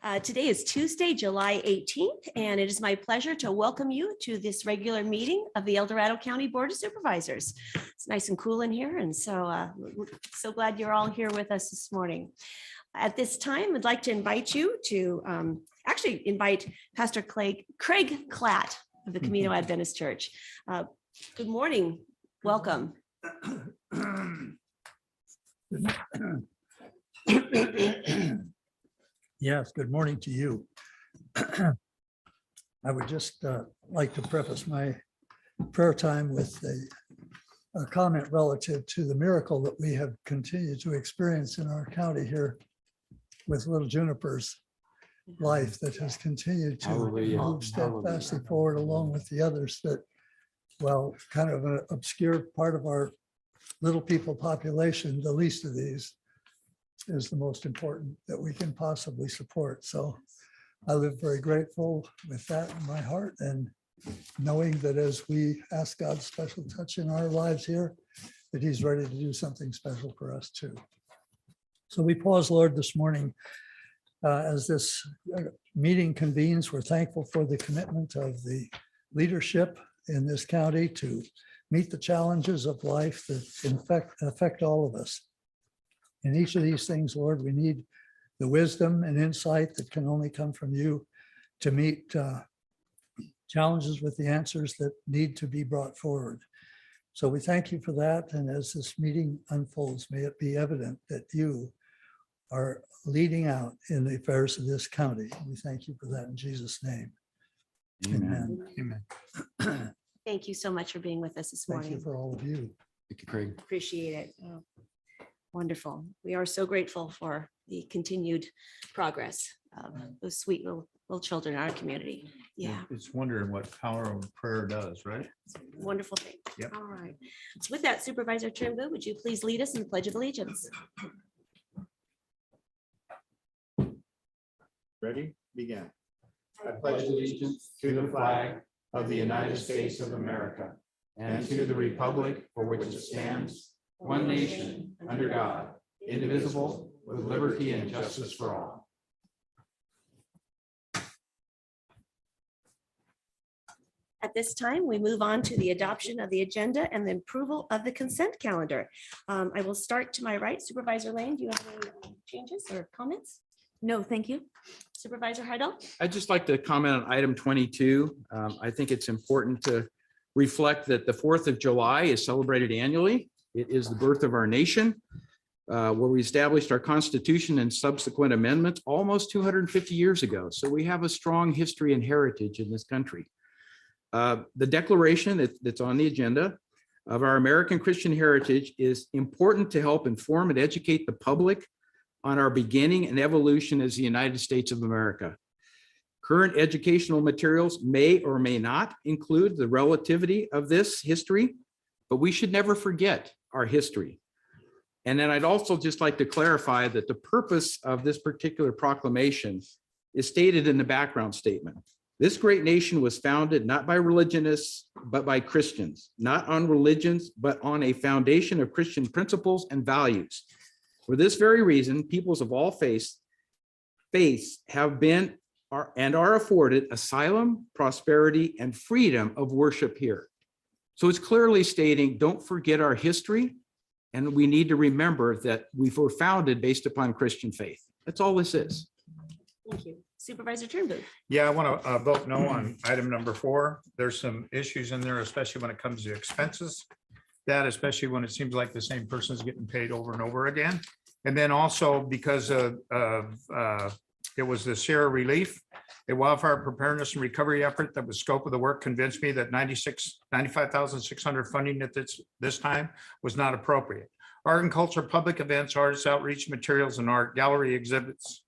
Today is Tuesday, July 18th, and it is my pleasure to welcome you to this regular meeting of the El Dorado County Board of Supervisors. It's nice and cool in here, and so glad you're all here with us this morning. At this time, I'd like to invite you to invite Pastor Craig Klatt of the Camino Adventist Church. Good morning. Welcome. Yes, good morning to you. I would just like to preface my prayer time with a comment relative to the miracle that we have continued to experience in our county here with little Juniper's life that has continued to move steadfastly forward along with the others that, well, kind of an obscure part of our little people population, the least of these, is the most important that we can possibly support. So I live very grateful with that in my heart, and knowing that as we ask God's special touch in our lives here, that he's ready to do something special for us too. So we pause, Lord, this morning as this meeting convenes. We're thankful for the commitment of the leadership in this county to meet the challenges of life that affect all of us. In each of these things, Lord, we need the wisdom and insight that can only come from you to meet challenges with the answers that need to be brought forward. So we thank you for that. And as this meeting unfolds, may it be evident that you are leading out in the affairs of this county. We thank you for that in Jesus' name. Amen. Amen. Thank you so much for being with us this morning. Thank you for all of you. Thank you, Craig. Appreciate it. Oh, wonderful. We are so grateful for the continued progress of those sweet little children in our community. Yeah, It's wondering what power of prayer does, right? wonderful thing. Yep. All right. So with that, Supervisor Turnbull, would you please lead us in the Pledge of Allegiance? Ready? Begin. I pledge allegiance to the flag of the United States of America and to the republic for which it stands, one nation, under God, indivisible, with liberty and justice for all. At this time, we move on to the adoption of the agenda and the approval of the consent calendar. I will start to my right. Supervisor Lane, do you have any changes or comments? No, thank you. Supervisor Heidel? I'd just like to comment on item 22. I think it's important to reflect that the 4th of July is celebrated annually. It is the birth of our nation, where we established our Constitution and subsequent amendments almost 250 years ago. So we have a strong history and heritage in this country. The declaration that's on the agenda of our American Christian heritage is important to help inform and educate the public on our beginning and evolution as the United States of America. Current educational materials may or may not include the relativity of this history, but we should never forget our history. And then I'd also just like to clarify that the purpose of this particular proclamation is stated in the background statement. This great nation was founded not by religionists, but by Christians, not on religions, but on a foundation of Christian principles and values. For this very reason, peoples of all faiths have been and are afforded asylum, prosperity, and freedom of worship here. So it's clearly stating, don't forget our history, and we need to remember that we were founded based upon Christian faith. That's all this is. Thank you. Supervisor Turnbull? Yeah, I want to vote no on item number 4. There's some issues in there, especially when it comes to expenses. That, especially when it seems like the same person is getting paid over and over again. And then also because of it was the Sierra Relief, a wildfire preparedness and recovery effort that was scope of the work convinced me that $95,600 funding at this time was not appropriate. Art and culture, public events, artists outreach materials, and art gallery exhibits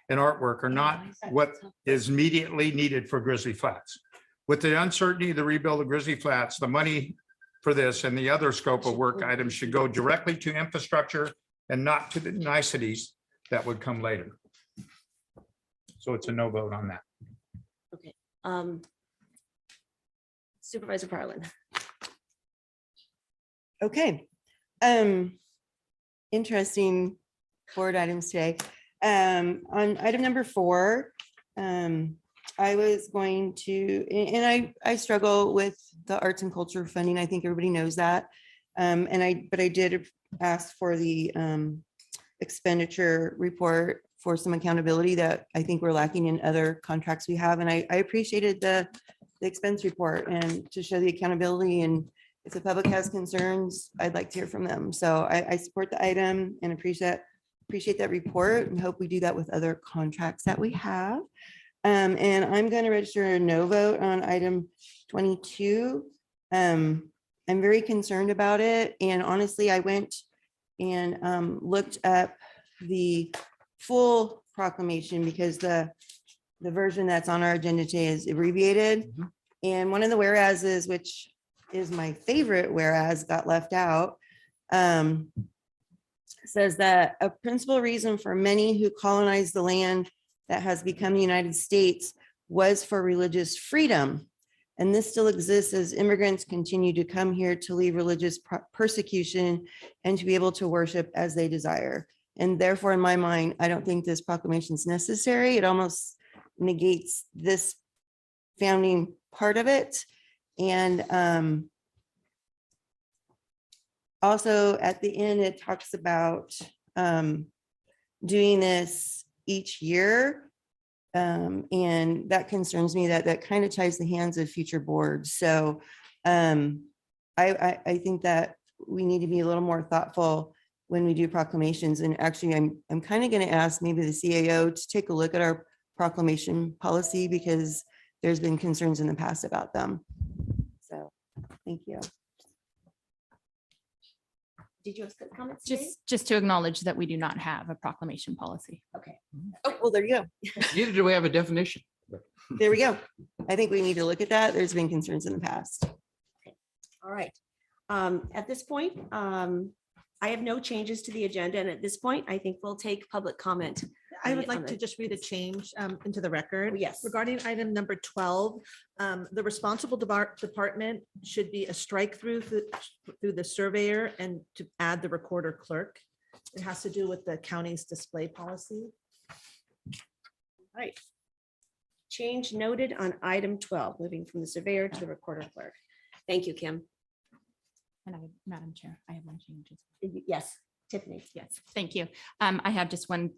and artwork are not what is immediately needed for Grizzly Flats. With the uncertainty of the rebuild of Grizzly Flats, the money for this and the other scope of work items should go directly to infrastructure and not to the niceties that would come later. So it's a no vote on that. Okay. Supervisor Parlin? Okay. Interesting board items today. On item number 4, I was going to, and I struggle with the arts and culture funding. I think everybody knows that. But I did ask for the expenditure report for some accountability that I think we're lacking in other contracts we have. And I appreciated the expense report and to show the accountability. And if the public has concerns, I'd like to hear from them. So I support the item and appreciate that report and hope we do that with other contracts that we have. And I'm going to register a no vote on item 22. I'm very concerned about it. And honestly, I went and looked up the full proclamation because the version that's on our agenda today is abbreviated. And one of the whereases, which is my favorite whereas, got left out, says that a principal reason for many who colonized the land that has become the United States was for religious freedom. And this still exists as immigrants continue to come here to leave religious persecution and to be able to worship as they desire. And therefore, in my mind, I don't think this proclamation is necessary. It almost negates this founding part of it. And also at the end, it talks about doing this each year. And that concerns me, that kind of ties the hands of future boards. So I think that we need to be a little more thoughtful when we do proclamations. And actually, I'm kind of going to ask maybe the CAO to take a look at our proclamation policy because there's been concerns in the past about them. So thank you. Did you have comments? today? Just to acknowledge that we do not have a proclamation policy. Okay. Oh, well, there you go. Neither do we have a definition. There we go. I think we need to look at that. There's been concerns in the past. All right. At this point, I have no changes to the agenda. And at this point, I think we'll take public comment. I would on like to the- just read a change into the record. Yes. Regarding item number 12, the responsible department should be a strike through the surveyor and to add the recorder clerk. It has to do with the county's display policy. Right. Change noted on item 12, moving from the surveyor to the recorder clerk. Thank you, Kim. And Madam Chair, I have one change. Yes, Tiffany. Yes, thank you. I have just one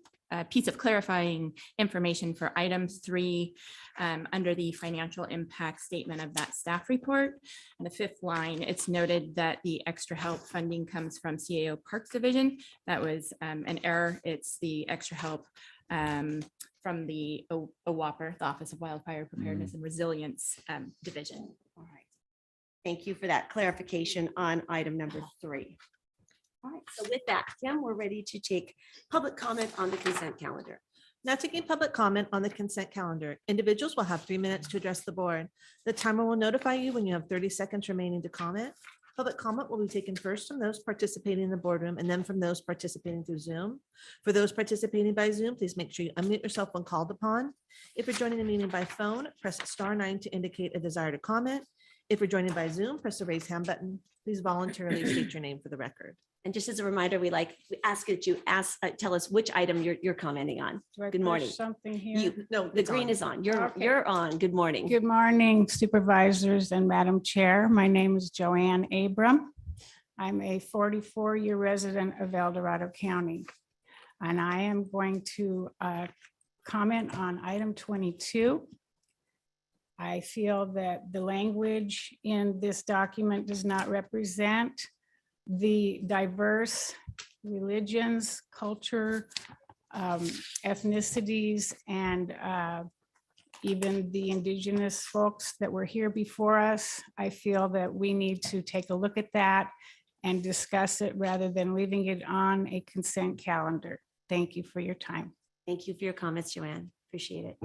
piece of clarifying information for item 3 under the financial impact statement of that staff report. And the 5th line, it's noted that the extra help funding comes from CAO Parks Division. That was an error. It's the extra help from the OWAPR, the Office of Wildfire Preparedness and Resilience Division. All right. Thank you for that clarification on item number 3. All right, so with that, Kim, we're ready to take public comment on the consent calendar. Now taking public comment on the consent calendar. Individuals will have 3 minutes to address the board. The timer will notify you when you have 30 seconds remaining to comment. Public comment will be taken first from those participating in the boardroom and then from those participating through Zoom. For those participating by Zoom, please make sure you unmute yourself when called upon. If you're joining the meeting by phone, press *9 to indicate a desire to comment. If you're joining by Zoom, press the raise hand button. Please voluntarily state your name for the record. And just as a reminder, we ask that you tell us which item you're commenting on. Do I Good push morning. Something here. You, No, the green is on. You're Okay. on. Good morning. Good morning, supervisors and Madam Chair. My name is Joanne Abram. I'm a 44-year resident of El Dorado County. And I am going to comment on item 22. I feel that the language in this document does not represent the diverse religions, culture, ethnicities, and even the indigenous folks that were here before us. I feel that we need to take a look at that and discuss it rather than leaving it on a consent calendar. Thank you for your time. Thank you for your comments, Joanne. Appreciate it.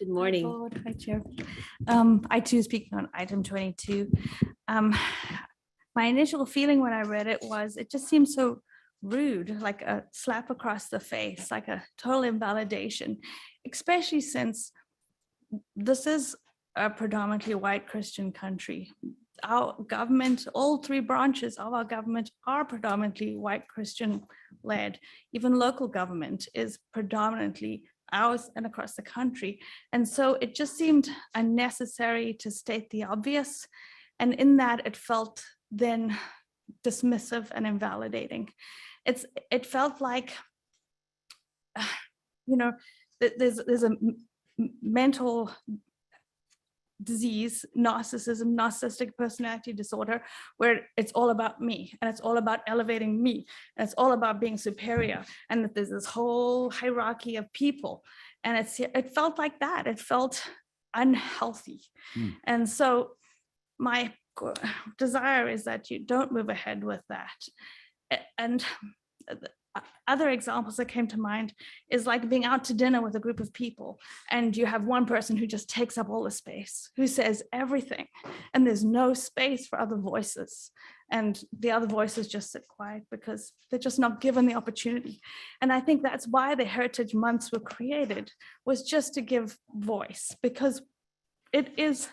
Good morning. Board. Hi, Chair. I too speak on item 22. My initial feeling when I read it was it just seemed so rude, like a slap across the face, like a total invalidation, especially since this is a predominantly white Christian country. our government, all three branches of our government are predominantly white Christian led. Even local government is predominantly ours and across the country. And so it just seemed unnecessary to state the obvious. And in that, it felt then dismissive and invalidating. It felt like, there's a mental disease, narcissism, narcissistic personality disorder, where it's all about me and it's all about elevating me and it's all about being superior, and that there's this whole hierarchy of people, and it felt like that. It felt unhealthy. And so my desire is that you don't move ahead with that. And other examples that came to mind is like being out to dinner with a group of people, and you have one person who just takes up all the space, who says everything, and there's no space for other voices. And the other voices just sit quiet because they're just not given the opportunity. And I think that's why the Heritage Months were created, was just to give voice, because it is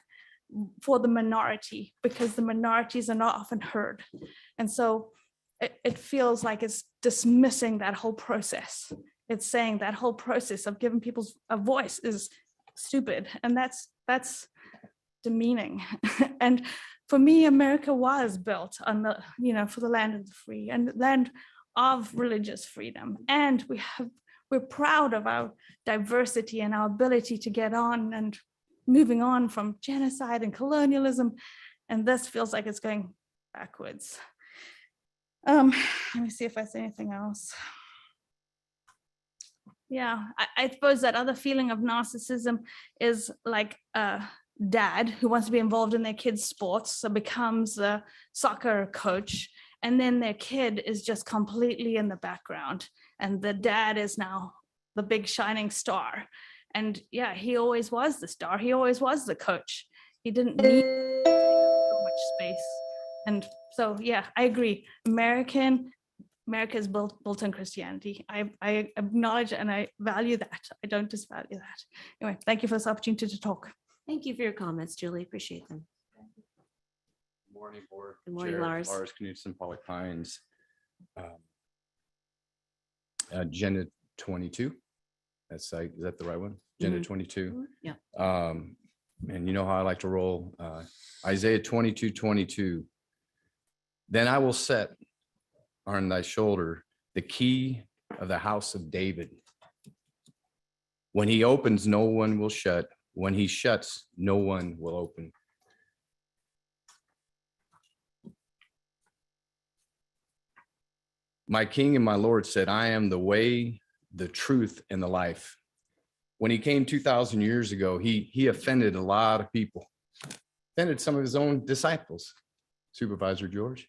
for the minority, because the minorities are not often heard. And so it feels like it's dismissing that whole process. It's saying that whole process of giving people a voice is stupid, and that's demeaning. And for me, America was built on for the land of the free and land of religious freedom. And we're proud of our diversity and our ability to get on and moving on from genocide and colonialism. And this feels like it's going backwards. Let me see if I say anything else. Yeah, I suppose that other feeling of narcissism is like a dad who wants to be involved in their kids' sports, so becomes a soccer coach, and then their kid is just completely in the background, and the dad is now the big shining star. And yeah, he always was the star. He always was the coach. He didn't need so much space. And so, yeah, I agree. America is built on Christianity. I acknowledge and I value that. I don't disvalue that. Anyway, thank you for this opportunity to talk. Thank you for your comments, Julie. Appreciate them. Morning, board. Good morning, Chair, Lars. Lars Knudsen, Pollock Pines. Agenda 22. That's like, is that the right one? Agenda 22. Yeah. And you know how I like to roll. Isaiah 22:22. Then I will set on thy shoulder the key of the house of David. When he opens, no one will shut. When he shuts, no one will open. My King and my Lord said, I am the way, the truth, and the life. When he came 2,000 years ago, he offended a lot of people, offended some of his own disciples, Supervisor George.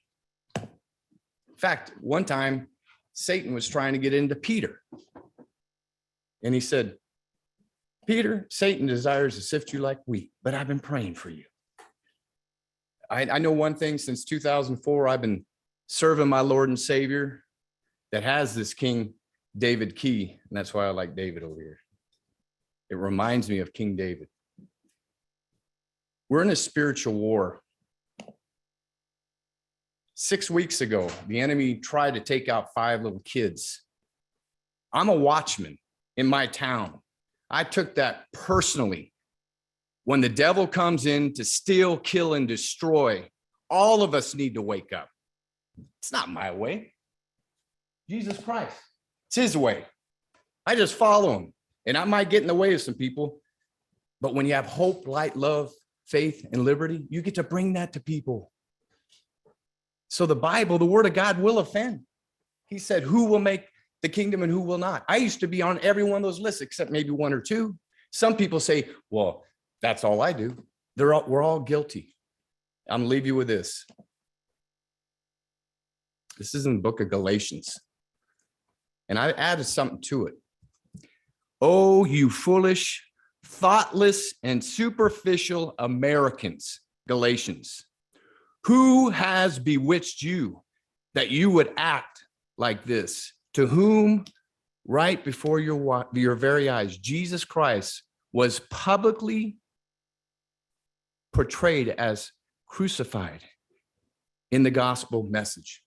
In fact, one time, Satan was trying to get into Peter. And he said, Peter, Satan desires to sift you like wheat, but I've been praying for you. I know one thing, since 2004, I've been serving my Lord and Savior that has this King David key. And that's why I like David over here. It reminds me of King David. We're in a spiritual war. 6 weeks ago, the enemy tried to take out 5 little kids. I'm a watchman in my town. I took that personally. When the devil comes in to steal, kill, and destroy, all of us need to wake up. It's not my way. Jesus Christ, it's his way. I just follow him. And I might get in the way of some people, but when you have hope, light, love, faith, and liberty, you get to bring that to people. So the Bible, the word of God, will offend. He said, who will make the kingdom and who will not? I used to be on every one of those lists, except maybe 1 or 2. Some people say, well, that's all I do. We're all guilty. I'm gonna leave you with this. This is in the book of Galatians. And I added something to it. Oh, you foolish, thoughtless, and superficial Americans, Galatians, who has bewitched you that you would act like this? To whom, right before your very eyes, Jesus Christ was publicly portrayed as crucified in the gospel message.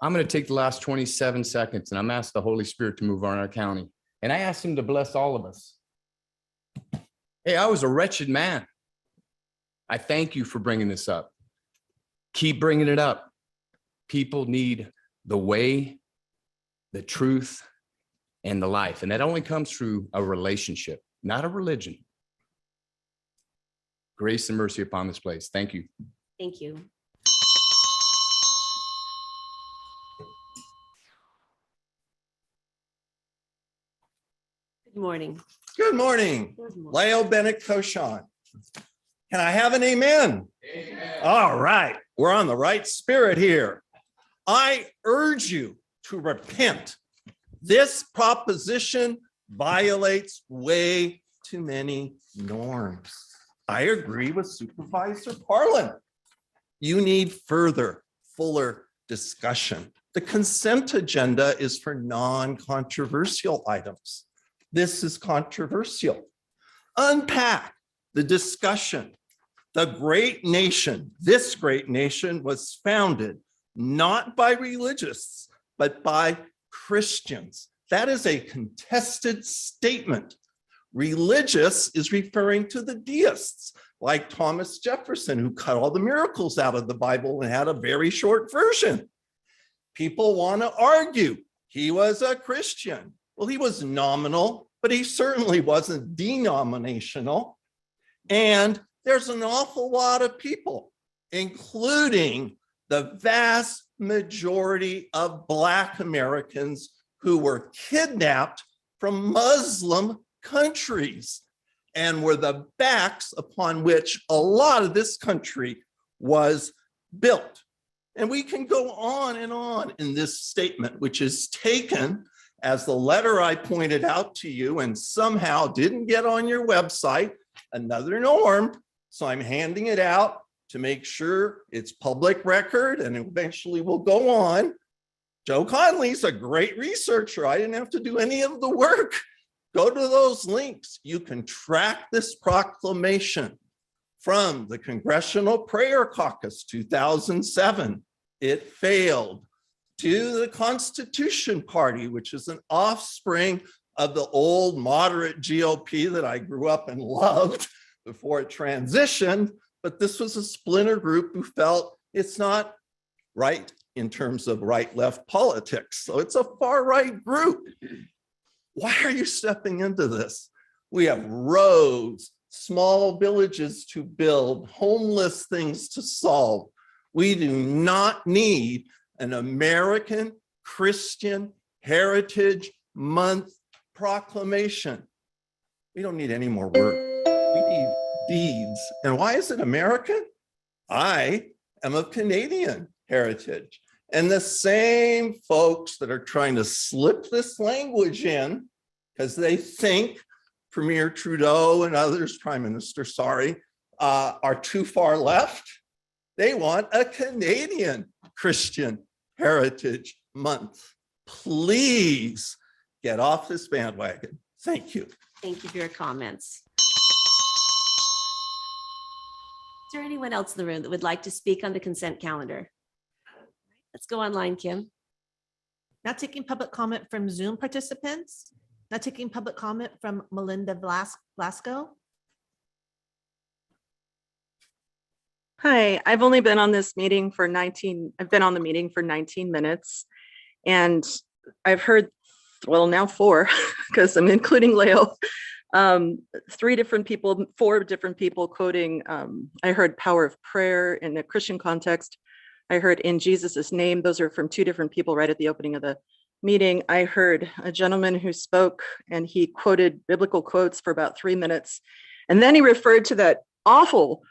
I'm going to take the last 27 seconds and I'm asking the Holy Spirit to move on our county. And I asked him to bless all of us. Hey, I was a wretched man. I thank you for bringing this up. Keep bringing it up. People need the way, the truth, and the life. And that only comes through a relationship, not a religion. Grace and mercy upon this place. Thank you. Thank you. Good morning. Good morning, Good morning. Leo Bennett Koshan. Can I have an amen? All right, we're on the right spirit here. I urge you to repent. This proposition violates way too many norms. I agree with Supervisor Parlin. You need further, fuller discussion. The consent agenda is for non-controversial items. This is controversial. Unpack the discussion. The great nation, this great nation was founded not by religious, but by Christians. That is a contested statement. Religious is referring to the deists, like Thomas Jefferson, who cut all the miracles out of the Bible and had a very short version. People want to argue he was a Christian. Well, he was nominal, but he certainly wasn't denominational. And there's an awful lot of people, including the vast majority of Black Americans who were kidnapped from Muslim countries and were the backs upon which a lot of this country was built. And we can go on and on in this statement, which is taken as the letter I pointed out to you and somehow didn't get on your website, another norm. So I'm handing it out to make sure it's public record and eventually will go on. Joe Conley's a great researcher. I didn't have to do any of the work. Go to those links. You can track this proclamation from the Congressional Prayer Caucus 2007. It failed. To the Constitution Party, which is an offspring of the old moderate GOP that I grew up and loved before it transitioned. But this was a splinter group who felt it's not right in terms of right-left politics. So it's a far-right group. Why are you stepping into this? We have roads, small villages to build, homeless things to solve. We do not need an American Christian Heritage Month proclamation. We don't need any more words. We need deeds. And why is it American? I am of Canadian heritage. And the same folks that are trying to slip this language in because they think Premier Trudeau and others, Prime Minister, are too far left. They want a Canadian Christian Heritage Month. Please get off this bandwagon. Thank you. Thank you for your comments. Is there anyone else in the room that would like to speak on the consent calendar? Let's go online, Kim. Now taking public comment from Zoom participants. Now taking public comment from Melinda Blasco. Hi, I've only been on this meeting for I've been on the meeting for 19 minutes. And I've heard, well, now 4, because I'm including Leo, 4 different people quoting, I heard power of prayer in a Christian context. I heard in Jesus's name. Those are from 2 different people right at the opening of the meeting. I heard a gentleman who spoke and he quoted biblical quotes for about 3 minutes. And then he referred to that awful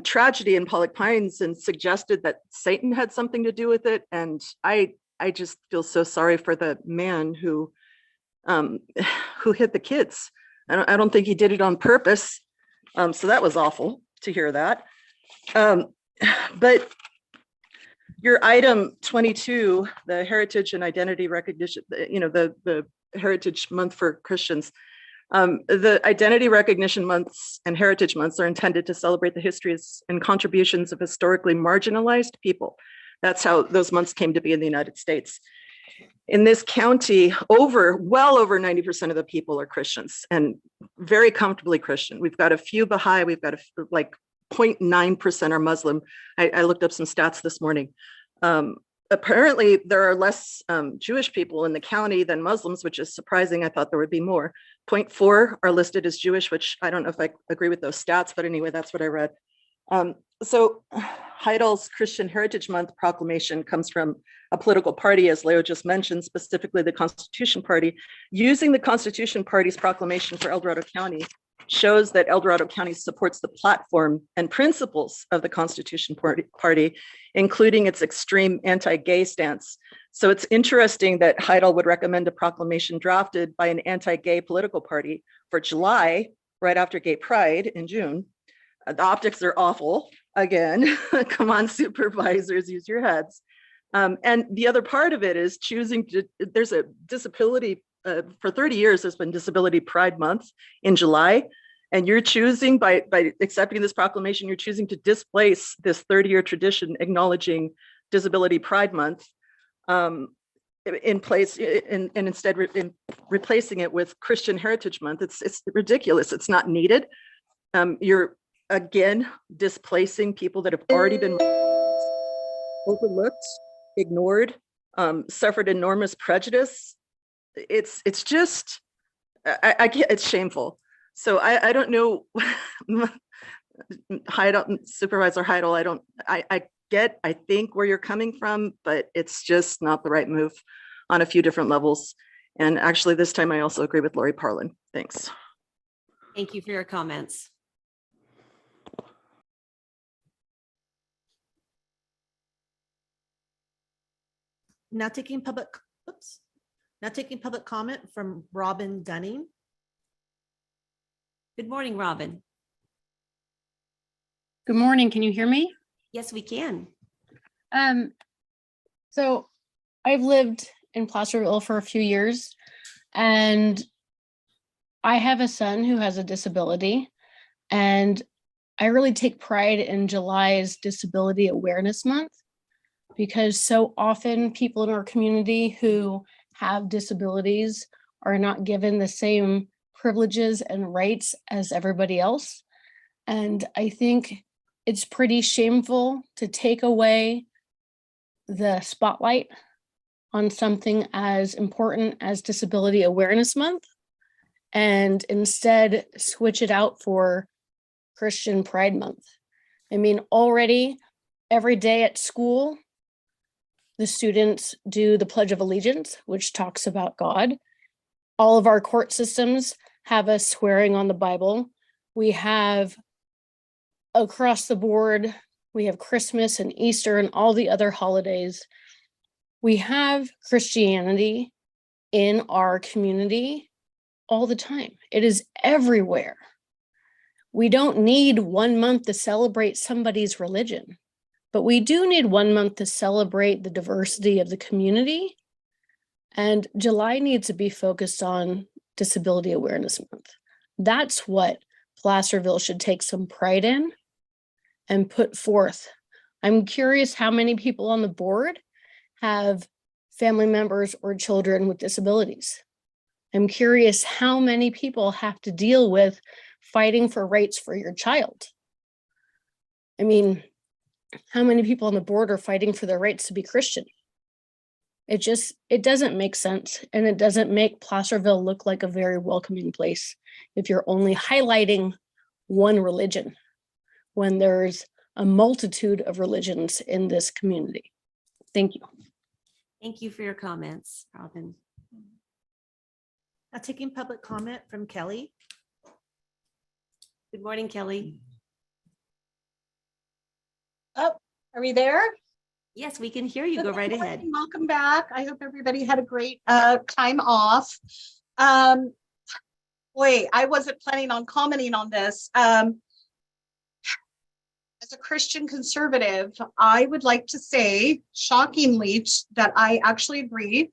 tragedy in Pollock Pines and suggested that Satan had something to do with it. And I just feel so sorry for the man who hit the kids. I don't think he did it on purpose. So that was awful to hear that. But your item 22, the heritage and identity recognition, the Heritage Month for Christians, The identity recognition months and heritage months are intended to celebrate the histories and contributions of historically marginalized people. That's how those months came to be in the United States. In this county, well over 90% of the people are Christians, and very comfortably Christian. We've got a few Baha'i, we've got like 0.9% are Muslim. I looked up some stats this morning. Apparently there are less Jewish people in the county than Muslims, which is surprising. I thought there would be more. 0.4 are listed as Jewish, which I don't know if I agree with those stats, but anyway, that's what I read. So Heidel's Christian Heritage Month proclamation comes from a political party, as Leo just mentioned, specifically the Constitution Party. Using the Constitution Party's proclamation for El Dorado County shows that El Dorado County supports the platform and principles of the Constitution Party, including its extreme anti-gay stance. So it's interesting that Heidel would recommend a proclamation drafted by an anti-gay political party for July, right after Gay Pride in June. The optics are awful. Again, come on, supervisors, use your heads. And the other part of it is choosing to, there's a disability, for 30 years, there's been Disability Pride Month in July. And you're choosing, by accepting this proclamation, you're choosing to displace this 30-year tradition acknowledging Disability Pride Month in place, and instead replacing it with Christian Heritage Month. It's ridiculous. It's not needed. You're, again, displacing people that have already been overlooked, ignored, suffered enormous prejudice. It's just, I can't, it's shameful. So I don't know, Supervisor Heidel, I think where you're coming from, but it's just not the right move on a few different levels. And actually this time I also agree with Lori Parlin. Thanks. Thank you for your comments. Now taking public comment from Robin Dunning. Good morning, Robin. Good morning. Can you hear me? Yes, we can. So I've lived in Placerville for a few years, and I have a son who has a disability, and I really take pride in July's Disability Awareness Month, because so often people in our community who have disabilities are not given the same privileges and rights as everybody else. And I think it's pretty shameful to take away the spotlight on something as important as Disability Awareness Month and instead switch it out for Christian Pride Month. I mean, already every day at school, the students do the Pledge of Allegiance, which talks about God. All of our court systems have us swearing on the Bible. We have across the board, we have Christmas and Easter and all the other holidays. We have Christianity in our community all the time. It is everywhere. We don't need 1 month to celebrate somebody's religion, but we do need 1 month to celebrate the diversity of the community. And July needs to be focused on Disability Awareness Month. That's what Placerville should take some pride in and put forth. I'm curious how many people on the board have family members or children with disabilities. I'm curious how many people have to deal with fighting for rights for your child. I mean, how many people on the board are fighting for their rights to be Christian? It doesn't make sense, and it doesn't make Placerville look like a very welcoming place if you're only highlighting one religion when there's a multitude of religions in this community. Thank you. Thank you for your comments, Robin. Now taking public comment from Kelly. Good morning, Kelly. Oh, are we there? Yes, we can hear you. Go right ahead. Welcome back. I hope everybody had a great time off. Boy, I wasn't planning on commenting on this. As a Christian conservative, I would like to say, shockingly, that I actually agree.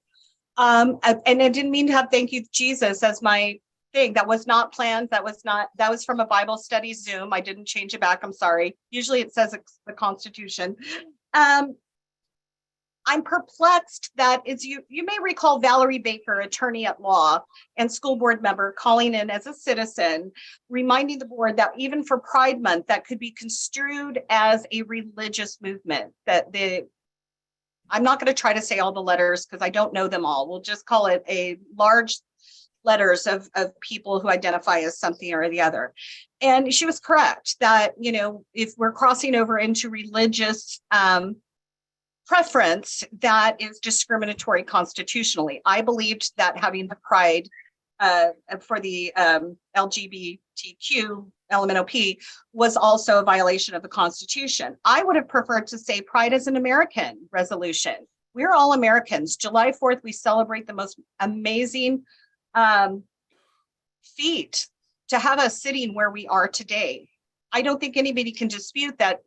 And I didn't mean to have thank you, Jesus, as my thing. That was not planned. That was from a Bible study Zoom. I didn't change it back. I'm sorry. Usually it says it's the Constitution. I'm perplexed that you may recall Valerie Baker, attorney at law and school board member, calling in as a citizen, reminding the board that even for Pride Month, that could be construed as a religious movement. I'm not going to try to say all the letters because I don't know them all. We'll just call it a large letters of people who identify as something or the other. And she was correct that, if we're crossing over into religious preference, that is discriminatory constitutionally. I believed that having the pride for the LGBTQ LMNOP was also a violation of the Constitution. I would have preferred to say pride is an American resolution. We're all Americans. July 4th, we celebrate the most amazing feat to have us sitting where we are today. I don't think anybody can dispute that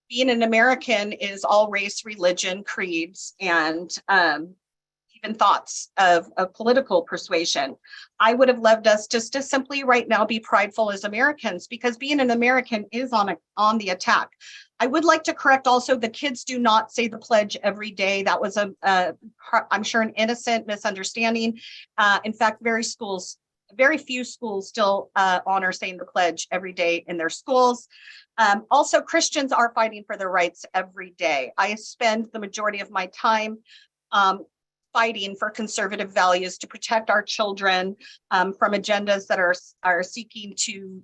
being an American is all race, religion, creeds, and even thoughts of political persuasion. I would have loved us just to simply right now be prideful as Americans, because being an American is on the attack. I would like to correct also, the kids do not say the pledge every day. That was I'm sure, an innocent misunderstanding. In fact, very few schools still honor saying the pledge every day in their schools. Also, Christians are fighting for their rights every day. I spend the majority of my time fighting for conservative values to protect our children from agendas that are seeking to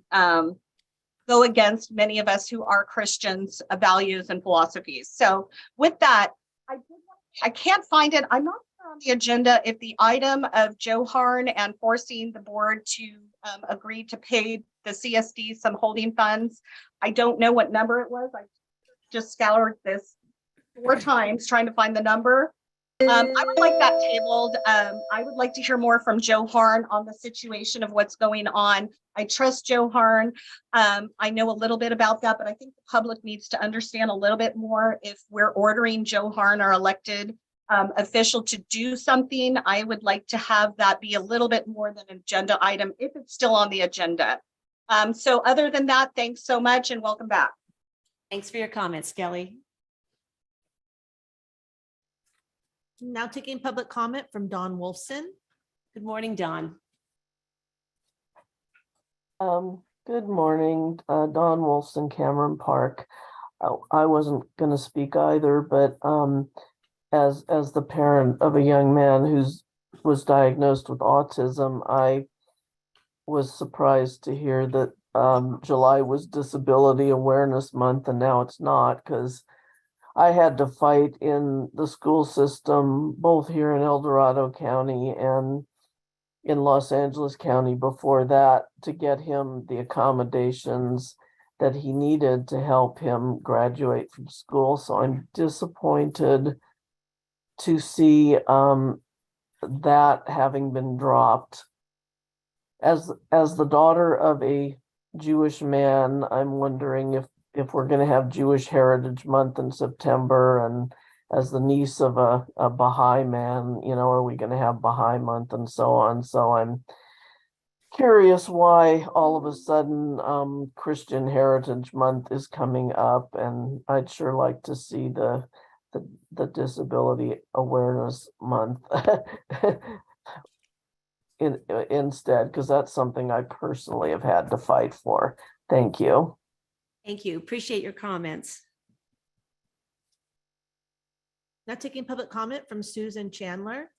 go against many of us who are Christians' values and philosophies. So with that, I can't find it. I'm not sure on the agenda if the item of Joe Harn and forcing the board to agree to pay the CSD some holding funds. I don't know what number it was. I just scoured this 4 times trying to find the number. I would like that tabled. I would like to hear more from Joe Harn on the situation of what's going on. I trust Joe Harn. I know a little bit about that, but I think the public needs to understand a little bit more. If we're ordering Joe Harn, our elected official, to do something, I would like to have that be a little bit more than an agenda item if it's still on the agenda. So other than that, thanks so much and welcome back. Thanks for your comments, Kelly. Now taking public comment from Dawn Wolfson. Good morning, Dawn. Good morning, Dawn Wolfson, Cameron Park. I wasn't going to speak either, but as the parent of a young man was diagnosed with autism, I was surprised to hear that July was Disability Awareness Month, and now it's not, because I had to fight in the school system, both here in El Dorado County and in Los Angeles County before that, to get him the accommodations that he needed to help him graduate from school. So I'm disappointed to see that having been dropped. As the daughter of a Jewish man, I'm wondering if we're going to have Jewish Heritage Month in September, and as the niece of a Baha'i man, are we going to have Baha'i Month and so on? So I'm curious why all of a sudden Christian Heritage Month is coming up, and I'd sure like to see the Disability Awareness Month instead, because that's something I personally have had to fight for. Thank you. Thank you. Appreciate your comments. Now taking public comment from Susan Chandler.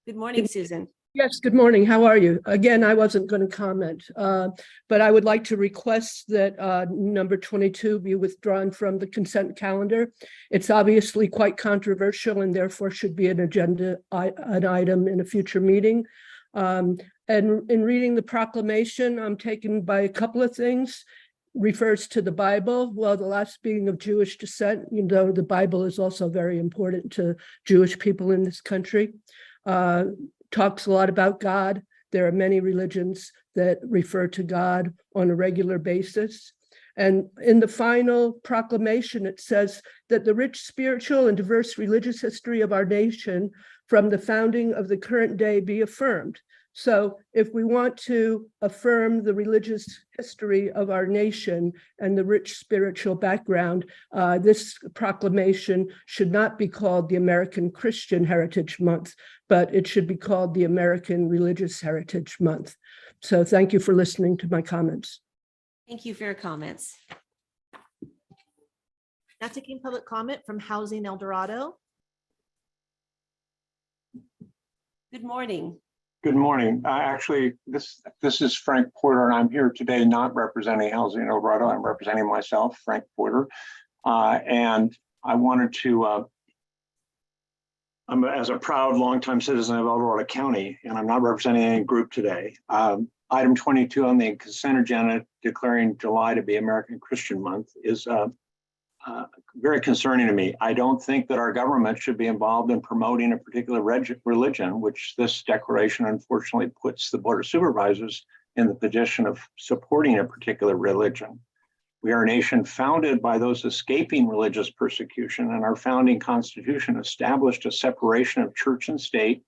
Good morning, Susan. Yes, good morning. How are you? Again, I wasn't going to comment, but I would like to request that number 22 be withdrawn from the consent calendar. It's obviously quite controversial and therefore should be an agenda item in a future meeting. And in reading the proclamation, I'm taken by a couple of things. Refers to the Bible. Well, the last being of Jewish descent, the Bible is also very important to Jewish people in this country. Talks a lot about God. There are many religions that refer to God on a regular basis. And in the final proclamation, it says that the rich spiritual and diverse religious history of our nation from the founding of the current day be affirmed. So if we want to affirm the religious history of our nation and the rich spiritual background, this proclamation should not be called the American Christian Heritage Month, but it should be called the American Religious Heritage Month. So thank you for listening to my comments. Thank you for your comments. Now taking public comment from Housing El Dorado. Good morning. Good morning. Actually, this is Frank Porter, and I'm here today not representing Housing El Dorado. I'm representing myself, Frank Porter. And I wanted to, I'm as a proud longtime citizen of El Dorado County, and I'm not representing any group today. Item 22 on the consent agenda declaring July to be American Christian Month is very concerning to me. I don't think that our government should be involved in promoting a particular religion, which this declaration unfortunately puts the Board of Supervisors in the position of supporting a particular religion. We are a nation founded by those escaping religious persecution, and our founding constitution established a separation of church and state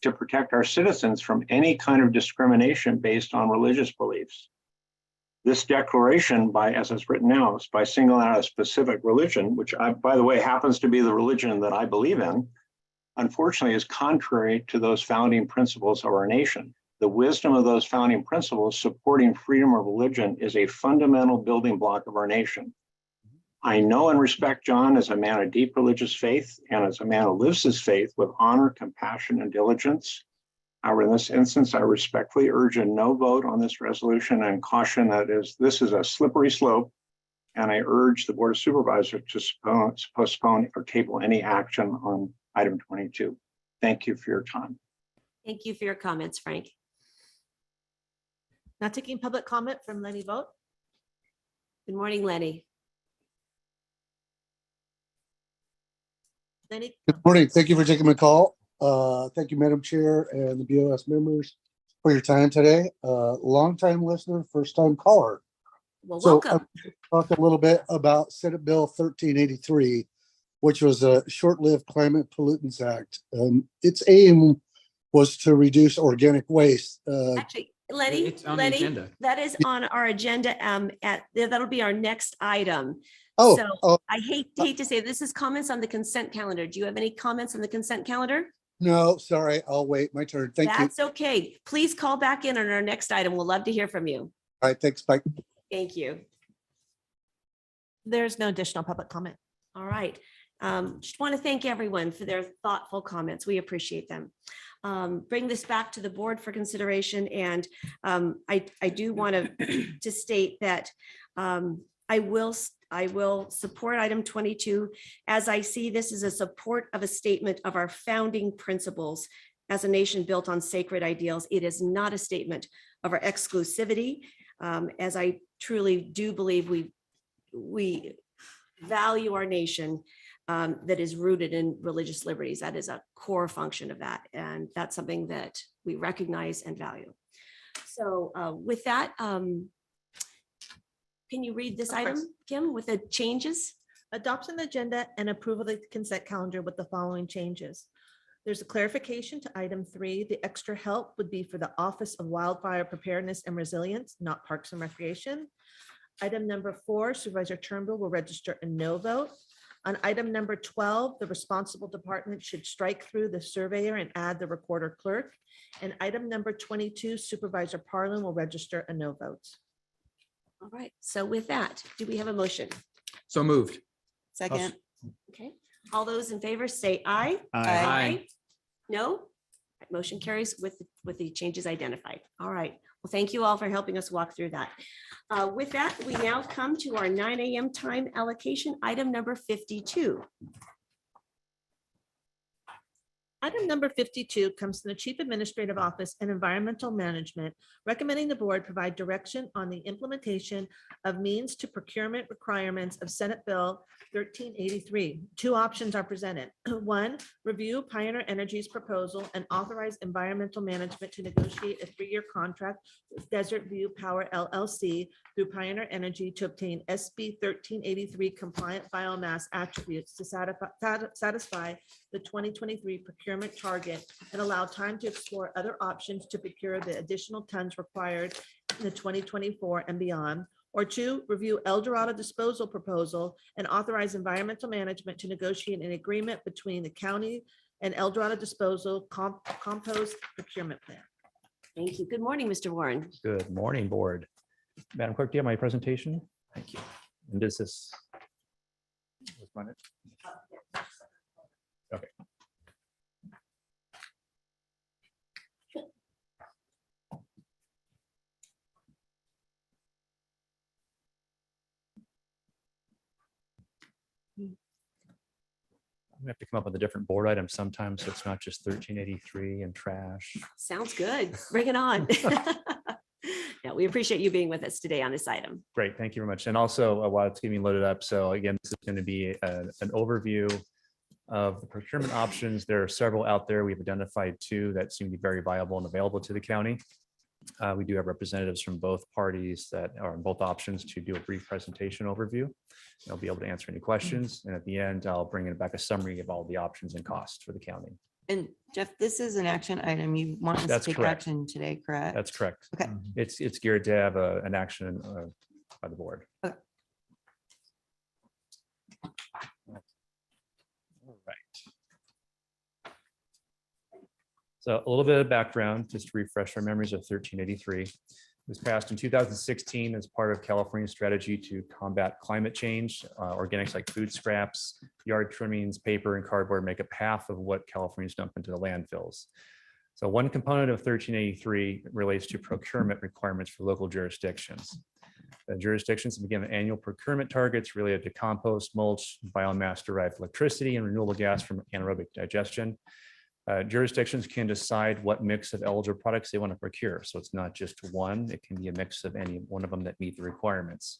to protect our citizens from any kind of discrimination based on religious beliefs. This declaration, as it's written now, is by singling out a specific religion, which, by the way, happens to be the religion that I believe in, unfortunately is contrary to those founding principles of our nation. The wisdom of those founding principles supporting freedom of religion is a fundamental building block of our nation. I know and respect John as a man of deep religious faith and as a man who lives his faith with honor, compassion, and diligence. However, in this instance, I respectfully urge a no vote on this resolution and caution that this is a slippery slope, and I urge the Board of Supervisors to postpone or table any action on item 22. Thank you for your time. Thank you for your comments, Frank. Now taking public comment from Lenny Vogt. Good morning, Lenny. Lenny. Good morning. Thank you for taking my call. Thank you, Madam Chair and the BOS members for your time today. Longtime listener, first time caller. Well, So welcome. I'll talk a little bit about Senate Bill 1383, which was a short-lived Climate Pollutants Act. Its aim was to reduce organic waste. Actually, Lenny, It's on the agenda. that is on our agenda. That'll be our next item. Oh, So I hate to say, this is comments on the consent calendar. Do you have any comments on the consent calendar? no, sorry, I'll wait my turn. Thank you. That's okay. Please call back in on our next item. We'll love to hear from you. All right, thanks, bye. Thank you. There's no additional public comment. All right. Just want to thank everyone for their thoughtful comments. We appreciate them. Bring this back to the board for consideration. And I do want to state that I will support item 22 as I see this as a support of a statement of our founding principles as a nation built on sacred ideals. It is not a statement of our exclusivity, as I truly do believe we value our nation that is rooted in religious liberties. That is a core function of that. And that's something that we recognize and value. So with that, can you read this item, Kim, with the changes? Adoption of the agenda and approval of the consent calendar with the following changes. There's a clarification to item 3. The extra help would be for the Office of Wildfire Preparedness and Resilience, not Parks and Recreation. Item number 4, Supervisor Turnbull will register a no vote. On item number 12, the responsible department should strike through the surveyor and add the recorder clerk. And item number 22, Supervisor Parlin will register a no vote. All right. So with that, do we have a motion? So moved. Second. Okay. All those in favor say aye. Aye. No? Motion carries with the changes identified. All right. Well, thank you all for helping us walk through that. With that, we now come to our 9 a.m. time allocation, item number 52. Item number 52 comes from the Chief Administrative Office and Environmental Management, recommending the board provide direction on the implementation of means to procurement requirements of Senate Bill 1383. Two options are presented. 1, review Pioneer Energy's proposal and authorize environmental management to negotiate a 3-year contract with Desert View Power LLC through Pioneer Energy to obtain SB 1383 compliant biomass attributes to satisfy the 2023 procurement procurement target and allow time to explore other options to procure the additional tons required in the 2024 and beyond. Or two, review El Dorado disposal proposal and authorize environmental management to negotiate an agreement between the county and El Dorado disposal compost procurement plan. Thank you. Good morning, Mr. Warren. Good morning, board. Madam Clerk, do you have my presentation? Thank you. And this is. Okay. We have to come up with a different board item sometimes, so it's not just 1383 and trash. Sounds good. Bring it on. Yeah, we appreciate you being with us today on this item. Great, thank you very much. And also while it's getting loaded up, so again, this is going to be an overview of the procurement options. There are several out there. We've identified two that seem to be very viable and available to the county. We do have representatives from both parties that are in both options to do a brief presentation overview. They'll be able to answer any questions. And at the end, I'll bring it back a summary of all the options and costs for the county. And Jeff, this is an action item. You want us to That's take correct. action today, correct? That's correct. Okay. It's geared to have an action by the board. Okay. All right. So a little bit of background, just to refresh our memories of 1383. It was passed in 2016 as part of California's strategy to combat climate change. Organics like food scraps, yard trimmings, paper, and cardboard make up half of what Californians dump into the landfills. So one component of 1383 relates to procurement requirements for local jurisdictions. The jurisdictions begin annual procurement targets related to compost, mulch, biomass-derived electricity, and renewable gas from anaerobic digestion. Jurisdictions can decide what mix of eligible products they want to procure. So it's not just one, it can be a mix of any one of them that meet the requirements.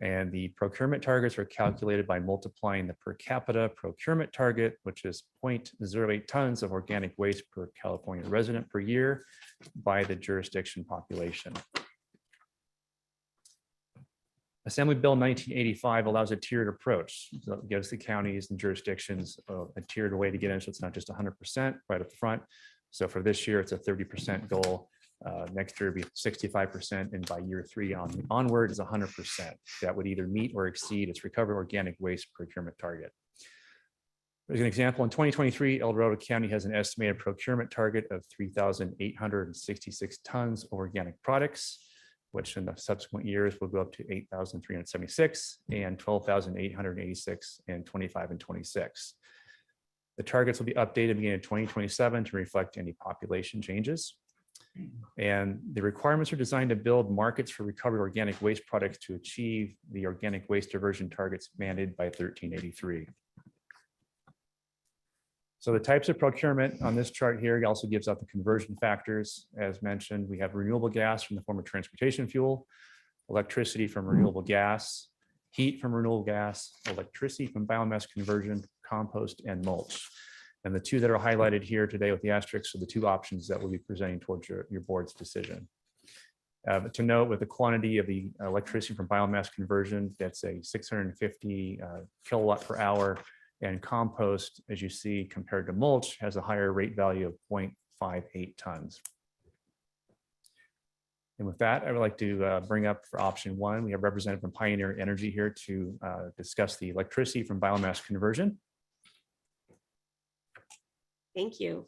And the procurement targets are calculated by multiplying the per capita procurement target, which is 0.08 tons of organic waste per California resident per year, by the jurisdiction population. Assembly Bill 1985 allows a tiered approach. So it gives the counties and jurisdictions a tiered way to get in. So it's not just 100% right up front. So for this year, it's a 30% goal. Next year, it'll be 65%. And by year 3 onward is 100%. That would either meet or exceed its recovered organic waste procurement target. As an example, in 2023, El Dorado County has an estimated procurement target of 3,866 tons of organic products, which in the subsequent years will go up to 8,376 and 12,886 in 25 and 26. The targets will be updated beginning in 2027 to reflect any population changes. And the requirements are designed to build markets for recovered organic waste products to achieve the organic waste diversion targets mandated by 1383. So the types of procurement on this chart here also gives out the conversion factors. As mentioned, we have renewable gas from the form of transportation fuel, electricity from renewable gas, heat from renewable gas, electricity from biomass conversion, compost, and mulch. And the two that are highlighted here today with the asterisks are the two options that we'll be presenting towards your board's decision. But to note, with the quantity of the electricity from biomass conversion, that's a 650 kilowatt per hour. And compost, as you see, compared to mulch, has a higher rate value of 0.58 tons. And with that, I would like to bring up for option 1, we have representative from Pioneer Energy here to discuss the electricity from biomass conversion. Thank you.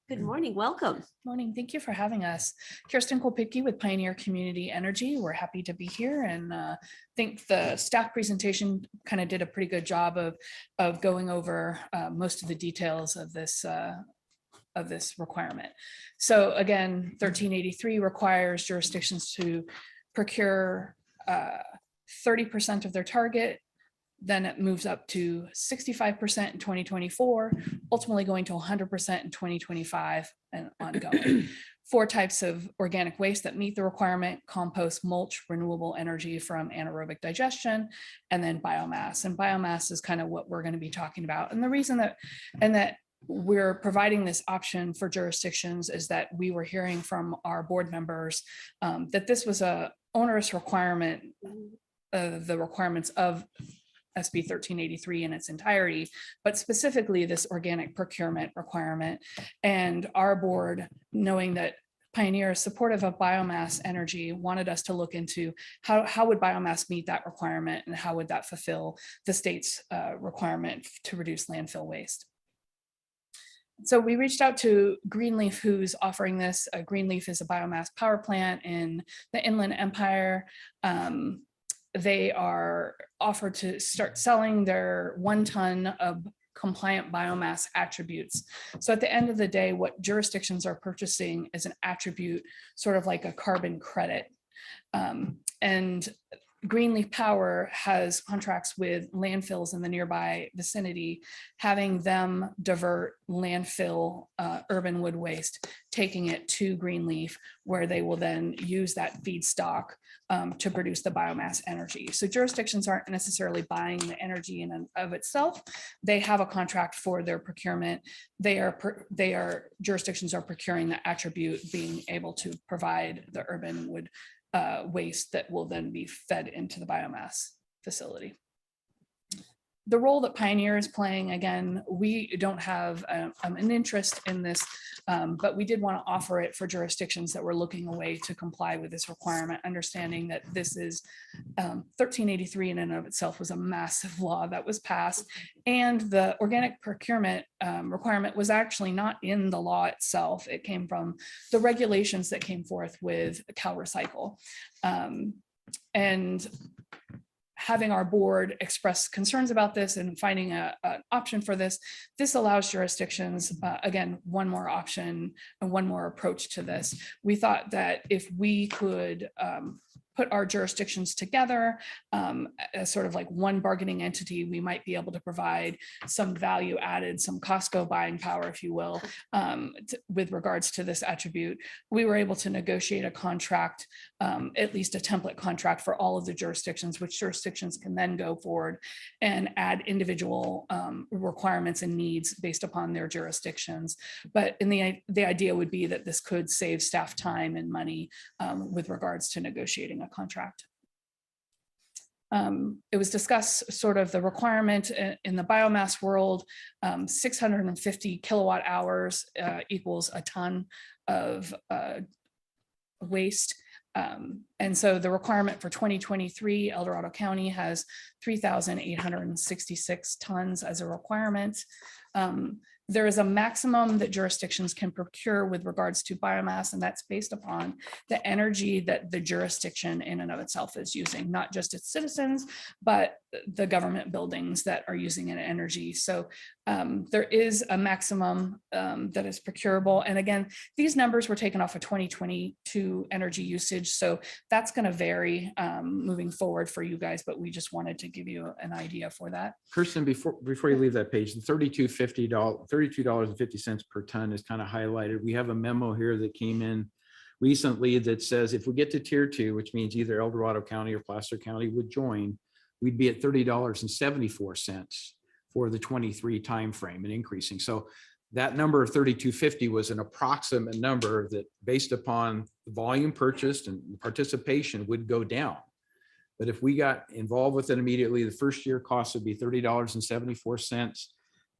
Good morning. Welcome. Morning. Thank you for having us. Kirsten Kolpicki with Pioneer Community Energy. We're happy to be here, and think the staff presentation kind of did a pretty good job of going over most of the details of this requirement. So again, 1383 requires jurisdictions to procure 30% of their target. Then it moves up to 65% in 2024, ultimately going to 100% in 2025 and ongoing. 4 types of organic waste that meet the requirement: compost, mulch, renewable energy from anaerobic digestion, and then biomass. And biomass is kind of what we're going to be talking about. And the reason that we're providing this option for jurisdictions is that we were hearing from our board members that this was a onerous requirement, the requirements of SB 1383 in its entirety, but specifically this organic procurement requirement. And our board, knowing that Pioneer is supportive of biomass energy, wanted us to look into how would biomass meet that requirement and how would that fulfill the state's requirement to reduce landfill waste. So we reached out to Greenleaf, who's offering this. Greenleaf is a biomass power plant in the Inland Empire. They are offered to start selling their 1 ton of compliant biomass attributes. So at the end of the day, what jurisdictions are purchasing is an attribute, sort of like a carbon credit. And Greenleaf Power has contracts with landfills in the nearby vicinity, having them divert landfill urban wood waste, taking it to Greenleaf, where they will then use that feedstock to produce the biomass energy. So jurisdictions aren't necessarily buying the energy in and of itself. They have a contract for their procurement. Jurisdictions are procuring the attribute, being able to provide the urban wood waste that will then be fed into the biomass facility. The role that Pioneer is playing, again, we don't have an interest in this, but we did want to offer it for jurisdictions that were looking away to comply with this requirement, understanding that this is 1383 in and of itself was a massive law that was passed, and the organic procurement requirement was actually not in the law itself. It came from the regulations that came forth with CalRecycle. And having our board express concerns about this and finding an option for this, this allows jurisdictions, again, one more option and one more approach to this. We thought that if we could put our jurisdictions together as sort of like one bargaining entity, we might be able to provide some value added, some Costco buying power, if you will, with regards to this attribute. We were able to negotiate a contract, at least a template contract for all of the jurisdictions, which jurisdictions can then go forward and add individual requirements and needs based upon their jurisdictions. But in the idea would be that this could save staff time and money with regards to negotiating a contract. It was discussed sort of the requirement in the biomass world, 650 kilowatt hours equals a ton of waste. And so the requirement for 2023, El Dorado County has 3,866 tons as a requirement. There is a maximum that jurisdictions can procure with regards to biomass, and that's based upon the energy that the jurisdiction in and of itself is using, not just its citizens, but the government buildings that are using an energy. So there is a maximum that is procurable. And again, these numbers were taken off of 2022 energy usage. So that's going to vary moving forward for you guys, but we just wanted to give you an idea for that. Kirsten, before you leave that page, the $32.50 per ton is kind of highlighted. We have a memo here that came in recently that says if we get to tier 2, which means either El Dorado County or Placer County would join, we'd be at $30.74 for the 23 timeframe and increasing. So that number of 3250 was an approximate number that based upon the volume purchased and participation would go down. But if we got involved with it immediately, the first year cost would be $30.74.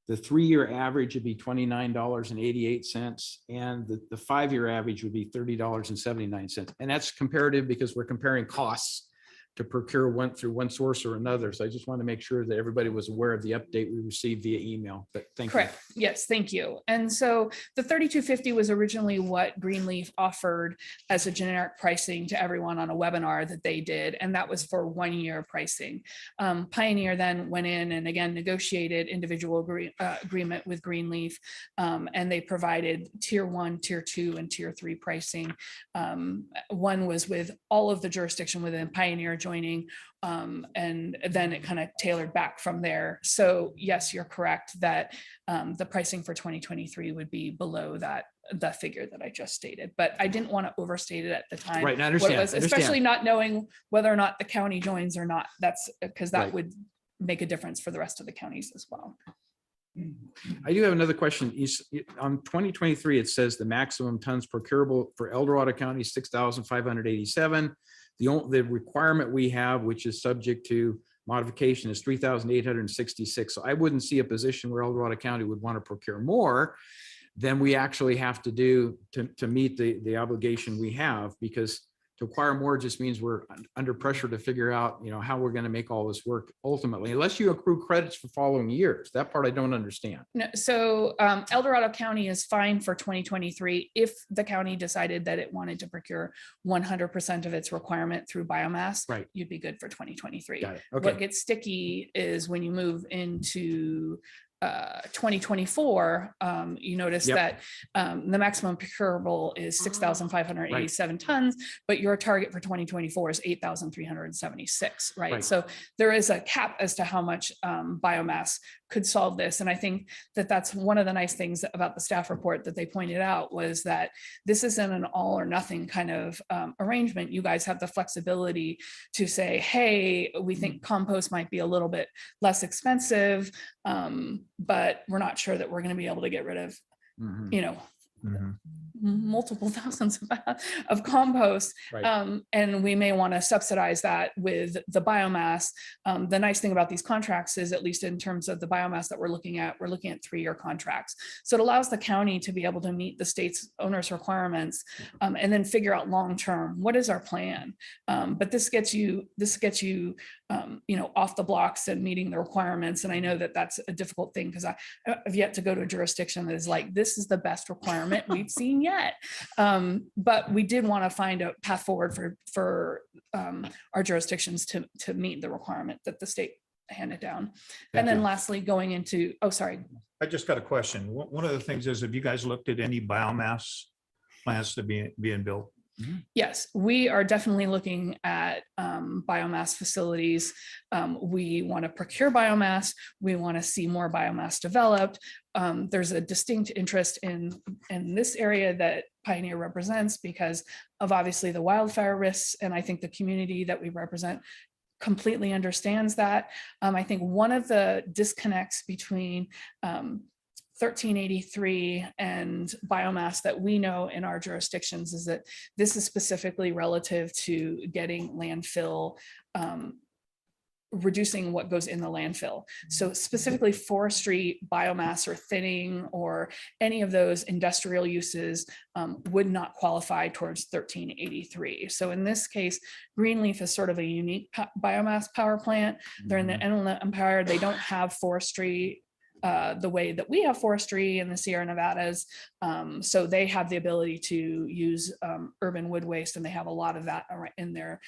The 3-year average would be $29.88. And the 5-year average would be $30.79. And that's comparative because we're comparing costs to procure through one source or another. So I just want to make sure that everybody was aware of the update we received via email, but thank you. Correct. Yes, thank you. And so the 3250 was originally what Greenleaf offered as a generic pricing to everyone on a webinar that they did. And that was for 1-year pricing. Pioneer then went in and again, negotiated individual agreement with Greenleaf. And they provided tier 1, tier 2, and tier 3 pricing. One was with all of the jurisdiction within Pioneer joining, and then it kind of tailored back from there. So yes, you're correct that the pricing for 2023 would be below the figure that I just stated, but I didn't want to overstate it at the time. Right, I understand. Especially not knowing whether or not the county joins or not. That's because that Right. would make a difference for the rest of the counties as well. I do have another question. On 2023, it says the maximum tons procurable for El Dorado County, 6,587. The requirement we have, which is subject to modification, is 3,866. So I wouldn't see a position where El Dorado County would want to procure more than we actually have to do to meet the obligation we have, because to acquire more just means we're under pressure to figure out, how we're going to make all this work ultimately, unless you accrue credits for following years. That part I don't understand. No, so El Dorado County is fine for 2023 if the county decided that it wanted to procure 100% of its requirement through biomass. Right. You'd be good for 2023. Got it. Okay. What gets sticky is when you move into 2024, you notice Yep. that the maximum procurable is 6,587 tons, but your target for 2024 is 8,376, right? Right. So there is a cap as to how much biomass could solve this. And I think that that's one of the nice things about the staff report that they pointed out, was that this isn't an all or nothing kind of arrangement. You guys have the flexibility to say, hey, we think compost might be a little bit less expensive, but we're not sure that we're going to be able to get rid of, multiple thousands of compost. Right. And we may want to subsidize that with the biomass. The nice thing about these contracts is, at least in terms of the biomass that we're looking at 3-year contracts. So it allows the county to be able to meet the state's owners' requirements, and then figure out long-term, what is our plan? But this gets you off the blocks and meeting the requirements. And I know that that's a difficult thing, because I've yet to go to a jurisdiction that is like, this is the best requirement we've seen yet. But we did want to find a path forward for our jurisdictions to meet the requirement that the state handed down. And then lastly, going into, I just got a question. One of the things is, have you guys looked at any biomass plants to being built? Yes, we are definitely looking at biomass facilities. We want to procure biomass. We want to see more biomass developed. There's a distinct interest in this area that Pioneer represents because of obviously the wildfire risks. And I think the community that we represent completely understands that. I think one of the disconnects between 1383 and biomass that we know in our jurisdictions is that this is specifically relative to getting landfill, reducing what goes in the landfill. So specifically forestry, biomass, or thinning, or any of those industrial uses would not qualify towards 1383. So in this case, Greenleaf is sort of a unique biomass power plant. They're in the Inland Empire. They don't have forestry the way that we have forestry in the Sierra Nevadas. So they have the ability to use urban wood waste, and they have a lot of that in their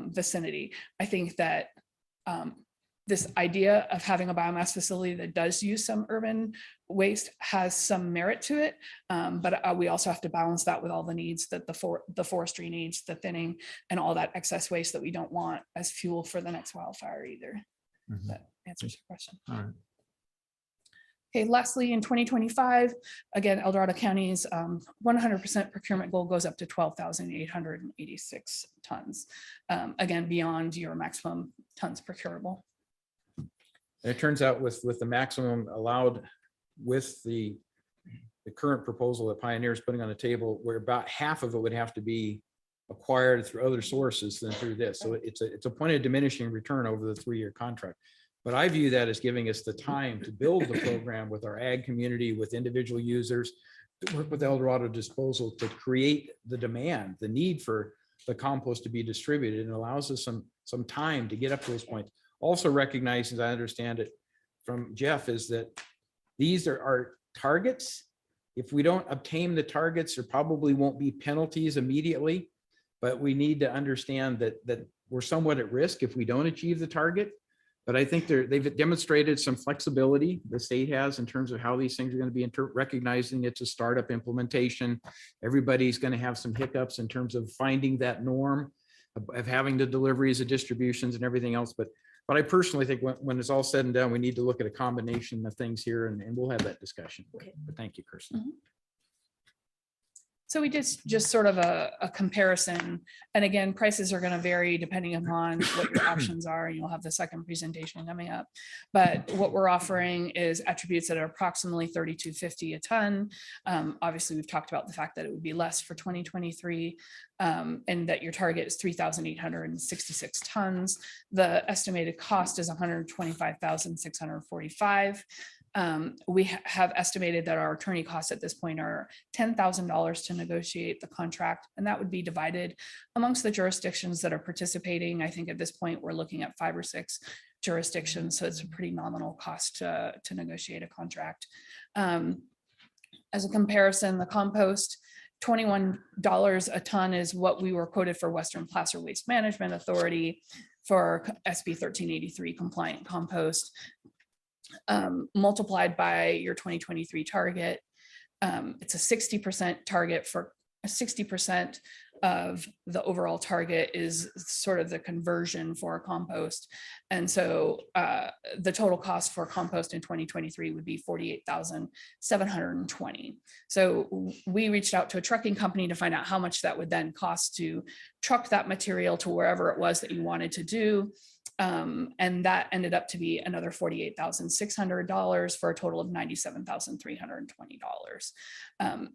vicinity. I think that this idea of having a biomass facility that does use some urban waste has some merit to it. But we also have to balance that with all the needs that the forestry needs, the thinning, and all that excess waste that we don't want as fuel for the next wildfire either. That answers your question. All right. Okay, lastly, in 2025, again, El Dorado County's 100% procurement goal goes up to 12,886 tons. Again, beyond your maximum tons procurable. And it turns out with the maximum allowed with the current proposal that Pioneer is putting on the table, where about half of it would have to be acquired through other sources than through this. So it's a point of diminishing return over the 3-year contract. But I view that as giving us the time to build the program with our ag community, with individual users, to work with El Dorado Disposal to create the demand, the need for the compost to be distributed, and allows us some time to get up to those points. Also recognizing, as I understand it from Jeff, is that these are our targets. If we don't obtain the targets, there probably won't be penalties immediately, but we need to understand that we're somewhat at risk if we don't achieve the target. But I think they've demonstrated some flexibility, the state has, in terms of how these things are going to be recognizing it's a startup implementation. Everybody's going to have some hiccups in terms of finding that norm of having the deliveries, the distributions, and everything else. But I personally think when it's all said and done, we need to look at a combination of things here, and we'll have that discussion. Okay. But thank you, Kirsten. So we did just sort of a comparison. And again, prices are going to vary depending upon what your options are. And you'll have the second presentation coming up. But what we're offering is attributes that are approximately $32.50 a ton. Obviously, we've talked about the fact that it would be less for 2023 and that your target is 3,866 tons. The estimated cost is $125,645. We have estimated that our attorney costs at this point are $10,000 to negotiate the contract, and that would be divided amongst the jurisdictions that are participating. I think at this point, we're looking at 5 or 6 jurisdictions, so it's a pretty nominal cost to negotiate a contract. As a comparison, the compost, $21 a ton is what we were quoted for Western Placer Waste Management Authority for SB 1383 compliant compost. Multiplied by your 2023 target. It's a 60% target for 60% of the overall target is sort of the conversion for a compost. And so the total cost for compost in 2023 would be $48,720. So we reached out to a trucking company to find out how much that would then cost to truck that material to wherever it was that you wanted to do. And that ended up to be another $48,600 for a total of $97,320.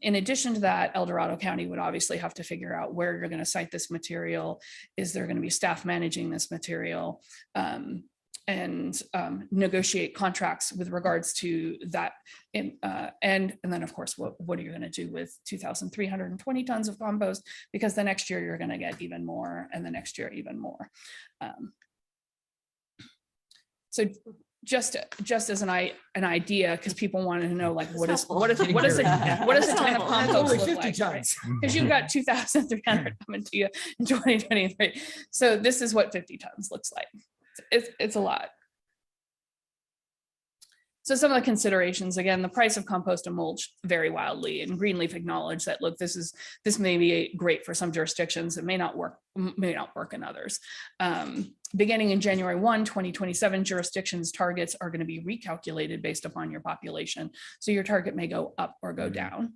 In addition to that, El Dorado County would obviously have to figure out where you're going to site this material. Is there going to be staff managing this material? And negotiate contracts with regards to that. And then of course, what are you going to do with 2,320 tons of compost? Because the next year you're going to get even more, and the next year even more. So just as an idea, because people wanted to know, like, what does a ton of compost look like? Because you've got 2,300 coming to you in 2023. So this is what 50 tons looks like. It's a lot. So some of the considerations, again, the price of compost and mulch vary wildly, and Greenleaf acknowledged that, look, this may be great for some jurisdictions. It may not work in others. Beginning in January 1, 2027, jurisdictions' targets are going to be recalculated based upon your population. So your target may go up or go down.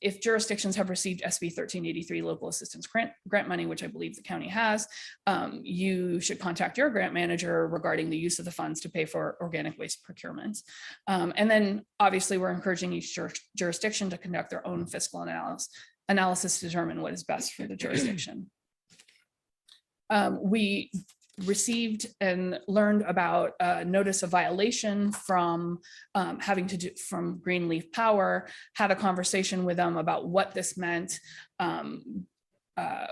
If jurisdictions have received SB 1383 local assistance grant money, which I believe the county has, you should contact your grant manager regarding the use of the funds to pay for organic waste procurements. And then obviously we're encouraging each jurisdiction to conduct their own fiscal analysis to determine what is best for the jurisdiction. We received and learned about a notice of violation from from Greenleaf Power, had a conversation with them about what this meant.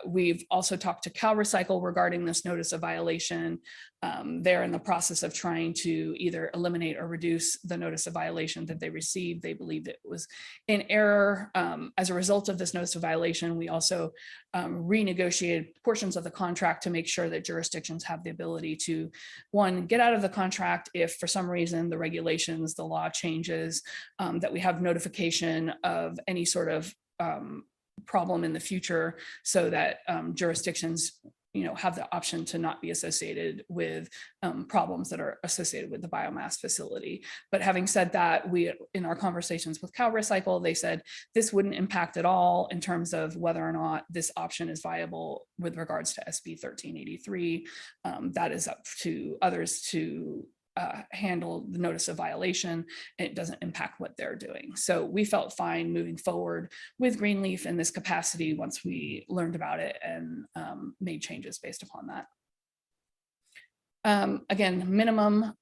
We've also talked to Cal Recycle regarding this notice of violation. They're in the process of trying to either eliminate or reduce the notice of violation that they received. They believed it was in error. As a result of this notice of violation, we also renegotiated portions of the contract to make sure that jurisdictions have the ability to, one, get out of the contract if for some reason the regulations, the law changes, that we have notification of any sort of problem in the future, so that jurisdictions have the option to not be associated with problems that are associated with the biomass facility. But having said that, in our conversations with Cal Recycle, they said this wouldn't impact at all in terms of whether or not this option is viable with regards to SB 1383. That is up to others to handle the notice of violation. It doesn't impact what they're doing. So we felt fine moving forward with Greenleaf in this capacity once we learned about it and made changes based upon that. Again, minimum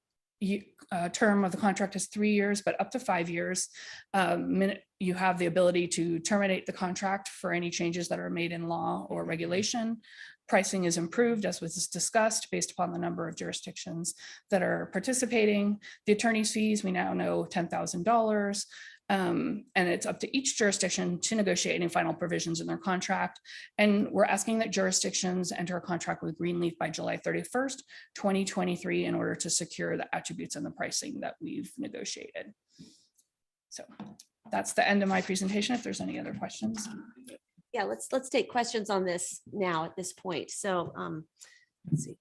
term of the contract is 3 years, but up to 5 years. You have the ability to terminate the contract for any changes that are made in law or regulation. Pricing is improved, as was discussed, based upon the number of jurisdictions that are participating. The attorney's fees, we now know $10,000, and it's up to each jurisdiction to negotiate any final provisions in their contract. And we're asking that jurisdictions enter a contract with Greenleaf by July 31st, 2023, in order to secure the attributes and the pricing that we've negotiated. So that's the end of my presentation. If there's any other questions. Yeah, let's take questions on this now at this point. So let's see.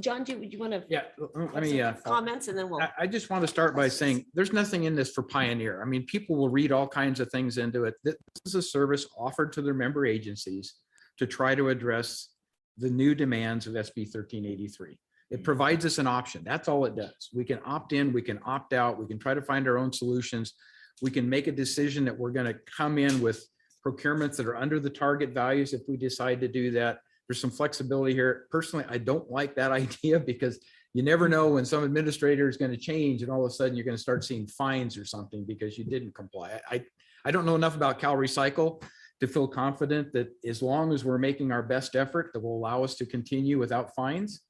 John, do you want to? Yeah, let me, Comments and then we'll. I just want to start by saying there's nothing in this for Pioneer. I mean, people will read all kinds of things into it. This is a service offered to their member agencies to try to address the new demands of SB 1383. It provides us an option. That's all it does. We can opt in, we can opt out, we can try to find our own solutions. We can make a decision that we're going to come in with procurements that are under the target values if we decide to do that. There's some flexibility here. Personally, I don't like that idea because you never know when some administrator is going to change and all of a sudden you're going to start seeing fines or something because you didn't comply. I don't know enough about Cal Recycle to feel confident that as long as we're making our best effort, that will allow us to continue without fines,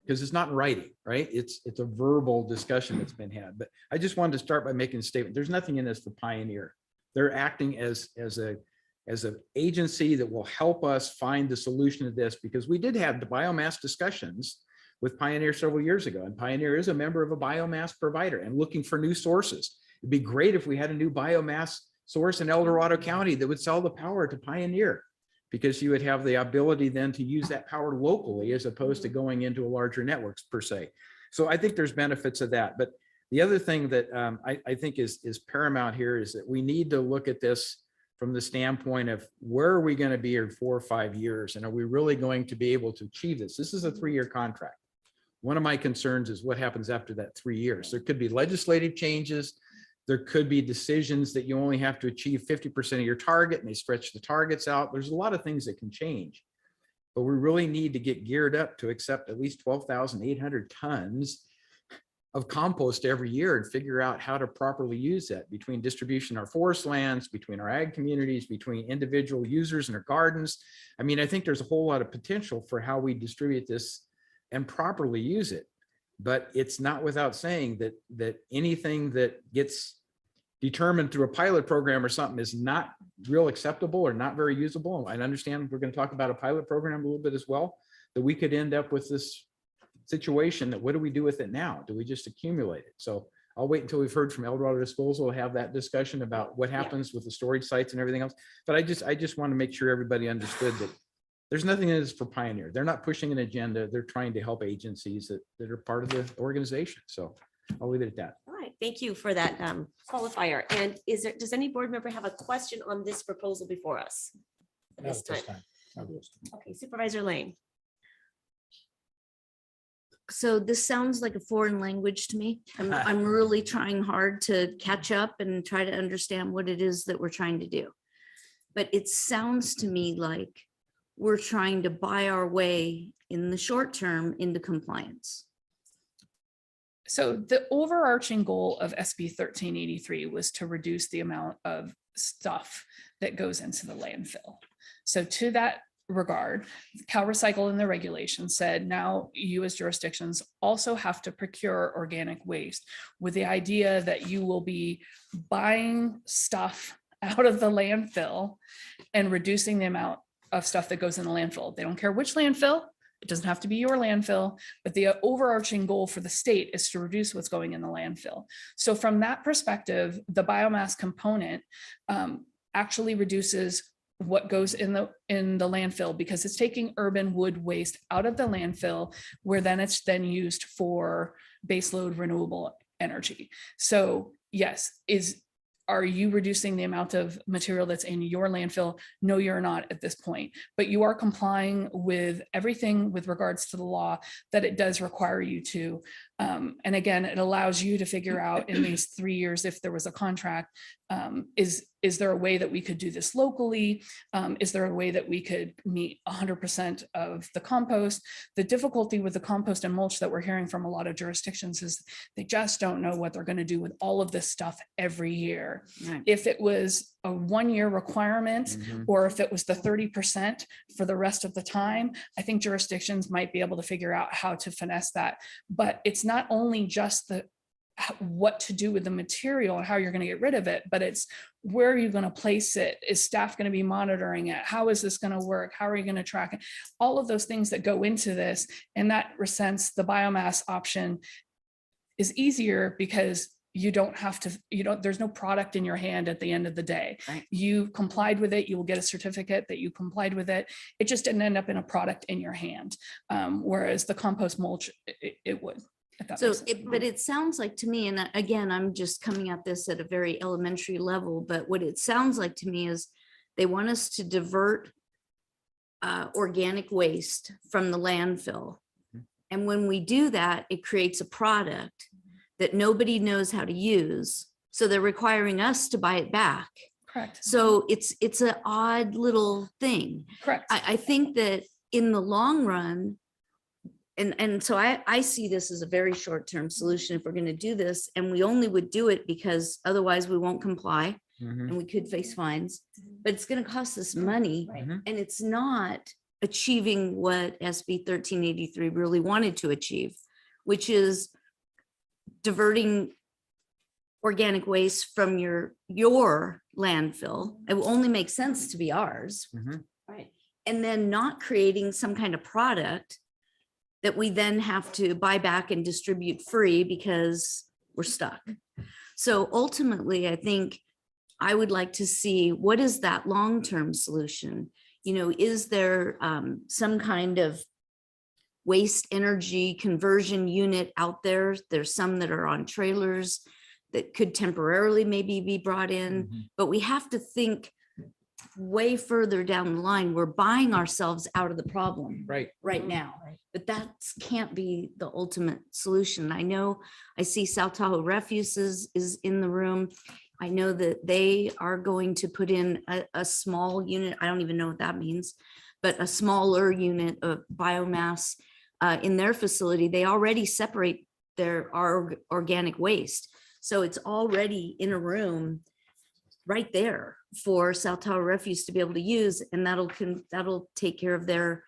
because it's not in writing, right? It's a verbal discussion that's been had. But I just wanted to start by making a statement. There's nothing in this for Pioneer. They're acting as an agency that will help us find the solution to this, because we did have the biomass discussions with Pioneer several years ago, and Pioneer is a member of a biomass provider and looking for new sources. It'd be great if we had a new biomass source in El Dorado County that would sell the power to Pioneer, because you would have the ability then to use that power locally as opposed to going into a larger networks per se. So I think there's benefits of that. But the other thing that I think is paramount here is that we need to look at this from the standpoint of where are we going to be in 4 or 5 years? And are we really going to be able to achieve this? This is a 3-year contract. One of my concerns is what happens after that 3 years. There could be legislative changes. There could be decisions that you only have to achieve 50% of your target and they stretch the targets out. There's a lot of things that can change, but we really need to get geared up to accept at least 12,800 tons of compost every year and figure out how to properly use that between distribution, our forest lands, between our ag communities, between individual users in our gardens. I mean, I think there's a whole lot of potential for how we distribute this and properly use it. But it's not without saying that anything that gets determined through a pilot program or something is not real acceptable or not very usable. I understand we're going to talk about a pilot program a little bit as well, that we could end up with this situation that what do we do with it now? Do we just accumulate it? So I'll wait until we've heard from El Dorado Disposal, have that discussion about what happens with the storage sites and everything else. But I just want to make sure everybody understood that there's nothing in this for Pioneer. They're not pushing an agenda. They're trying to help agencies that are part of the organization. So I'll leave it at that. All right, thank you for that qualifier. And does any board member have a question on this proposal before us? This time. Okay, Supervisor Lane. So this sounds like a foreign language to me. I'm really trying hard to catch up and try to understand what it is that we're trying to do. But it sounds to me like we're trying to buy our way in the short term into compliance. So the overarching goal of SB 1383 was to reduce the amount of stuff that goes into the landfill. So to that regard, Cal Recycle in the regulation said, now you as jurisdictions also have to procure organic waste, with the idea that you will be buying stuff out of the landfill and reducing the amount of stuff that goes in the landfill. They don't care which landfill. It doesn't have to be your landfill, but the overarching goal for the state is to reduce what's going in the landfill. So from that perspective, the biomass component actually reduces what goes in the landfill, because it's taking urban wood waste out of the landfill, where then it's then used for baseload renewable energy. So yes, are you reducing the amount of material that's in your landfill? No, you're not at this point, but you are complying with everything with regards to the law that it does require you to. And again, it allows you to figure out in these 3 years, if there was a contract, is there a way that we could do this locally? Is there a way that we could meet 100% of the compost? The difficulty with the compost and mulch that we're hearing from a lot of jurisdictions is they just don't know what they're going to do with all of this stuff every year. Right. If it was a 1-year requirement, or if it was the 30% for the rest of the time, I think jurisdictions might be able to figure out how to finesse that. But it's not only just what to do with the material and how you're going to get rid of it, but it's where are you going to place it? Is staff going to be monitoring it? How is this going to work? How are you going to track it? All of those things that go into this. In that sense, the biomass option is easier because you don't have to, there's no product in your hand at the end of the day. Right. You complied with it, you will get a certificate that you complied with it. It just didn't end up in a product in your hand. Whereas the compost mulch, it would. If that So, makes sense. but it sounds like to me, and again, I'm just coming at this at a very elementary level, but what it sounds like to me is they want us to divert organic waste from the landfill. And when we do that, it creates a product that nobody knows how to use. So they're requiring us to buy it back. Correct. So it's an odd little thing. Correct. I think that in the long run, and so I see this as a very short-term solution if we're going to do this, and we only would do it because otherwise we won't comply and we could face fines, but it's going to cost us money and it's not achieving what SB 1383 really wanted to achieve, which is diverting organic waste from your landfill. It will only make sense to be ours, right? And then not creating some kind of product that we then have to buy back and distribute free because we're stuck. So ultimately, I think I would like to see what is that long-term solution? Is there some kind of waste energy conversion unit out there? There's some that are on trailers that could temporarily maybe be brought in, but we have to think way further down the line. We're buying ourselves out of the problem right now, but that can't be the ultimate solution. I know I see South Tahoe Refuse is in the room. I know that they are going to put in a small unit. I don't even know what that means, but a smaller unit of biomass in their facility. They already separate our organic waste. So it's already in a room right there for South Tahoe Refuse to be able to use, and that'll take care of their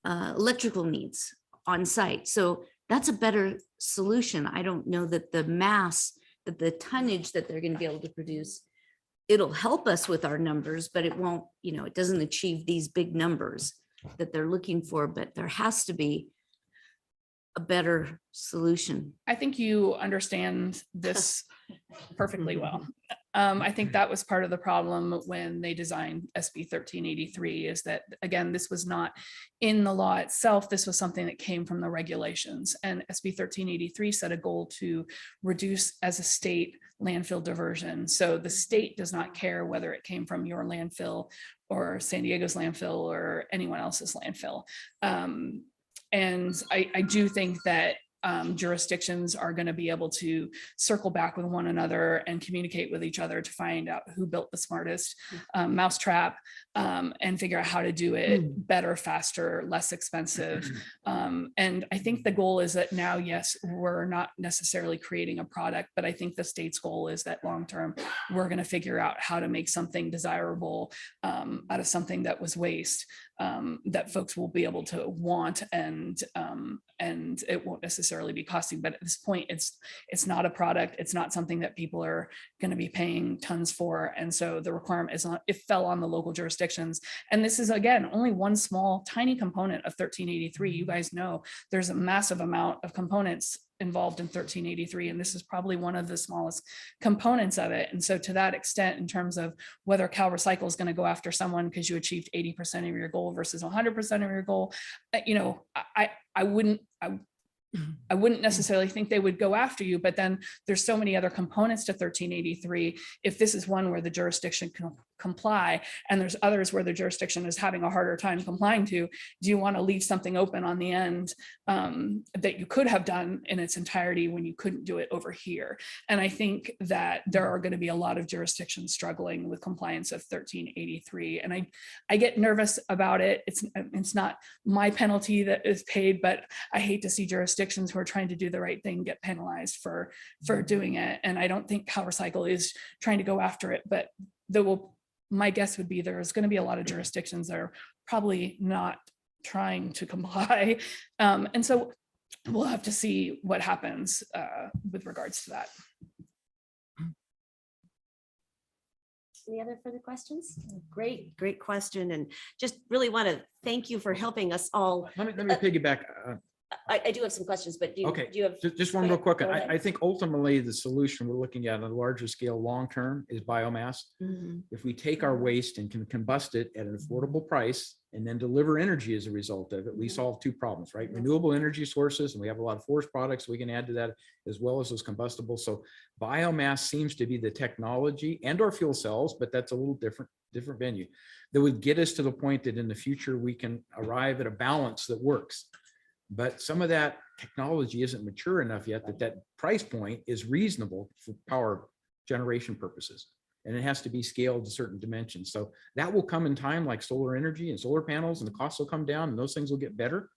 electrical needs on site. So that's a better solution. I don't know that the tonnage that they're going to be able to produce, it'll help us with our numbers, but it won't, it doesn't achieve these big numbers that they're looking for, but there has to be a better solution. I think you understand this perfectly well. I think that was part of the problem when they designed SB 1383 is that, again, this was not in the law itself. This was something that came from the regulations, and SB 1383 set a goal to reduce as a state landfill diversion. So the state does not care whether it came from your landfill or San Diego's landfill or anyone else's landfill. And I do think that jurisdictions are going to be able to circle back with one another and communicate with each other to find out who built the smartest mousetrap and figure out how to do it better, faster, less expensive. And I think the goal is that now, yes, we're not necessarily creating a product, but I think the state's goal is that long-term, we're going to figure out how to make something desirable out of something that was waste that folks will be able to want, and it won't necessarily be costing. But at this point, it's not a product. It's not something that people are going to be paying tons for. And so the requirement is not, it fell on the local jurisdictions. And this is, again, only one small, tiny component of 1383. You guys know there's a massive amount of components involved in 1383, and this is probably one of the smallest components of it. And so to that extent, in terms of whether Cal Recycle is going to go after someone because you achieved 80% of your goal versus 100% of your goal, I wouldn't necessarily think they would go after you, but then there's so many other components to 1383. If this is one where the jurisdiction can comply and there's others where the jurisdiction is having a harder time complying to, do you want to leave something open on the end that you could have done in its entirety when you couldn't do it over here? And I think that there are going to be a lot of jurisdictions struggling with compliance of 1383. And I get nervous about it. It's not my penalty that is paid, but I hate to see jurisdictions who are trying to do the right thing get penalized for doing it. And I don't think Cal Recycle is trying to go after it, but my guess would be there's going to be a lot of jurisdictions that are probably not trying to comply. And so we'll have to see what happens with regards to that. Any other further questions? Great question. And just really want to thank you for helping us all. Let me piggyback. I do have some questions, but do Okay, you have? just one go real ahead, quick. go ahead. I think ultimately the solution we're looking at on a larger scale, long-term, is biomass. Mhm. If we take our waste and can combust it at an affordable price and then deliver energy as a result of it, we solve two problems, right? Renewable energy sources, and we have a lot of forest products we can add to that, as well as those combustibles. So biomass seems to be the technology and or fuel cells, but that's a little different venue that would get us to the point that in the future we can arrive at a balance that works. But some of that technology isn't mature enough yet that price point is reasonable for power generation purposes. And it has to be scaled to certain dimensions. So that will come in time, like solar energy and solar panels, and the costs will come down and those things will get better.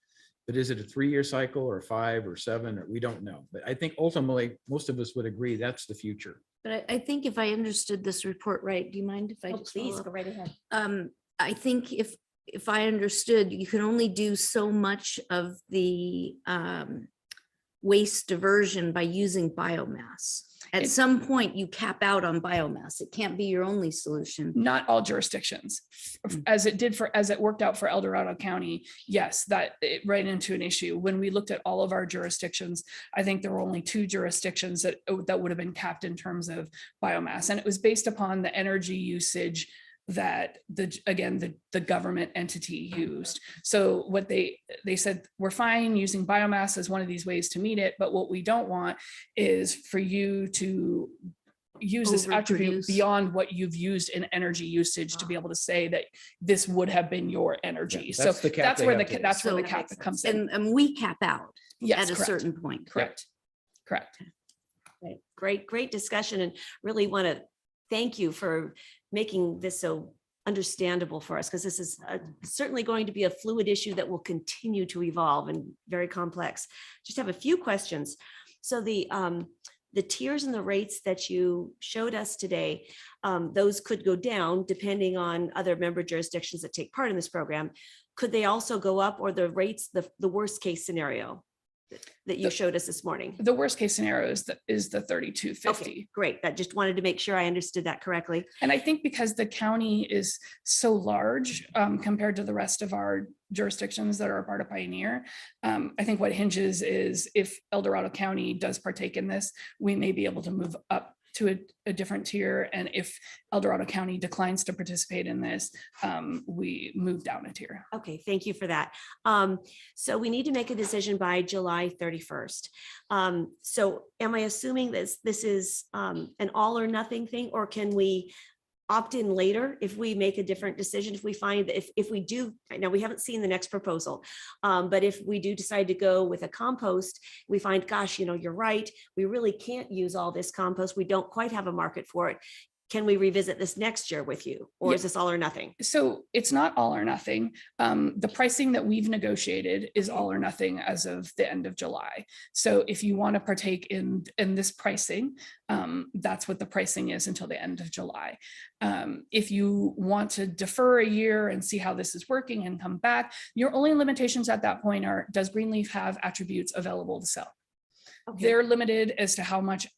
But is it a 3-year cycle or 5 or 7, or we don't know. But I think ultimately most of us would agree that's the future. But I think if I understood this report right, do you mind if I Oh, just please follow go up? right ahead. I think if I understood, you can only do so much of the waste diversion by using biomass. At some point, you cap out on biomass. It can't be your only solution. Not all jurisdictions, as it worked out for El Dorado County. Yes, that it ran into an issue. When we looked at all of our jurisdictions, I think there were only 2 jurisdictions that would have been capped in terms of biomass. And it was based upon the energy usage that the government entity used. So what they said, we're fine using biomass as one of these ways to meet it, but what we don't want is for you to use this attribute Overproduce. beyond what you've used in energy usage to be able to say that this would have been your energy. Yeah, so that's the cap that's they where have the today. that's where the So- cap comes in. And we cap out Yes, at a correct. certain point. Correct. Great discussion, and really want to thank you for making this so understandable for us, because this is certainly going to be a fluid issue that will continue to evolve and very complex. Just have a few questions. So the tiers and the rates that you showed us today, those could go down depending on other member jurisdictions that take part in this program. Could they also go up, or the rates, the worst case scenario that you showed us this morning? The worst case scenario is the 3250. Okay, great. I just wanted to make sure I understood that correctly. And I think because the county is so large compared to the rest of our jurisdictions that are a part of Pioneer, I think what hinges is if El Dorado County does partake in this, we may be able to move up to a different tier. And if El Dorado County declines to participate in this, we move down a tier. Okay, thank you for that. So we need to make a decision by July 31st. So am I assuming this is an all or nothing thing, or can we opt in later if we make a different decision? If we find that if we do, now we haven't seen the next proposal, but if we do decide to go with a compost, we find, gosh, you're right, we really can't use all this compost. We don't quite have a market for it. Can we revisit this next year with you, or is this all or nothing? So it's not all or nothing. The pricing that we've negotiated is all or nothing as of the end of July. So if you want to partake in this pricing, that's what the pricing is until the end of July. If you want to defer a year and see how this is working and come back, your only limitations at that point are, does Greenleaf have attributes available to sell? Okay. They're limited as to how much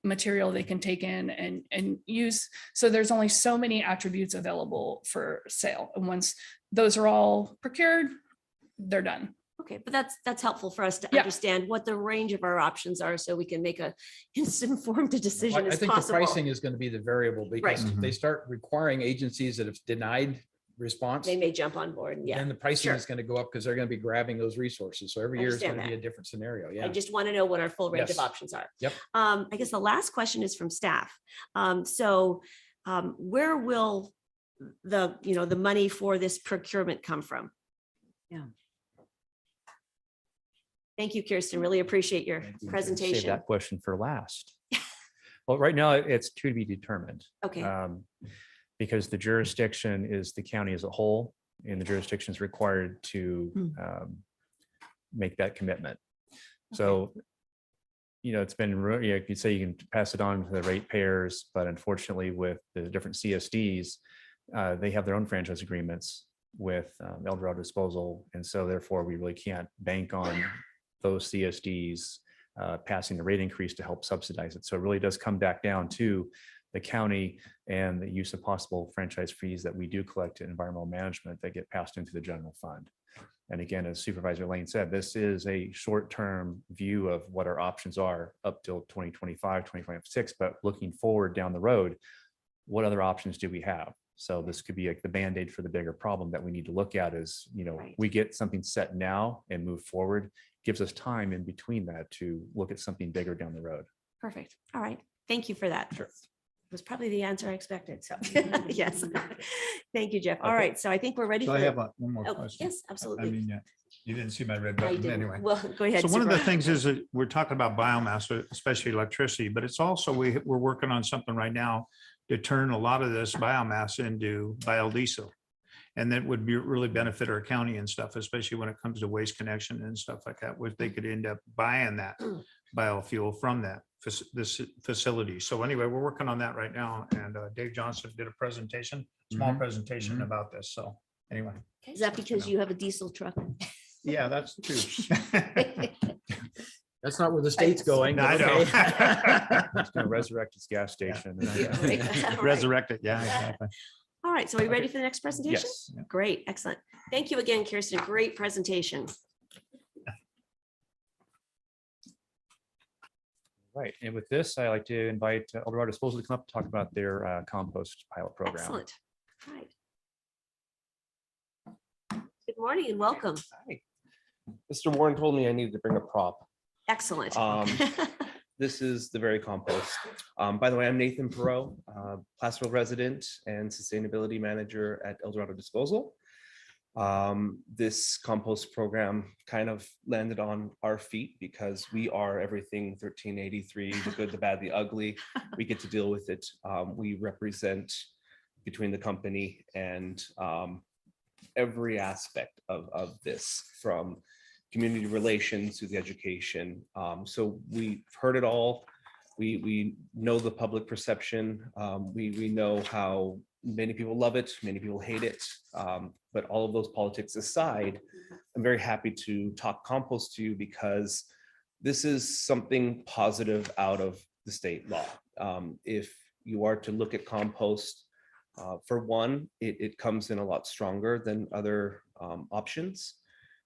material they can take in and use. So there's only so many attributes available for sale. And once those are all procured, they're done. Okay, but that's helpful for us to Yeah. understand what the range of our options are, so we can make as informed a decision I as think the possible. pricing is going to be the variable, because Right. if they start requiring agencies that have denied response, They may jump on board. Yeah. then the pricing sure. is going to go up because they're going to be grabbing those resources. So every year is going Understand to be a that. different scenario. I Yeah. just want to know what our full range of Yes. options are. Yep. I guess the last question is from staff. Where will the money for this procurement come from? Yeah. Thank you, Kirsten. Really appreciate your Save presentation. that question for last. Well, right now it's to be determined. Okay. Because the jurisdiction is the county as a whole, and the jurisdiction is required to make that commitment. So, it's been, you could say you can pass it on to the ratepayers, but unfortunately with the different CSDs, they have their own franchise agreements with El Dorado Disposal. And so therefore we really can't bank on those CSDs passing the rate increase to help subsidize it. So it really does come back down to the county and the use of possible franchise fees that we do collect in environmental management that get passed into the general fund. And again, as Supervisor Lane said, this is a short-term view of what our options are up till 2025, 2026, but looking forward down the road, what other options do we have? So this could be like the Band-Aid for the bigger problem that we need to look at is, we get something set now and move forward, gives us time in between that to look at something bigger down the road. Perfect. All right. Thank you for that. Sure. Was probably the answer I expected. So yes. Thank you, Jeff. All Okay. right. So I think we're ready. So for I have one more Oh, question. yes, absolutely. I mean, you didn't see my red I button didn't. anyway. Well, go ahead. So one of the Supervisor. things is that we're talking about biomass, especially electricity, but it's also, we're working on something right now to turn a lot of this biomass into biodiesel. And that would be really benefit our county and stuff, especially when it comes to waste connection and stuff like that, where they could end up buying that biofuel from this facility. So anyway, we're working on that right now. And Dave Johnson did a presentation, small presentation about this. So anyway. Is that because you have a diesel truck? Yeah, that's true. That's not where the state's going. No, I but know. okay. It's going to resurrect its gas station. Resurrect it. Yeah, exactly. All right. So are we ready for the next presentation? Yes. Great. Excellent. Thank you again, Kirsten. Great presentation. Right. And with this, I like to invite Eldorado Disposal to come up to talk about their compost pilot program. Excellent. All right. Good morning and welcome. Mr. Warren told me I needed to bring a prop. Excellent. This is the very compost. By the way, I'm Nathan Perot, Placerville resident and sustainability manager at Eldorado Disposal. This compost program kind of landed on our feet because we are everything 1383, the good, the bad, the ugly. We get to deal with it. We represent between the company and every aspect of this, from community relations to the education. So we've heard it all. We know the public perception. We know how many people love it, many people hate it. But all of those politics aside, I'm very happy to talk compost to you because this is something positive out of the state law. If you are to look at compost, for one, it comes in a lot stronger than other options.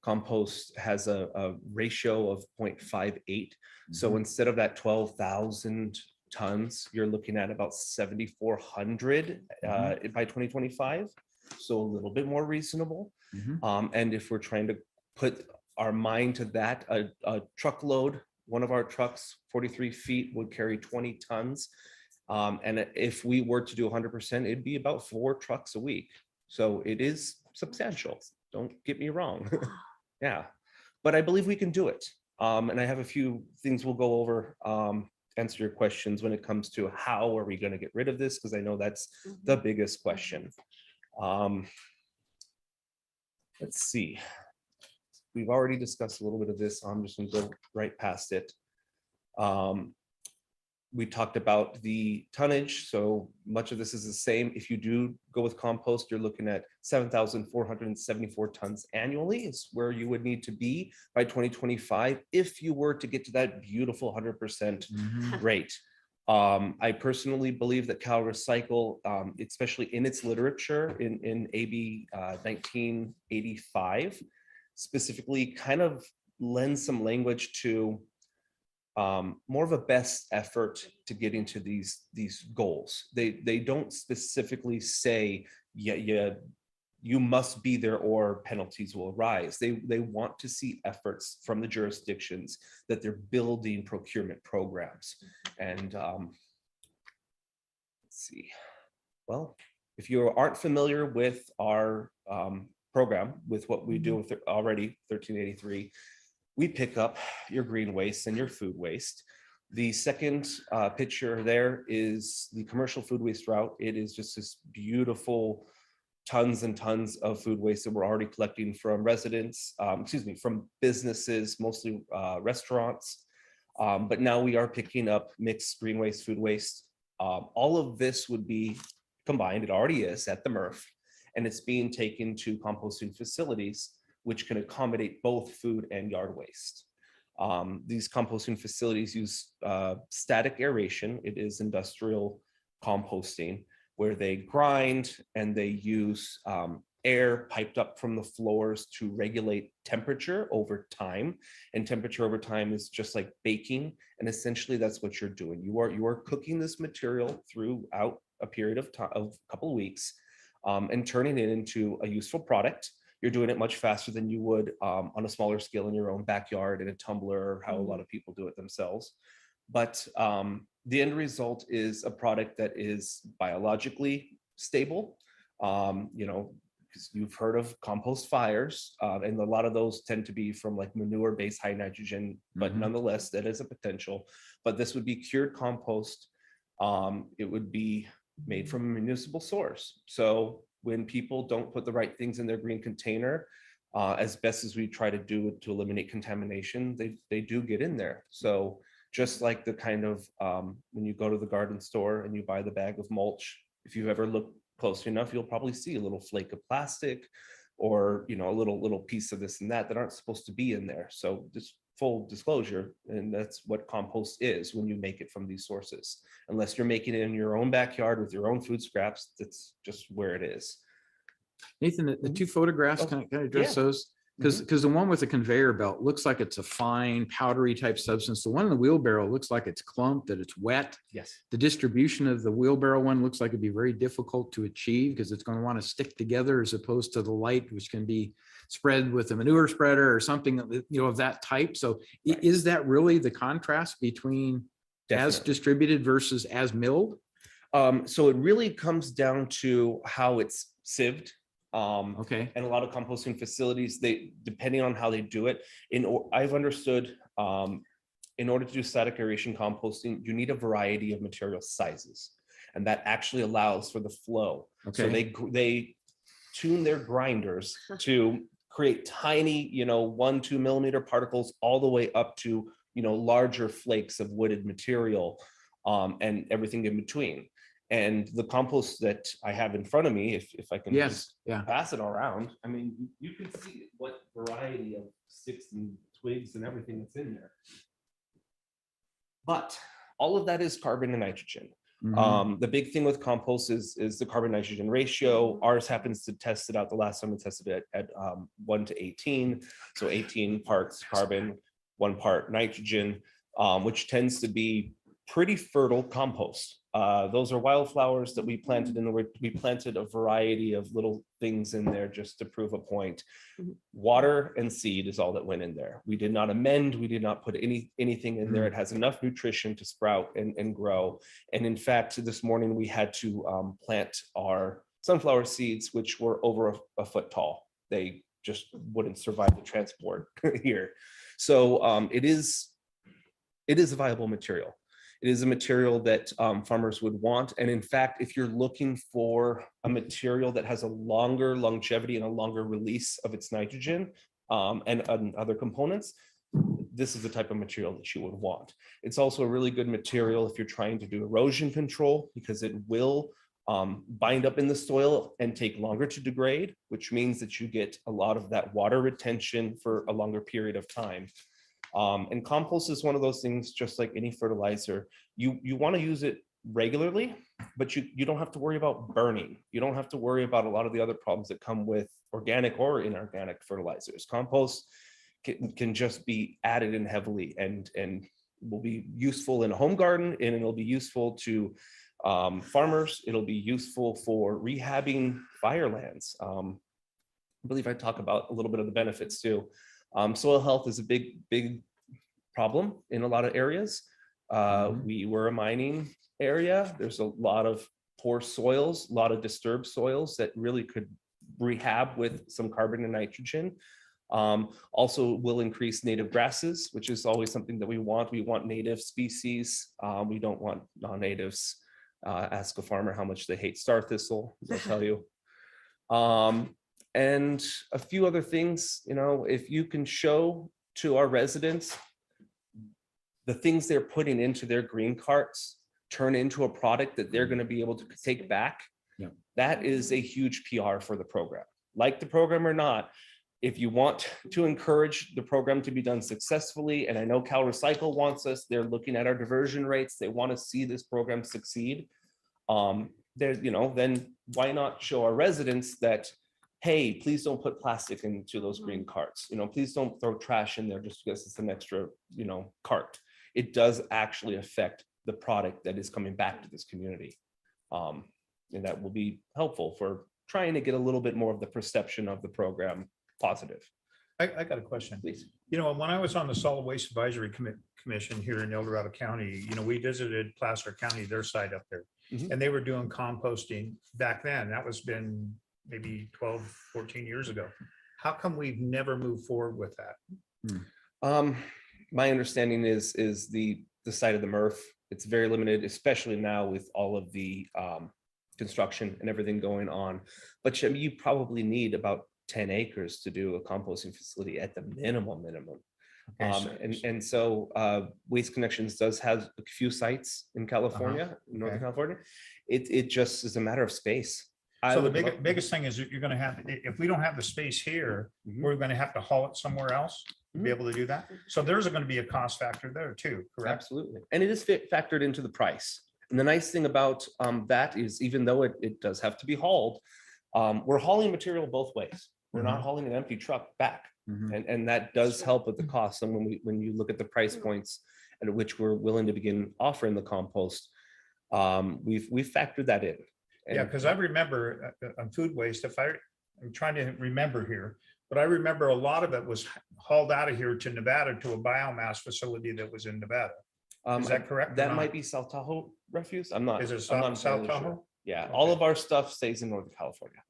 Compost has a ratio of 0.58. So instead of that 12,000 tons, you're looking at about 7,400 by 2025. So a little bit more reasonable. And if we're trying to put our mind to that, a truckload, one of our trucks, 43 feet, would carry 20 tons. And if we were to do 100%, it'd be about 4 trucks a week. So it is substantial. Don't get me wrong. Yeah, but I believe we can do it. And I have a few things we'll go over, answer your questions when it comes to how are we going to get rid of this? Because I know that's the biggest question. Let's see. We've already discussed a little bit of this. I'm just going to go right past it. We talked about the tonnage, so much of this is the same. If you do go with compost, you're looking at 7,474 tons annually is where you would need to be by 2025 if you were to get to that beautiful 100% rate. I personally believe that Cal Recycle, especially in its literature in AB 1985, specifically kind of lends some language to more of a best effort to get into these goals. They don't specifically say, yeah, you must be there or penalties will arise. They want to see efforts from the jurisdictions that they're building procurement programs. And let's see. Well, if you aren't familiar with our program, with what we do with already 1383, we pick up your green waste and your food waste. The second picture there is the commercial food waste route. It is just this beautiful tons and tons of food waste that we're already collecting from residents, from businesses, mostly restaurants. But now we are picking up mixed green waste, food waste. All of this would be combined, it already is at the MRF, and it's being taken to composting facilities which can accommodate both food and yard waste. These composting facilities use static aeration. It is industrial composting where they grind and they use air piped up from the floors to regulate temperature over time. And temperature over time is just like baking. And essentially that's what you're doing. You are cooking this material throughout a period of time of a couple of weeks and turning it into a useful product. You're doing it much faster than you would on a smaller scale in your own backyard in a tumbler, or how a lot of people do it themselves. But the end result is a product that is biologically stable. You know, because you've heard of compost fires, and a lot of those tend to be from like manure-based high nitrogen, but nonetheless, that is a potential. But this would be cured compost. It would be made from a municipal source. So when people don't put the right things in their green container, as best as we try to do it to eliminate contamination, they do get in there. So just like the kind of when you go to the garden store and you buy the bag of mulch, if you've ever looked close enough, you'll probably see a little flake of plastic, or you know, a little piece of this and that aren't supposed to be in there. So just full disclosure, and that's what compost is when you make it from these sources. Unless you're making it in your own backyard with your own food scraps, that's just where it is. Nathan, the two photographs, can I address those? Because the one with the conveyor belt looks like it's a fine powdery type substance. The one in the wheelbarrow looks like it's clumped, that it's wet. Yes. The distribution of the wheelbarrow one looks like it'd be very difficult to achieve because it's going to want to stick together, as opposed to the light, which can be spread with a manure spreader or something, you know, of that type. So is that really the contrast between as distributed versus as milled? So it really comes down to how it's sieved. Okay. And a lot of composting facilities, they, depending on how they do it, I've understood, in order to do static aeration composting, you need a variety of material sizes, and that actually allows for the flow. So they tune their grinders to create tiny, you know, 1-2 millimeter particles, all the way up to, you know, larger flakes of wooded material, and everything in between. And the compost that I have in front of me, if I can just pass it around, I mean, you can see what variety of sticks and twigs and everything that's in there. But all of that is carbon and nitrogen. The big thing with compost is the carbon nitrogen ratio. Ours happens to test it out. The last time we tested it at 1 to 18. So 18 parts carbon, 1 part nitrogen, which tends to be pretty fertile compost. Those are wildflowers that we planted we planted a variety of little things in there just to prove a point. Water and seed is all that went in there. We did not amend, we did not put anything in there. It has enough nutrition to sprout and grow. And in fact, this morning we had to plant our sunflower seeds, which were over a foot tall. They just wouldn't survive the transport here. So it is a viable material. It is a material that farmers would want. And in fact, if you're looking for a material that has a longer longevity and a longer release of its nitrogen and other components, this is the type of material that you would want. It's also a really good material if you're trying to do erosion control, because it will bind up in the soil and take longer to degrade, which means that you get a lot of that water retention for a longer period of time. And compost is one of those things, just like any fertilizer, you want to use it regularly, but you don't have to worry about burning. You don't have to worry about a lot of the other problems that come with organic or inorganic fertilizers. Compost can just be added in heavily and will be useful in a home garden, and it'll be useful to farmers. It'll be useful for rehabbing firelands. I believe I talk about a little bit of the benefits too. Soil health is a big problem in a lot of areas. We were a mining area. There's a lot of poor soils, a lot of disturbed soils that really could rehab with some carbon and nitrogen. Also will increase native grasses, which is always something that we want. We want native species. We don't want non-natives. Ask a farmer how much they hate star thistle, they'll tell you. And a few other things, you know, if you can show to our residents the things they're putting into their green carts turn into a product that they're going to be able to take back, that is a huge PR for the program. Like the program or not, if you want to encourage the program to be done successfully, and I know Cal Recycle wants us, they're looking at our diversion rates, they want to see this program succeed. There's, you know, then why not show our residents that hey, please don't put plastic into those green carts. Please don't throw trash in there just because it's an extra, cart. It does actually affect the product that is coming back to this community. And that will be helpful for trying to get a little bit more of the perception of the program positive. I got a question. Please. When I was on the Solid Waste Advisory Commission here in El Dorado County, we visited Placer County, their site up there. Mhm. And they were doing composting back then. That was been maybe 12, 14 years ago. How come we've never moved forward with that? My understanding is the site of the MRF, it's very limited, especially now with all of the construction and everything going on. But you probably need about 10 acres to do a composting facility at the minimum. So Waste Connections does have a few sites in California, Northern California. It just is a matter of space. So the biggest thing is that you're going to have, if we don't have the space here, we're going to have to haul it somewhere else to be able to do that. So there's going to be a cost factor there too, correct? Absolutely. And it is factored into the price. And the nice thing about that is, even though it does have to be hauled, we're hauling material both ways. We're not hauling an empty truck back. And that does help with the cost. And when you look at the price points at which we're willing to begin offering the compost, we've factored that in. Yeah, because I remember on food waste, I'm trying to remember here, but I remember a lot of it was hauled out of here to Nevada to a biomass facility that was in Nevada. Is that correct? That might be South Tahoe refuse. I'm not. Is it I'm not South entirely Tahoe? sure. Yeah, all of our stuff stays in Northern California.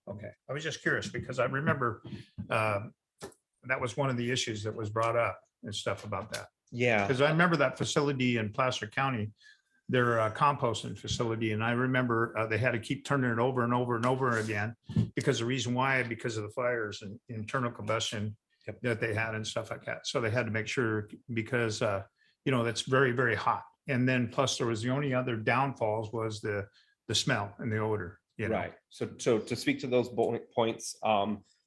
Okay. I was just curious because I remember that was one of the issues that was brought up and stuff about that. Yeah. Because I remember that facility in Placer County, their composting facility. And I remember they had to keep turning it over and over and over again because the reason why, because of the fires and internal combustion that they had and stuff like that. So they had to make sure because, that's very, very hot. And then plus there was the only other downfalls was the smell and the odor. Right. So to speak to those points,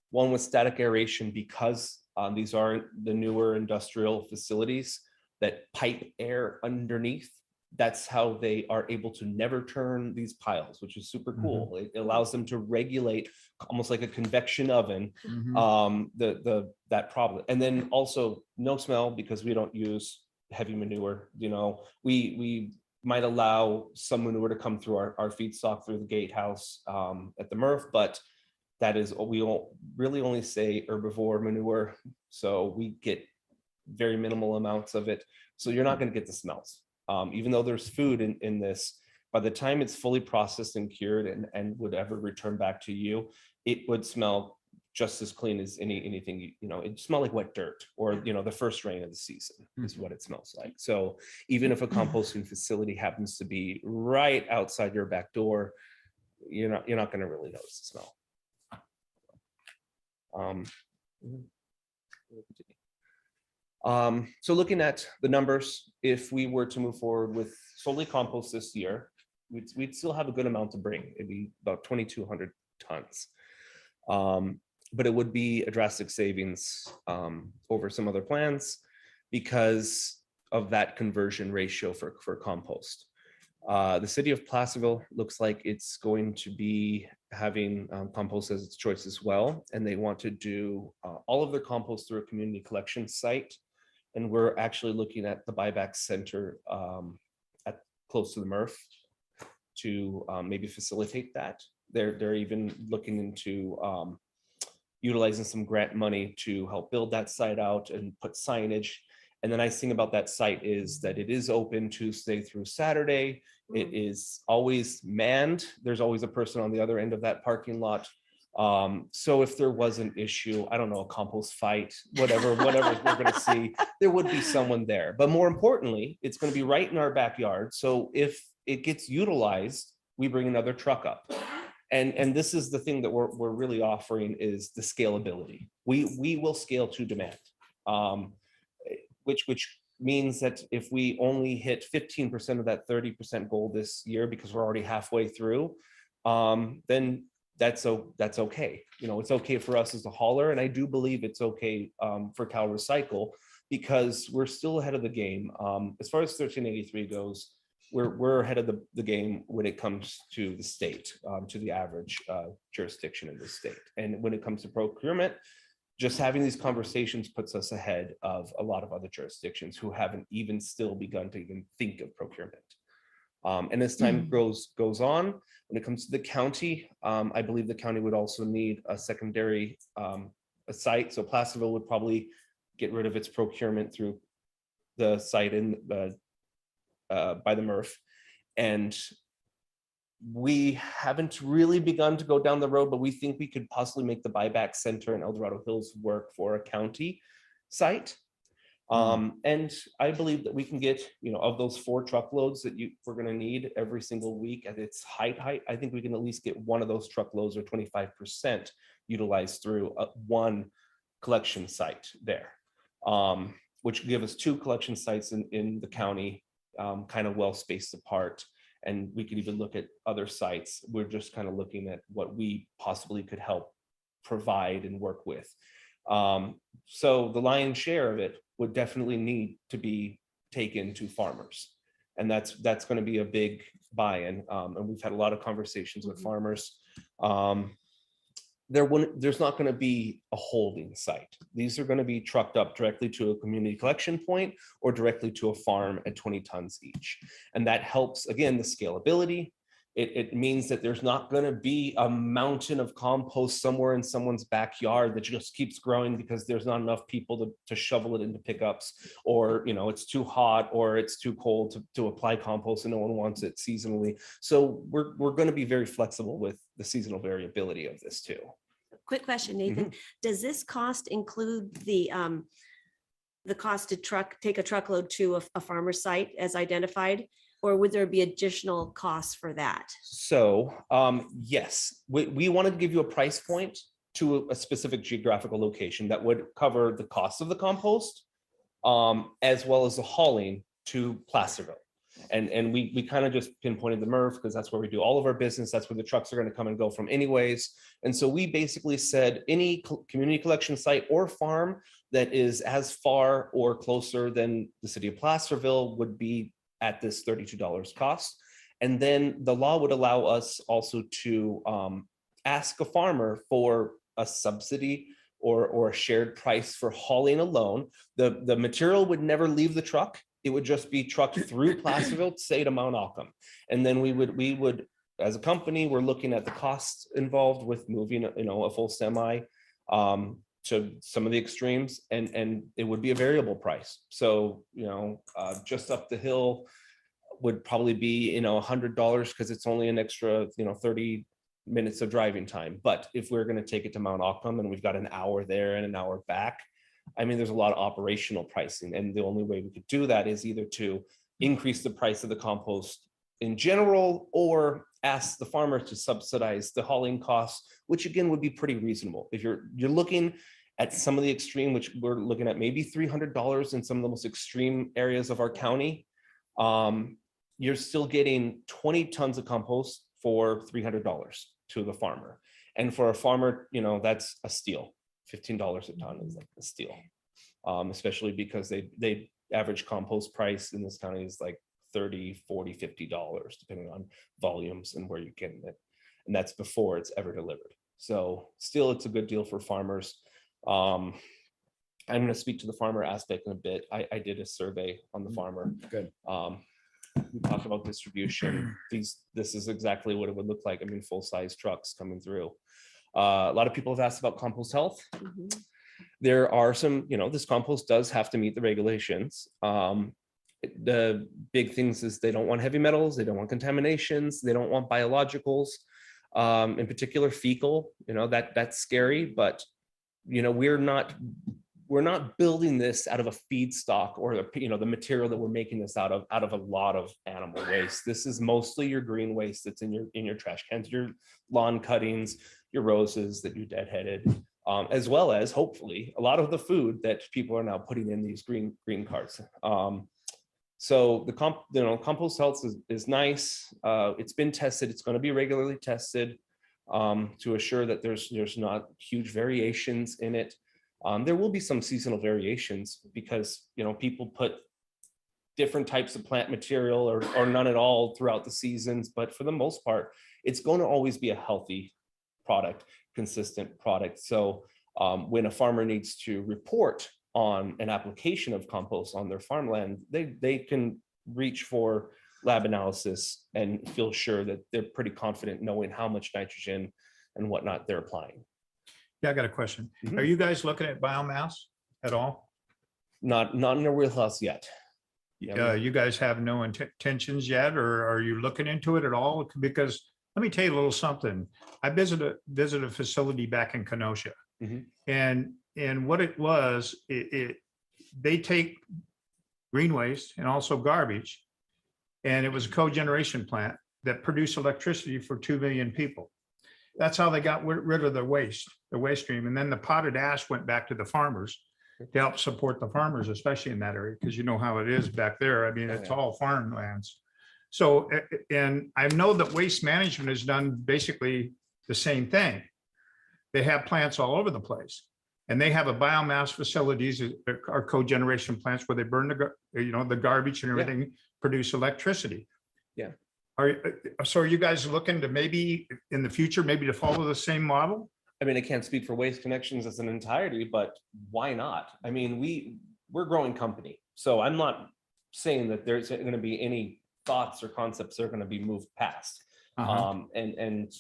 one was static aeration because these are the newer industrial facilities that pipe air underneath. That's how they are able to never turn these piles, which is super cool. It allows them to regulate almost like a convection oven, that problem. And then also no smell because we don't use heavy manure. We might allow some manure to come through our feedstock through the gatehouse at the MRF, but that is, we don't really only say herbivore manure. So we get very minimal amounts of it. So you're not going to get the smells. Even though there's food in this, by the time it's fully processed and cured and would ever return back to you, it would smell just as clean as anything, it smell like wet dirt or, the first rain of the season is what it smells like. So even if a composting facility happens to be right outside your back door, you're not going to really notice the smell. So looking at the numbers, if we were to move forward with solely compost this year, we'd still have a good amount to bring. It'd be about 2,200 tons. But it would be a drastic savings over some other plans because of that conversion ratio for compost. The city of Placerville looks like it's going to be having compost as its choice as well. And they want to do all of their compost through a community collection site. And we're actually looking at the buyback center at close to the MRF to maybe facilitate that. They're even looking into utilizing some grant money to help build that site out and put signage. And the nice thing about that site is that it is open Tuesday through Saturday. It is always manned. There's always a person on the other end of that parking lot. So if there was an issue, I don't know, a compost fight, whatever we're going to see, there would be someone there. But more importantly, it's going to be right in our backyard. So if it gets utilized, we bring another truck up. And this is the thing that we're really offering is the scalability. We will scale to demand, which means that if we only hit 15% of that 30% goal this year, because we're already halfway through, then that's okay. It's okay for us as a hauler. And I do believe it's okay for Cal Recycle because we're still ahead of the game. As far as 1383 goes, we're ahead of the game when it comes to the state, to the average jurisdiction in the state. And when it comes to procurement, just having these conversations puts us ahead of a lot of other jurisdictions who haven't even still begun to even think of procurement. And as time goes on, when it comes to the county, I believe the county would also need a secondary a site. So Placerville would probably get rid of its procurement through the site in by the MRF. And we haven't really begun to go down the road, but we think we could possibly make the buyback center in El Dorado Hills work for a county site. And I believe that we can get, of those 4 truckloads that we're going to need every single week at its height, I think we can at least get one of those truckloads or 25% utilized through one collection site there, which give us 2 collection sites in the county, kind of well spaced apart. And we could even look at other sites. We're just kind of looking at what we possibly could help provide and work with. So the lion's share of it would definitely need to be taken to farmers. And that's going to be a big buy-in. And we've had a lot of conversations with farmers. There's not going to be a holding site. These are going to be trucked up directly to a community collection point or directly to a farm at 20 tons each. And that helps, again, the scalability. It means that there's not going to be a mountain of compost somewhere in someone's backyard that just keeps growing because there's not enough people to shovel it into pickups, or it's too hot or it's too cold to apply compost and no one wants it seasonally. So we're going to be very flexible with the seasonal variability of this too. Quick question, Nathan. Does this cost include the cost to take a truckload to a farmer site as identified? Or would there be additional costs for that? So yes, we wanted to give you a price point to a specific geographical location that would cover the cost of the compost, as well as the hauling to Placerville. And we kind of just pinpointed the MRF because that's where we do all of our business. That's where the trucks are going to come and go from anyways. And so we basically said any community collection site or farm that is as far or closer than the city of Placerville would be at this $32 cost. And then the law would allow us also to ask a farmer for a subsidy or a shared price for hauling alone. The material would never leave the truck. It would just be trucked through Placerville, say to Mount Auckham. And then we would, as a company, we're looking at the costs involved with moving, a full semi to some of the extremes, and it would be a variable price. So, just up the hill would probably be, $100 because it's only an extra, 30 minutes of driving time. But if we're going to take it to Mount Auckham and we've got an hour there and an hour back, I mean, there's a lot of operational pricing. And the only way we could do that is either to increase the price of the compost in general, or ask the farmer to subsidize the hauling costs, which again would be pretty reasonable. If you're looking at some of the extreme, which we're looking at maybe $300 in some of the most extreme areas of our county, you're still getting 20 tons of compost for $300 to the farmer. And for a farmer, that's a steal. $15 a ton is like a steal, especially because they average compost price in this county is like $30, $40, $50, depending on volumes and where you're getting it. And that's before it's ever delivered. So still, it's a good deal for farmers. I'm going to speak to the farmer aspect in a bit. I did a survey on the farmer. Good. We talked about distribution. This is exactly what it would look like. I mean, full-size trucks coming through. A lot of people have asked about compost health. There are some, this compost does have to meet the regulations. The big things is they don't want heavy metals, they don't want contaminations, they don't want biologicals, in particular fecal. That's scary, but we're not building this out of a feedstock or the material that we're making this out of a lot of animal waste. This is mostly your green waste that's in your trash cans, your lawn cuttings, your roses that you deadheaded, as well as hopefully a lot of the food that people are now putting in these green carts. So the compost health is nice. It's been tested. It's going to be regularly tested to assure that there's not huge variations in it. There will be some seasonal variations because people put different types of plant material or none at all throughout the seasons. But for the most part, it's going to always be a healthy product, consistent product. So when a farmer needs to report on an application of compost on their farmland, they can reach for lab analysis and feel sure that they're pretty confident knowing how much nitrogen and whatnot they're applying. Yeah, I got a question. Mhm. Are you guys looking at biomass at all? Not in our wheelhouse yet. You guys have no intentions yet, or are you looking into it at all? Because let me tell you a little something. I visited a facility back in Kenosha. Mhm. And what it was, they take green waste and also garbage, and it was a cogeneration plant that produced electricity for 2 million people. That's how they got rid of the waste stream. And then the potted ash went back to the farmers to help support the farmers, especially in that area, because you know how it is back there. I mean, it's all farmlands. So, and I know that Waste Management has done basically the same thing. They have plants all over the place. And they have a biomass facilities, are cogeneration plants where they burn the garbage and everything, produce electricity. Yeah. So are you guys looking to maybe in the future, maybe to follow the same model? I mean, I can't speak for Waste Connections as an entirety, but why not? I mean, we're a growing company. So I'm not saying that there's going to be any thoughts or concepts that are going to be moved past. And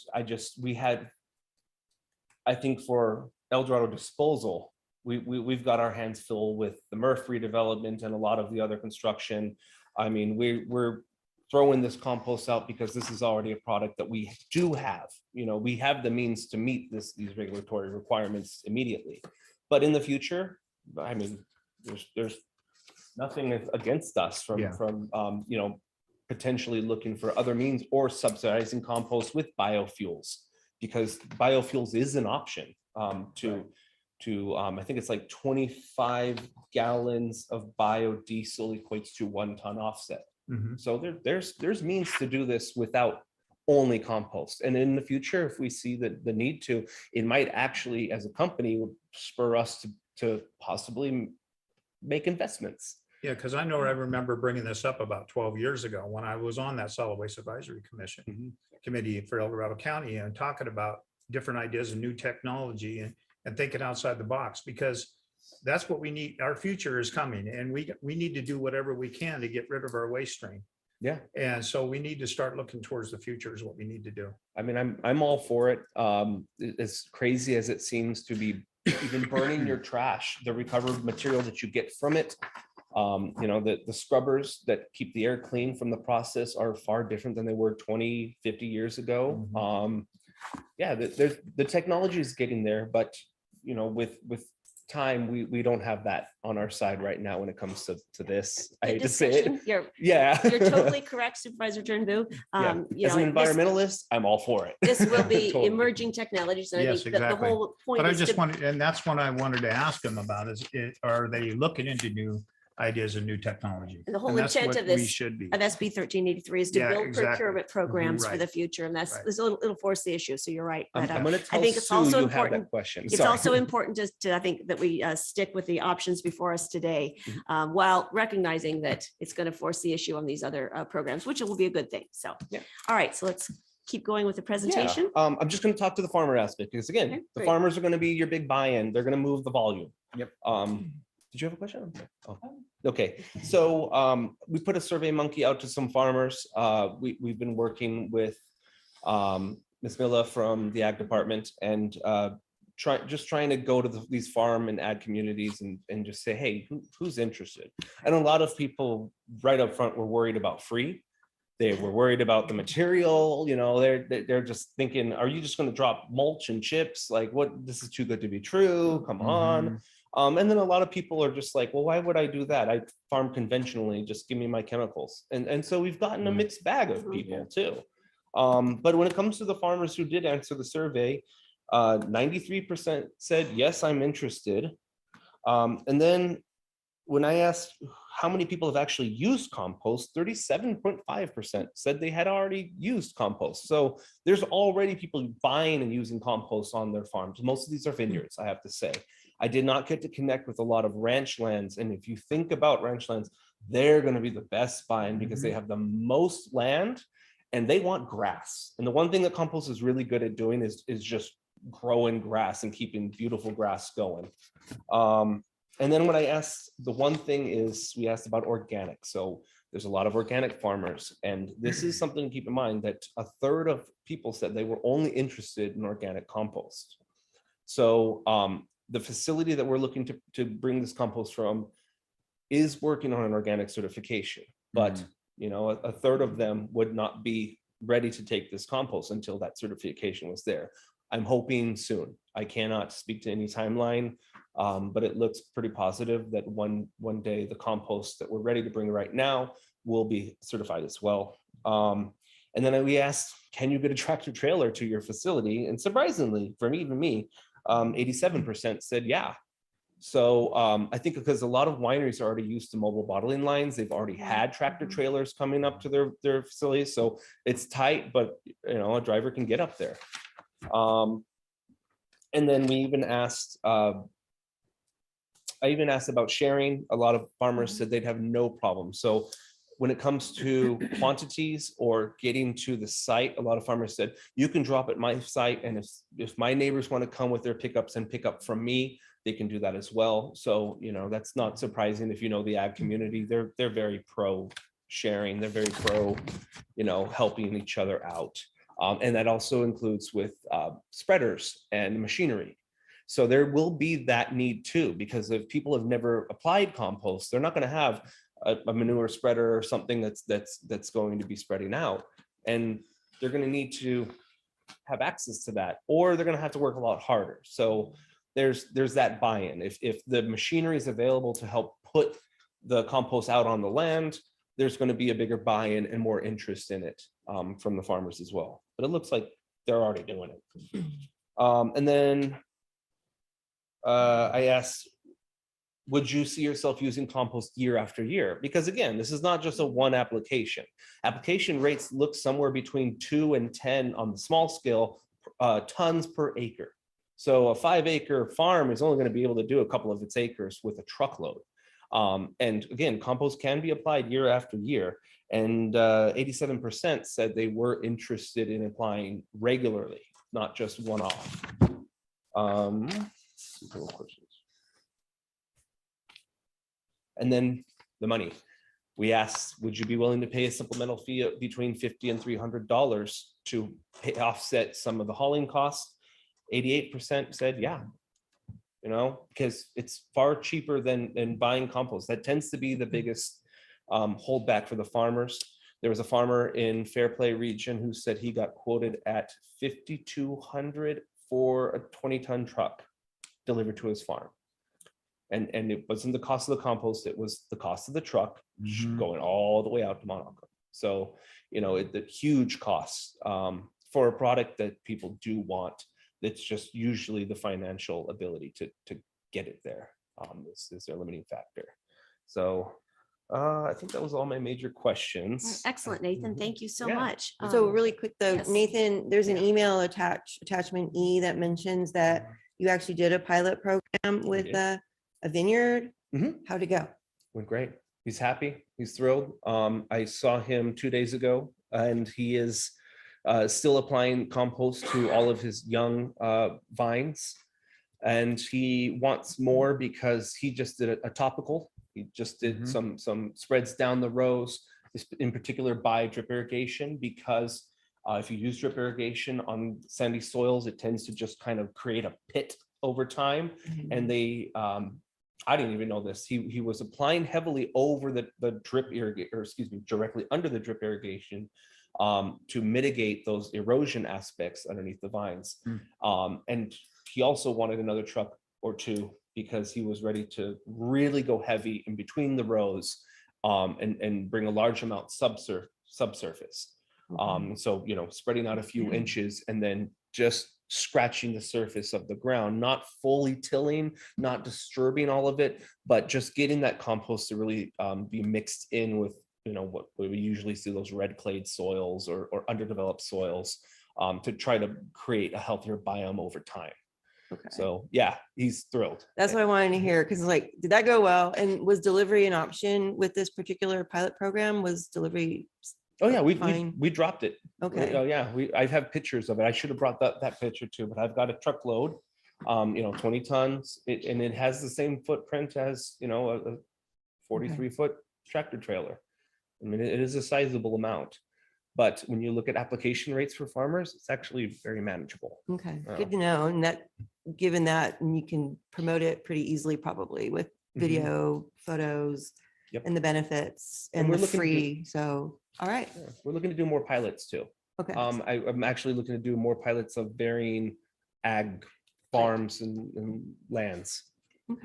I think for El Dorado disposal, we've got our hands full with the MRF redevelopment and a lot of the other construction. I mean, we're throwing this compost out because this is already a product that we do have. We have the means to meet these regulatory requirements immediately. But in the future, I mean, there's nothing against us from potentially looking for other means or subsidizing compost with biofuels, because biofuels is an option to I think it's like 25 gallons of biodiesel equates to 1 ton offset. So there's means to do this without only compost. And in the future, if we see the need to, it might actually, as a company, spur us to possibly make investments. Yeah, because I remember bringing this up about 12 years ago when I was on that Solid Waste Advisory Committee for El Dorado County, and talking about different ideas and new technology and thinking outside the box, because that's what we need. Our future is coming, and we need to do whatever we can to get rid of our waste stream. Yeah. And so we need to start looking towards the future is what we need to do. I mean, I'm all for it. As crazy as it seems to be, even burning your trash, the recovered material that you get from it, the scrubbers that keep the air clean from the process are far different than they were 20, 50 years ago. The technology is getting there, but with time, we don't have that on our side right now when it comes to this. I hate to say it. You're totally correct, Supervisor Turnbull. As an environmentalist, I'm all for it. This will be Totally. emerging technologies. And I Yes, think the exactly. whole point But I is just to- wanted, and that's what I wanted to ask them about is, are they looking into new ideas and new technology? And the whole And that's intent what of this, we should be. of SB 1383 is to Yeah, build exactly. procurement programs for Right. the future. And that's, Right. it'll force the issue. So you're right. I'm But, going to I tell think it's Sue also you have important. that question. It's Sorry. also important to I think that we stick with the options before us today, while recognizing that it's going to force the issue on these other programs, which will be a good thing. So, all right, so let's keep going with the presentation. I'm just going to talk to the farmer aspect because again, the great. farmers are going to be your big buy-in. They're going to move the volume. Yep. Did you have a question? Oh, okay. So we put a Survey Monkey out to some farmers. We've been working with Ms. Milla from the Ag Department and trying to go to these farm and ag communities and just say, hey, who's interested? And a lot of people right up front were worried about free. They were worried about the material, they're just thinking, are you just going to drop mulch and chips? Like what, this is too good to be true. Come on. And then a lot of people are just like, well, why would I do that? I farm conventionally, just give me my chemicals. And so we've gotten a mixed bag of people too. But when it comes to the farmers who did answer the survey, 93% said, yes, I'm interested. And then when I asked how many people have actually used compost, 37.5% said they had already used compost. So there's already people buying and using compost on their farms. Most of these are vineyards, I have to say. I did not get to connect with a lot of ranch lands. And if you think about ranch lands, they're going to be the best buy-in because they have the most land and they want grass. And the one thing that compost is really good at doing is just growing grass and keeping beautiful grass going. And then when I asked, the one thing is we asked about organic. So there's a lot of organic farmers, and this is something to keep in mind, that a third of people said they were only interested in organic compost. So the facility that we're looking to bring this compost from is working on an organic certification, but you know, a third of them would not be ready to take this compost until that certification was there. I'm hoping soon. I cannot speak to any timeline, but it looks pretty positive that one day the compost that we're ready to bring right now will be certified as well. And then we asked, can you get a tractor trailer to your facility? And surprisingly, for me, even me, 87% said yeah. So I think because a lot of wineries are already used to mobile bottling lines, they've already had tractor trailers coming up to their facilities. So it's tight, but you know, a driver can get up there. And then we even asked, I even asked about sharing. A lot of farmers said they'd have no problem. So when it comes to quantities or getting to the site, a lot of farmers said, you can drop at my site. And if my neighbors want to come with their pickups and pick up from me, they can do that as well. So, you know, that's not surprising if you know the ag community. They're very pro sharing. They're very pro, you know, helping each other out. And that also includes with spreaders and machinery. So there will be that need too, because if people have never applied compost, they're not going to have a manure spreader or something that's going to be spreading out, and they're going to need to have access to that, or they're going to have to work a lot harder. So there's that buy-in. If the machinery is available to help put the compost out on the land, there's going to be a bigger buy-in and more interest in it from the farmers as well. But it looks like they're already doing it. And then I asked, would you see yourself using compost year after year? Because again, this is not just a one application. Application rates look somewhere between 2 and 10 on the small scale tons per acre. So a 5-acre farm is only going to be able to do a couple of its acres with a truckload. And again, compost can be applied year after year. And 87% said they were interested in applying regularly, not just one-off. And then the money. We asked, would you be willing to pay a supplemental fee of between $50 and $300 to offset some of the hauling costs? 88% said, yeah, you know, because it's far cheaper than buying compost. That tends to be the biggest holdback for the farmers. There was a farmer in Fairplay region who said he got quoted at $5,200 for a 20-ton truck delivered to his farm. And it wasn't the cost of the compost, it was the cost of the truck going all the way out to Monaco. So, you know, the huge cost for a product that people do want. It's just usually the financial ability to get it there is their limiting factor. So I think that was all my major questions. Excellent, Nathan. Thank you so much. So really quick though, yes. Nathan, there's an email attachment E that mentions that you actually did a pilot program with a vineyard. How'd it go? Went great. He's happy. He's thrilled. I saw him 2 days ago, and he is still applying compost to all of his young vines. And he wants more because he just did a topical. He just did some spreads down the rows, in particular by drip irrigation, because if you use drip irrigation on sandy soils, it tends to just kind of create a pit over time. And they, I didn't even know this. He was applying heavily over the drip irrigation, or excuse me, directly under the drip irrigation to mitigate those erosion aspects underneath the vines. And he also wanted another truck or two because he was ready to really go heavy in between the rows and bring a large amount subsurface. So, you know, spreading out a few inches and then just scratching the surface of the ground, not fully tilling, not disturbing all of it, but just getting that compost to really be mixed in with, you know, what we usually see, those red clayed soils or underdeveloped soils, to try to create a healthier biome over time. Okay. So yeah, he's thrilled. That's what I wanted to hear, because like, did that go well? And was delivery an option with this particular pilot program? Was delivery? Oh yeah, we fine? dropped it. Okay. Oh yeah, I have pictures of it. I should have brought that picture too, but I've got a truckload, 20 tons, and it has the same footprint as, a 43-foot tractor trailer. I mean, it is a sizable amount, but when you look at application rates for farmers, it's actually very manageable. Okay, good to know. And that, given that, and you can promote it pretty easily, probably with video, photos, Yep. and the benefits And and we're the looking to do- free. So, all right. Yeah, we're looking to do more pilots too. Okay. I'm actually looking to do more pilots of varying ag farms and lands.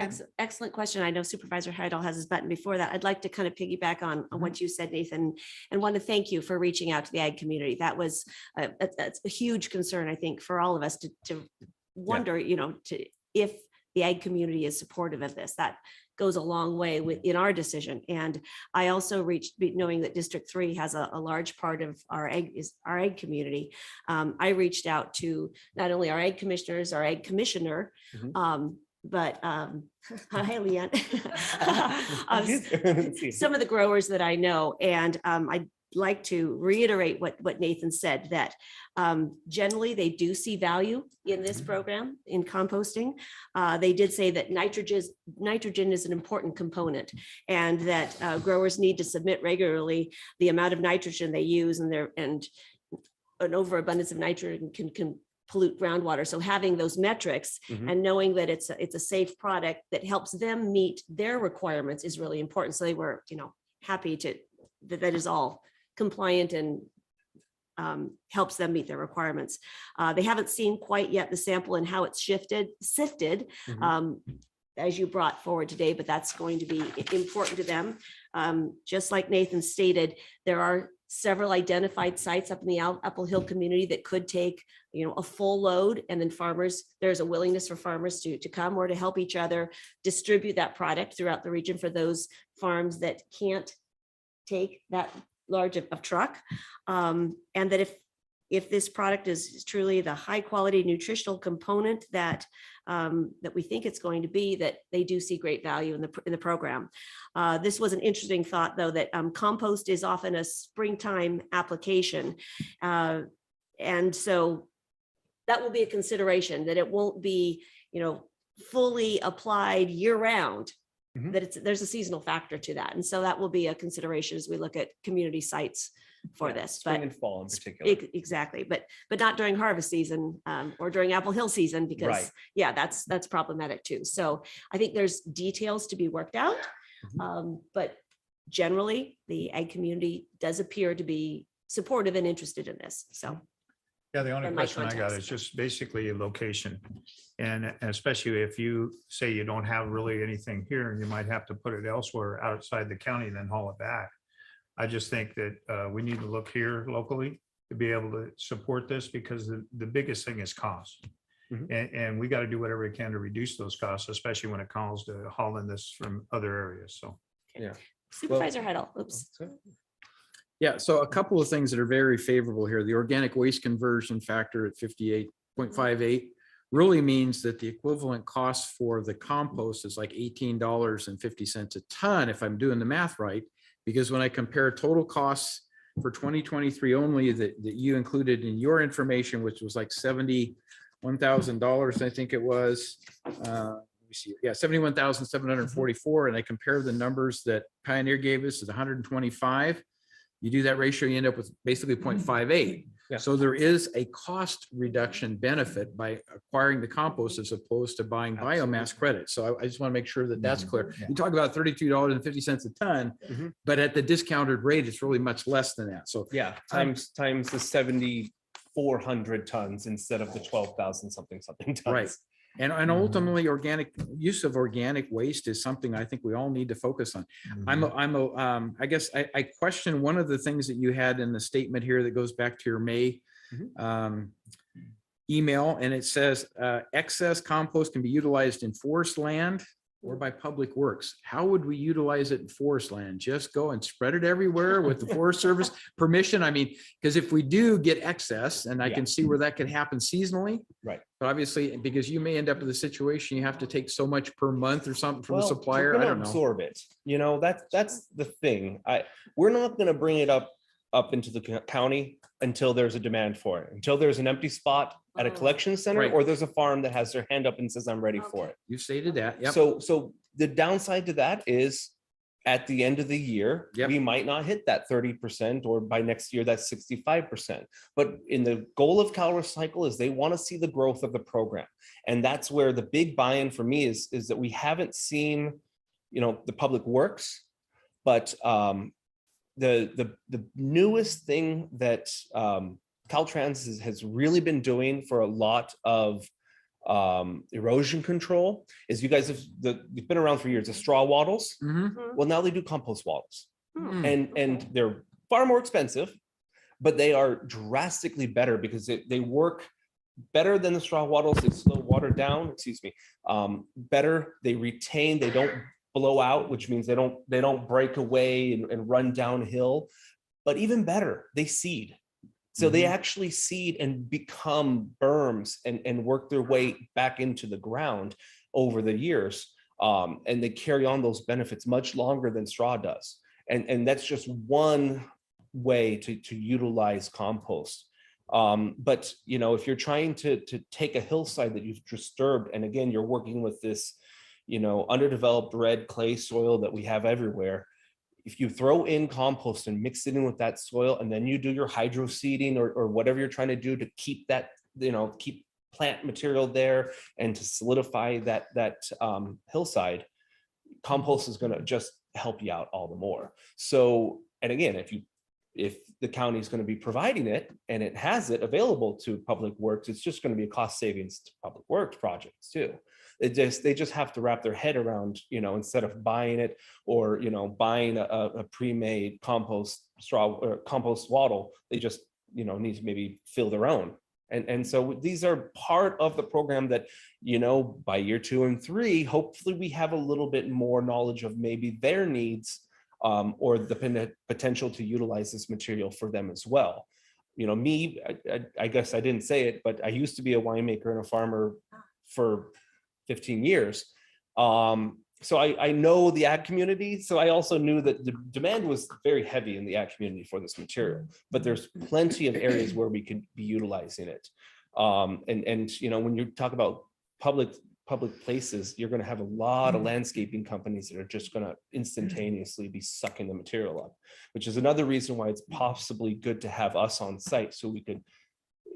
Excellent question. I know Supervisor Heidel has his button before that. I'd like to kind of piggyback on what you said, Nathan, and want to thank you for reaching out to the ag community. That was that's a huge concern, I think, for all of us to wonder, if the ag community is supportive of this. That goes a long way in our decision. And I also knowing that District 3 has a large part of our ag community. I reached out to not only our ag commissioners, our ag commissioner, but hi, Leanne. Some of the growers that I know, and I'd like to reiterate what Nathan said, that generally they do see value in this program in composting. They did say that nitrogen is an important component, and that growers need to submit regularly the amount of nitrogen they use, and an overabundance of nitrogen can pollute groundwater. So having those metrics and knowing that it's a safe product that helps them meet their requirements is really important. So they were, happy that is all compliant and helps them meet their requirements. They haven't seen quite yet the sample and how it's sifted as you brought forward today, but that's going to be important to them. Just like Nathan stated, there are several identified sites up in the Apple Hill community that could take, a full load, and then there's a willingness for farmers to come or to help each other distribute that product throughout the region for those farms that can't take that large of truck. And that if this product is truly the high quality nutritional component that we think it's going to be, that they do see great value in the program. This was an interesting thought, though, that compost is often a springtime application. And so that will be a consideration, that it won't be, fully applied year round, that there's a seasonal factor to that. And so that will be a consideration as we look at community sites for this. Spring and fall in particular. Exactly, but not during harvest season or during Apple Hill season, because right. that's problematic too. So I think there's details to be worked out, but generally the ag community does appear to be supportive and interested in this. So yeah, the only in my question I got context. is just basically a location. And especially if you say you don't have really anything here and you might have to put it elsewhere outside the county and then haul it back. I just think that we need to look here locally to be able to support this, because the biggest thing is cost. And we got to do whatever we can to reduce those costs, especially when it comes to hauling this from other areas. So, yeah. Supervisor Heidel. Oops. Yeah, so a couple of things that are very favorable here. The organic waste conversion factor at 58.58 really means that the equivalent cost for the compost is like $18.50 a ton, if I'm doing the math right. Because when I compare total costs for 2023 only that you included in your information, which was like $71,000, I think it was. Yeah, 71,744. And I compare the numbers that Pioneer gave us at 125. You do that ratio, you end up with basically 0.58. Yeah. So there is a cost reduction benefit by acquiring the compost as opposed to buying biomass credits. So I just want to make sure that that's clear. You talk about $32.50 a ton, but at the discounted rate, it's really much less than that. So yeah, times the 7,400 tons instead of the 12,000 something tons. Right. And ultimately, use of organic waste is something I think we all need to focus on. I guess I question one of the things that you had in the statement here that goes back to your May email, and it says excess compost can be utilized in forest land or by Public Works, how would we utilize it in forest land? Just go and spread it everywhere with the Forest Service permission? I mean, because if we do get excess, and I Yeah. can see where that could happen seasonally. Right. But obviously, because you may end up with a situation, you have to take so much per month or something from the Well, supplier. we're I gonna don't know. absorb it. You know, that's the thing. We're not gonna bring it up into the county until there's a demand for it, until there's an empty spot at a collection center, Right. or there's a farm that has their hand up and says, I'm ready for it. You stated that. Yep. So the downside to that is at the end of the year, we might not hit that 30%, or by next year, that's 65%. But in the goal of Cal Recycle is they want to see the growth of the program. And that's where the big buy-in for me is that we haven't seen, the Public Works, but the newest thing that Caltrans has really been doing for a lot of erosion control is, you guys you've been around for years, the straw wattles. Well, now they do compost wattles, and they're far more expensive, but they are drastically better because they work better than the straw wattles. They slow water down, better. They retain, they don't blow out, which means they don't break away and run downhill. But even better, they seed. So they actually seed and become berms and work their way back into the ground over the years. And they carry on those benefits much longer than straw does. And that's just one way to utilize compost. But if you're trying to take a hillside that you've disturbed, and again, you're working with this, underdeveloped red clay soil that we have everywhere. If you throw in compost and mix it in with that soil, and then you do your hydro seeding or whatever you're trying to do to keep that, keep plant material there and to solidify that hillside, compost is going to just help you out all the more. So, and again, if the county is going to be providing it and it has it available to Public Works, it's just going to be a cost savings to Public Works projects too. They just have to wrap their head around, instead of buying it or, buying a pre-made compost straw or compost wattle, they just, need to maybe fill their own. And so these are part of the program that, by year 2 and 3, hopefully we have a little bit more knowledge of maybe their needs, or the potential to utilize this material for them as well. I guess I didn't say it, but I used to be a winemaker and a farmer for 15 years. So I know the ag community. So I also knew that the demand was very heavy in the ag community for this material, but there's plenty of areas where we could be utilizing it. And when you talk about public places, you're going to have a lot of landscaping companies that are just going to instantaneously be sucking the material up, which is another reason why it's possibly good to have us on site, so we could,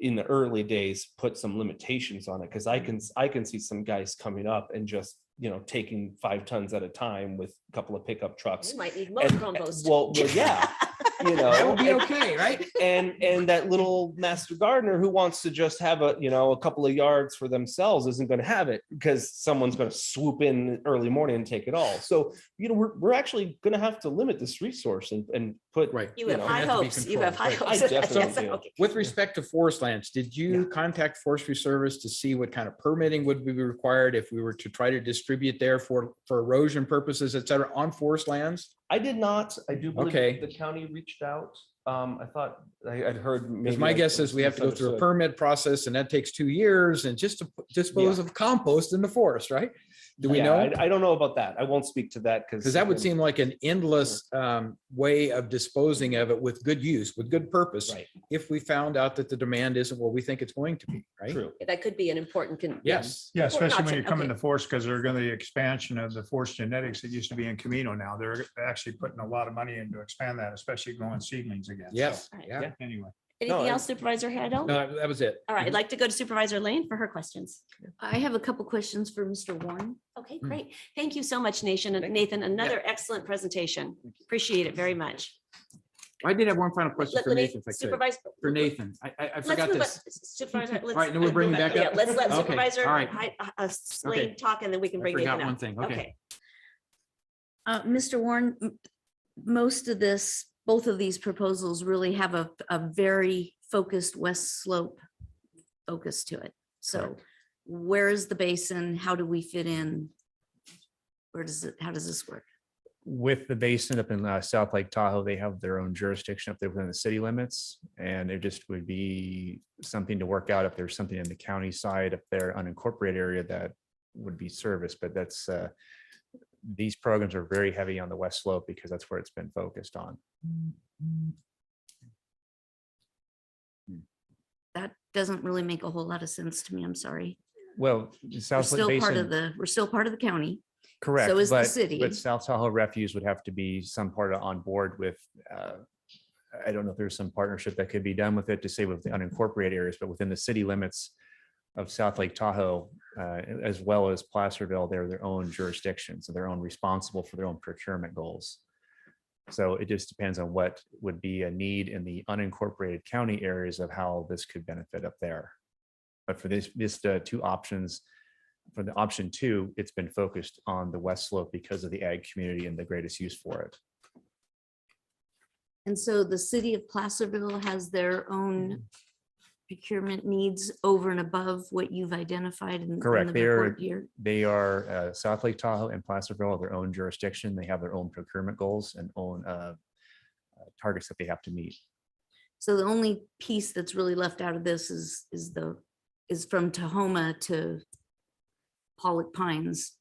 in the early days, put some limitations on it. Because I can see some guys coming up and just taking 5 tons at a time with a couple of pickup trucks. You might need more compost. Well, yeah. That would be okay, right? And that little master gardener who wants to just have a couple of yards for themselves isn't going to have it, because someone's going to swoop in early morning and take it all. So we're actually going to have to limit this resource and put You have high hopes. You have high hopes. I definitely do. Okay. With respect to forest lands, did you contact Forestry Service to see what kind of permitting would be required if we were to try to distribute there for erosion purposes, et cetera, on forest lands? I did not. I do believe Okay. the county reached out. I thought I'd heard. Because my guess is we have to go through a permit process, and that takes 2 years, and just to dispose of compost in the forest, right? Do we know? I don't know about that. I won't speak to that Because that would seem like an endless way of disposing of it with good use, with good purpose. Right. If we found out that the demand isn't what we think it's going to be, right? True. That could be an important. Yes. Yeah, especially when you option. come in Okay. the forest, because they're going to the expansion of the forest genetics that used to be in Camino now. They're actually putting a lot of money in to expand that, especially growing seedlings again. Yes. All right. Yeah. Anyway. Anything else, Supervisor Haddo? No, that was it. All right, I'd like to go to Supervisor Lane for her questions. I have a couple questions for Mr. Warren. Okay, great. Thank you so much, Nathan. Another excellent presentation. Appreciate it very much. I did have one final question for Let me- Nathan, if I could. Supervisor. For Nathan, I Let's forgot move this. on. Supervisor. All right, then we're bringing back Yeah, up. let's let Okay, Supervisor all right. Slade Okay. talk, and then we can I bring forgot Nathan up. one thing. Okay. Mr. Warren, most of this, both of these proposals really have a very focused west slope focus to it. So where is the basin? How do we fit in Or how does this work? With the basin up in South Lake Tahoe, they have their own jurisdiction up there within the city limits. And it just would be something to work out if there's something in the county side up there, unincorporated area that would be serviced. But that's, these programs are very heavy on the West Slope because that's where it's been focused on. That doesn't really make a whole lot of sense to me. I'm sorry. Well, We're South Lake still part of Basin, we're still part of the county. correct. So is the but- city. But South Tahoe Refuse would have to be some part of on board with, I don't know if there's some partnership that could be done with it to say with the unincorporated areas, but within the city limits of South Lake Tahoe, as well as Placerville, they're their own jurisdictions and they're own responsible for their own procurement goals. So it just depends on what would be a need in the unincorporated county areas of how this could benefit up there. But for this two options, for the option 2, it's been focused on the West Slope because of the ag community and the greatest use for it. And so the city of Placerville has their own procurement needs over and above what you've identified in Correct. the report here. They are South Lake Tahoe and Placerville are their own jurisdiction. They have their own procurement goals and own targets that they have to meet. So the only piece that's really left out of this is from Tahoma to Pollock Pines.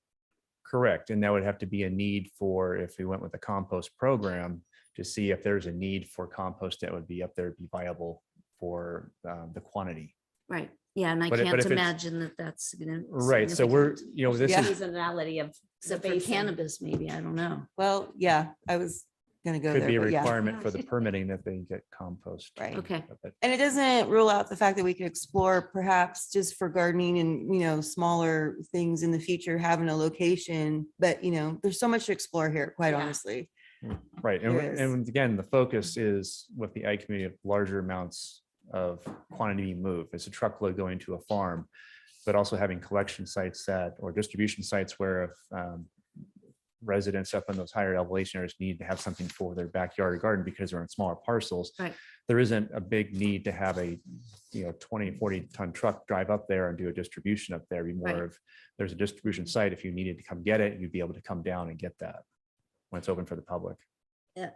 Correct. And that would have to be a need for, if we went with the compost program, to see if there's a need for compost that would be up there, be viable for the quantity. Right. Yeah. And I But if can't it's- imagine that that's gonna. Right. So we're, this Yeah. is, Seasonality of Except for basin. cannabis, maybe, I don't know. Well, yeah, I was gonna go could there, be a but yeah. requirement for the permitting that they get compost. Right. Okay. But And it doesn't rule out the fact that we could explore perhaps just for gardening and, smaller things in the future, having a location. But, there's so much to explore here, quite Yeah. honestly. Right. And, Yes. and again, the focus is with the ag community of larger amounts of quantity being moved. It's a truckload going to a farm, but also having collection sites or distribution sites where if residents up in those higher elevation areas need to have something for their backyard or garden because they're in smaller parcels. Right. There isn't a big need to have a 20, 40 ton truck drive up there and do a distribution up there. It'd be more Right. of, there's a distribution site. If you needed to come get it, you'd be able to come down and get that when it's open for the public.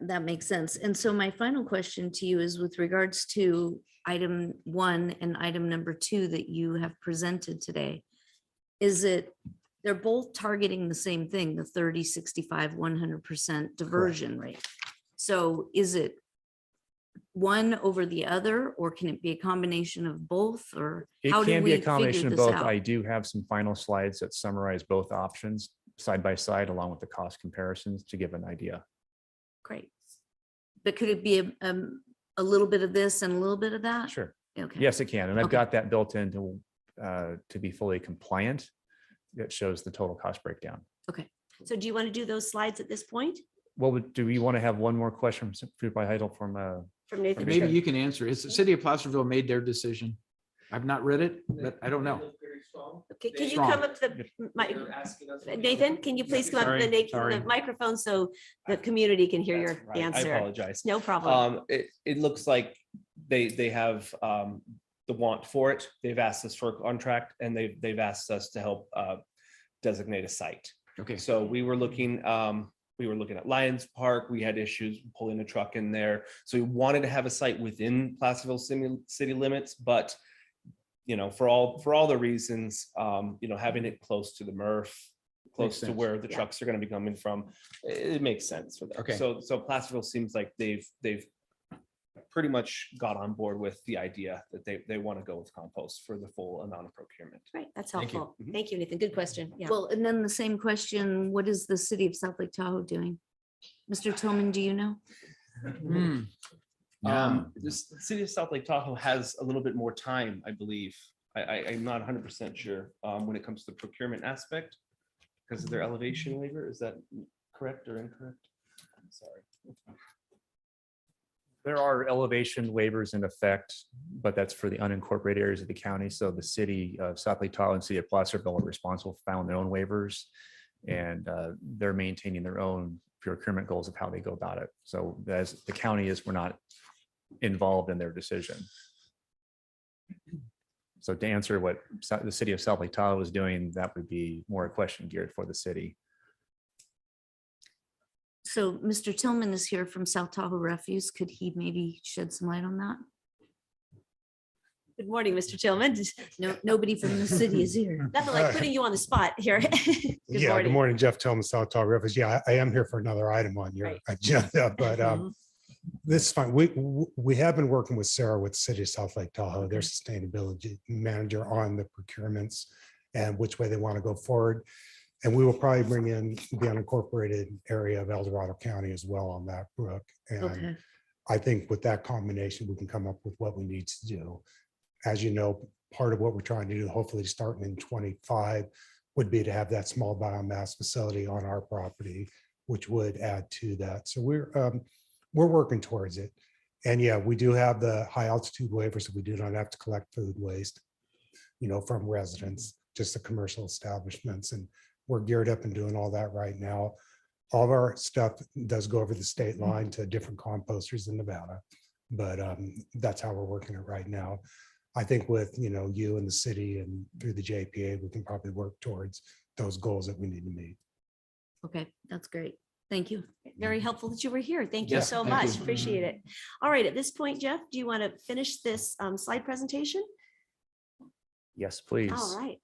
That makes sense. And so my final question to you is with regards to item 1 and item number 2 that you have presented today. They're both targeting the same thing, the 30, 65, 100% diversion rate. So is it one over the other, or can it be a combination of both, or It how do can be we a figure combination of this both. out? I do have some final slides that summarize both options side by side along with the cost comparisons to give an idea. Great. But could it be a little bit of this and a little bit of that? Sure. Okay. Yes, it can. And I've Okay. got that built in to be fully compliant. That shows the total cost breakdown. Okay. So do you want to do those slides at this point? Well, do we want to have one more question from Supervisor Heidel from From Nathan? Maybe you can answer. It's the city of Placerville made their decision. I've not read it, but I don't know. Okay, can you Strong. come up to the Nathan, can you please come up to the microphone so the community can hear your Right, I answer? apologize. No problem. It looks like they have the want for it. They've asked us for a contract and they've asked us to help designate a site. Okay. So we were looking at Lions Park. We had issues pulling a truck in there. So we wanted to have a site within Placerville city limits, but for all the reasons, having it close to the MRF, close to sense. where the trucks are going to be coming from, it makes sense for them. Okay. So Placerville seems like they've pretty much got on board with the idea that they want to go with compost for the full amount of procurement. Right, that's Thank you. helpful. Thank you, Nathan. Good question. Yeah. Well, and then the same question, what is the city of South Lake Tahoe doing? Mr. Tillman, do you know? The city of South Lake Tahoe has a little bit more time, I believe. I'm not 100% sure when it comes to the procurement aspect because of their elevation waiver. Is that correct or incorrect? I'm sorry. There are elevation waivers in effect, but that's for the unincorporated areas of the county. So the city of South Lake Tahoe and city of Placerville are responsible for filing their own waivers. And they're maintaining their own procurement goals of how they go about it. So as the county is, we're not involved in their decision. So to answer what the city of South Lake Tahoe is doing, that would be more a question geared for the city. So Mr. Tillman is here from South Tahoe Refuse. Could he maybe shed some light on that? Good morning, Mr. Tillman. No, nobody from the city is here. Nothing like putting you on the spot here. Good morning, Jeff Tillman, South Tahoe Rivers. Yeah, I am here for another item on your agenda, but this is fine. We have been working with Sarah with the City of South Lake Tahoe, their sustainability manager, on the procurements and which way they want to go forward. And we will probably bring in the unincorporated area of El Dorado County as well on that, Brooke. And I think with that combination, we can come up with what we need to do. As you know, part of what we're trying to do, hopefully starting in 25, would be to have that small biomass facility on our property, which would add to that. So we're working towards it. And yeah, we do have the high altitude waiver, so we do not have to collect food waste, from residents, just the commercial establishments. And we're geared up and doing all that right now. All of our stuff does go over the state line to different composters in Nevada, but that's how we're working it right now. I think with, you and the city and through the JPA, we can probably work towards those goals that we need to meet. Okay, that's great. Thank you. Very helpful that you were here. Thank you Yeah, so thank much. you. Appreciate it. All right, at this point, Jeff, do you want to finish this slide presentation? Yes, please. All right.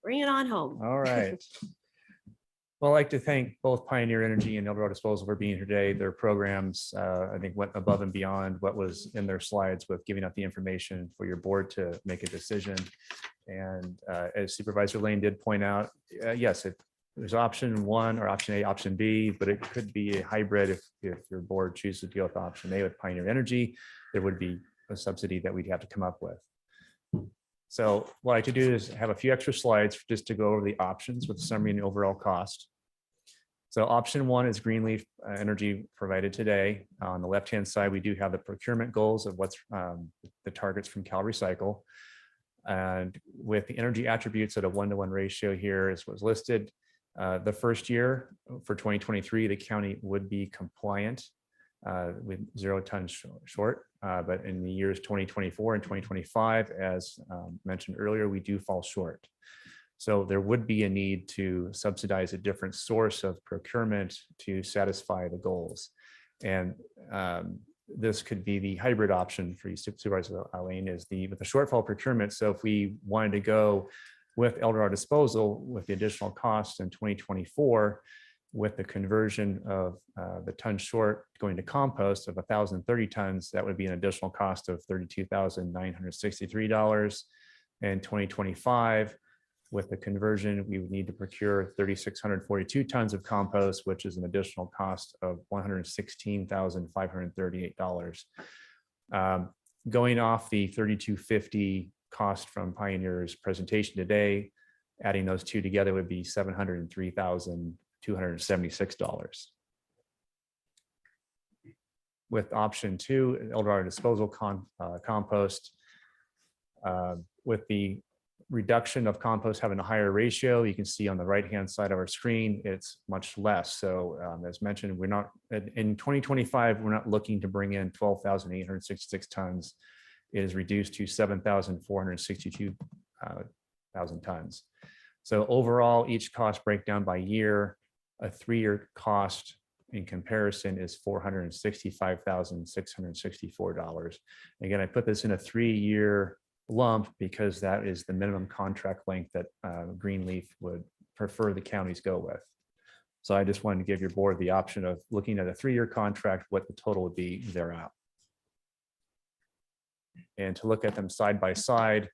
Bring it on home. All right. Well, I'd like to thank both Pioneer Energy and El Dorado Disposal for being here today. Their programs, I think, went above and beyond what was in their slides with giving out the information for your board to make a decision. And as Supervisor Lane did point out, yes, there's option one or option A, option B, but it could be a hybrid if your board chooses to deal with option A with Pioneer Energy. There would be a subsidy that we'd have to come up with. So what I like to do is have a few extra slides just to go over the options with summary and overall cost. So option one is Greenleaf Energy provided today. On the left-hand side, we do have the procurement goals of what's the targets from Cal Recycle. And with the energy attributes at a 1-to-1 ratio here is what's listed. The first year for 2023, the county would be compliant with 0 tons short. But in the years 2024 and 2025, as mentioned earlier, we do fall short. So there would be a need to subsidize a different source of procurement to satisfy the goals. And this could be the hybrid option for you, Supervisor Lane, is with the shortfall procurement. So if we wanted to go with El Dorado Disposal with the additional cost in 2024, with the conversion of the ton short going to compost of 1,030 tons, that would be an additional cost of $32,963. In 2025, with the conversion, we would need to procure 3,642 tons of compost, which is an additional cost of $116,538. Going off the 3,250 cost from Pioneer's presentation today, adding those two together would be $703,276. With option two, El Dorado Disposal compost, with the reduction of compost having a higher ratio, you can see on the right-hand side of our screen, it's much less. So as mentioned, we're not in 2025, we're not looking to bring in 12,866 tons. It is reduced to 7,462 tons. So overall, each cost breakdown by year, a 3-year cost in comparison is $465,664. Again, I put this in a 3-year lump because that is the minimum contract length that Greenleaf would prefer the counties go with. So I just wanted to give your board the option of looking at a 3-year contract, what the total would be thereout. And to look at them side by side,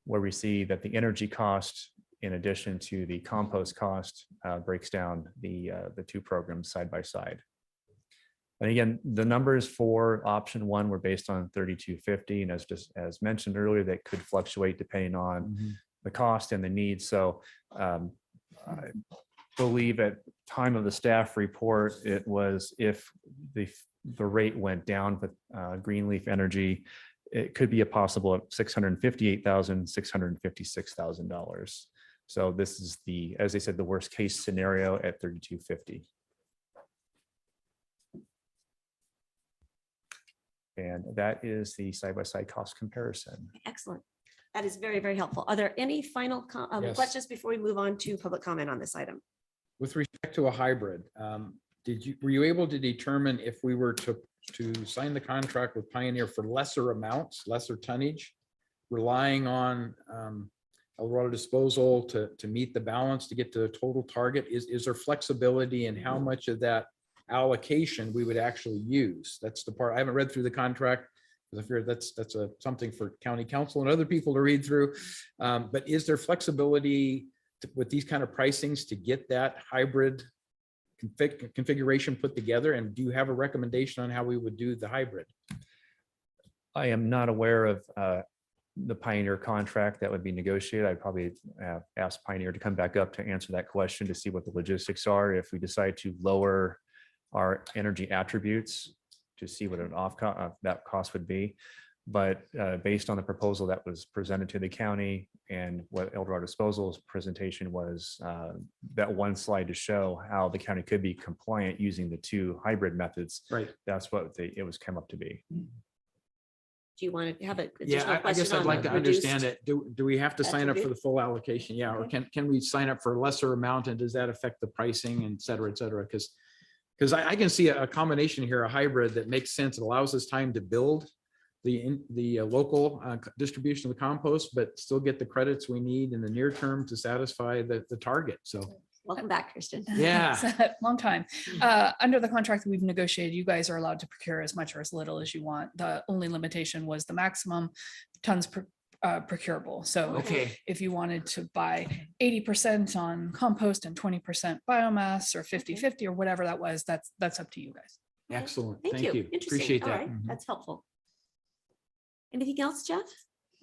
where we see that the energy cost, in addition to the compost cost, breaks down the two programs side by side. And again, the numbers for option one were based on 3,250, and as mentioned earlier, that could fluctuate depending on the cost and the needs. So I believe at time of the staff report, it was if the rate went down with Greenleaf Energy, it could be a possible of $658,000, $656,000. So this is as they said, the worst case scenario at 3,250. And that is the side-by-side cost comparison. Excellent. That is very, very helpful. Are there any final Yes. questions before we move on to public comment on this item? With respect to a hybrid, were you able to determine if we were to sign the contract with Pioneer for lesser amounts, lesser tonnage, relying on Eldorado Disposal to meet the balance to get to the total target? Is there flexibility in how much of that allocation we would actually use? That's the part I haven't read through the contract, because I fear that's something for county council and other people to read through. But is there flexibility with these kind of pricings to get that hybrid configuration put together? And do you have a recommendation on how we would do the hybrid? I am not aware of the Pioneer contract that would be negotiated. I'd probably ask Pioneer to come back up to answer that question to see what the logistics are. If we decide to lower our energy attributes, to see what that cost would be. But based on the proposal that was presented to the county and what Eldorado Disposal's presentation was, that one slide to show how the county could be compliant using the two hybrid methods. Right. That's what it was come up to be. Do you want to have a? Yeah, I guess I'd like to understand it. Do we have to sign up for the full allocation? Yeah, or can we sign up for a lesser amount, and does that affect the pricing, and et cetera, et cetera? Because I can see a combination here, a hybrid that makes sense. It allows us time to build the local distribution of the compost, but still get the credits we need in the near term to satisfy the target. So welcome back, Kristen. Yeah. It's a long time. Under the contract that we've negotiated, you guys are allowed to procure as much or as little as you want. The only limitation was the maximum tons procurable. So Okay. if you wanted to buy 80% on compost and 20% biomass, or 50-50 or whatever that was, that's up to you guys. Excellent. Thank you. you. Interesting. Appreciate All that. right, that's helpful. Anything else, Jeff?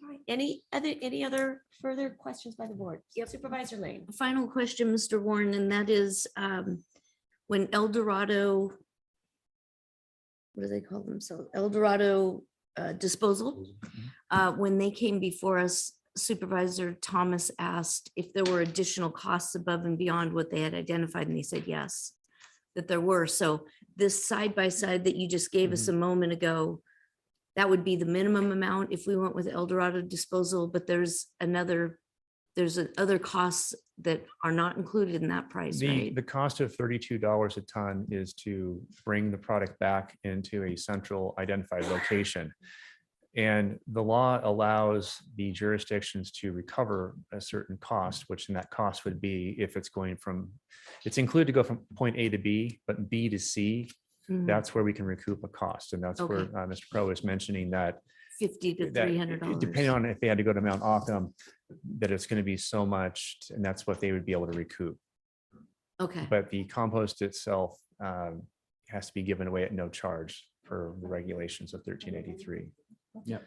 All right. Any other further questions by the board? Supervisor Lane. Final question, Mr. Warren, and that is when Eldorado, what do they call themselves? Eldorado Disposal. When they came before us, Supervisor Thomas asked if there were additional costs above and beyond what they had identified, and they said yes, that there were. So this side by side that you just gave us a moment ago, that would be the minimum amount if we went with Eldorado Disposal, but there's other costs that are not included in that price, right? The cost of $32 a ton is to bring the product back into a central identified location. And the law allows the jurisdictions to recover a certain cost, which in that cost would be if it's included to go from point A to B, but B to C, that's where we can recoup a cost. And that's where Mr. Pro was mentioning that $50 to $300. depending on if they had to go to Mount Autumn, that it's going to be so much, and that's what they would be able to recoup. Okay. But the compost itself has to be given away at no charge per the regulations of 1383. Yeah.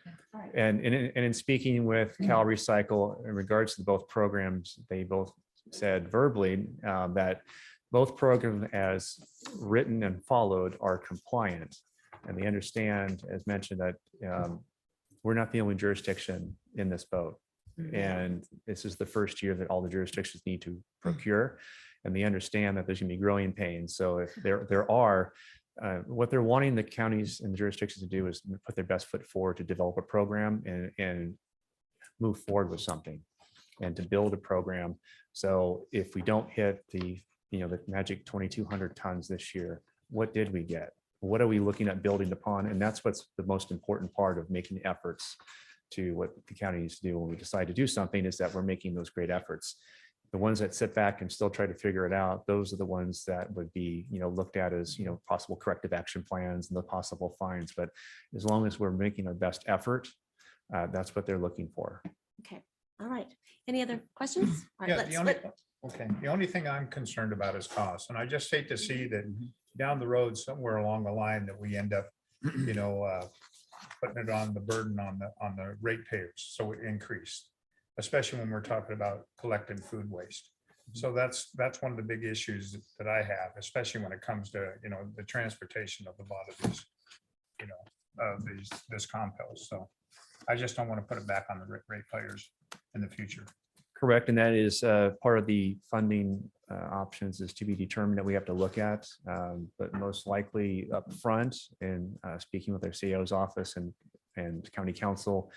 And in speaking with Cal Recycle in regards to both programs, they both said verbally that both programs as written and followed are compliant. And they understand, as mentioned, that we're not the only jurisdiction in this boat. And this is the first year that all the jurisdictions need to procure. And they understand that there's gonna be growing pains. So if there are, what they're wanting the counties and the jurisdictions to do is put their best foot forward to develop a program and move forward with something and to build a program. So if we don't hit the magic 2,200 tons this year, what did we get? What are we looking at building upon? And that's what's the most important part of making efforts to what the counties do when we decide to do something, is that we're making those great efforts. The ones that sit back and still try to figure it out, those are the ones that would be, looked at as, possible corrective action plans and the possible fines. But as long as we're making our best effort, that's what they're looking for. Okay. All right. Any other questions? All right, Yeah, the only thing I'm concerned about is cost. And I just hate to see that down the road somewhere along the line that we end up, putting it on the burden on the ratepayers. So it increased, especially when we're talking about collecting food waste. So that's one of the big issues that I have, especially when it comes to, the transportation of a lot of these, this compost. So I just don't want to put it back on the ratepayers in the future. Correct. And that is part of the funding options is to be determined that we have to look at, but most likely up front, and speaking with our CEO's office and county council,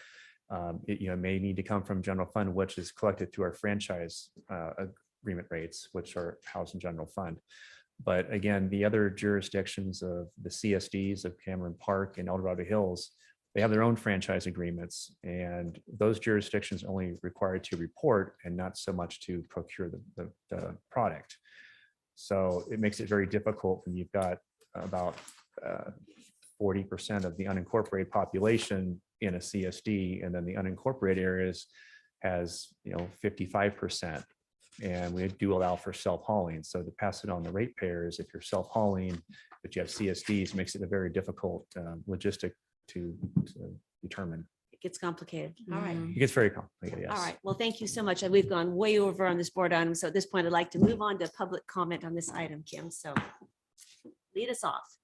it may need to come from general fund, which is collected through our franchise agreement rates, which are housed in general fund. But again, the other jurisdictions of the CSDs of Cameron Park and El Dorado Hills, they have their own franchise agreements, and those jurisdictions are only required to report and not so much to procure the product. So it makes it very difficult when you've got about 40% of the unincorporated population in a CSD, and then the unincorporated areas has 55%. And we do allow for self-hauling. So to pass it on the ratepayers, if you're self-hauling, but you have CSDs, makes it a very difficult logistic to determine. It gets complicated. All right. It gets very complicated, yes. All right. Well, thank you so much. We've gone way over on this board item. So at this point, I'd like to move on to public comment on this item, Kim. So lead us off.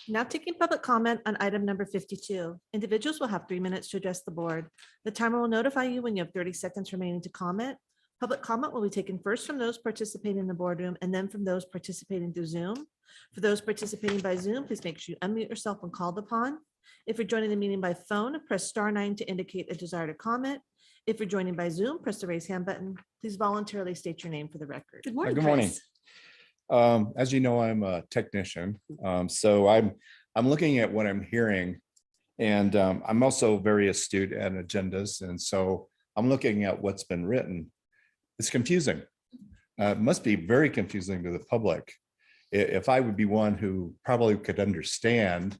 Now taking public comment on item number 52. Individuals will have 3 minutes to address the board. The timer will notify you when you have 30 seconds remaining to comment. Public comment will be taken first from those participating in the boardroom and then from those participating through Zoom. For those participating by Zoom, please make sure you unmute yourself when called upon. If you're joining the meeting by phone, press *9 to indicate a desire to comment. If you're joining by Zoom, press the raise hand button. Please voluntarily state your name for the record. Good morning, Good morning. Chris. As you know, I'm a technician, so I'm looking at what I'm hearing, and I'm also very astute at agendas, and so I'm looking at what's been written. It's confusing. It must be very confusing to the public. If I would be one who probably could understand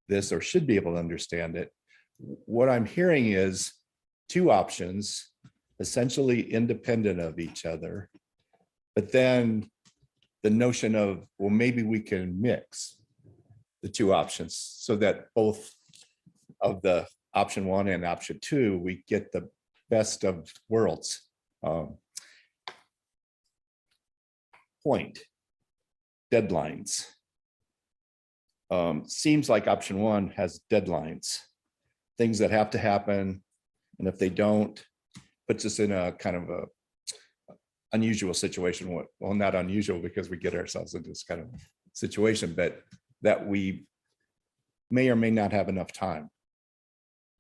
this or should be able to understand it, what I'm hearing is two options, essentially independent of each other, but then the notion of, well, maybe we can mix the two options so that both of the option 1 and option 2, we get the best of worlds. Point, deadlines. Seems like option 1 has deadlines, things that have to happen. And if they don't, puts us in a kind of a unusual situation. Well, not unusual because we get ourselves into this kind of situation, but that we may or may not have enough time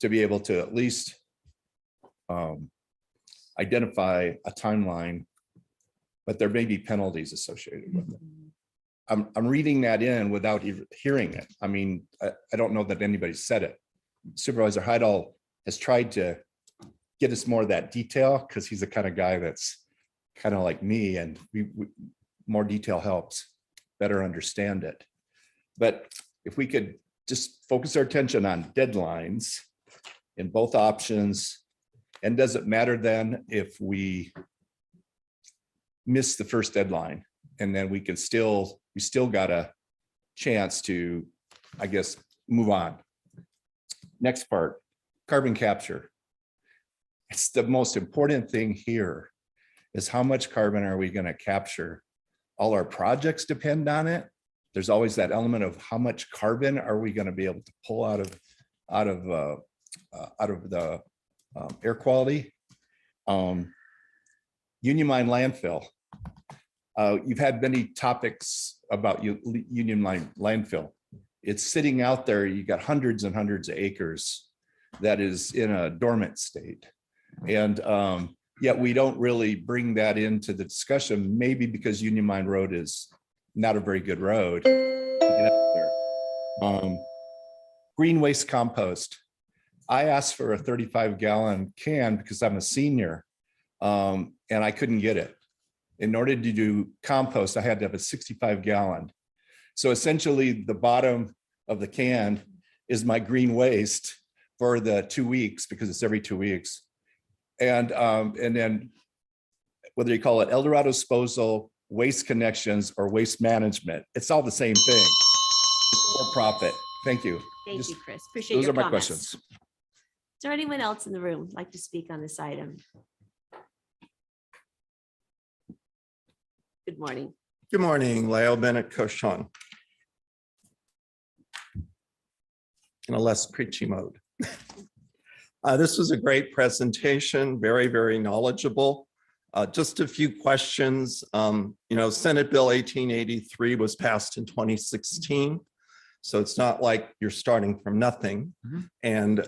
to be able to at least identify a timeline, but there may be penalties associated with it. I'm reading that in without even hearing it. I mean, I don't know that anybody said it. Supervisor Heidel has tried to get us more of that detail because he's the kind of guy that's kind of like me, and more detail helps better understand it. But if we could just focus our attention on deadlines in both options, and does it matter then if we miss the first deadline, and then we still got a chance to, I guess, move on. Next part, carbon capture. It's the most important thing here is how much carbon are we going to capture? All our projects depend on it. There's always that element of how much carbon are we going to be able to pull out of the air quality. Union Mine landfill. You've had many topics about Union Mine landfill. It's sitting out there. You got hundreds and hundreds of acres that is in a dormant state. And yet we don't really bring that into the discussion, maybe because Union Mine Road is not a very good road to get out there. Green waste compost. I asked for a 35-gallon can because I'm a senior, and I couldn't get it. In order to do compost, I had to have a 65-gallon. So essentially the bottom of the can is my green waste for the 2 weeks, because it's every 2 weeks. And then whether you call it El Dorado Disposal, Waste Connections, or Waste Management, it's all the same thing. It's for profit. Thank you. Thank you, Chris. Appreciate Those your are my comments. questions. Is there anyone else in the room who'd like to speak on this item? Good morning. Good morning, Leo Bennett Cochon. In a less preachy mode. This was a great presentation, very, very knowledgeable. Just a few questions. Senate Bill 1883 was passed in 2016. So it's not like you're starting from nothing. And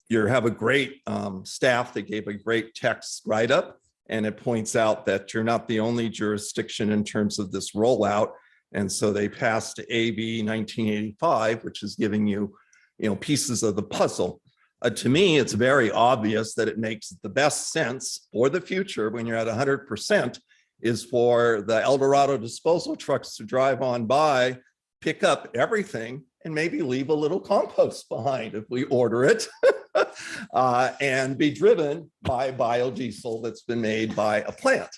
you have a great staff that gave a great text write-up. And it points out that you're not the only jurisdiction in terms of this rollout. And so they passed AB 1985, which is giving you, pieces of the puzzle. To me, it's very obvious that it makes the best sense for the future when you're at 100% is for the El Dorado disposal trucks to drive on by, pick up everything, and maybe leave a little compost behind if we order it, and be driven by biodiesel that's been made by a plant.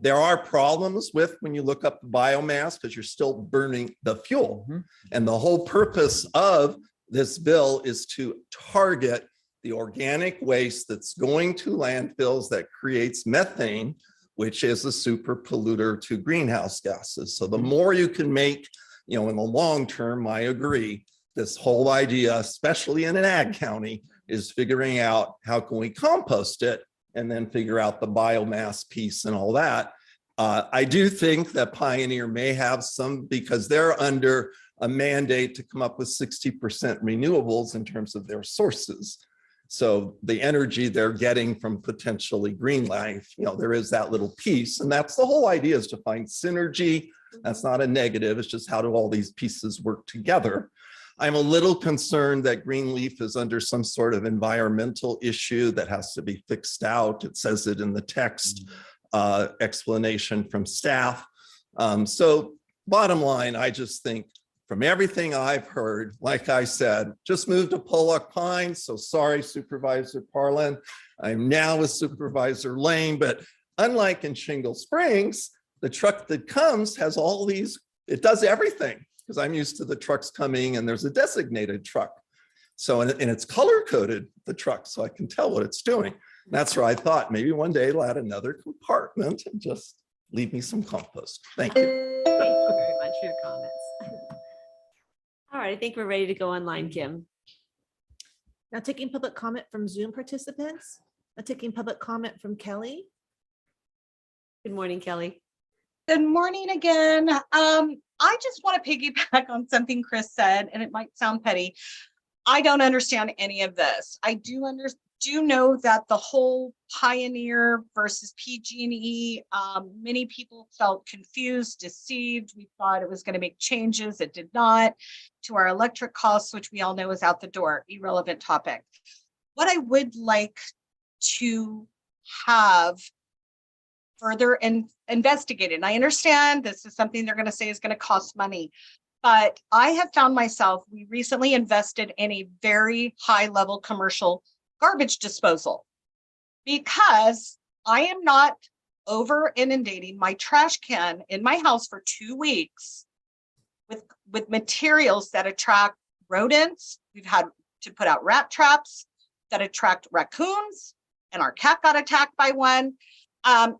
There are problems with when you look up the biomass because you're still burning the fuel. And the whole purpose of this bill is to target the organic waste that's going to landfills that creates methane, which is a super polluter to greenhouse gases. So the more you can make, in the long term, I agree, this whole idea, especially in an ag county, is figuring out how can we compost it and then figure out the biomass piece and all that. I do think that Pioneer may have some, because they're under a mandate to come up with 60% renewables in terms of their sources. So the energy they're getting from potentially green life, there is that little piece. And that's the whole idea, is to find synergy. That's not a negative. It's just how do all these pieces work together. I'm a little concerned that Greenleaf is under some sort of environmental issue that has to be fixed out. It says it in the text explanation from staff. So bottom line, I just think from everything I've heard, like I said, just moved to Pollock Pines. So sorry, Supervisor Parlin. I'm now with Supervisor Lane, but unlike in Shingle Springs, the truck that comes has all these, it does everything, because I'm used to the trucks coming and there's a designated truck. So, and it's color coded, the truck, so I can tell what it's doing. That's where I thought maybe one day they'll add another compartment and just leave me some compost. Thank you. Thank you very much for your comments. All right, I think we're ready to go online, Kim. Now taking public comment from Zoom participants. Now taking public comment from Kelly. Good morning, Kelly. Good morning again. I just want to piggyback on something Chris said, and it might sound petty. I don't understand any of this. I do know that the whole Pioneer versus PG&E, many people felt confused, deceived. We thought it was going to make changes. It did not, to our electric costs, which we all know is out the door, irrelevant topic. What I would like to have further investigated, and I understand this is something they're going to say is going to cost money, but I have found myself, we recently invested in a very high level commercial garbage disposal because I am not over inundating my trash can in my house for 2 weeks with materials that attract rodents. We've had to put out rat traps that attract raccoons, and our cat got attacked by one.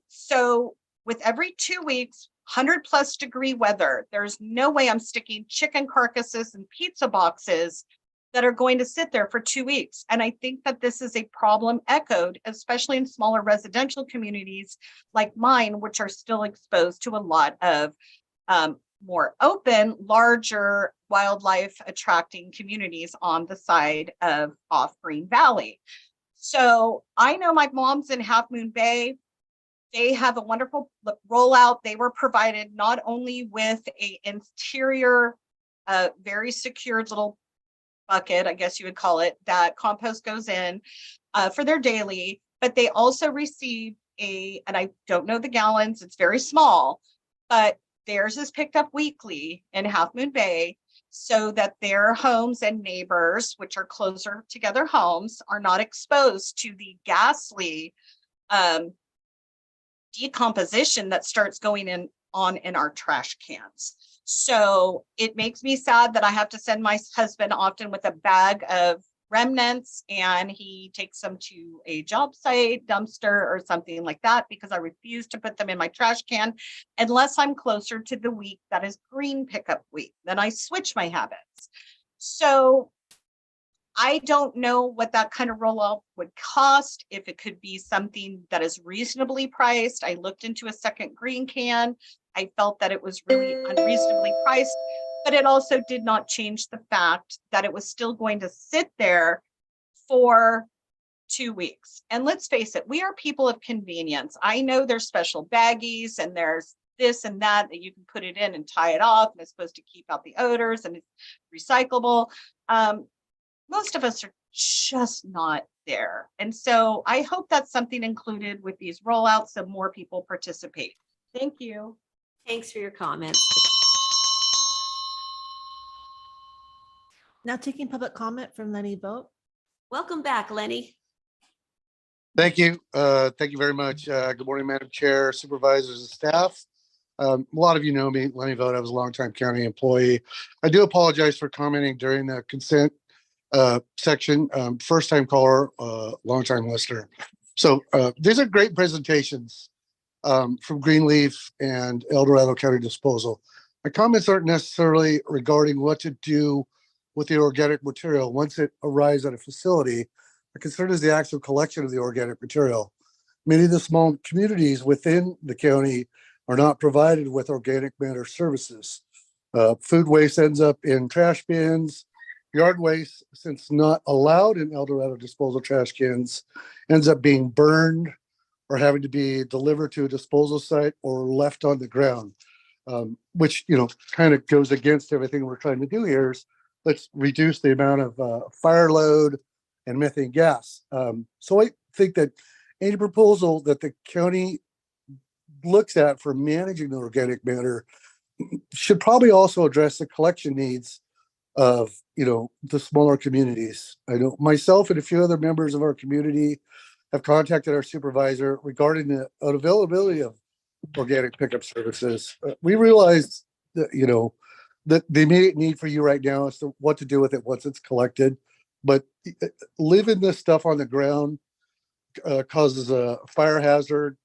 So with every 2 weeks, 100+ degree weather, there's no way I'm sticking chicken carcasses and pizza boxes that are going to sit there for 2 weeks. And I think that this is a problem echoed, especially in smaller residential communities like mine, which are still exposed to a lot of more open, larger wildlife attracting communities on the side of off Green Valley. So I know my mom's in Half Moon Bay. They have a wonderful rollout. They were provided not only with a interior, very secured little bucket, I guess you would call it, that compost goes in for their daily, but they also received and I don't know the gallons, it's very small, but theirs is picked up weekly in Half Moon Bay so that their homes and neighbors, which are closer together homes, are not exposed to the ghastly decomposition that starts going on in our trash cans. So it makes me sad that I have to send my husband often with a bag of remnants, and he takes them to a job site, dumpster, or something like that, because I refuse to put them in my trash can unless I'm closer to the week that is green pickup week. Then I switch my habits. So I don't know what that kind of rollout would cost, if it could be something that is reasonably priced. I looked into a second green can. I felt that it was really unreasonably priced, but it also did not change the fact that it was still going to sit there for 2 weeks. And let's face it, we are people of convenience. I know there's special baggies and there's this and that you can put it in and tie it off, and it's supposed to keep out the odors, and it's recyclable. Most of us are just not there. And so I hope that's something included with these rollouts so more people participate. Thank you. Thanks for your comments. Now taking public comment from Lenny Vogt. Welcome back, Lenny. Thank you. Thank you very much. Good morning, Madam Chair, supervisors and staff. A lot of you know me, Lenny Vogt. I was a longtime county employee. I do apologize for commenting during the consent section. First time caller, longtime listener. So these are great presentations from Greenleaf and El Dorado County Disposal. My comments aren't necessarily regarding what to do with the organic material once it arrives at a facility. The concern is the actual collection of the organic material. Many of the small communities within the county are not provided with organic matter services. Food waste ends up in trash bins. Yard waste, since not allowed in El Dorado disposal trash cans, ends up being burned or having to be delivered to a disposal site or left on the ground, which, you know, kind of goes against everything we're trying to do here. Is let's reduce the amount of fire load and methane gas. So I think that any proposal that the county looks at for managing the organic matter should probably also address the collection needs of, you know, the smaller communities. I know myself and a few other members of our community have contacted our supervisor regarding the availability of organic pickup services. We realize that, you know, that the immediate need for you right now is to what to do with it once it's collected. But leaving this stuff on the ground causes a fire hazard,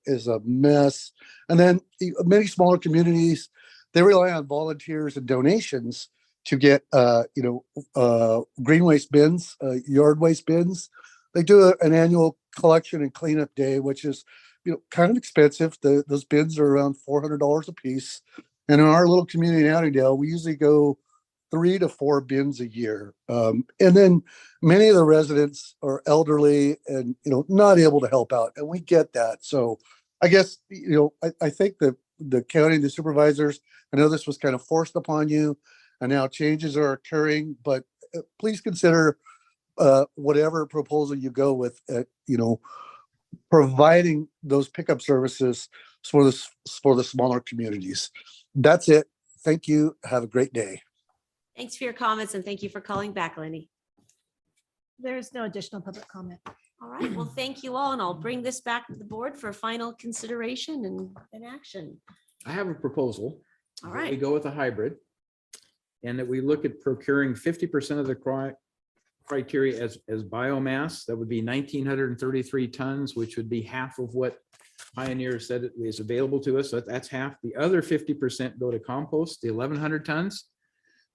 is a mess. And then many smaller communities, they rely on volunteers and donations to get, green waste bins, yard waste bins. They do an annual collection and cleanup day, which is, you know, kind of expensive. Those bins are around $400 a piece. And in our little community in Annandale, we usually go 3 to 4 bins a year. And then many of the residents are elderly and, you know, not able to help out. And we get that. So I guess, you know, I think that the county, the supervisors, I know this was kind of forced upon you and now changes are occurring, but please consider whatever proposal you go with, you know, providing those pickup services for the smaller communities. That's it. Thank you. Have a great day. Thanks for your comments and thank you for calling back, Lenny. There's no additional public comment. All right, well, thank you all, and I'll bring this back to the board for final consideration and action. I have a proposal. All that right. We go with a hybrid and that we look at procuring 50% of the criteria as biomass. That would be 1,933 tons, which would be half of what Pioneer said it is available to us. So that's half. The other 50% go to compost, the 1,100 tons.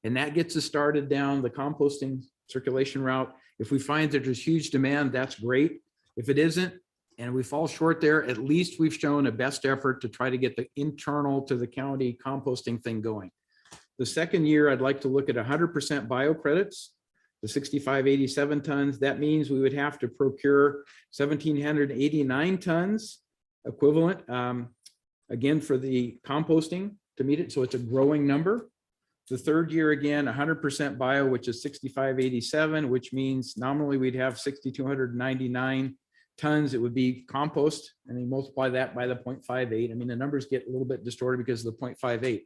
And that gets us started down the composting circulation route. If we find that there's huge demand, that's great. If it isn't, and we fall short there, at least we've shown a best effort to try to get the internal to the county composting thing going. The second year, I'd like to look at 100% bio credits, the 6587 tons. That means we would have to procure 1,789 tons equivalent, again, for the composting to meet it. So it's a growing number. The third year, again, 100% bio, which is 6587, which means nominally we'd have 6,299 tons. It would be compost, and you multiply that by the 0.58. I mean, the numbers get a little bit distorted because of the 0.58.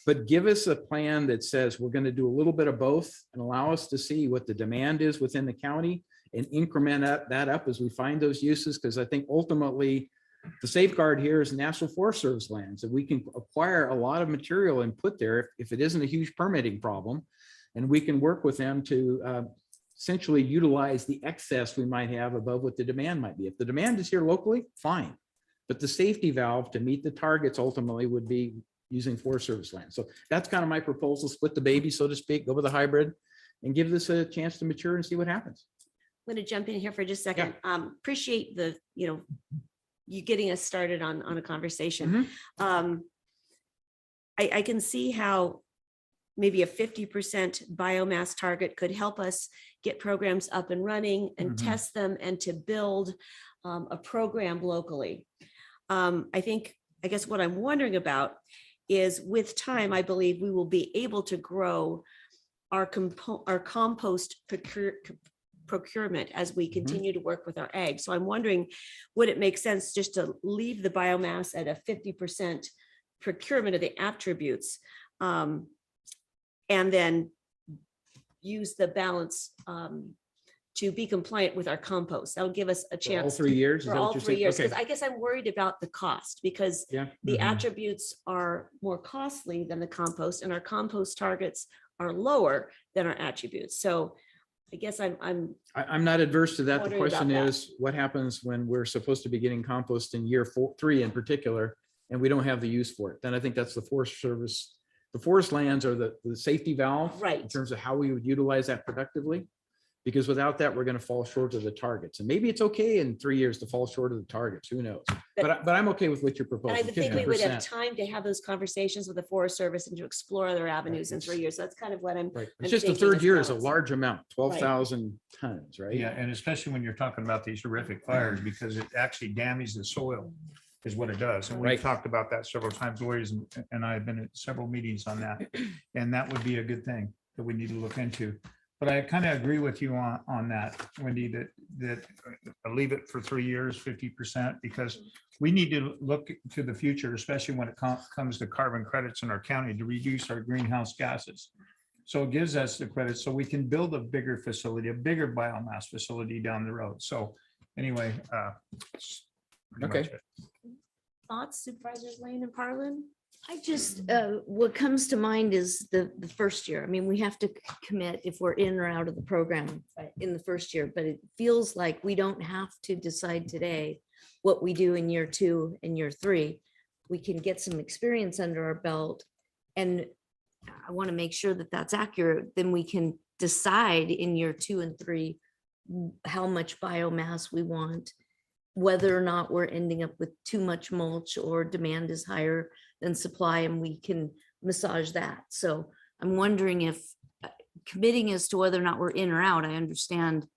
But give us a plan that says we're going to do a little bit of both and allow us to see what the demand is within the county and increment that up as we find those uses. Because I think ultimately the safeguard here is National Forest Service lands, that we can acquire a lot of material and put there if it isn't a huge permitting problem. And we can work with them to essentially utilize the excess we might have above what the demand might be. If the demand is here locally, fine. But the safety valve to meet the targets ultimately would be using Forest Service land. So that's kind of my proposal, split the baby, so to speak, go with a hybrid and give this a chance to mature and see what happens. I'm going to jump in here for just a second. Appreciate the, you getting us started on a conversation. I can see how maybe a 50% biomass target could help us get programs up and running and test them and to build a program locally. I think I guess what I'm wondering about is with time, I believe we will be able to grow our compost procurement as we continue to work with our ag. So I'm wondering, would it make sense just to leave the biomass at a 50% procurement of the attributes, and then use the balance to be compliant with our compost? That'll give us a chance. all 3 years? Is For that what all you're 3 saying? years, Okay. because I guess I'm worried about the cost, because Yeah. the Mhm. attributes are more costly than the compost, and our compost targets are lower than our attributes. So I guess I'm not adverse to that. The wondering about question that. is, what happens when we're supposed to be getting compost in year 3 in particular, and we don't have the use for it? Then I think that's the Forest Service. The forest lands are the safety valve. Right. In terms of how we would utilize that productively. Because without that, we're going to fall short of the targets. And maybe it's okay in 3 years to fall short of the targets. Who knows? But I'm okay with what you're And proposing. I think we would have 50%. time to have those conversations with the Forest Service and to explore other avenues in 3 years. So that's kind of what I'm. Right. I'm It's just the thinking third as year well. is a large amount, 12,000 tons, right? Yeah, and especially when you're talking about these horrific fires, because it actually damages the soil is what it does. And we've Right. talked about that several times. Lawyers and I have been at several meetings on that. And that would be a good thing that we need to look into. But I kind of agree with you on that, Wendy, that leave it for 3 years, 50%, because we need to look to the future, especially when it comes to carbon credits in our county, to reduce our greenhouse gases. So it gives us the credits so we can build a bigger facility, a bigger biomass facility down the road. So anyway. Pretty much Okay. it. Thoughts, Supervisors Lane and Parlin? I just, what comes to mind is the first year. I mean, we have to commit if we're in or out of the program in the first year, but it feels like we don't have to decide today what we do in year 2 and year 3. We can get some experience under our belt, and I want to make sure that that's accurate. Then we can decide in year 2 and 3 how much biomass we want, whether or not we're ending up with too much mulch or demand is higher than supply, and we can massage that. So I'm wondering if committing as to whether or not we're in or out, I understand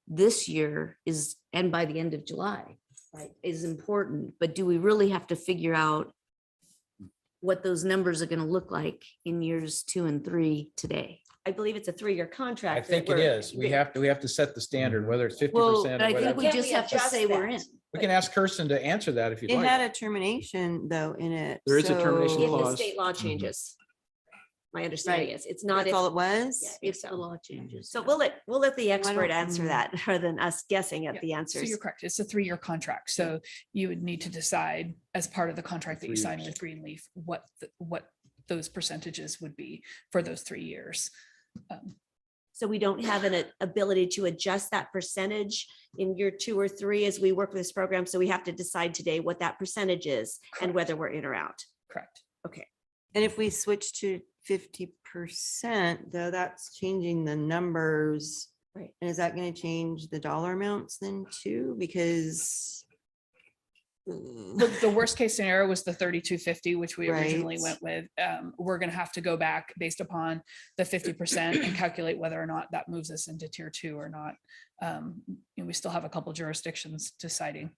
this year is, and by the end of July, right, is important, but do we really have to figure out what those numbers are going to look like in years 2 and 3 today? I believe it's a 3-year contract. I think it is. We have to set the standard, whether it's 50%. But I think we Can't just we have to adjust say we're that? in. We can ask Kirsten to answer that if you'd It had like. a termination though in it. There is a termination If so- the clause. state law changes. My understanding Right. is it's not. That's if- all it was? Yeah, I think If the so. law changes. So we'll let the expert don't- answer that rather than us guessing at Yeah, the So answers. you're correct. It's a 3-year contract. So you would need to decide as part of the contract that you 3 sign years. with Greenleaf, what those percentages would be for those 3 years. So we don't have an ability to adjust that percentage in year 2 or 3 as we work with this program. So we have to decide today what that percentage is and whether we're in or out. Correct. Okay. And if we switch to 50%, though, that's changing the numbers. Right. And is that going to change the dollar amounts then too? Because The worst case scenario was the 3250, which we originally Right. went with. We're going to have to go back based upon the 50% and calculate whether or not that moves us into tier 2 or not. And we still have a couple jurisdictions deciding.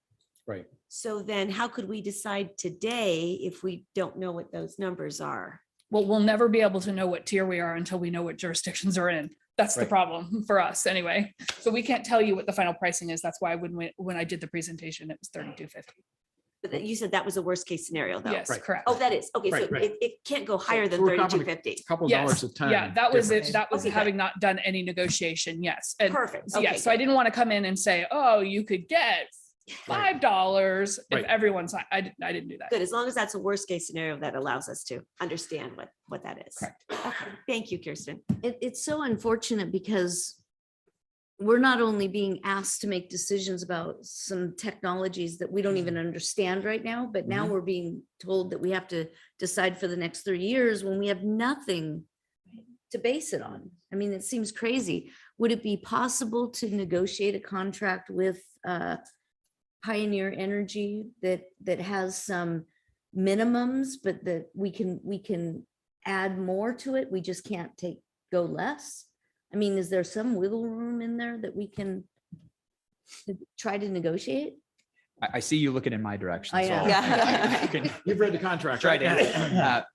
Right. So then how could we decide today if we don't know what those numbers are? Well, we'll never be able to know what tier we are until we know what jurisdictions are in. That's the Right. problem for us anyway. So we can't tell you what the final pricing is. That's why when I did the presentation, it was 3250. But then you said that was a worst case scenario though. Yes, Right. correct. Oh, that is. Okay, so Right, right. it can't go higher than we're talking 3250. Couple Yes, dollars a ton. yeah, that was it. difference. That was Okay, good. having not done any negotiation. Yes. And Perfect. so, yeah, Okay, so I good. didn't want to come in and say, oh, you could get $5 if Right. everyone's, I didn't do that. Good, as long as that's a worst case scenario, that allows us to understand what that is. Correct. Okay, thank you, Kirsten. It's so unfortunate because we're not only being asked to make decisions about some technologies that we don't even understand right now, but now we're being told that we have to decide for the next 3 years when we have nothing to base it on. I mean, it seems crazy. Would it be possible to negotiate a contract with Pioneer Energy that has some minimums, but that we can add more to it? We just can't go less? I mean, is there some wiggle room in there that we can try to negotiate? I see you looking in my direction. I so am. Yeah. you can You've read the contract, try right? to.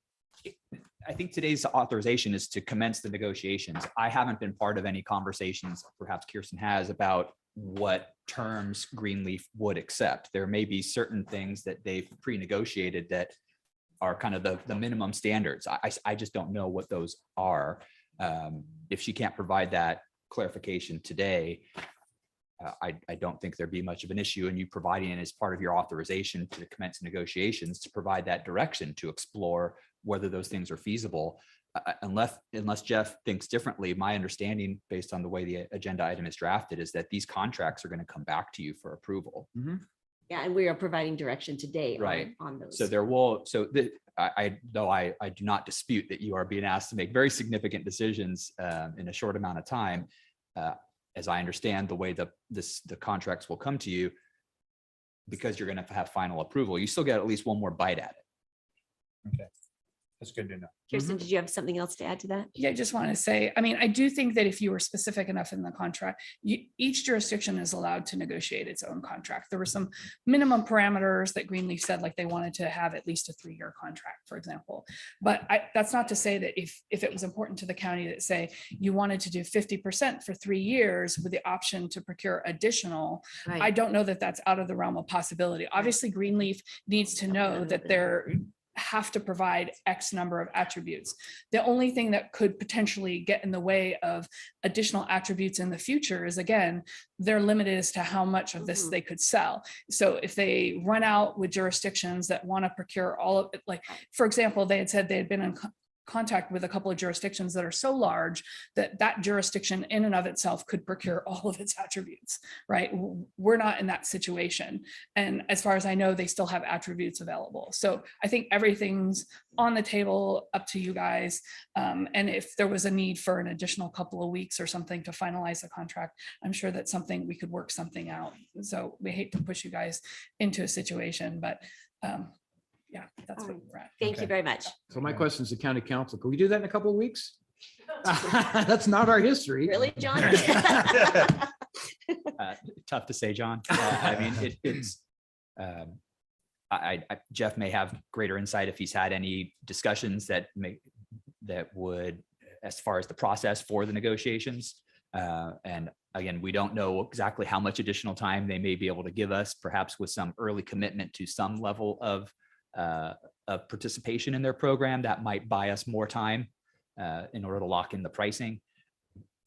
I think today's authorization is to commence the negotiations. I haven't been part of any conversations, perhaps Kirsten has, about what terms Greenleaf would accept. There may be certain things that they've pre-negotiated that are kind of the minimum standards. I just don't know what those are. If she can't provide that clarification today, I don't think there'd be much of an issue, and you providing it as part of your authorization to commence negotiations to provide that direction to explore whether those things are feasible. Unless Jeff thinks differently, my understanding based on the way the agenda item is drafted is that these contracts are going to come back to you for approval. Yeah, and we are providing direction today Right. on those. So there will, I do not dispute that you are being asked to make very significant decisions in a short amount of time. As I understand the way the contracts will come to you, because you're going to have final approval, you still get at least one more bite at it. Okay, that's good to know. Kirsten, did you have something else to add to that? Yeah, I just want to say, I mean, I do think that if you were specific enough in the contract, each jurisdiction is allowed to negotiate its own contract. There were some minimum parameters that Greenleaf said, like they wanted to have at least a 3-year contract, for example. But that's not to say that if it was important to the county that say you wanted to do 50% for 3 years with the option to procure additional, Right. I don't know that that's out of the realm of possibility. Obviously, Greenleaf needs to know that they're have to provide X number of attributes. The only thing that could potentially get in the way of additional attributes in the future is, again, they're limited as to how much of this they could sell. So if they run out with jurisdictions that want to procure all of it, like, for example, they had said they had been in contact with a couple of jurisdictions that are so large that that jurisdiction in and of itself could procure all of its attributes, right? We're not in that situation. And as far as I know, they still have attributes available. So I think everything's on the table, up to you guys. And if there was a need for an additional couple of weeks or something to finalize the contract, I'm sure that's something we could work something out. So we hate to push you guys into a situation, but yeah, that's where we're at. Thank you very much. So my question is to county council, can we do that in a couple of weeks? That's not our history. Really, John? Tough to say, John. I mean, it's Jeff may have greater insight if he's had any discussions that would, as far as the process for the negotiations. And again, we don't know exactly how much additional time they may be able to give us, perhaps with some early commitment to some level of participation in their program that might buy us more time in order to lock in the pricing.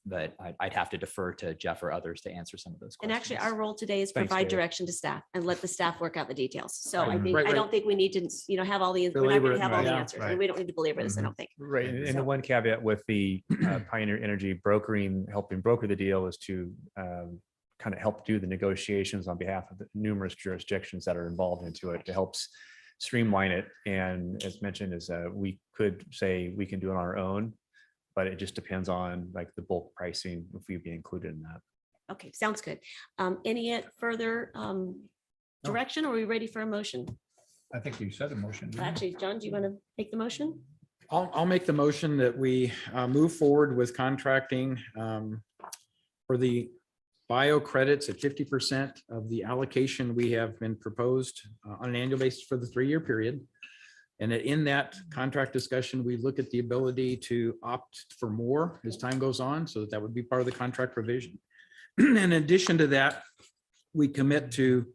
But I'd have to defer to Jeff or others to answer some of those And questions. actually, our role today is Thanks, provide Dave. direction to staff and let the staff work out the details. So Right. I think, Right, I don't think we need to, have all the, we're not Belabor going it, to have all the right. answers. Right. And we don't need to belabor this, I don't think. Right. And So- the one caveat with the Pioneer Energy brokering, helping broker the deal is to kind of help do the negotiations on behalf of the numerous jurisdictions that are involved into it. It helps streamline it. And as mentioned, is we could say we can do it on our own, but it just depends on like the bulk pricing if we'd be included in that. Okay, sounds good. Any further direction? Or are we ready for a motion? I think you said a motion. didn't you? Actually, John, do you want to make the motion? I'll make the motion that we move forward with contracting for the bio credits at 50% of the allocation we have been proposed on an annual basis for the 3-year period. And that in that contract discussion, we look at the ability to opt for more as time goes on, so that would be part of the contract provision. In addition to that, we commit to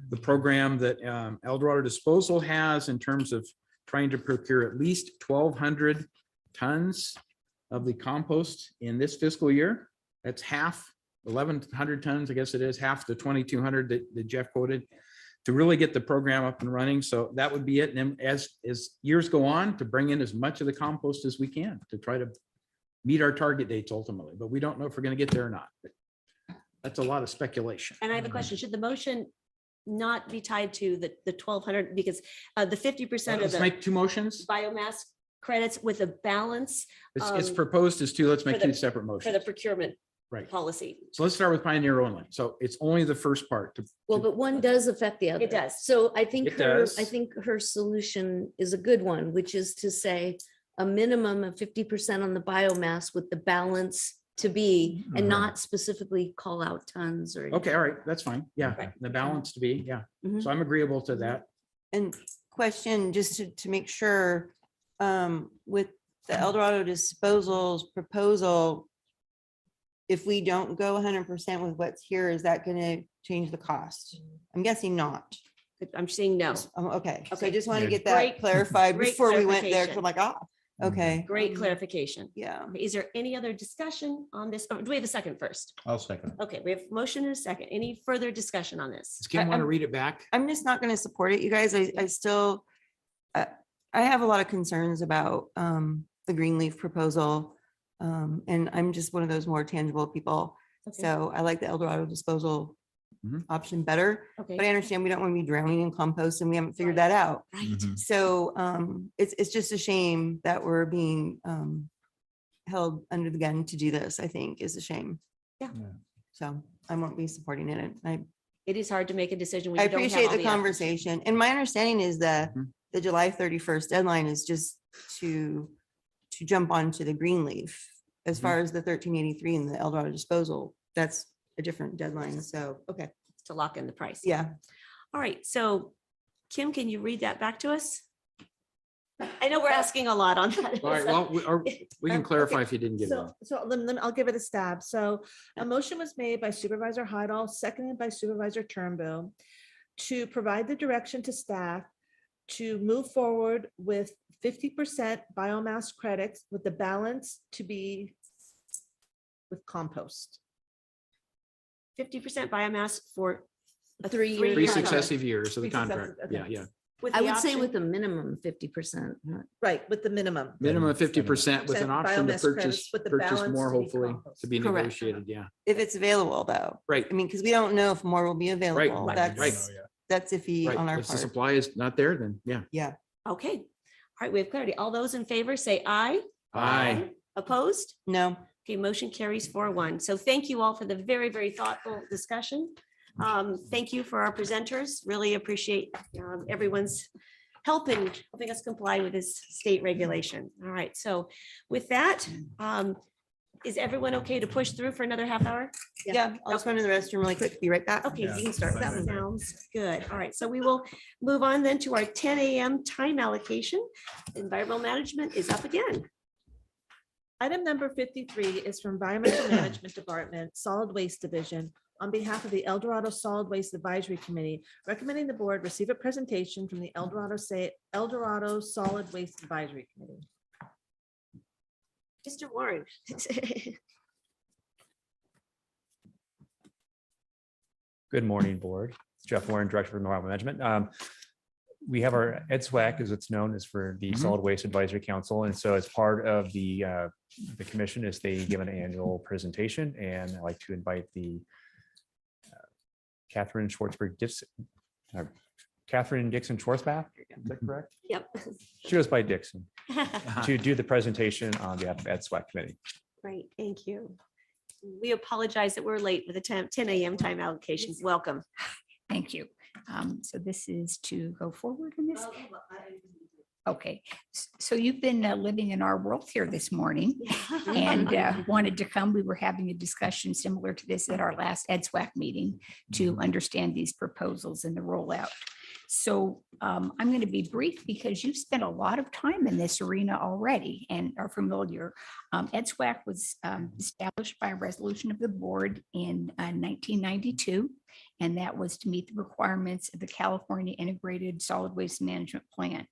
the program that Eldorado Disposal has in terms of trying to procure at least 1,200 tons of the compost in this fiscal year. That's half, 1,100 tons, I guess it is, half the 2,200 that Jeff quoted, to really get the program up and running. So that would be it. And then as years go on, to bring in as much of the compost as we can to try to meet our target dates ultimately. But we don't know if we're going to get there or not. That's a lot of speculation. And I have a question. Should the motion not be tied to the 1,200? Because the 50% of Let's the make 2 motions. biomass credits with a balance. It's proposed as 2. Let's make for the- 2 separate For motions. the procurement Right. policy. So let's start with Pioneer only. So it's only the first part. Well, but one does affect the other. It does. So I think It does. I think her solution is a good one, which is to say a minimum of 50% on the biomass with the balance to be and Mhm. not specifically call out tons or. Okay, all right, that's fine. Yeah, Right. the balance to be, yeah. Mhm. So I'm agreeable to that. And question, just to make sure, with the El Dorado disposals proposal, if we don't go 100% with what's here, is that going to change the cost? I'm guessing not. I'm saying no. Okay, so I Okay. just want to Yeah. get that Great- clarified great before we went there. 'Cause clarification. I'm like, ah, okay. Great clarification. Yeah. Is there any other discussion on this? Or do we have a second first? I'll second. Okay, we have motion and a second. Any further discussion on this? Does Kim want to I'm- read it back? I'm just not going to support it, you guys. I still, I have a lot of concerns about the Greenleaf proposal. And I'm just one of those more tangible people. Okay. So I like the El Dorado disposal Mhm. option better, Okay. but I understand we don't want to be drowning in compost and we haven't figured that out. Right. Mhm. So it's just a shame that we're being held under the gun to do this, I think is a shame. Yeah. So I won't be supporting it. It is hard to make a decision. when I you don't have appreciate all the evidence. conversation. And my understanding is that Mhm. the July 31st deadline is just to jump onto the Greenleaf. As far as the 1383 and the El Dorado disposal, that's a different deadline. So, okay. To lock in the price. Yeah. All right, so Kim, can you read that back to us? I know we're asking a lot on that. All right, well, we can clarify Okay, if you didn't get it. all. So I'll give it a stab. So a motion was made by Supervisor Heidel, seconded by Supervisor Turnbull to provide the direction to staff to move forward with 50% biomass credits with the balance to be with compost. 50% biomass for a 3 Three year successive years of the Three successive, contract. okay. Yeah, yeah. with I the would say option- with a minimum 50%. Right, with the minimum. Minimum of 50% with an 50% option to biomass purchase, credits with the purchase balance more, to be hopefully, compost. to be Correct. negotiated. Yeah, If it's available though. right, I mean, because we don't know if more will be available. right. That's iffy Right. on our If the part. supply is not there, then yeah. Yeah. Okay, all right, we have clarity. All those in favor say aye. Aye. Opposed? No. Okay, motion carries 4-1. So thank you all for the very, very thoughtful discussion. Thank you for our presenters. Really appreciate everyone's help in helping us comply with this state regulation. All right, so with that, is everyone okay to push through for another half hour? Yeah, I'll just run to the restroom really quick. Be right back. Okay, Yeah, you can start. fine That with me. sounds good. All right, so we will move on then to our 10 a.m. time allocation. Environmental management is up again. Item number 53 is from Environmental Management Department, Solid Waste Division, on behalf of the El Dorado Solid Waste Advisory Committee, recommending the board receive a presentation from the El Dorado Solid Waste Advisory Committee. Mr. Warren. Good morning, board. It's Jeff Warren, Director of Environmental Management. We have our EDSWAC, as it's known, is for the Solid Waste Advisory Council. And so as part of the commission is they give an annual presentation, and I'd like to invite the Catherine Dixon Schwarzbach, is that correct? Yep. She goes by Dixon, to do the presentation on behalf of EDSWAC committee. Great, thank you. We apologize that we're late with the 10 a.m. time allocations. Welcome. Thank you. So this is to go forward in this. Okay, so you've been living in our world here this morning and wanted to come. We were having a discussion similar to this at our last EDSWAC meeting to understand these proposals and the rollout. So I'm going to be brief because you've spent a lot of time in this arena already and are familiar. EDSWAC was established by a resolution of the board in 1992, and that was to meet the requirements of the California Integrated Solid Waste Management Plan.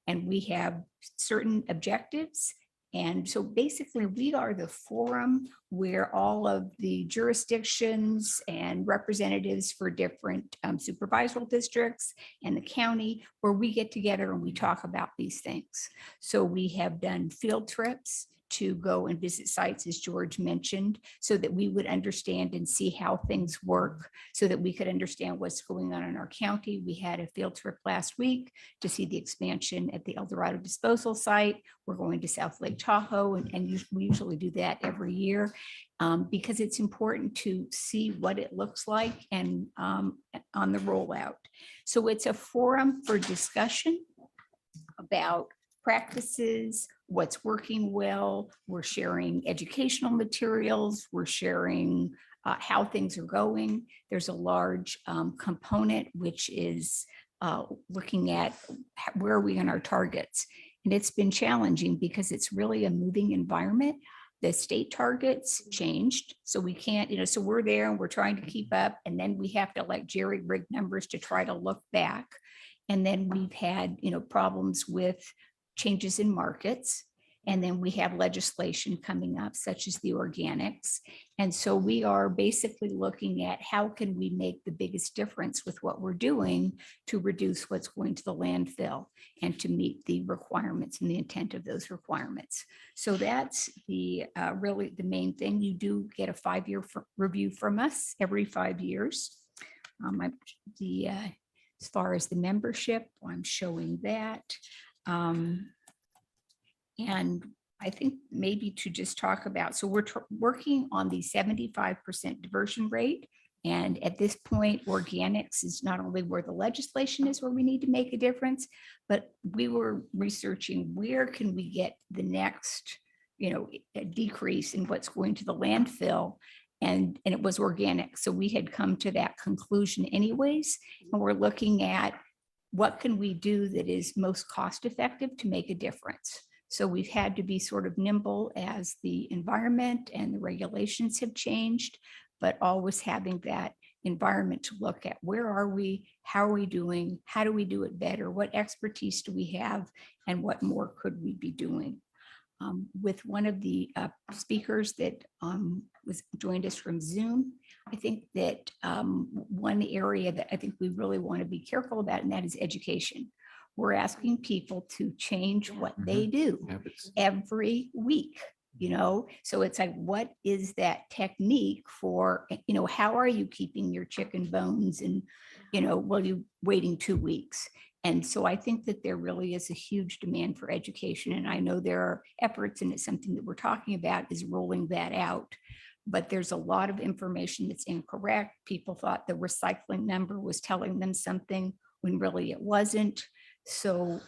And we have certain objectives. And so basically we are the forum where all of the jurisdictions and representatives for different supervisory districts and the county, where we get together and we talk about these things. So we have done field trips to go and visit sites, as George mentioned, so that we would understand and see how things work, so that we could understand what's going on in our county. We had a field trip last week to see the expansion at the El Dorado disposal site. We're going to South Lake Tahoe, and we usually do that every year because it's important to see what it looks like and on the rollout. So it's a forum for discussion about practices, what's working well. We're sharing educational materials. We're sharing how things are going. There's a large component, which is looking at where are we on our targets. And it's been challenging because it's really a moving environment. The state targets changed, so we can't, so we're there and we're trying to keep up, and then we have to like jerry rig numbers to try to look back. And then we've had, problems with changes in markets. And then we have legislation coming up, such as the organics. And so we are basically looking at how can we make the biggest difference with what we're doing to reduce what's going to the landfill and to meet the requirements and the intent of those requirements. So that's the really the main thing. You do get a 5-year review from us every 5 years. As far as the membership, I'm showing that. And I think maybe to just talk about, so we're working on the 75% diversion rate. And at this point, organics is not only where the legislation is where we need to make a difference, but we were researching where can we get the next, a decrease in what's going to the landfill. And it was organic. So we had come to that conclusion anyways. And we're looking at what can we do that is most cost effective to make a difference. So we've had to be sort of nimble as the environment and the regulations have changed, but always having that environment to look at where are we, how are we doing, how do we do it better, what expertise do we have, and what more could we be doing. With one of the speakers that joined us from Zoom, I think that one area that I think we really want to be careful about, and that is education. We're asking people to change what they do every week, so it's like, what is that technique for, how are you keeping your chicken bones and, well, you waiting 2 weeks. And so I think that there really is a huge demand for education. And I know there are efforts, and it's something that we're talking about is rolling that out. But there's a lot of information that's incorrect. People thought the recycling number was telling them something when really it wasn't. So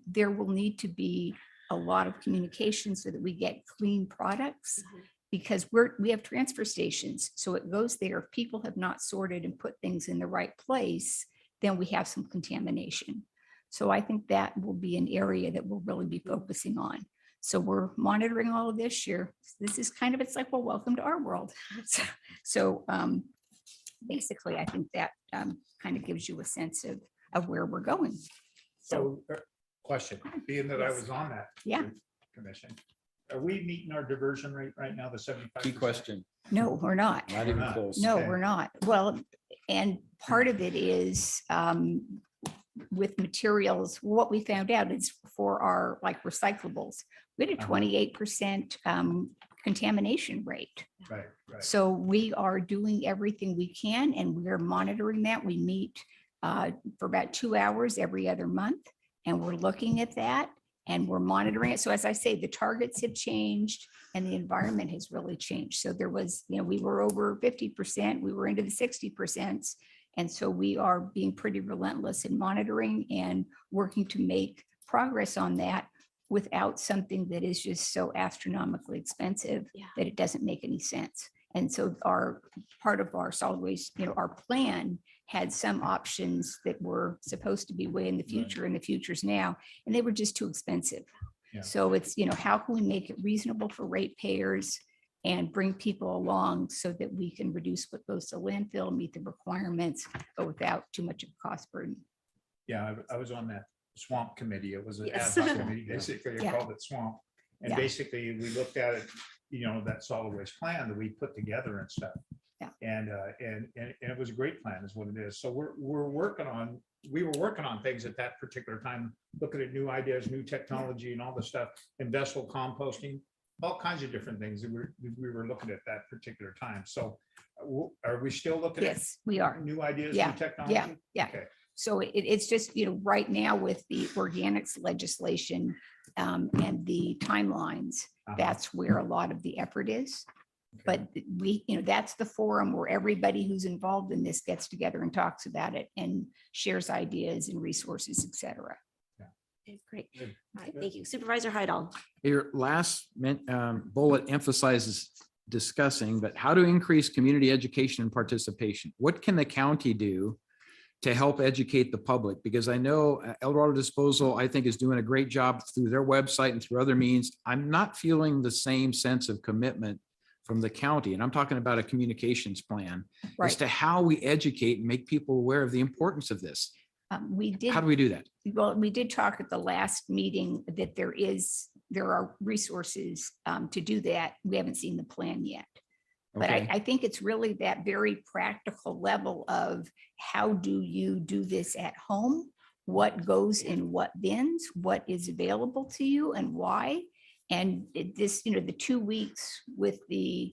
there will need to be a lot of communication so that we get clean products, because we have transfer stations. So it goes there. If people have not sorted and put things in the right place, then we have some contamination. So I think that will be an area that we'll really be focusing on. So we're monitoring all of this year. This is kind of, it's like, well, welcome to our world. So basically, I think that kind of gives you a sense of where we're going. So question, being that I was on that commission, are we meeting our diversion rate right now, the 75%? Key question. No, we're not. Not even close. No, we're not. Well, and part of it is with materials, what we found out is for our like recyclables, we had a 28% contamination rate. Right. So we are doing everything we can, and we're monitoring that. We meet for about 2 hours every other month, and we're looking at that and we're monitoring it. So as I say, the targets have changed and the environment has really changed. So there was, we were over 50%, we were into the 60%. And so we are being pretty relentless in monitoring and working to make progress on that without something that is just so astronomically expensive that it doesn't make any sense. And so part of our solid waste, our plan had some options that were supposed to be way in the future, and the future's now, and they were just too expensive. So it's, how can we make it reasonable for ratepayers and bring people along so that we can reduce what goes to landfill, meet the requirements, but without too much of a cost burden. Yeah, I was on that swamp committee. It was an ad hoc committee, basically, I called it swamp. And basically, we looked at it, that solid waste plan that we put together and stuff. And it was a great plan is what it is. So we were working on things at that particular time, looking at new ideas, new technology and all the stuff, industrial composting, all kinds of different things that we were looking at that particular time. So are we still looking at? Yes, we are. New ideas, new technology? Yeah. Okay. So it's just, right now with the organics legislation and the timelines, that's where a lot of the effort is. But that's the forum where everybody who's involved in this gets together and talks about it and shares ideas and resources, et cetera. Okay, great. All right, thank you. Supervisor Heidel. Your last bullet emphasizes discussing, but how to increase community education and participation. What can the county do to help educate the public? Because I know El Dorado Disposal, I think, is doing a great job through their website and through other means. I'm not feeling the same sense of commitment from the county, and I'm talking about a communications plan as Right. to how we educate and make people aware of the importance of this. We did. How do we do that? Well, we did talk at the last meeting that there are resources to do that. We haven't seen the plan yet. But Okay. I think it's really that very practical level of how do you do this at home? What goes in what bins, what is available to you and why? And this, the 2 weeks with the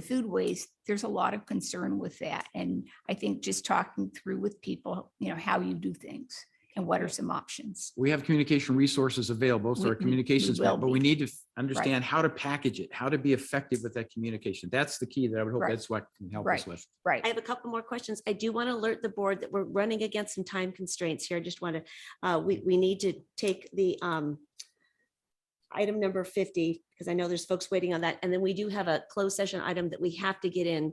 food waste, there's a lot of concern with that. And I think just talking through with people, how you do things and what are some options. We have communication resources available, so our communications, will but we be. need to understand how to package it, how to be effective with that communication. That's the key that I would hope Right. that's what can help us Right. with. Right. I have a couple more questions. I do want to alert the board that we're running against some time constraints here. I just want to, we need to take the item number 50, because I know there's folks waiting on that. And then we do have a closed session item that we have to get in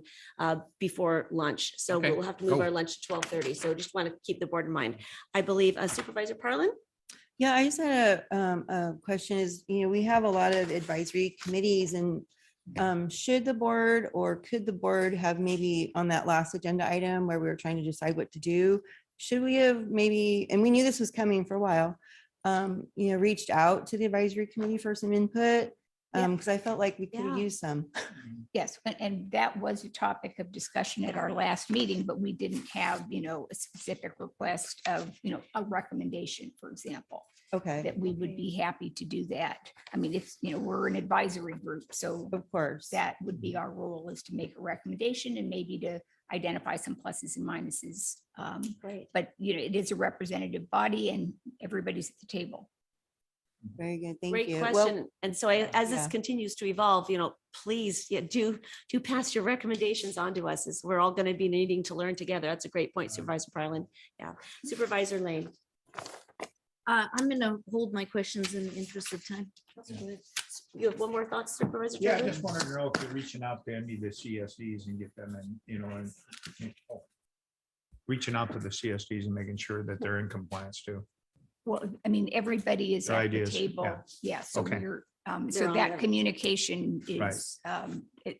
before lunch. So Okay. we'll have to move Go. our lunch to 12:30. So just want to keep the board in mind. I believe Supervisor Parlin? Yeah, I just had a question is, we have a lot of advisory committees and should the board or could the board have maybe on that last agenda item where we were trying to decide what to do? Should we have maybe, and we knew this was coming for a while, reached out to the advisory committee for some input? Because I felt like we could have Yeah. used some. Yes, and that was a topic of discussion at our last meeting, but we didn't have, a specific request of, a recommendation, for example. Okay. That we would be happy to do that. I mean, if, we're an advisory group, so of course that would be our role, is to make a recommendation and maybe to identify some pluses and minuses. Great. But, it is a representative body and everybody's at the table. Very good. Thank Great you. question. And so as this yeah. continues to evolve, please do pass your recommendations on to us, as we're all going to be needing to learn together. That's a great point, Supervisor Parlin. Yeah. Supervisor Lane. I'm going to hold my questions in the interest of time. You have one more thought, Supervisor? Yeah, I Chadwick? just wanted to know if you're reaching out to any of the CSDs and get them and, reaching out to the CSDs and making sure that they're in compliance too. Well, I mean, everybody is Their at ideas, the table. yeah. Yeah, so Okay. we're, They're so on that there. communication Right. is,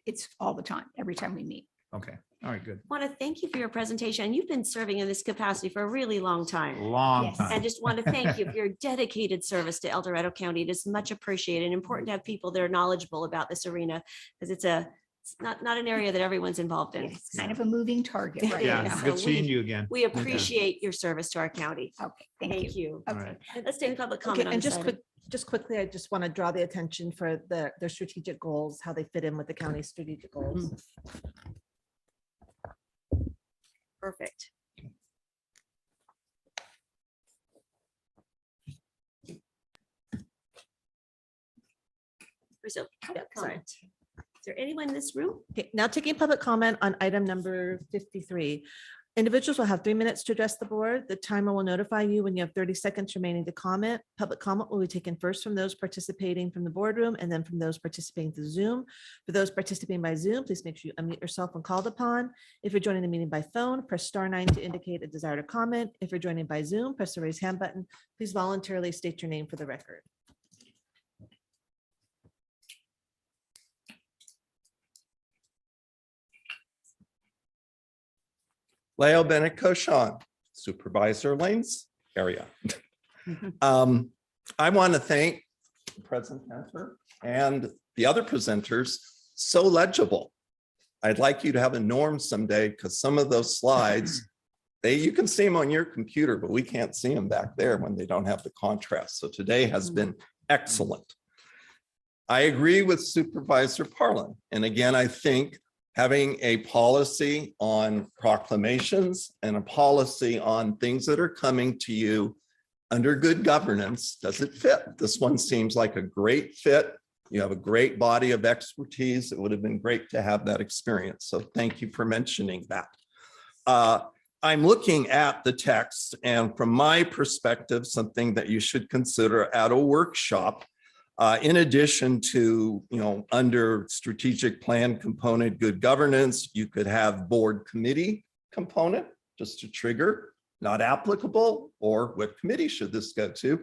it's all the time, every time we meet. Okay, all right, good. Want to thank you for your presentation. You've been serving in this capacity for a really long time. Long Yes. time. And just want to thank you for your dedicated service to El Dorado County. It is much appreciated and important to have people that are knowledgeable about this arena, because it's not an area that everyone's involved in. It's kind of a moving target right Yeah, now. So good seeing we- you again. We appreciate your service to our county. Okay, thank Thank you. you. All Okay. right. Let's take public Okay, comment on and this item. just quickly, I just want to draw the attention for their strategic goals, how they fit in with the county's strategic goals. Perfect. So, yeah, sorry. Is there anyone in this room? Okay, now taking public comment on item number 53. Individuals will have 3 minutes to address the board. The timer will notify you when you have 30 seconds remaining to comment. Public comment will be taken first from those participating from the boardroom and then from those participating through Zoom. For those participating by Zoom, please make sure you unmute yourself when called upon. If you're joining the meeting by phone, press *9 to indicate a desire to comment. If you're joining by Zoom, press the raise hand button. Please voluntarily state your name for the record. Leo Bennett Cochon, Supervisor Lane's area. I want to thank the presenter and the other presenters. So legible. I'd like you to have a norm someday, because some of those slides, you can see them on your computer, but we can't see them back there when they don't have the contrast. So today has been excellent. I agree with Supervisor Parlin. And again, I think having a policy on proclamations and a policy on things that are coming to you under good governance, does it fit? This one seems like a great fit. You have a great body of expertise. It would have been great to have that experience. So thank you for mentioning that. I'm looking at the text, and from my perspective, something that you should consider at a workshop, in addition to, under strategic plan component, good governance, you could have board committee component, just to trigger, not applicable, or what committee should this go to?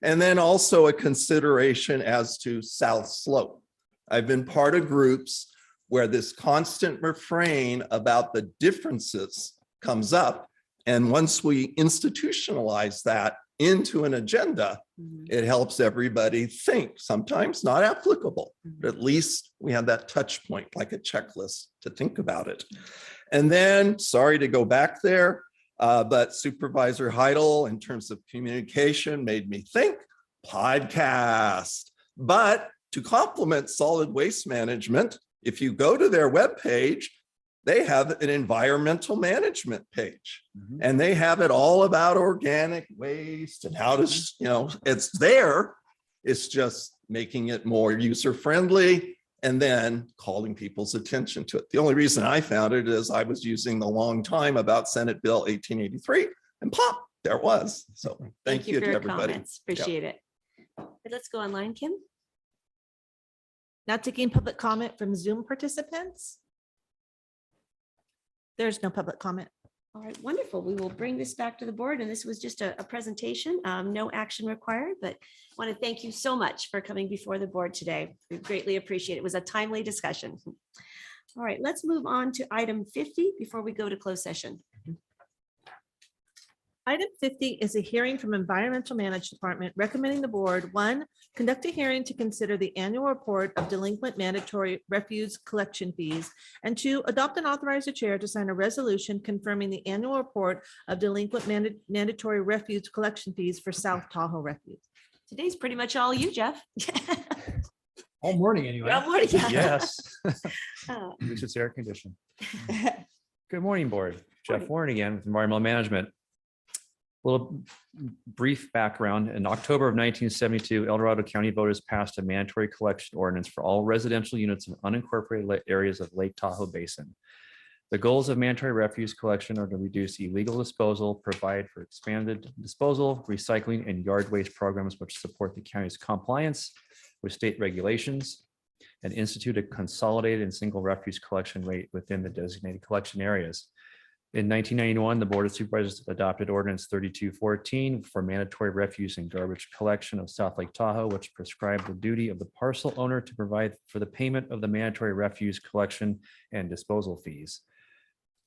And then also a consideration as to South Slope. I've been part of groups where this constant refrain about the differences comes up. And once we institutionalize that into an agenda, it helps everybody think, sometimes not applicable, but at least we have that touch point, like a checklist to think about it. And then, sorry to go back there, but Supervisor Heidel, in terms of communication, made me think podcast. But to complement solid waste management, if you go to their webpage, they have an environmental management page, and they have it all about organic waste and how to, it's there. It's just making it more user-friendly and then calling people's attention to it. The only reason I found it is I was using the long time about Senate Bill 1883, and pop, there it was. So thank you for to your everybody. comments. Appreciate it. Let's go online, Kim. Now taking public comment from Zoom participants. There's no public comment. All right, wonderful. We will bring this back to the board, and this was just a presentation, no action required, but I want to thank you so much for coming before the board today. We greatly appreciate it. It was a timely discussion. All right, let's move on to item 50 before we go to closed session. Item 50 is a hearing from Environmental Management Department recommending the board, 1, conduct a hearing to consider the annual report of delinquent mandatory refuse collection fees, and 2, adopt and authorize the chair to sign a resolution confirming the annual report of delinquent mandatory refuse collection fees for South Tahoe Refuse. Today's pretty much all you, Jeff. All morning anyway. All morning, yeah. Yes. Oh. At least it's air conditioned. Good morning, board. Jeff Warren again with Environmental Management. A little brief background. In October of 1972, El Dorado County voters passed a mandatory collection ordinance for all residential units in unincorporated areas of Lake Tahoe Basin. The goals of mandatory refuse collection are to reduce illegal disposal, provide for expanded disposal, recycling, and yard waste programs which support the county's compliance with state regulations, and institute a consolidated and single refuse collection rate within the designated collection areas. In 1991, the Board of Supervisors adopted Ordinance 3214 for mandatory refuse and garbage collection of South Lake Tahoe, which prescribed the duty of the parcel owner to provide for the payment of the mandatory refuse collection and disposal fees.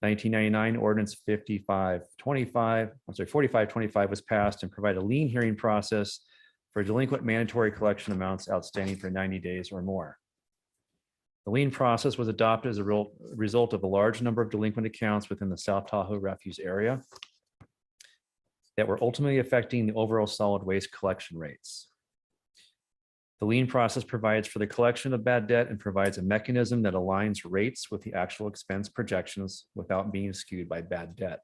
1999, Ordinance 4525 was passed and provided a lien hearing process for delinquent mandatory collection amounts outstanding for 90 days or more. The lien process was adopted as a result of a large number of delinquent accounts within the South Tahoe refuse area that were ultimately affecting the overall solid waste collection rates. The lien process provides for the collection of bad debt and provides a mechanism that aligns rates with the actual expense projections without being skewed by bad debt.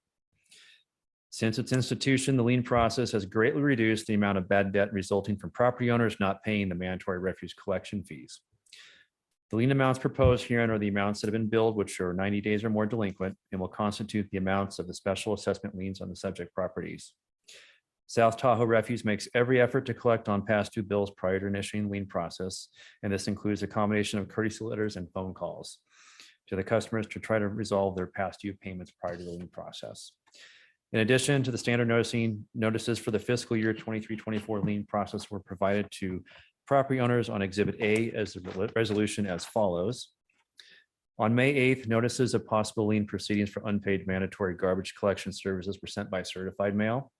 Since its institution, the lien process has greatly reduced the amount of bad debt resulting from property owners not paying the mandatory refuse collection fees. The lien amounts proposed herein are the amounts that have been billed, which are 90 days or more delinquent, and will constitute the amounts of the special assessment liens on the subject properties. South Tahoe Refuse makes every effort to collect on past due bills prior to initiating the lien process, and this includes a combination of courtesy letters and phone calls to the customers to try to resolve their past due payments prior to the lien process. In addition to the standard notices for the fiscal year 23-24 lien process were provided to property owners on Exhibit A as the resolution as follows. On May 8th, notices of possible lien proceedings for unpaid mandatory garbage collection services were sent by certified mail.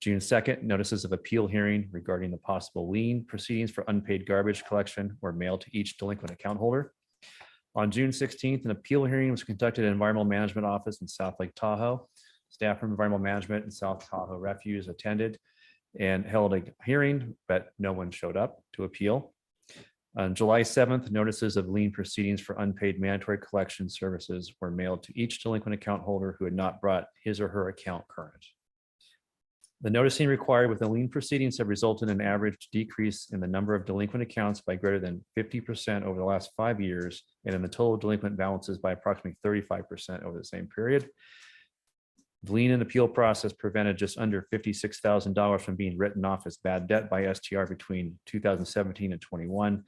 June 2nd, notices of appeal hearing regarding the possible lien proceedings for unpaid garbage collection were mailed to each delinquent account holder. On June 16th, an appeal hearing was conducted at Environmental Management Office in South Lake Tahoe. Staff from Environmental Management and South Tahoe Refuse attended and held a hearing, but no one showed up to appeal. On July 7th, notices of lien proceedings for unpaid mandatory collection services were mailed to each delinquent account holder who had not brought his or her account current. The noticing required with the lien proceedings have resulted in an average decrease in the number of delinquent accounts by greater than 50% over the last 5 years, and in the total delinquent balances by approximately 35% over the same period. The lien and appeal process prevented just under $56,000 from being written off as bad debt by STR between 2017 and 21,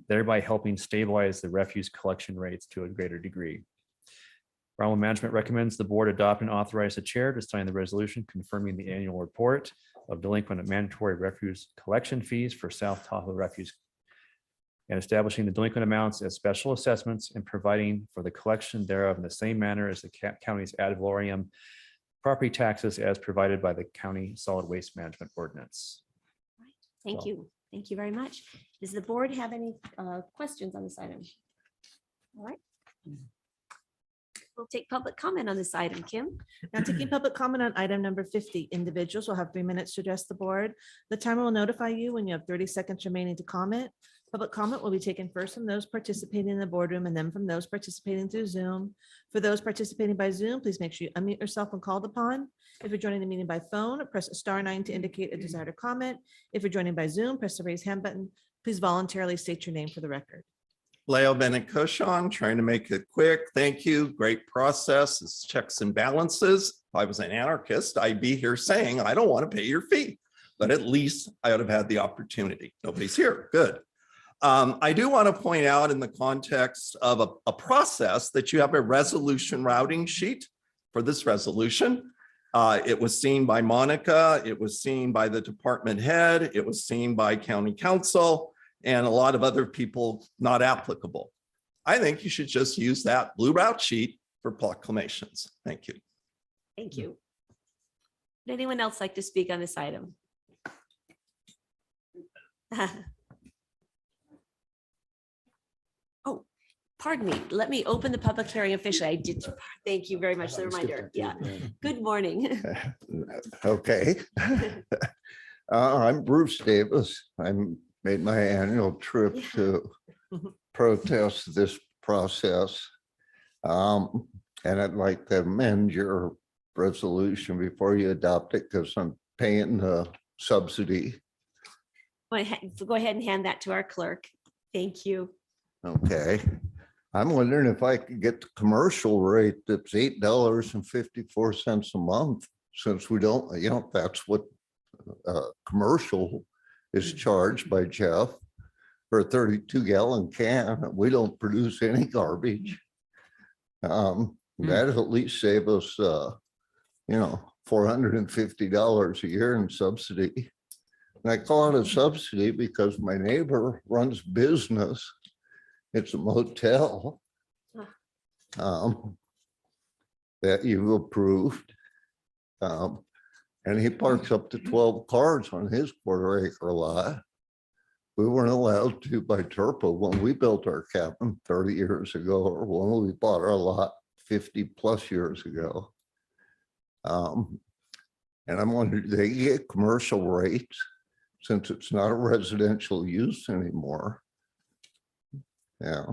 thereby helping stabilize the refuse collection rates to a greater degree. Brownwood Management recommends the board adopt and authorize the chair to sign the resolution confirming the annual report of delinquent and mandatory refuse collection fees for South Tahoe Refuse and establishing the delinquent amounts as special assessments and providing for the collection thereof in the same manner as the county's ad valorem property taxes as provided by the county solid waste management ordinance. Thank So- you. Thank you very much. Does the board have any questions on this item? All right. We'll take public comment on this item. Kim? Now taking public comment on item number 50, individuals will have 3 minutes to address the board. The timer will notify you when you have 30 seconds remaining to comment. Public comment will be taken first from those participating in the boardroom and then from those participating through Zoom. For those participating by Zoom, please make sure you unmute yourself when called upon. If you're joining the meeting by phone, press *9 to indicate a desire to comment. If you're joining by Zoom, press the raise hand button. Please voluntarily state your name for the record. Leo Bennett Cushon, trying to make it quick. Thank you. Great process. It's checks and balances. If I was an anarchist, I'd be here saying, I don't want to pay your fee, but at least I would have had the opportunity. Nobody's here. Good. I do want to point out in the context of a process that you have a resolution routing sheet for this resolution. It was seen by Monica. It was seen by the department head. It was seen by county council and a lot of other people not applicable. I think you should just use that blue route sheet for proclamations. Thank you. Thank you. Would anyone else like to speak on this item? Oh, pardon me. Let me open the public hearing officially. I did. Thank you very much for the reminder. Yeah. Good morning. Okay. I'm Bruce Davis. I'm made my annual trip to protest this process. And I'd like to amend your resolution before you adopt it because I'm paying the subsidy. Go ahead and hand that to our clerk. Thank you. Okay. I'm wondering if I could get the commercial rate that's $8.54 a month, since we don't, that's what commercial is charged by Jeff for a 32-gallon can. We don't produce any garbage. That'd at least save us, $450 a year in subsidy. And I call it a subsidy because my neighbor runs business. It's a motel that you've approved. And he parks up to 12 cars on his quarter-acre lot. We weren't allowed to by TURPA when we built our cabin 30 years ago, or when we bought our lot 50 plus years ago. And I'm wondering, do they get commercial rates since it's not a residential use anymore? Yeah.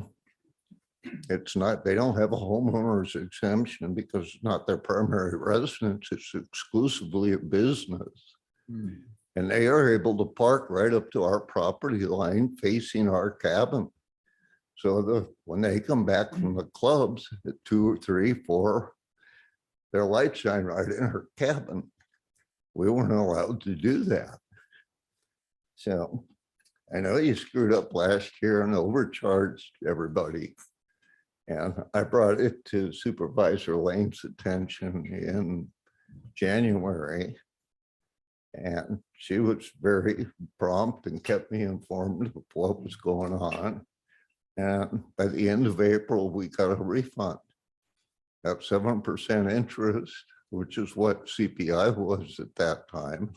It's not, they don't have a homeowner's exemption because it's not their primary residence. It's exclusively a business. And they are able to park right up to our property line facing our cabin. So when they come back from the clubs at 2 or 3, 4, their lights shine right in our cabin. We weren't allowed to do that. So I know you screwed up last year and overcharged everybody. And I brought it to Supervisor Lane's attention in January. And she was very prompt and kept me informed of what was going on. And by the end of April, we got a refund at 7% interest, which is what CPI was at that time.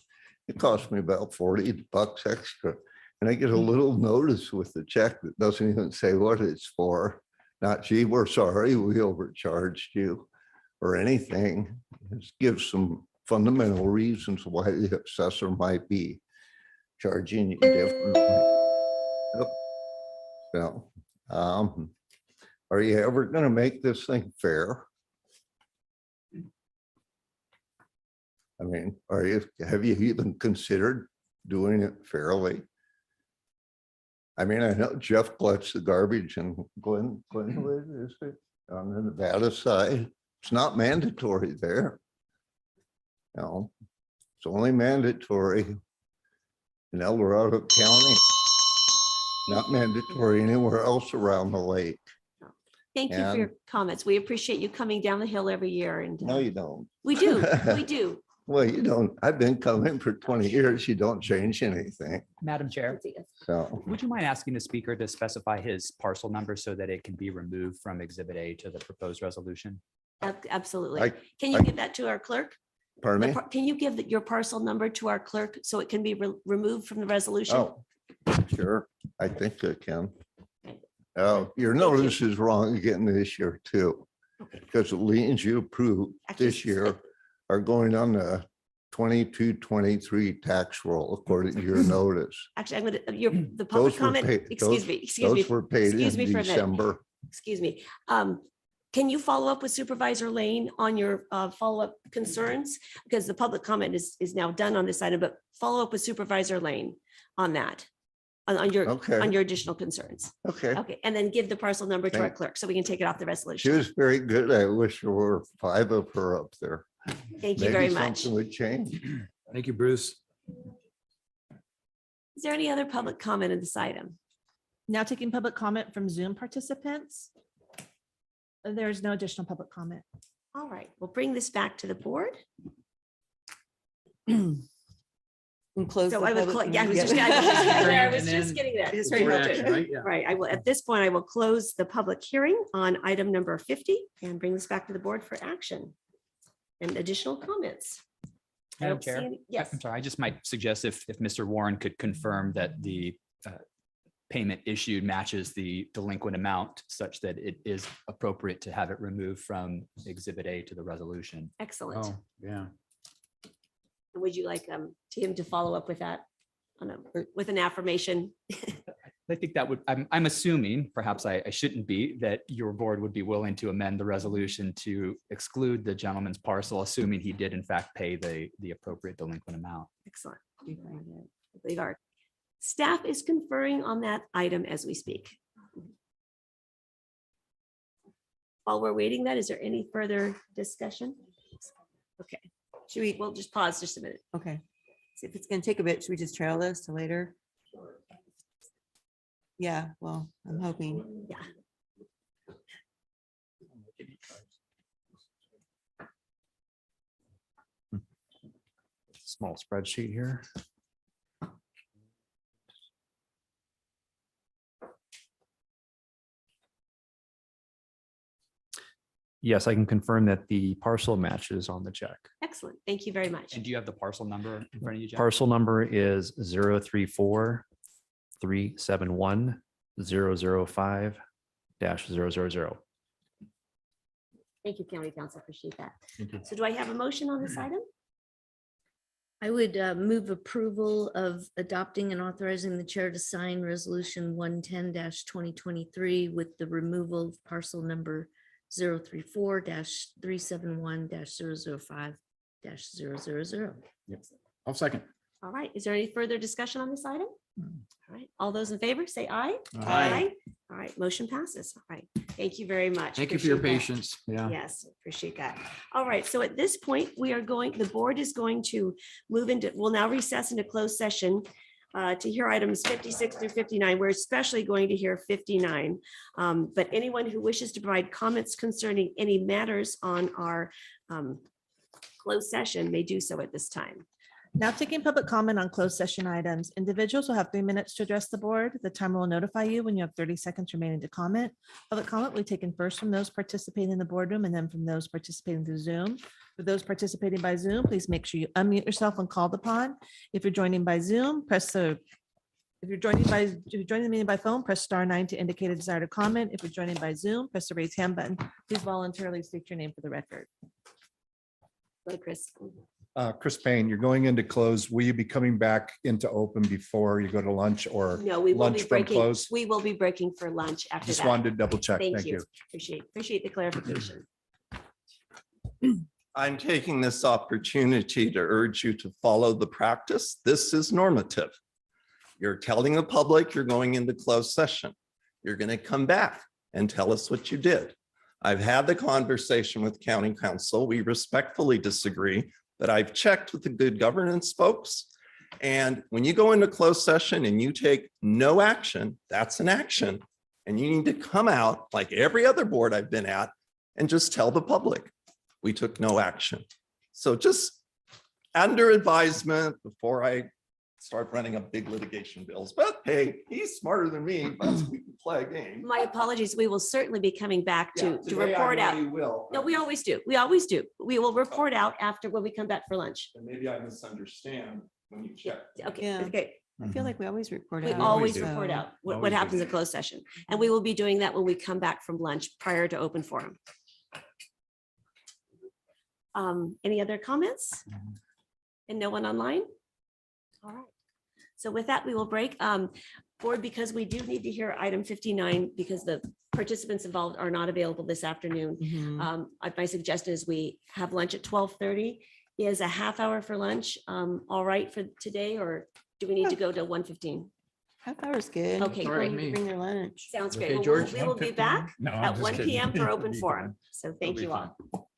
It cost me about $40 extra. And I get a little notice with the check that doesn't even say what it's for. Not, gee, we're sorry, we overcharged you or anything. It gives some fundamental reasons why the assessor might be charging you differently. So, are you ever going to make this thing fair? I mean, have you even considered doing it fairly? I mean, I know Jeff collects the garbage in Glenwood, is it, on the Nevada side? It's not mandatory there. No, it's only mandatory in El Dorado County. Not mandatory anywhere else around the lake. Thank you for your comments. We appreciate you coming down the hill every year and. No, you don't. We do, we do. Well, you don't. I've been coming for 20 years. You don't change anything. Madam Chair, So, would you mind asking the speaker to specify his parcel number so that it can be removed from Exhibit A to the proposed resolution? Absolutely. Can you give that to our clerk? pardon me? Can you give your parcel number to our clerk so it can be removed from the resolution? Oh, sure. I think I can. Oh, your notice is wrong again this year too. Because the liens you approved this year are going on the 22-23 tax roll according to your notice. Actually, I'm gonna, the public Those were comment, paid- excuse me, excuse me. Those were paid excuse in me for a minute. December. Excuse me. Can you follow up with Supervisor Lane on your follow-up concerns? Because the public comment is now done on this item, but follow up with Supervisor Lane on that, on your additional concerns. Okay. Okay, and then give the parcel number to our Thank- clerk so we can take it off the She resolution. was very good. I wish there were 5 of her up there. Thank you very Maybe much. something would change. Thank you, Bruce. Is there any other public comment in this item? Now taking public comment from Zoom participants. There's no additional public comment. All right, we'll bring this back to the board. Close So the I would, public yeah, I was meeting. just getting there. I was And just then getting that. Just Very for good. action, right? Yeah. Right, I will, at this point, I will close the public hearing on item number 50 and bring this back to the board for action and additional comments. I Madam don't see Chair, any- Yes, I'm sorry, I just might suggest if Mr. Warren could confirm that the payment issued matches the delinquent amount such that it is appropriate to have it removed from Exhibit A to the resolution. excellent. Oh, yeah. Would you like him to follow up with that with an affirmation? I think that would, I'm assuming, perhaps I shouldn't be, that your board would be willing to amend the resolution to exclude the gentleman's parcel, assuming he did in fact pay the appropriate delinquent amount. Excellent. I believe our staff is conferring on that item as we speak. While we're waiting that, is there any further discussion? Okay, we'll just pause just a minute. Okay. See if it's gonna take a bit. Should we just trail this to later? Yeah, well, I'm hoping. Yeah. Small spreadsheet here. Yes, I can confirm that the parcel matches on the check. Excellent. Thank you very much. And do you have the parcel number in front of you, Jeff? Parcel number is 034-371-005-000. Thank you, County Council. Appreciate that. Thank you. So do I have a motion on this item? I would move approval of adopting and authorizing the chair to sign resolution 110-2023 with the removal of parcel number 034-371-005-000. I'll second. All right. Is there any further discussion on this item? All right. All those in favor, say aye. Aye. All right. Motion passes. All right. Thank you very much. Thank you for your Appreciate that. patience. Yeah. Yes, appreciate that. All right, so at this point, the board is going to move into, we'll now recess into closed session to hear items 56 through 59. We're especially going to hear 59. But anyone who wishes to provide comments concerning any matters on our closed session may do so at this time. Now taking public comment on closed session items. Individuals will have 3 minutes to address the board. The timer will notify you when you have 30 seconds remaining to comment. Public comment will be taken first from those participating in the boardroom and then from those participating through Zoom. For those participating by Zoom, please make sure you unmute yourself when called upon. If you're joining by Zoom, if you're joining the meeting by phone, press *9 to indicate a desire to comment. If you're joining by Zoom, press the raise hand button. Please voluntarily state your name for the record. Go, Chris. Chris Payne, you're going into close. Will you be coming back into open before you go to lunch or No, we will lunch be from breaking, close? we will be breaking for lunch after that. Just wanted to double check. Thank you. Appreciate the clarification. I'm taking this opportunity to urge you to follow the practice. This is normative. You're telling the public you're going into closed session. You're going to come back and tell us what you did. I've had the conversation with county council. We respectfully disagree, but I've checked with the good governance folks. And when you go into closed session and you take no action, that's an action. And you need to come out like every other board I've been at and just tell the public, we took no action. So just under advisement before I start running up big litigation bills. But hey, he's smarter than me, but we can play a game. My apologies. We will certainly be coming back Yeah, to today I report know out. you will. No, we always do. We always do. We will report out after when we come back for lunch. And maybe I misunderstand when you check. Okay, Yeah. okay. I feel like we always report We out. always so- report out what Always do. happens in closed session. And we will be doing that when we come back from lunch prior to open forum. Any other comments? And no one online? All right. So with that, we will break. Board, because we do need to hear item 59 because the participants involved are not available this afternoon. Mhm. My suggestion is we have lunch at 12:30. Is a half hour for lunch all right for today, or do we need to go to 1:15? Half hour is good. Okay, All right, great. me. Bring your lunch. Sounds Okay, great. Well, George? We will be back No, I'm at just 1 kidding. PM for It'll open be forum. fine. So It'll thank be you fine. all.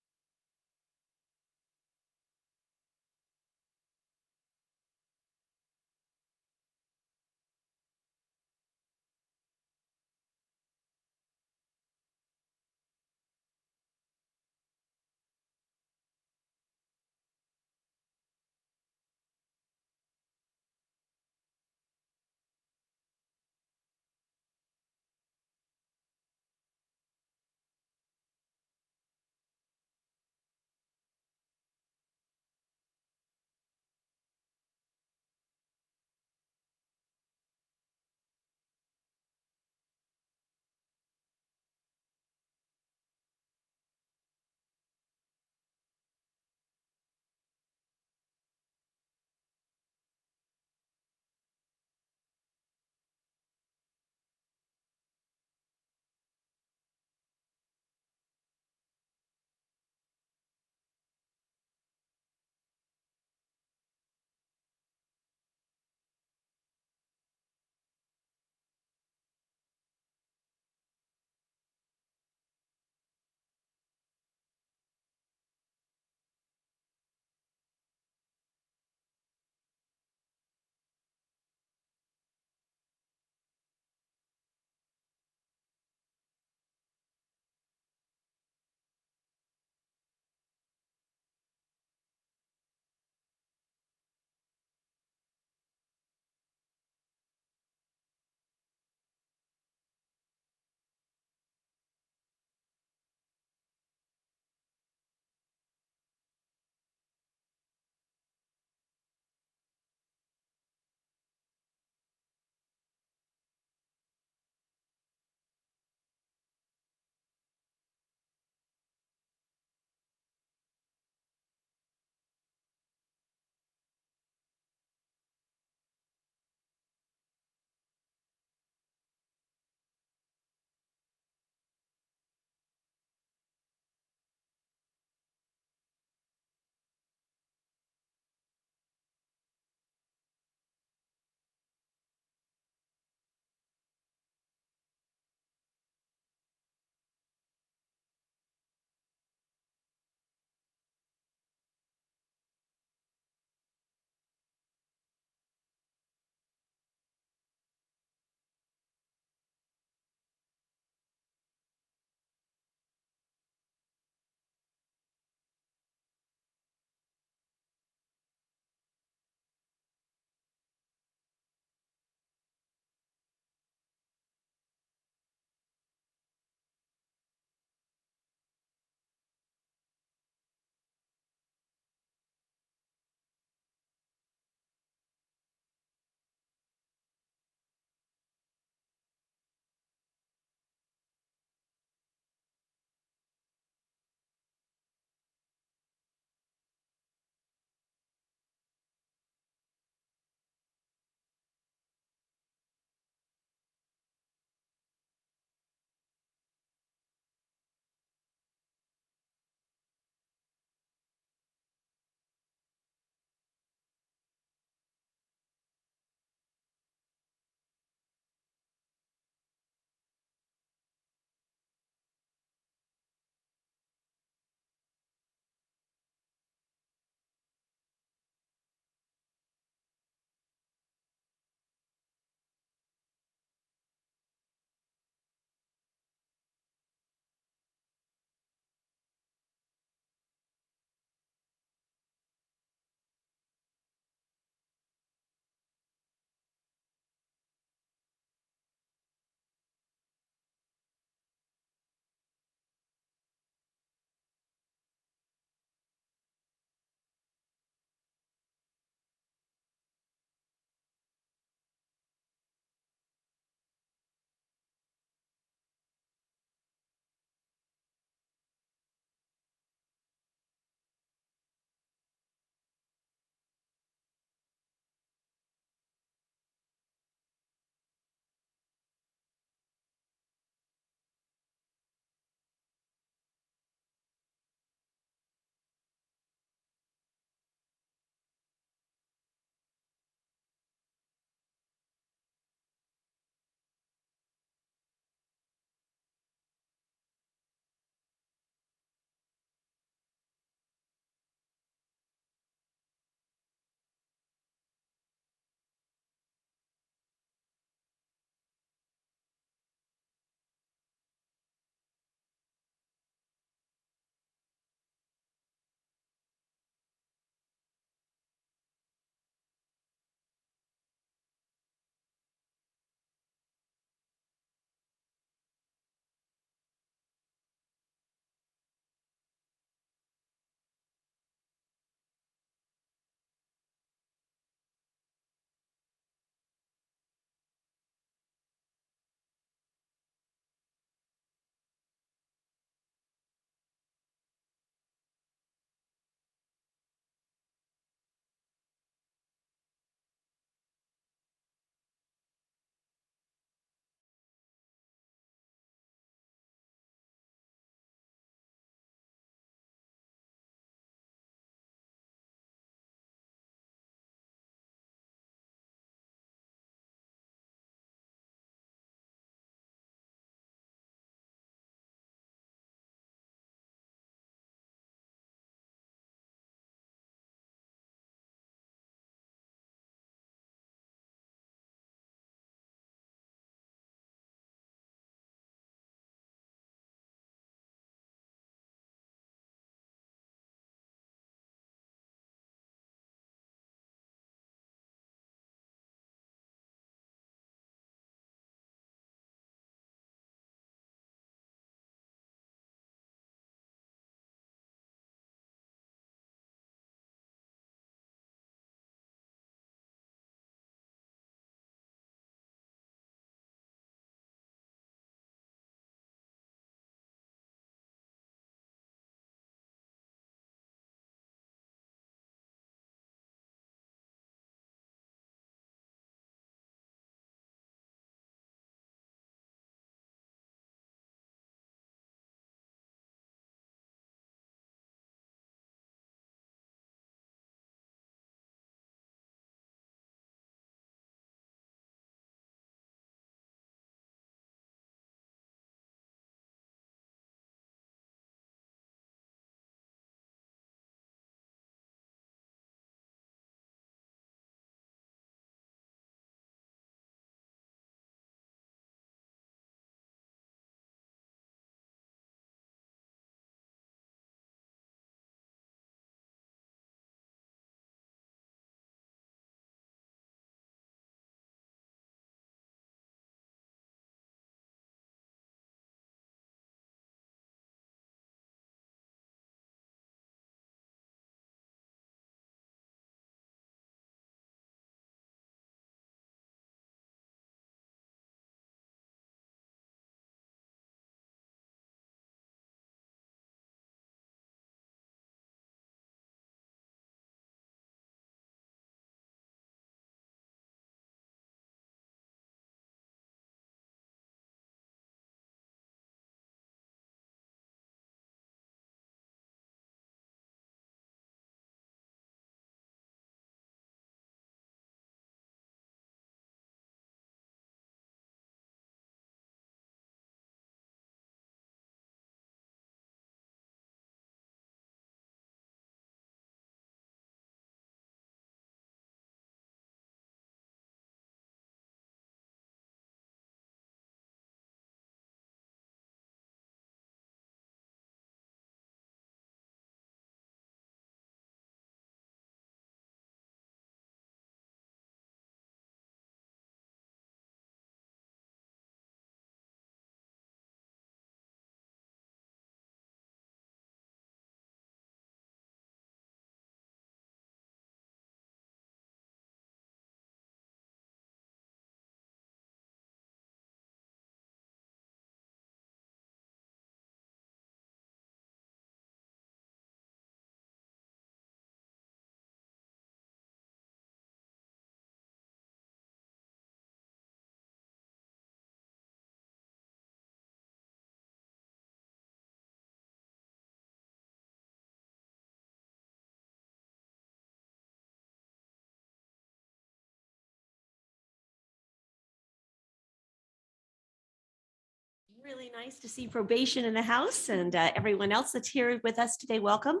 Really nice to see probation in the house and everyone else that's here with us today. Welcome.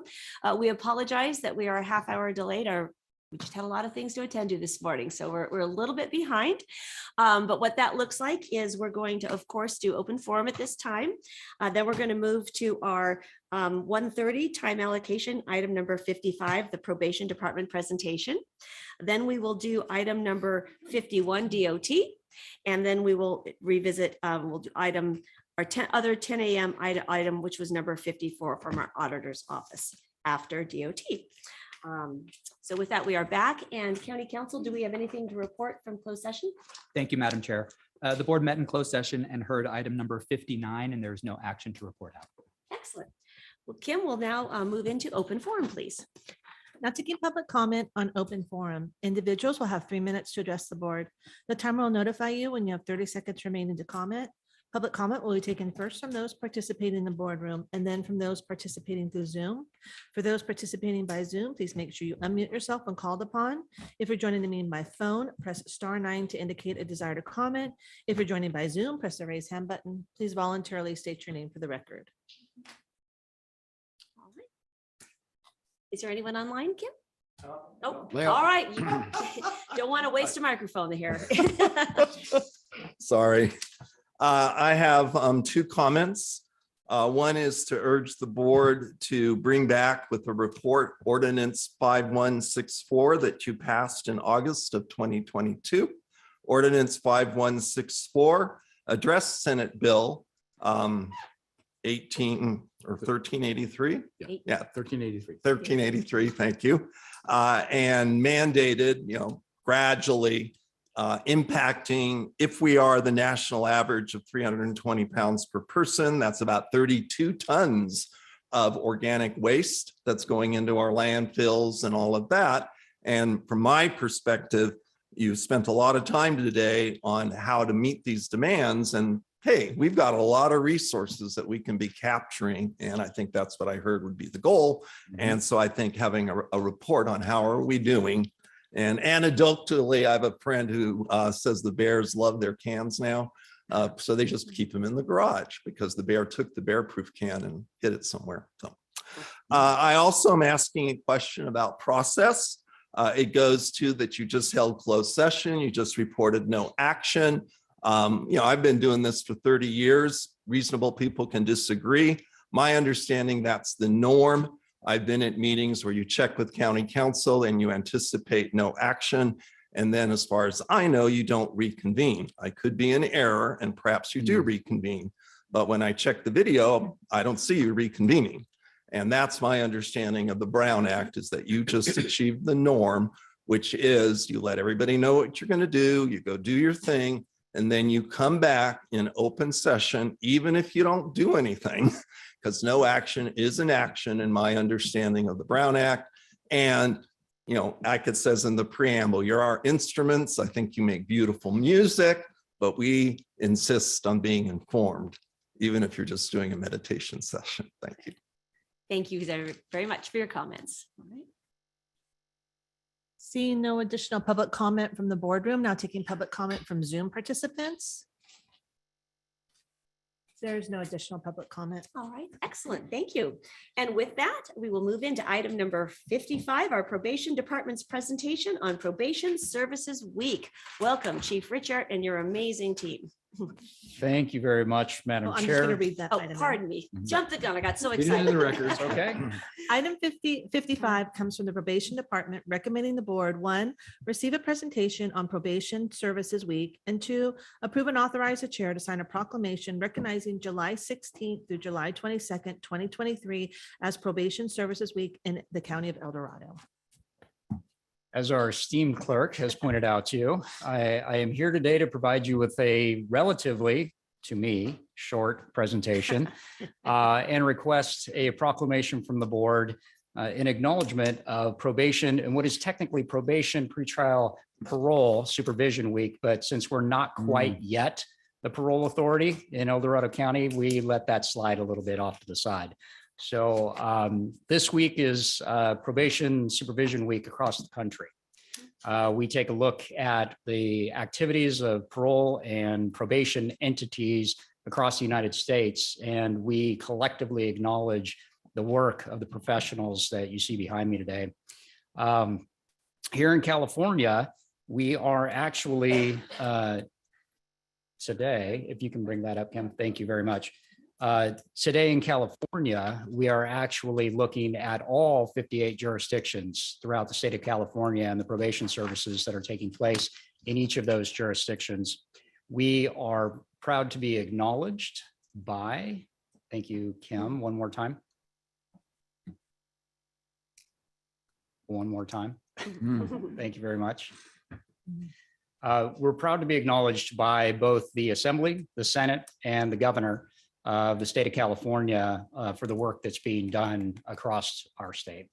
We apologize that we are a half hour delayed. We just had a lot of things to attend to this morning, so we're a little bit behind. But what that looks like is we're going to, of course, do open forum at this time. Then we're going to move to our 1:30 time allocation, item number 55, the probation department presentation. Then we will do item number 51, DOT. And then we will revisit, we'll do our 10 a.m. item, which was number 54 from our auditor's office after DOT. So with that, we are back. And County Council, do we have anything to report from closed session? Thank you, Madam Chair. The board met in closed session and heard item number 59, and there is no action to report out. Excellent. Well, Kim will now move into open forum, please. Now taking public comment on open forum. Individuals will have 3 minutes to address the board. The timer will notify you when you have 30 seconds remaining to comment. Public comment will be taken first from those participating in the boardroom and then from those participating through Zoom. For those participating by Zoom, please make sure you unmute yourself when called upon. If you're joining the meeting by phone, press *9 to indicate a desire to comment. If you're joining by Zoom, press the raise hand button. Please voluntarily state your name for the record. Is there anyone online, Kim? Oh, Well. all right. You don't want to waste a microphone here. Sorry. I have two comments. One is to urge the board to bring back with the report ordinance 5164 that you passed in August of 2022. Ordinance 5164 addressed Senate Bill 1383. Yeah, 1383. Thank you. And mandated, gradually impacting, if we are the national average of 320 pounds per person, that's about 32 tons of organic waste that's going into our landfills and all of that. And from my perspective, you spent a lot of time today on how to meet these demands. And hey, we've got a lot of resources that we can be capturing. And I think that's what I heard would be the goal. And so I think having a report on how are we doing. And anecdotally, I have a friend who says the bears love their cans now. So they just keep them in the garage because the bear took the bear-proof can and hid it somewhere. So I also am asking a question about process. It goes to that you just held closed session. You just reported no action. I've been doing this for 30 years. Reasonable people can disagree. My understanding, that's the norm. I've been at meetings where you check with county council and you anticipate no action. And then as far as I know, you don't reconvene. I could be in error and perhaps you do reconvene. But when I check the video, I don't see you reconvening. And that's my understanding of the Brown Act, is that you just achieved the norm, which is you let everybody know what you're going to do. You go do your thing. And then you come back in open session, even if you don't do anything, because no action is an action in my understanding of the Brown Act. And, like it says in the preamble, you're our instruments. I think you make beautiful music, but we insist on being informed, even if you're just doing a meditation session. Thank you. Thank you very much for your comments. All right. Seeing no additional public comment from the boardroom, now taking public comment from Zoom participants. There's no additional public comment. All right, excellent. Thank you. And with that, we will move into item number 55, our probation department's presentation on Probation Services Week. Welcome, Chief Richard, and your amazing team. Thank you very much, Madam I'm just going to Chair. read that. Oh, item out. pardon me. Jumped the gun. I got so Read it excited. into the records, okay? Item 55 comes from the probation department recommending the board, 1, receive a presentation on Probation Services Week, and 2, approve and authorize the chair to sign a proclamation recognizing July 16th through July 22nd, 2023 as Probation Services Week in the county of El Dorado. As our esteemed clerk has pointed out to you, I am here today to provide you with a relatively, to me, short presentation and request a proclamation from the board in acknowledgement of probation and what is technically probation, pretrial, parole supervision week. But since we're not quite yet the parole authority in El Dorado County, we let that slide a little bit off to the side. So this week is probation supervision week across the country. We take a look at the activities of parole and probation entities across the United States. And we collectively acknowledge the work of the professionals that you see behind me today. Here in California, we are actually today, if you can bring that up, Kim, thank you very much. Today in California, we are actually looking at all 58 jurisdictions throughout the state of California and the probation services that are taking place in each of those jurisdictions. We are proud to be acknowledged by, thank you, Kim, one more time. One more time. Thank you very much. We're proud to be acknowledged by both the Assembly, the Senate, and the Governor of the state of California for the work that's being done across our state.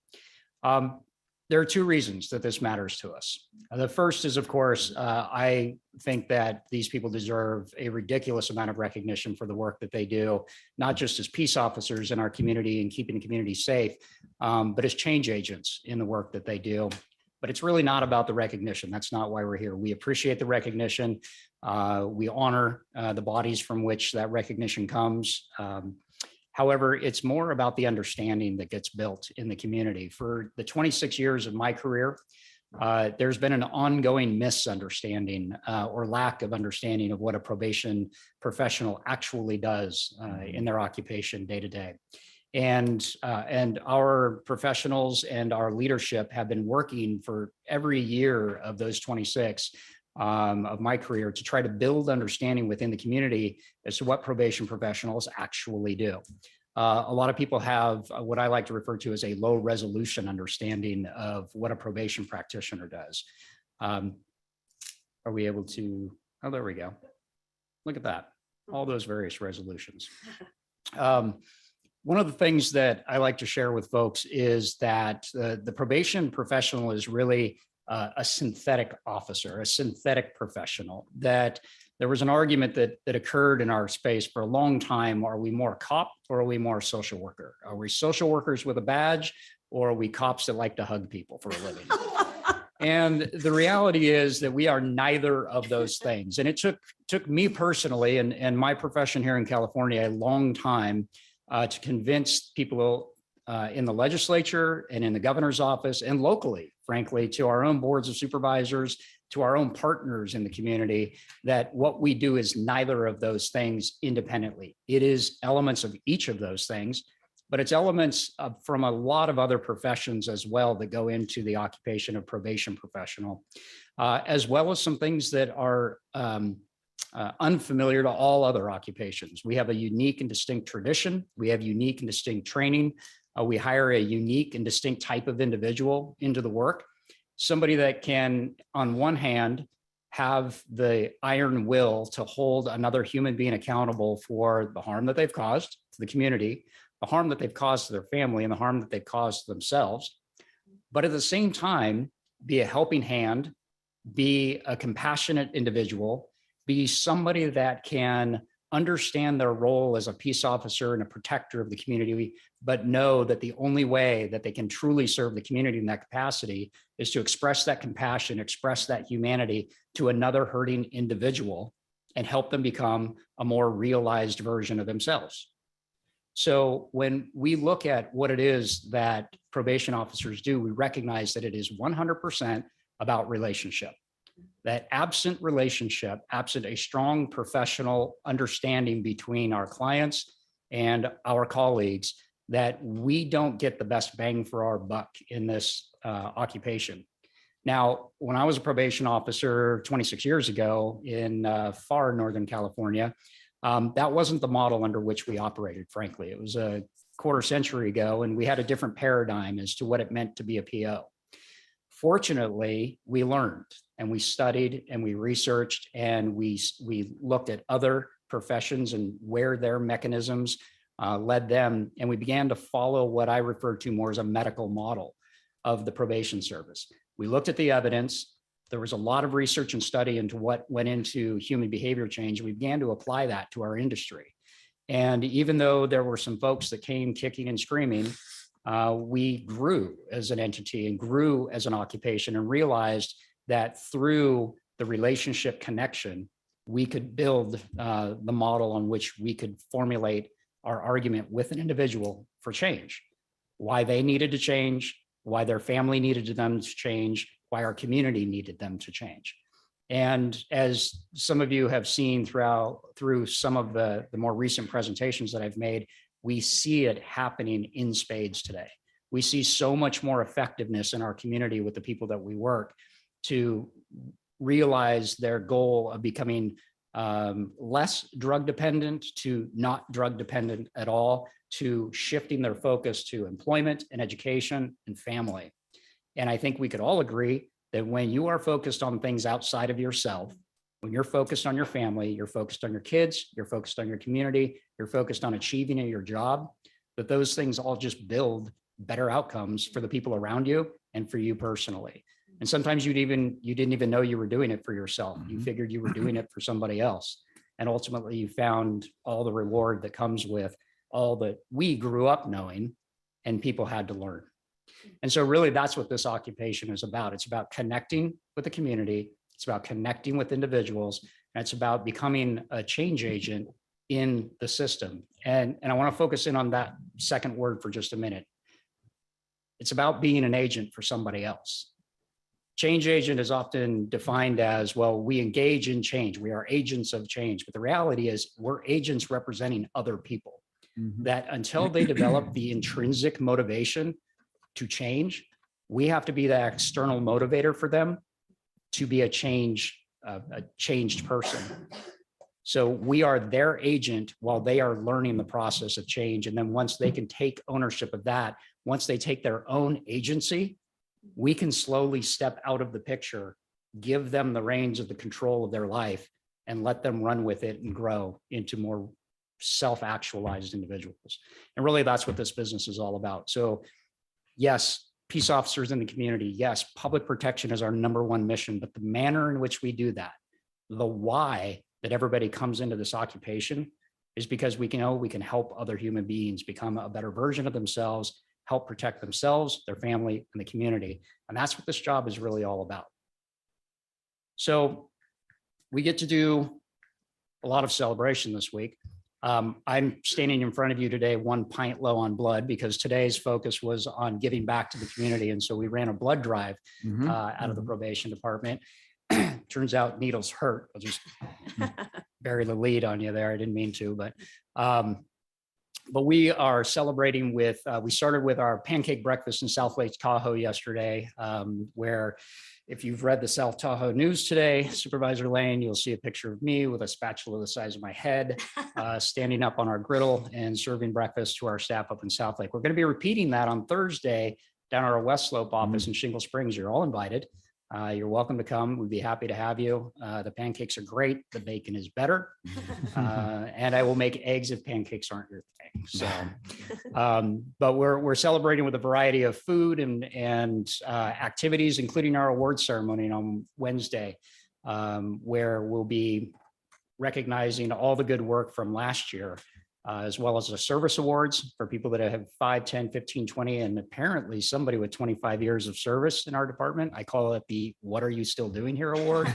There are two reasons that this matters to us. The first is, of course, I think that these people deserve a ridiculous amount of recognition for the work that they do, not just as peace officers in our community and keeping the community safe, but as change agents in the work that they do. But it's really not about the recognition. That's not why we're here. We appreciate the recognition. We honor the bodies from which that recognition comes. However, it's more about the understanding that gets built in the community. For the 26 years of my career, there's been an ongoing misunderstanding or lack of understanding of what a probation professional actually does in their occupation day to day. And our professionals and our leadership have been working for every year of those 26 of my career to try to build understanding within the community as to what probation professionals actually do. A lot of people have what I like to refer to as a low resolution understanding of what a probation practitioner does. Are we able to, oh, there we go. Look at that, all those various resolutions. One of the things that I like to share with folks is that the probation professional is really a synthetic officer, a synthetic professional. That there was an argument that occurred in our space for a long time. Are we more cop or are we more social worker? Are we social workers with a badge or are we cops that like to hug people for a living? And the reality is that we are neither of those things. And it took me personally and my profession here in California a long time to convince people in the legislature and in the governor's office and locally, frankly, to our own boards of supervisors, to our own partners in the community, that what we do is neither of those things independently. It is elements of each of those things, but it's elements from a lot of other professions as well that go into the occupation of probation professional, as well as some things that are unfamiliar to all other occupations. We have a unique and distinct tradition. We have unique and distinct training. We hire a unique and distinct type of individual into the work. Somebody that can, on one hand, have the iron will to hold another human being accountable for the harm that they've caused to the community, the harm that they've caused to their family, and the harm that they've caused to themselves. But at the same time, be a helping hand, be a compassionate individual, be somebody that can understand their role as a peace officer and a protector of the community, but know that the only way that they can truly serve the community in that capacity is to express that compassion, express that humanity to another hurting individual and help them become a more realized version of themselves. So when we look at what it is that probation officers do, we recognize that it is 100% about relationship. That absent relationship, absent a strong professional understanding between our clients and our colleagues, that we don't get the best bang for our buck in this occupation. Now, when I was a probation officer 26 years ago in far Northern California, that wasn't the model under which we operated, frankly. It was a quarter century ago, and we had a different paradigm as to what it meant to be a PO. Fortunately, we learned and we studied and we researched and we looked at other professions and where their mechanisms led them. And we began to follow what I refer to more as a medical model of the probation service. We looked at the evidence. There was a lot of research and study into what went into human behavior change. We began to apply that to our industry. And even though there were some folks that came kicking and screaming, we grew as an entity and grew as an occupation and realized that through the relationship connection, we could build the model on which we could formulate our argument with an individual for change, why they needed to change, why their family needed them to change, why our community needed them to change. And as some of you have seen through some of the more recent presentations that I've made, we see it happening in spades today. We see so much more effectiveness in our community with the people that we work to realize their goal of becoming less drug dependent to not drug dependent at all, to shifting their focus to employment and education and family. And I think we could all agree that when you are focused on things outside of yourself, when you're focused on your family, you're focused on your kids, you're focused on your community, you're focused on achieving your job, that those things all just build better outcomes for the people around you and for you personally. And sometimes you didn't even know you were doing it for yourself. You figured you were doing it for somebody else. And ultimately you found all the reward that comes with all that we grew up knowing and people had to learn. And so really that's what this occupation is about. It's about connecting with the community. It's about connecting with individuals. And it's about becoming a change agent in the system. And I want to focus in on that second word for just a minute. It's about being an agent for somebody else. Change agent is often defined as, well, we engage in change. We are agents of change. But the reality is we're agents representing other people that until they develop the intrinsic motivation to change, we have to be the external motivator for them to be a changed person. So we are their agent while they are learning the process of change. And then once they can take ownership of that, once they take their own agency, we can slowly step out of the picture, give them the reins of the control of their life, and let them run with it and grow into more self-actualized individuals. And really, that's what this business is all about. So yes, peace officers in the community. Yes, public protection is our number one mission, but the manner in which we do that, the why that everybody comes into this occupation is because we can help other human beings become a better version of themselves, help protect themselves, their family, and the community. And that's what this job is really all about. So we get to do a lot of celebration this week. I'm standing in front of you today, 1 pint low on blood, because today's focus was on giving back to the community. And so we ran a blood drive out of the probation department. Turns out needles hurt. I'll just bury the lead on you there. I didn't mean to, but we are celebrating with, we started with our pancake breakfast in South Lake Tahoe yesterday, where if you've read the South Tahoe news today, Supervisor Lane, you'll see a picture of me with a spatula the size of my head, standing up on our griddle and serving breakfast to our staff up in South Lake. We're going to be repeating that on Thursday down at our West Slope office in Shingle Springs. You're all invited. You're welcome to come. We'd be happy to have you. The pancakes are great. The bacon is better. And I will make eggs if pancakes aren't your thing. So, but we're celebrating with a variety of food and activities, including our award ceremony on Wednesday, where we'll be recognizing all the good work from last year, as well as the service awards for people that have 5, 10, 15, 20, and apparently somebody with 25 years of service in our department. I call it the "What Are You Still Doing Here" award.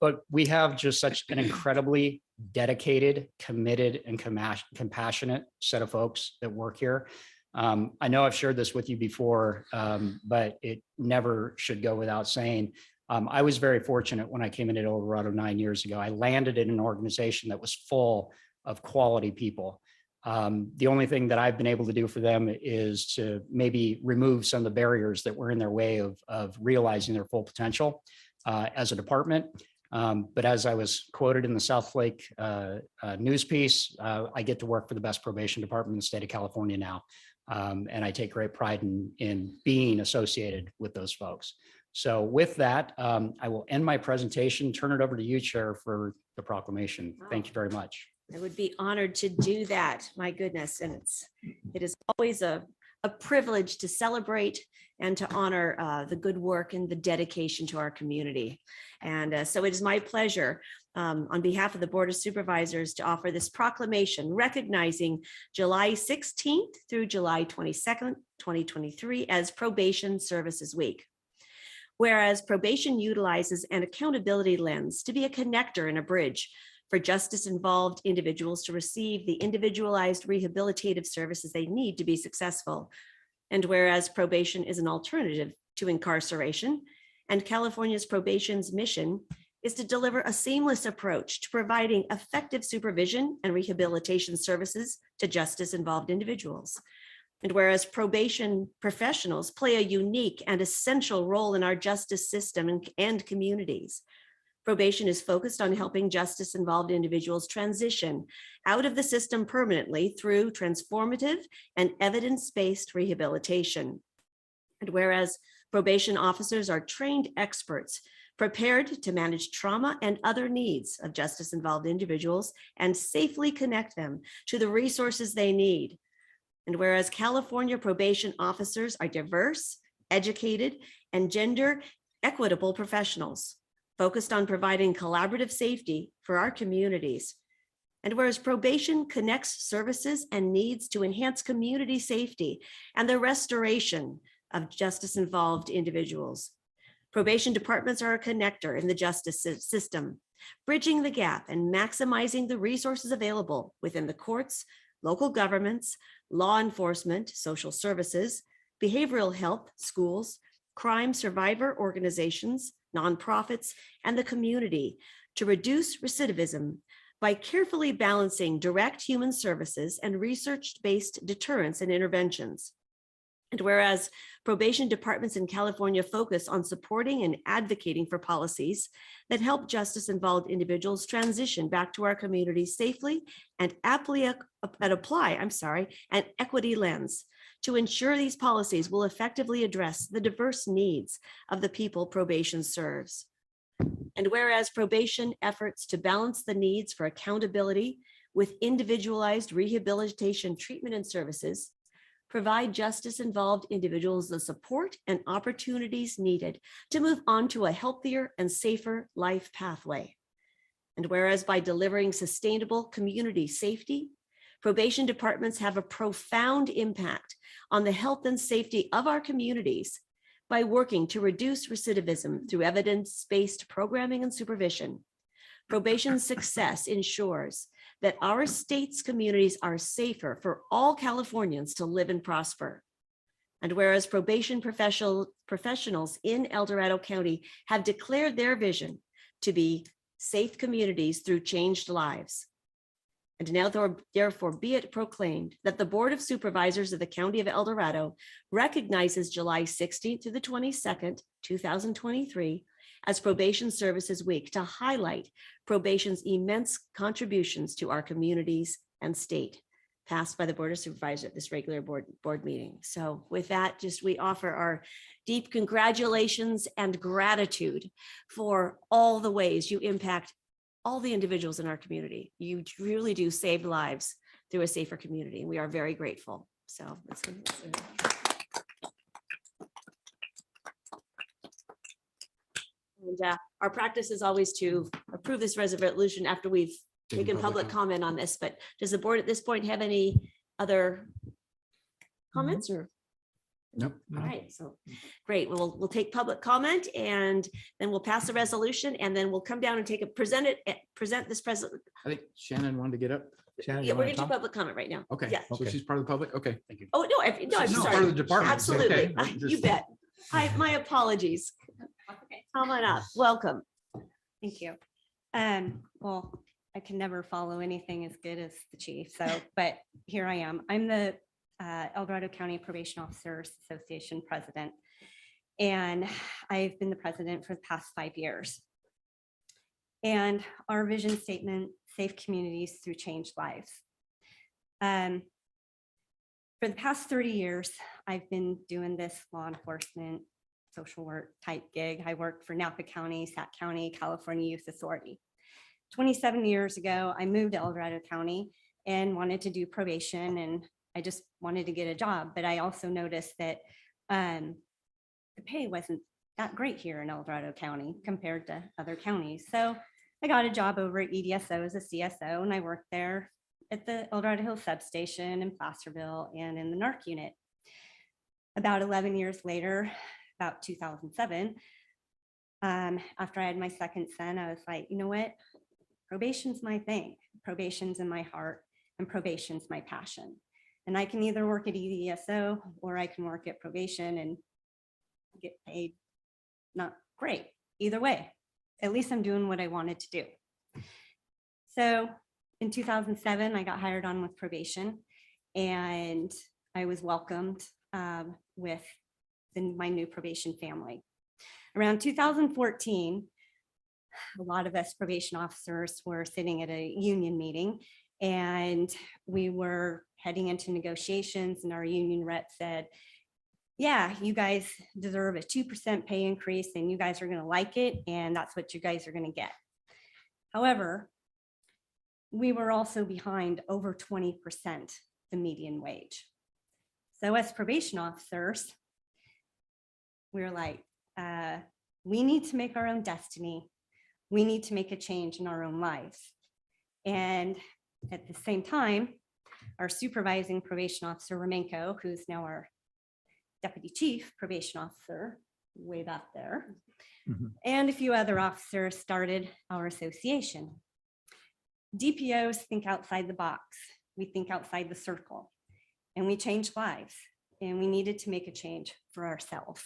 But we have just such an incredibly dedicated, committed, and compassionate set of folks that work here. I know I've shared this with you before, but it never should go without saying. I was very fortunate when I came into El Dorado 9 years ago. I landed in an organization that was full of quality people. The only thing that I've been able to do for them is to maybe remove some of the barriers that were in their way of realizing their full potential as a department. But as I was quoted in the South Lake news piece, I get to work for the best probation department in the state of California now. And I take great pride in being associated with those folks. So with that, I will end my presentation, turn it over to you, Chair, for the proclamation. Thank you very much. I would be honored to do that. My goodness. And it is always a privilege to celebrate and to honor the good work and the dedication to our community. And so it is my pleasure on behalf of the Board of Supervisors to offer this proclamation recognizing July 16th through July 22nd, 2023 as Probation Services Week. whereas probation utilizes an accountability lens to be a connector and a bridge for justice-involved individuals to receive the individualized rehabilitative services they need to be successful. And whereas probation is an alternative to incarceration, and California's probation's mission is to deliver a seamless approach to providing effective supervision and rehabilitation services to justice-involved individuals. And whereas probation professionals play a unique and essential role in our justice system and communities, probation is focused on helping justice-involved individuals transition out of the system permanently through transformative and evidence-based rehabilitation. And whereas probation officers are trained experts prepared to manage trauma and other needs of justice-involved individuals and safely connect them to the resources they need. And whereas California probation officers are diverse, educated, and gender equitable professionals focused on providing collaborative safety for our communities. And whereas probation connects services and needs to enhance community safety and the restoration of justice-involved individuals. Probation departments are a connector in the justice system, bridging the gap and maximizing the resources available within the courts, local governments, law enforcement, social services, behavioral health, schools, crime survivor organizations, nonprofits, and the community to reduce recidivism by carefully balancing direct human services and research-based deterrence and interventions. And whereas probation departments in California focus on supporting and advocating for policies that help justice-involved individuals transition back to our communities safely and apply an equity lens to ensure these policies will effectively address the diverse needs of the people probation serves. And whereas probation efforts to balance the needs for accountability with individualized rehabilitation treatment and services provide justice-involved individuals the support and opportunities needed to move on to a healthier and safer life pathway. And whereas by delivering sustainable community safety, probation departments have a profound impact on the health and safety of our communities by working to reduce recidivism through evidence-based programming and supervision. Probation's success ensures that our state's communities are safer for all Californians to live and prosper. And whereas probation professionals in El Dorado County have declared their vision to be safe communities through changed lives. And now therefore be it proclaimed that the Board of Supervisors of the County of El Dorado recognizes July 16th through the 22nd, 2023 as Probation Services Week to highlight probation's immense contributions to our communities and state, passed by the Board of Supervisors at this regular board meeting. So with that, we offer our deep congratulations and gratitude for all the ways you impact all the individuals in our community. You really do save lives through a safer community, and we are very grateful. So and our practice is always to approve this resolution after we've taken public comment on this, but does the board at this point have any other comments or? Nope. All right, so great. We'll take public comment and then we'll pass the resolution and then we'll come down and present this present. I think Shannon wanted to get up. Shannon, Yeah, we're gonna do public comment right now. Okay, Yeah. so she's part of the public. Okay, thank you. Oh, no, I'm She's sorry. part of the department. Absolutely. Okay. You bet. My apologies. Come on up. Welcome. Thank you. Well, I can never follow anything as good as the chief. So, but here I am. I'm the El Dorado County Probation Officers Association president, and I've been the president for the past 5 years. And our vision statement, safe communities through changed lives. For the past 30 years, I've been doing this law enforcement, social work type gig. I worked for Napa County, Sac County, California Youth Authority. 27 years ago, I moved to El Dorado County and wanted to do probation, and I just wanted to get a job. But I also noticed that the pay wasn't that great here in El Dorado County compared to other counties. So I got a job over at EDSO as a CSO, and I worked there at the El Dorado Hill substation in Placerville and in the NARC unit. About 11 years later, about 2007, After I had my second son, I was like, you know what? Probation's my thing. Probation's in my heart, and probation's my passion. And I can either work at EDSO or I can work at probation and get paid not great. Either way, at least I'm doing what I wanted to do. So in 2007, I got hired on with probation, and I was welcomed with my new probation family. Around 2014, a lot of us probation officers were sitting at a union meeting, and we were heading into negotiations, and our union rep said, yeah, you guys deserve a 2% pay increase, and you guys are going to like it, and that's what you guys are going to get. However, we were also behind over 20% the median wage. So as probation officers, we were like, we need to make our own destiny. We need to make a change in our own lives. And at the same time, our supervising probation officer, Romenko, who's now our deputy chief probation officer, way back there, and a few other officers started our association. DPOs think outside the box. We think outside the circle, and we change lives, and we needed to make a change for ourselves.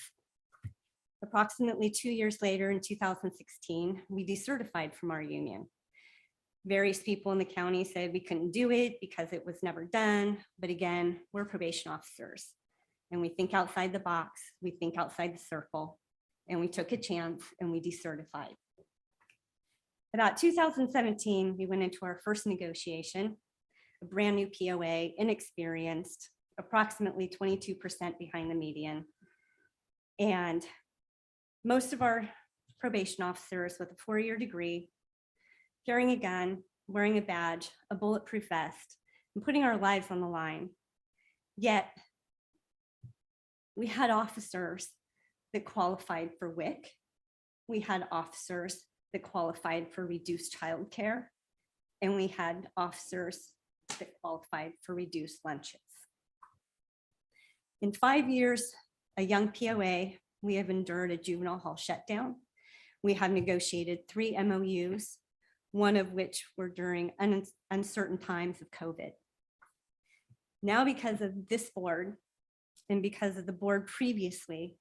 Approximately 2 years later, in 2016, we decertified from our union. Various people in the county said we couldn't do it because it was never done. But again, we're probation officers, and we think outside the box, we think outside the circle, and we took a chance and we decertified. About 2017, we went into our first negotiation, a brand new POA, inexperienced, approximately 22% behind the median. And most of our probation officers with a 4-year degree, carrying a gun, wearing a badge, a bulletproof vest, and putting our lives on the line. Yet we had officers that qualified for WIC. We had officers that qualified for reduced childcare, and we had officers that qualified for reduced lunches. In 5 years, a young POA, we have endured a juvenile hall shutdown. We have negotiated 3 MOUs, one of which were during uncertain times of COVID. Now, because of this board and because of the board previously,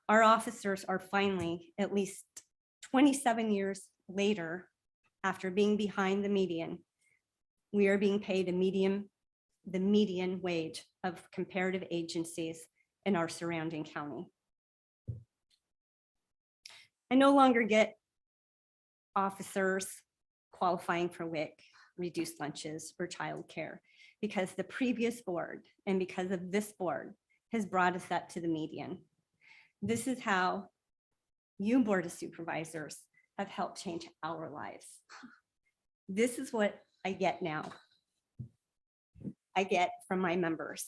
our officers are finally, at least 27 years later, after being behind the median, we are being paid the median wage of comparative agencies in our surrounding county. I no longer get officers qualifying for WIC, reduced lunches, or childcare, because the previous board and because of this board has brought us up to the median. This is how you, Board of Supervisors, have helped change our lives. This is what I get now. I get from my members.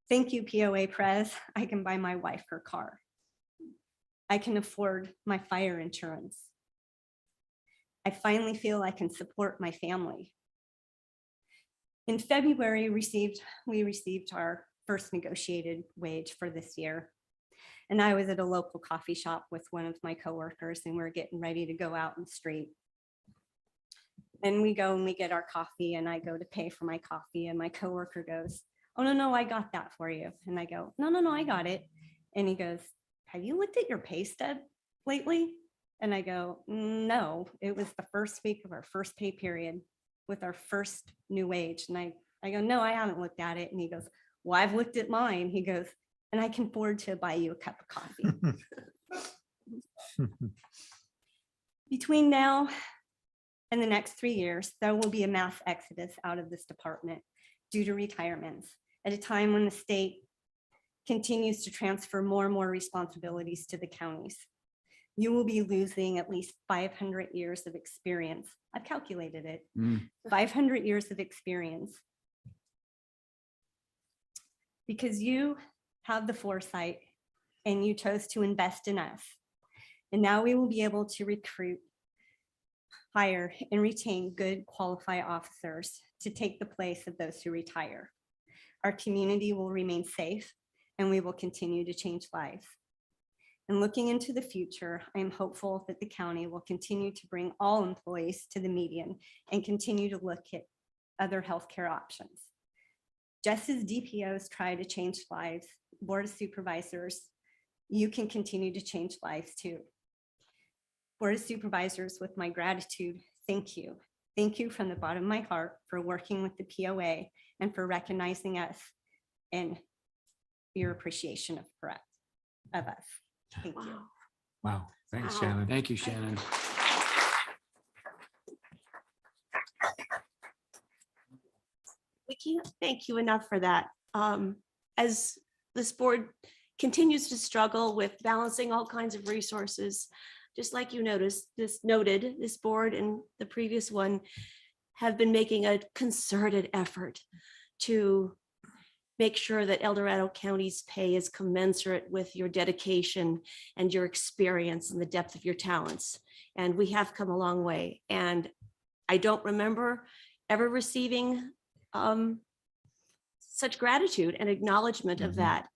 Thank you, POA Prez. I can buy my wife her car. I can afford my fire insurance. I finally feel I can support my family. In February, we received our first negotiated wage for this year. And I was at a local coffee shop with one of my coworkers, and we're getting ready to go out in the street. And we go and we get our coffee, and I go to pay for my coffee, and my coworker goes, "Oh, no, I got that for you." And I go, no, I got it. And he goes, "Have you looked at your pay stub lately?" And I go, "No, it was the first week of our first pay period with our first new wage." And I go, "No, I haven't looked at it." And he goes, "Well, I've looked at mine." He goes, "And I can afford to buy you a cup of coffee." Between now and the next 3 years, there will be a mass exodus out of this department due to retirements at a time when the state continues to transfer more and more responsibilities to the counties. You will be losing at least 500 years of experience. I've calculated it. 500 years of experience. Because you have the foresight and you chose to invest in us. And now we will be able to recruit, hire, and retain good qualified officers to take the place of those who retire. Our community will remain safe, and we will continue to change lives. And looking into the future, I am hopeful that the county will continue to bring all employees to the median and continue to look at other healthcare options. Just as DPOs try to change lives, Board of Supervisors, you can continue to change lives too. Board of Supervisors, with my gratitude, thank you. Thank you from the bottom of my heart for working with the POA and for recognizing us and your appreciation of us. Thank you. Wow. Thanks, Wow. Shannon. Thank you, Shannon. We can't thank you enough for that. As this board continues to struggle with balancing all kinds of resources, just like you noticed, this board and the previous one have been making a concerted effort to make sure that El Dorado County's pay is commensurate with your dedication and your experience and the depth of your talents. And we have come a long way. And I don't remember ever receiving such gratitude and acknowledgement of that.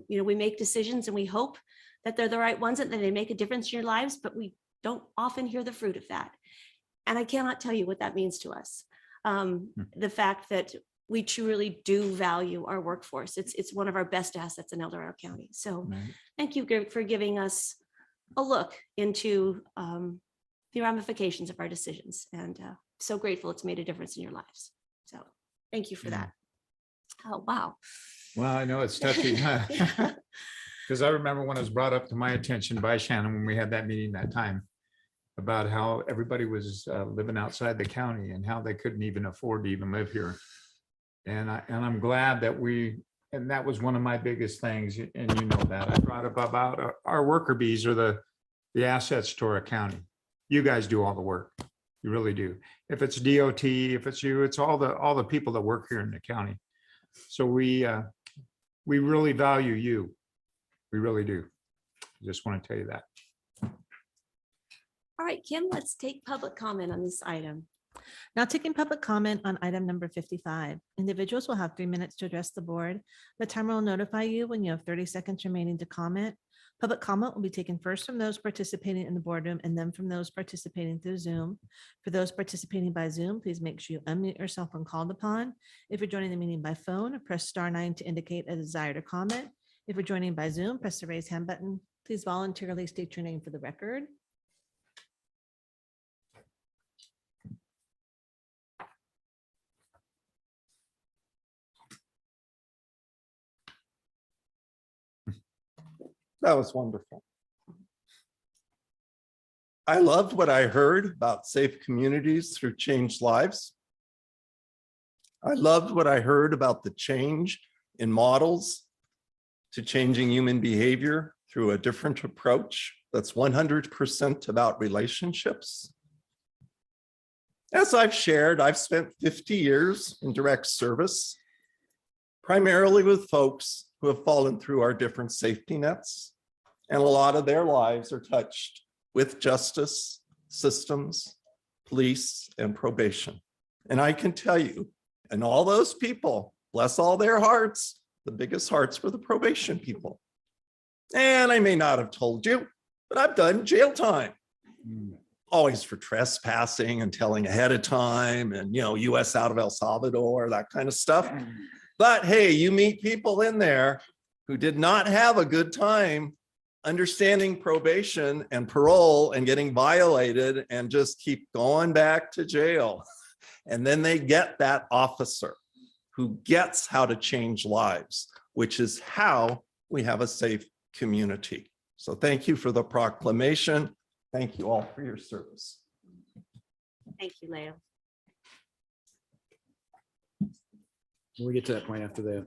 We make decisions and we hope that they're the right ones and that they make a difference in your lives, but we don't often hear the fruit of that. And I cannot tell you what that means to us. The fact that we truly do value our workforce. It's one of our best assets in El Dorado County. So thank you for giving us a look into the ramifications of our decisions. And so grateful it's made a difference in your lives. So thank you for that. Oh, wow. Well, I know it's touchy. Because I remember when it was brought up to my attention by Shannon when we had that meeting that time about how everybody was living outside the county and how they couldn't even afford to even live here. And I'm glad that and that was one of my biggest things, and you know that. I brought up about our worker bees are the assets to our county. You guys do all the work. You really do. If it's DOT, if it's you, it's all the people that work here in the county. So we really value you. We really do. Just want to tell you that. All right, Kim, let's take public comment on this item. Now taking public comment on item number 55. Individuals will have 3 minutes to address the board. The timer will notify you when you have 30 seconds remaining to comment. Public comment will be taken first from those participating in the boardroom and then from those participating through Zoom. For those participating by Zoom, please make sure you unmute yourself when called upon. If you're joining the meeting by phone, press *9 to indicate a desire to comment. If you're joining by Zoom, press the raise hand button. Please voluntarily state your name for the record. That was wonderful. I loved what I heard about safe communities through changed lives. I loved what I heard about the change in models to changing human behavior through a different approach that's 100% about relationships. As I've shared, I've spent 50 years in direct service, primarily with folks who have fallen through our different safety nets. And a lot of their lives are touched with justice, systems, police, and probation. And I can tell you, and all those people, bless all their hearts, the biggest hearts were the probation people. And I may not have told you, but I've done jail time. Always for trespassing and telling ahead of time and, US out of El Salvador, that kind of stuff. But hey, you meet people in there who did not have a good time understanding probation and parole and getting violated and just keep going back to jail. And then they get that officer who gets how to change lives, which is how we have a safe community. So thank you for the proclamation. Thank you all for your service. Thank you, Leo. We'll get to that point after that.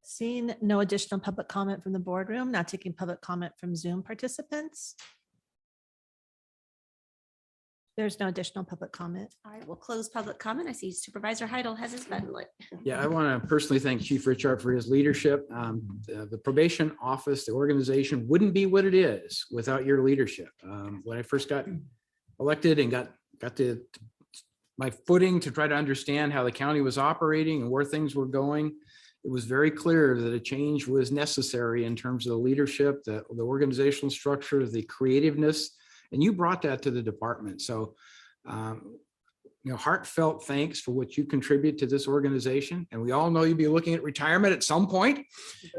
Seeing no additional public comment from the boardroom, now taking public comment from Zoom participants. There's no additional public comment. All right, we'll close public comment. I see Supervisor Heidel has his button lit. Yeah, I want to personally thank Chief Richard for his leadership. The probation office, the organization wouldn't be what it is without your leadership. When I first got elected and got to my footing to try to understand how the county was operating and where things were going, it was very clear that a change was necessary in terms of the leadership, the organizational structure, the creativeness, and you brought that to the department. So, heartfelt thanks for what you contribute to this organization. And we all know you'll be looking at retirement at some point,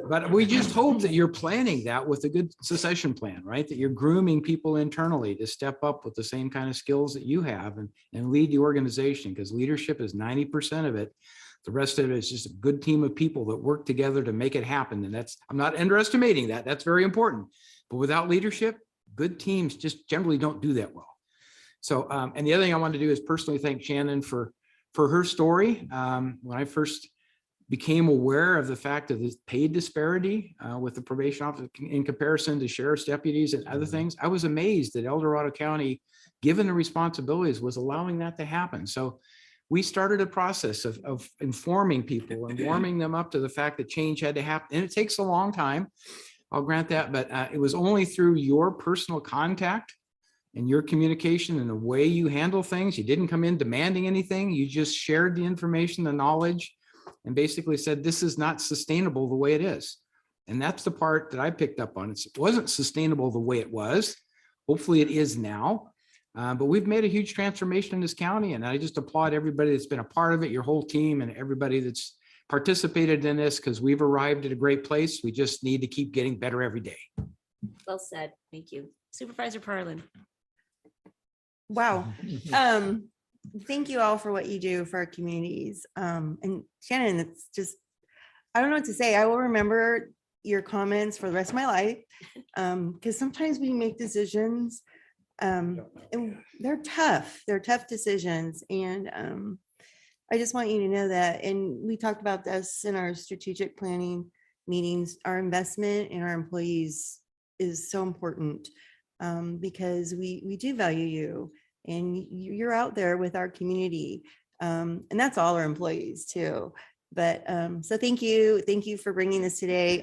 but we just hope that you're planning that with a good succession plan, right? That you're grooming people internally to step up with the same kind of skills that you have and lead the organization, because leadership is 90% of it. The rest of it is just a good team of people that work together to make it happen. And I'm not underestimating that. That's very important. But without leadership, good teams just generally don't do that well. So, and the other thing I want to do is personally thank Shannon for her story. When I first became aware of the fact of this paid disparity with the probation office in comparison to sheriff's deputies and other things, I was amazed that El Dorado County, given the responsibilities, was allowing that to happen. So we started a process of informing people and warming them up to the fact that change had to happen. And it takes a long time, I'll grant that, but it was only through your personal contact and your communication and the way you handle things. You didn't come in demanding anything. You just shared the information, the knowledge, and basically said, this is not sustainable the way it is. And that's the part that I picked up on. It wasn't sustainable the way it was. Hopefully it is now. But we've made a huge transformation in this county, and I just applaud everybody that's been a part of it, your whole team, and everybody that's participated in this, because we've arrived at a great place. We just need to keep getting better every day. Well said. Thank you. Supervisor Parlin. Wow. Thank you all for what you do for our communities. And Shannon, it's just, I don't know what to say. I will remember your comments for the rest of my life. Because sometimes we make decisions and they're tough. They're tough decisions. And I just want you to know that. And we talked about this in our strategic planning meetings. Our investment in our employees is so important. Because we do value you, and you're out there with our community, and that's all our employees too. But so thank you for bringing this today.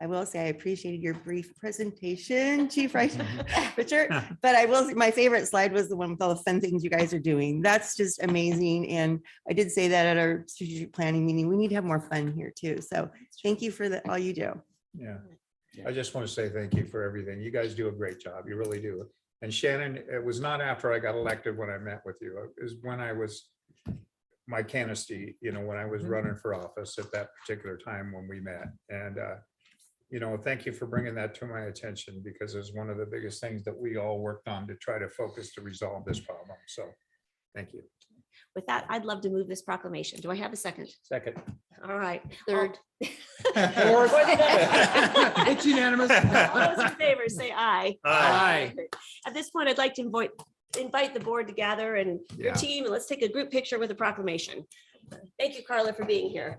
I will say I appreciated your brief presentation, Chief Richard. But I will say my favorite slide was the one with all the fun things you guys are doing. That's just amazing. And I did say that at our strategic planning meeting. We need to have more fun here too. So thank you for all you do. Yeah. I just want to say thank you for everything. You guys do a great job. You really do. And Shannon, it was not after I got elected when I met with you. It was when I was my candidacy, when I was running for office at that particular time when we met. And, thank you for bringing that to my attention, because it's one of the biggest things that we all worked on to try to focus to resolve this problem. So thank you. With that, I'd love to move this proclamation. Do I have a second? Second. All right. Third. It's unanimous. All those in favor, say aye. Aye. At this point, I'd like to invite the board to gather and your Yeah. team, and let's take a group picture with a proclamation. Thank you, Carla, for being here.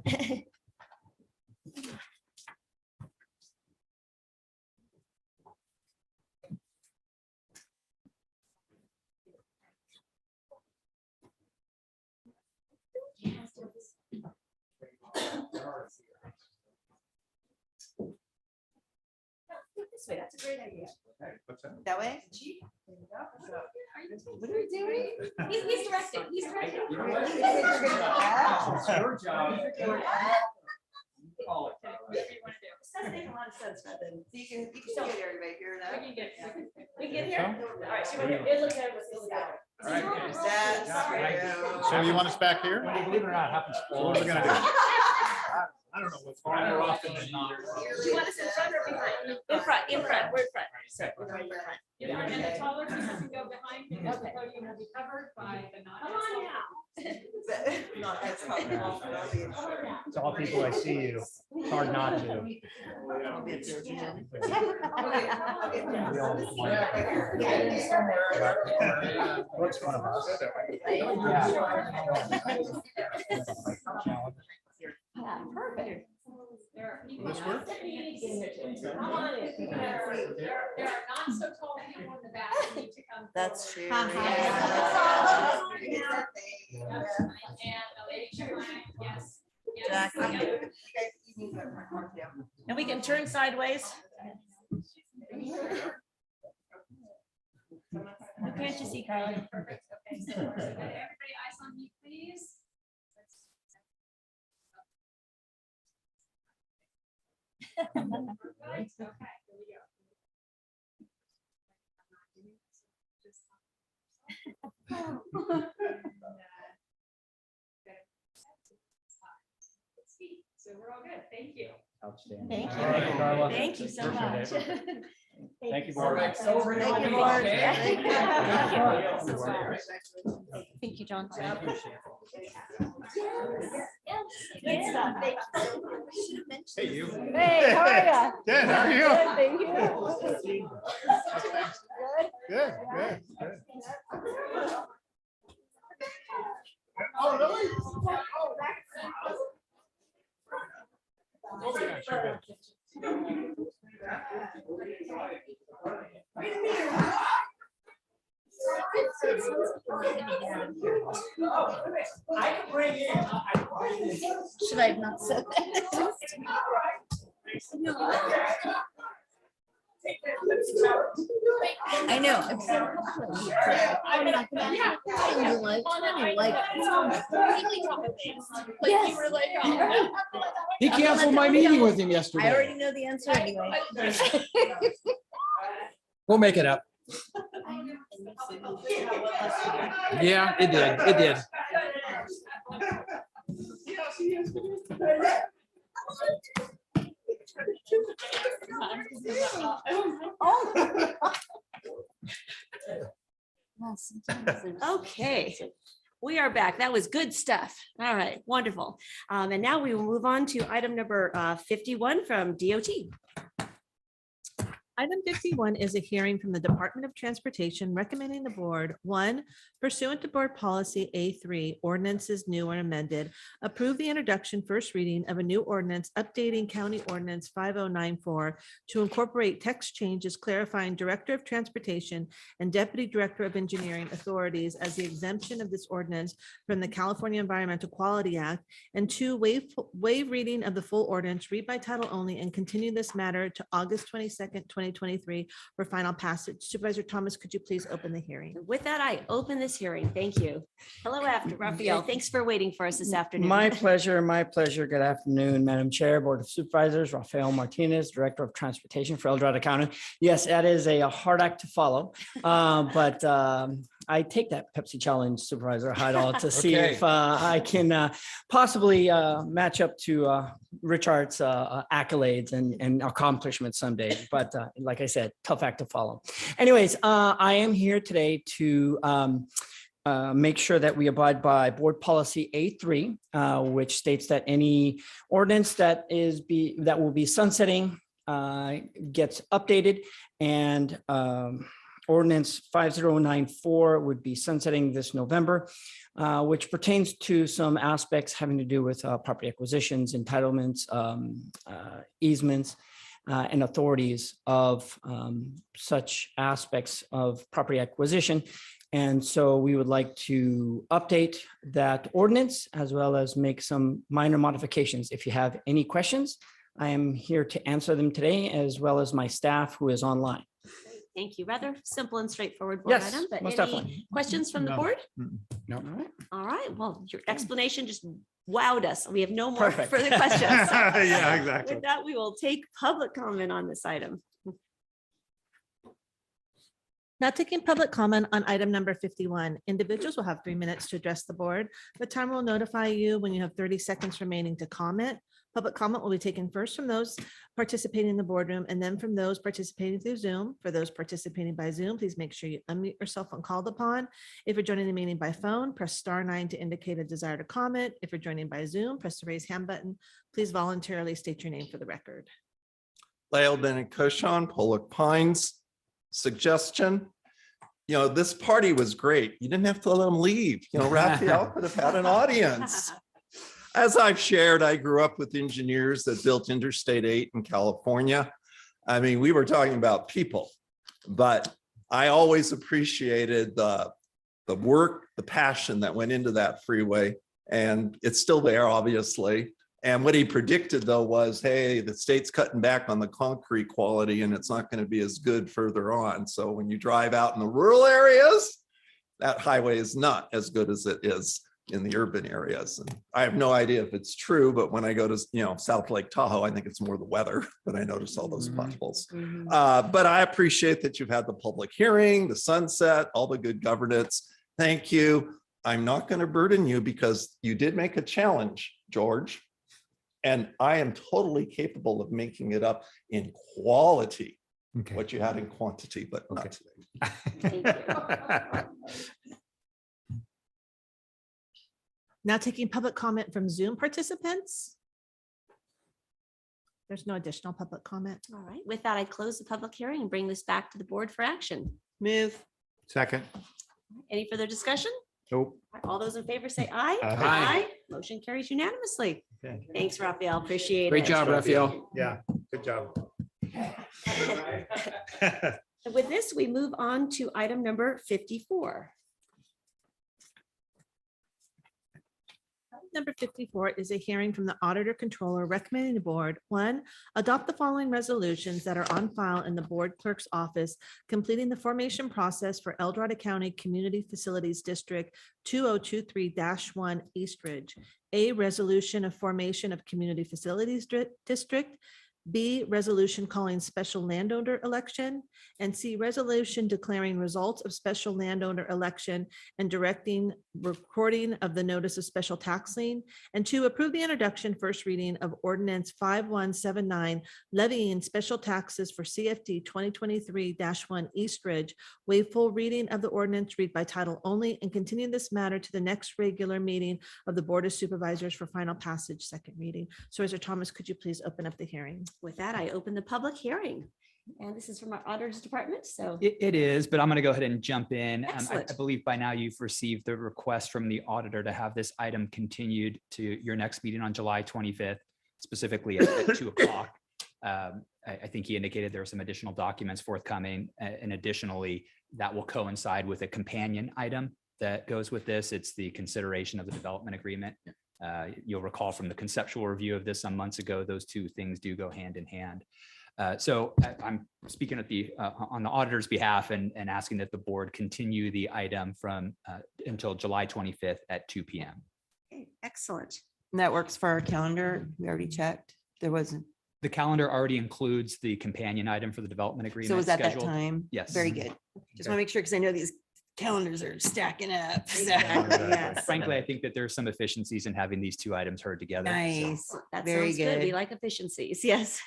This way, that's a great idea. That way? What are we doing? He's directing. He's directing. You know what? You guys are gonna do that. It's your job. Call it. Whatever you want to do. This does make a lot of sense, rather than. You can get everybody here. We can get here. All right, so it looks like we'll see. All right, guys. That's So you want us back here? Believe it or not, happens. So what are we gonna do? I don't know what's going on. More often than not. Do you want us in front or behind? In front, in front, we're in front. Sorry, we're right in front. And the taller people can go behind, because the podium will be covered by the not. Come on now. It's all people I see you. It's hard not to. What's one of us? Yeah, perfect. This work? Come on in. There are not so tall people in the back who need to come. That's true. forward. Yeah. And the lady behind, yes. Yes. Exactly. And we can turn sideways. Can't you see, Carla? Perfect. Okay, so everybody eyes on me, please. So we're all good. Thank you. Outstanding. Thank All right, Carla. you. Thank you so much. Thank you, so board. much. Thank Thank you, board. Thank you, John. Good stuff. Hey, you. Hey, how are ya? Good, how are you? Good, thank you. Good, good, good. Oh, really? Oh, yeah, sure did. Should I have not said that? I know. I've said it before. I'm not gonna- I'm like, Like you were like, oh. He canceled my meeting with him I yesterday. already know the answer anyway. We'll make it up. Yeah, it did. It did. Okay, we are back. That was good stuff. All right, wonderful. And now we will move on to item number 51 from DOT. Item 51 is a hearing from the Department of Transportation recommending the board, one, pursuant to board policy A3, ordinances new and amended, approve the introduction first reading of a new ordinance updating County Ordinance 5094 to incorporate text changes clarifying Director of Transportation and Deputy Director of Engineering authorities as the exemption of this ordinance from the California Environmental Quality Act, and two, waive reading of the full ordinance, read by title only, and continue this matter to August 22nd, 2023 for final passage. Supervisor Thomas, could you please open the hearing? With that, I open this hearing. Thank you. Hello, Raphael. Thanks for waiting for us this afternoon. My pleasure, my pleasure. Good afternoon, Madam Chair, Board of Supervisors, Rafael Martinez, Director of Transportation for El Dorado County. Yes, that is a hard act to follow, but I take that Pepsi challenge, Supervisor Heidel, to see Okay. if I can possibly match up to Richard's accolades and accomplishments someday. But like I said, tough act to follow. Anyways, I am here today to make sure that we abide by board policy A3, which states that any ordinance that will be sunsetting gets updated, and ordinance 5094 would be sunsetting this November, which pertains to some aspects having to do with property acquisitions, entitlements, easements, and authorities of such aspects of property acquisition. And so we would like to update that ordinance as well as make some minor modifications. If you have any questions, I am here to answer them today, as well as my staff who is online. Thank you. Rather simple and straightforward board Yes, item, but most any definitely. questions from the No. board? No. All right. Well, your explanation just wowed us. We have no more Perfect. further questions. Yeah, exactly. With that, we will take public comment on this item. Now taking public comment on item number 51. Individuals will have 3 minutes to address the board. The timer will notify you when you have 30 seconds remaining to comment. Public comment will be taken first from those participating in the boardroom and then from those participating through Zoom. For those participating by Zoom, please make sure you unmute yourself when called upon. If you're joining the meeting by phone, press *9 to indicate a desire to comment. If you're joining by Zoom, press the raise hand button. Please voluntarily state your name for the record. Lael Bennett Coshon, Pollock Pines. Suggestion, this party was great. You didn't have to let them leave. Raphael could have had an audience. As I've shared, I grew up with engineers that built Interstate 8 in California. I mean, we were talking about people, but I always appreciated the work, the passion that went into that freeway. And it's still there, obviously. And what he predicted, though, was, hey, the state's cutting back on the concrete quality and it's not going to be as good further on. So when you drive out in the rural areas, that highway is not as good as it is in the urban areas. And I have no idea if it's true, but when I go to, South Lake Tahoe, I think it's more the weather, but I notice all those potholes. But I appreciate that you've had the public hearing, the sunset, all the good governance. Thank you. I'm not going to burden you because you did make a challenge, George. And I am totally capable of making it up in quality, what you had in quantity, but not today. Now taking public comment from Zoom participants. There's no additional public comment. All right, with that, I close the public hearing and bring this back to the board for action. Move. Second. Any further discussion? Nope. All those in favor say aye. Aye. Motion carries unanimously. Okay. Thanks, Raphael. Appreciate it. Great job, Raphael. Yeah, good job. And with this, we move on to item number 54. Number 54 is a hearing from the Auditor Controller recommending the board, 1, adopt the following resolutions that are on file in the board clerk's office, completing the formation process for El Dorado County Community Facilities District 2023-1 East Ridge. A, resolution of formation of Community Facilities District. B, resolution calling special landowner election, and C, resolution declaring results of special landowner election and directing recording of the notice of special tax lien, and 2, approve the introduction first reading of ordinance 5179 levying special taxes for CFD 2023-1 East Ridge, waive full reading of the ordinance, read by title only, and continue this matter to the next regular meeting of the Board of Supervisors for final passage, second reading. Supervisor Thomas, could you please open up the hearing? With that, I open the public hearing. And this is from our auditor's department, so. It is, but I'm going to go ahead and jump in. I Excellent. believe by now you've received the request from the auditor to have this item continued to your next meeting on July 25th, specifically at 2 o'clock. I think he indicated there are some additional documents forthcoming, and additionally, that will coincide with a companion item that goes with this. It's the consideration of the development agreement. You'll recall from the conceptual review of this some months ago, those two things do go hand in hand. So I'm speaking on the auditor's behalf and asking that the board continue the item from until July 25th at 2 p.m. Okay, excellent. And that works for our calendar. We already checked. There wasn't. The calendar already includes the companion item for the development agreement. So was that scheduled. time? Yes. Very good. Just want to make sure, because I know these calendars are stacking up. so. Yes. Frankly, I think that there's some efficiencies in having these two items heard together. so. Nice. That Very sounds good. We good. like efficiencies, yes.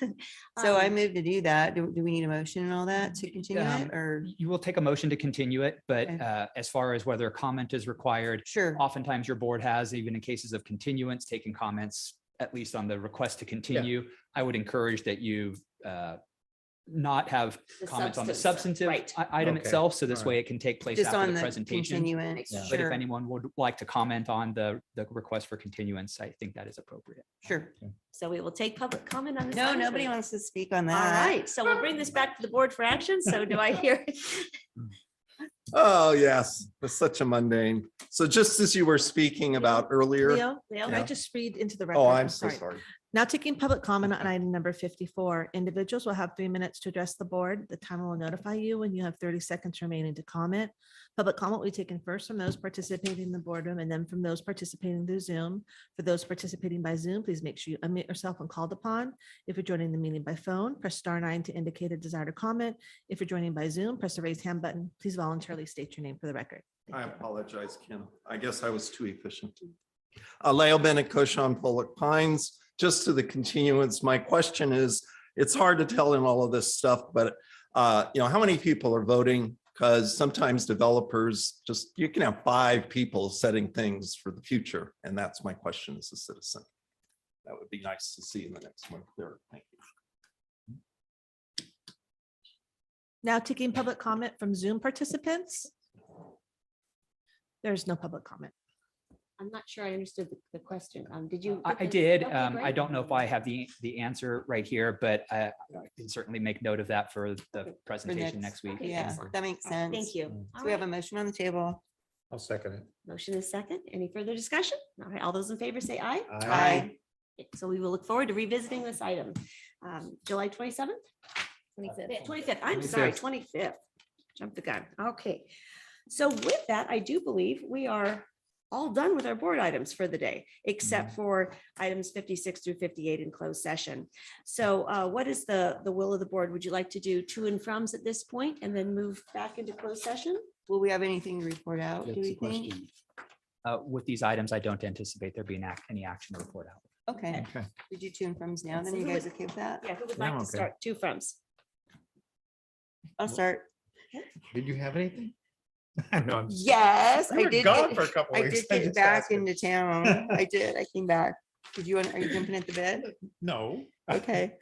So I Um, move to do that. Do we need a motion and all that to continue Um, it, or? You will take a motion to continue it, but Okay. as far as whether a comment is required, Sure. oftentimes your board has, even in cases of continuance, taken comments, at least on the request to continue. I would encourage that you not have The comments on the substance, substantive right. item Okay. itself, so this All way it can take place Just after on the the presentation. continuance. But if Sure. anyone would like to comment on the request for continuance, I think that is appropriate. Sure. So we will take public comment on this. No, item. nobody wants to speak on All that. right, so we'll bring this back to the board for action. So do I hear? Oh, yes, it's such a mundane. So just as you were speaking about earlier. Leo, Leo? can I Yeah. just read into the record? Oh, I'm so sorry. Now taking public comment on item number 54, individuals will have 3 minutes to address the board. The timer will notify you when you have 30 seconds remaining to comment. Public comment will be taken first from those participating in the boardroom and then from those participating through Zoom. For those participating by Zoom, please make sure you unmute yourself when called upon. If you're joining the meeting by phone, press *9 to indicate a desire to comment. If you're joining by Zoom, press the raise hand button. Please voluntarily state your name for the record. I apologize, Kim. I guess I was too efficient. Leo Bennett, Coshon, Pollock Pines. Just to the continuance, my question is, it's hard to tell in all of this stuff, but how many people are voting? Because sometimes developers you can have 5 people setting things for the future. And that's my question as a citizen. That would be nice to see in the next one. There, thank you. Now taking public comment from Zoom participants. There's no public comment. I'm not sure I understood the question. Did you? I get the- did. Okay, I great. don't know if I have the answer right here, but I can certainly make note of that for the For presentation next week. Yeah, excellent. that makes sense. Thank you. So All we have a right. motion on the table. I'll second it. Motion is second. Any further discussion? All right, all those in favor say aye. Aye. So we will look forward to revisiting this item. July 27th? 25th. I'm sorry, 25th. Jump the gun. Okay. So with that, I do believe we are all done with our board items for the day, except for items 56 through 58 in closed session. So what is the will of the board? Would you like to do to and froms at this point and then move back into closed session? Will we have anything to report out? Do That's we the think? question. With these items, I don't anticipate there being any action to report out. Okay. Okay. We do to and froms now. Then So you who guys would- okay with that? Yeah, who would Yeah, like I'm to okay. start to froms? I'll start. Did you have anything? I know. I'm- Yes, You I were did. gone get- for a couple I weeks. did I'm get just back asking. into town. I did. I came back. Did you want, are you jumping at the bed? No. Okay.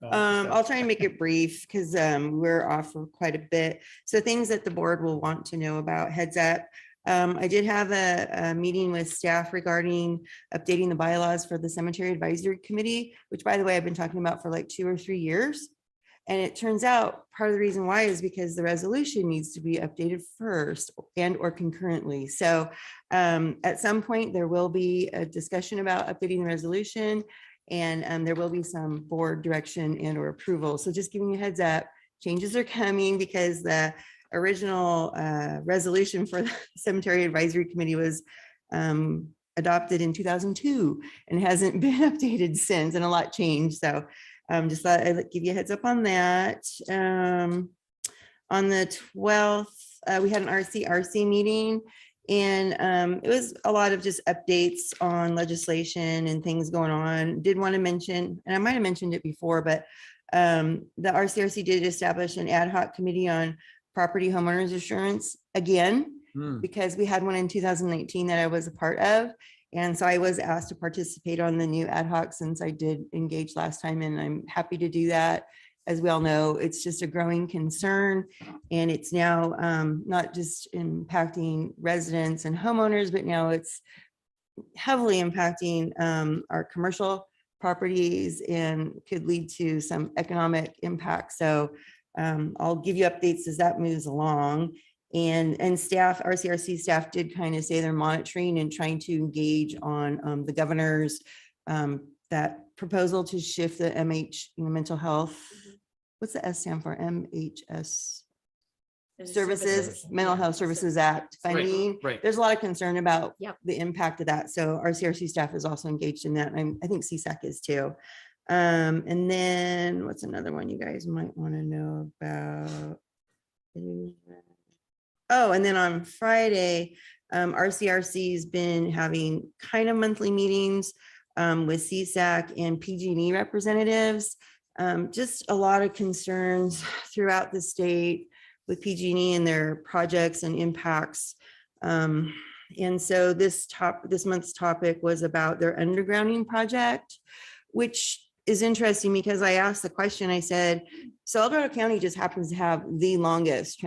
No, I'm just I'll try and make it brief because we're off for quite a bit. So things that the board will want to know about, heads up. I did have a meeting with staff regarding updating the bylaws for the Cemetery Advisory Committee, which by the way, I've been talking about for like 2 or 3 years. And it turns out part of the reason why is because the resolution needs to be updated first and or concurrently. So at some point, there will be a discussion about updating the resolution and there will be some board direction and or approval. So just giving you a heads up, changes are coming because the original resolution for the Cemetery Advisory Committee was adopted in 2002 and hasn't been updated since, and a lot changed. So just thought I'd give you a heads up on that. On the 12th, we had an RCRC meeting, and it was a lot of just updates on legislation and things going on. Did want to mention, and I might have mentioned it before, but the RCRC did establish an ad hoc committee on property homeowners insurance again, because we had one in 2019 that I was a part of. And so I was asked to participate on the new ad hoc since I did engage last time, and I'm happy to do that. As we all know, it's just a growing concern, and it's now not just impacting residents and homeowners, but now it's heavily impacting our commercial properties and could lead to some economic impact. So I'll give you updates as that moves along. And staff, RCRC staff did kind of say they're monitoring and trying to engage on the governor's that proposal to shift the mental health. What's the S stand for? MHS Services, Mental Health Services Act funding. right. There's a lot of concern about Yep. the impact of that. So RCRC staff is also engaged in that. And I think CSAC is too. And then what's another one you guys might want to know about? Oh, and then on Friday, RCRC has been having kind of monthly meetings with CSAC and PG&E representatives. Just a lot of concerns throughout the state with PG&E and their projects and impacts. And so this month's topic was about their undergrounding project, which is interesting because I asked the question, I said, so El Dorado County just happens to have the longest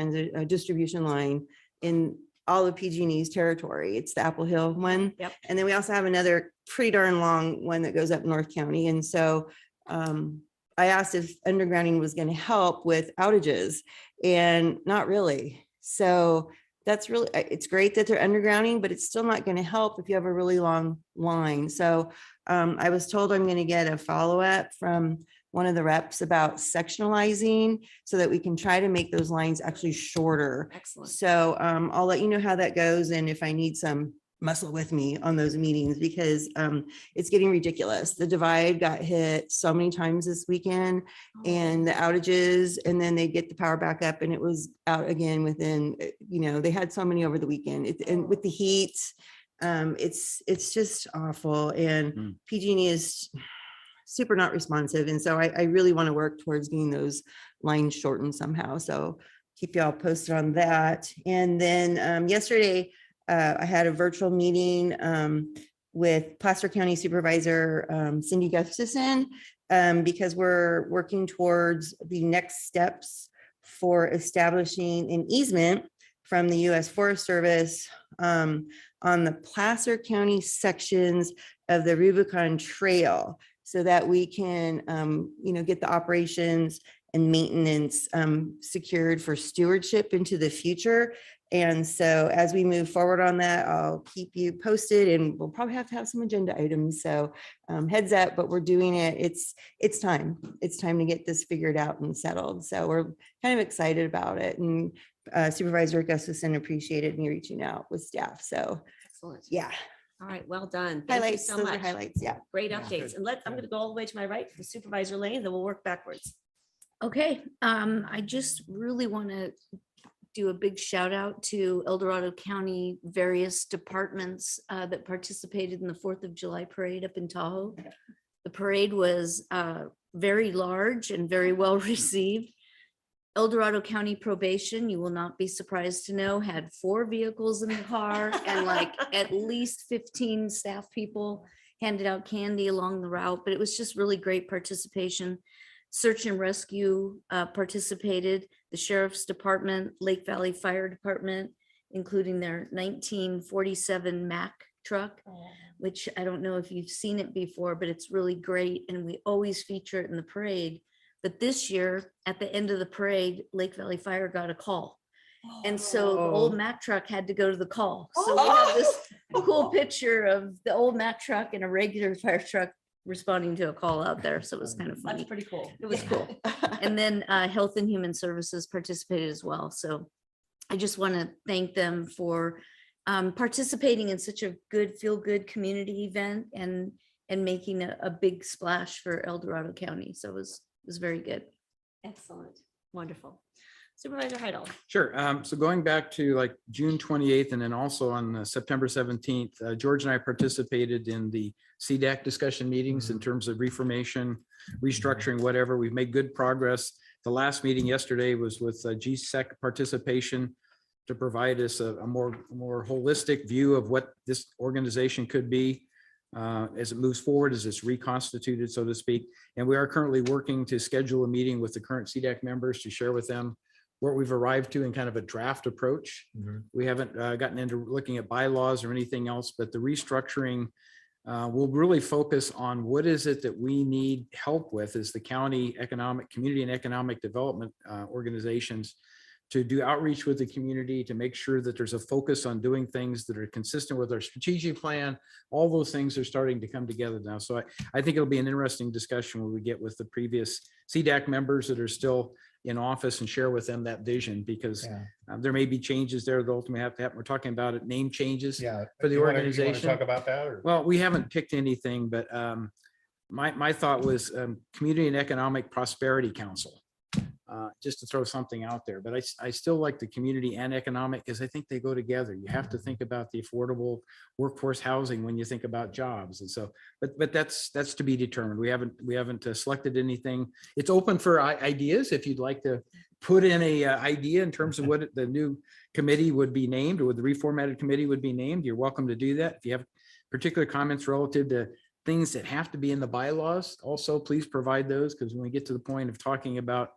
distribution line in all of PG&E's territory. It's the Apple Hill one. Yep. And then we also have another pretty darn long one that goes up North County. And so I asked if undergrounding was going to help with outages, and not really. So that's really, it's great that they're undergrounding, but it's still not going to help if you have a really long line. So I was told I'm going to get a follow-up from one of the reps about sectionalizing so that we can try to make those lines actually shorter. Excellent. So I'll let you know how that goes and if I need some muscle with me on those meetings, because it's getting ridiculous. The divide got hit so many times this weekend and the outages, and then they get the power back up and it was out again within, they had so many over the weekend. And with the heat, it's just awful. And PG&E is super not responsive. And so I really want to work towards getting those lines shortened somehow. So keep y'all posted on that. And then yesterday, I had a virtual meeting with Placer County Supervisor Cindy Gustafson because we're working towards the next steps for establishing an easement from the U.S. Forest Service on the Placer County sections of the Rubicon Trail so that we can, get the operations and maintenance secured for stewardship into the future. And so as we move forward on that, I'll keep you posted and we'll probably have to have some agenda items. So heads up, but we're doing it. It's time. It's time to get this figured out and settled. So we're kind of excited about it. And Supervisor Gustafson appreciated me reaching out with staff. So Excellent. yeah, All right, well done. Thank you highlights, so those are much. highlights. Yeah. Great updates. And I'm going to go all the way to my right for Supervisor Lane, then we'll work backwards. Okay, I just really want to do a big shout out to El Dorado County various departments that participated in the 4th of July parade up in Tahoe. The parade was very large and very well received. El Dorado County Probation, you will not be surprised to know, had 4 vehicles in the car and like at least 15 staff people handed out candy along the route, but it was just really great participation. Search and Rescue participated, the Sheriff's Department, Lake Valley Fire Department, including their 1947 Mack truck, which I don't know if you've seen it before, but it's really great. And we always feature it in the parade. But this year, at the end of the parade, Lake Valley Fire got a call. And so the old Mack truck had to go to the call. So we have this cool picture of the old Mack truck and a regular fire truck responding to a call out there. So it was kind of funny. That's pretty cool. It was cool. And then Health and Human Services participated as well. So I just want to thank them for participating in such a good, feel-good community event and making a big splash for El Dorado County. So it was very good. Excellent. Wonderful. Supervisor Heidel. Sure. So going back to like June 28th and then also on September 17th, George and I participated in the CDAC discussion meetings in terms of reformation, restructuring, whatever. We've made good progress. The last meeting yesterday was with GSEC participation to provide us a more holistic view of what this organization could be as it moves forward, as it's reconstituted, so to speak. And we are currently working to schedule a meeting with the current CDAC members to share with them where we've arrived to in kind of a draft approach. We haven't gotten into looking at bylaws or anything else, but the restructuring will really focus on what is it that we need help with as the county community and economic development organizations to do outreach with the community, to make sure that there's a focus on doing things that are consistent with our strategic plan. All those things are starting to come together now. So I think it'll be an interesting discussion when we get with the previous CDAC members that are still in office and share with them that vision, because there may be changes there that ultimately have to happen. We're talking about it, name changes for the organization. Talk about that? Or? Well, we haven't picked anything, but my thought was Community and Economic Prosperity Council. Just to throw something out there, but I still like the community and economic because I think they go together. You have to think about the affordable workforce housing when you think about jobs, and so. But that's to be determined. We haven't selected anything. It's open for ideas. If you'd like to put in a idea in terms of what the new committee would be named, or what the reformatted committee would be named, you're welcome to do that. If you have particular comments relative to things that have to be in the bylaws, also please provide those, because when we get to the point of talking about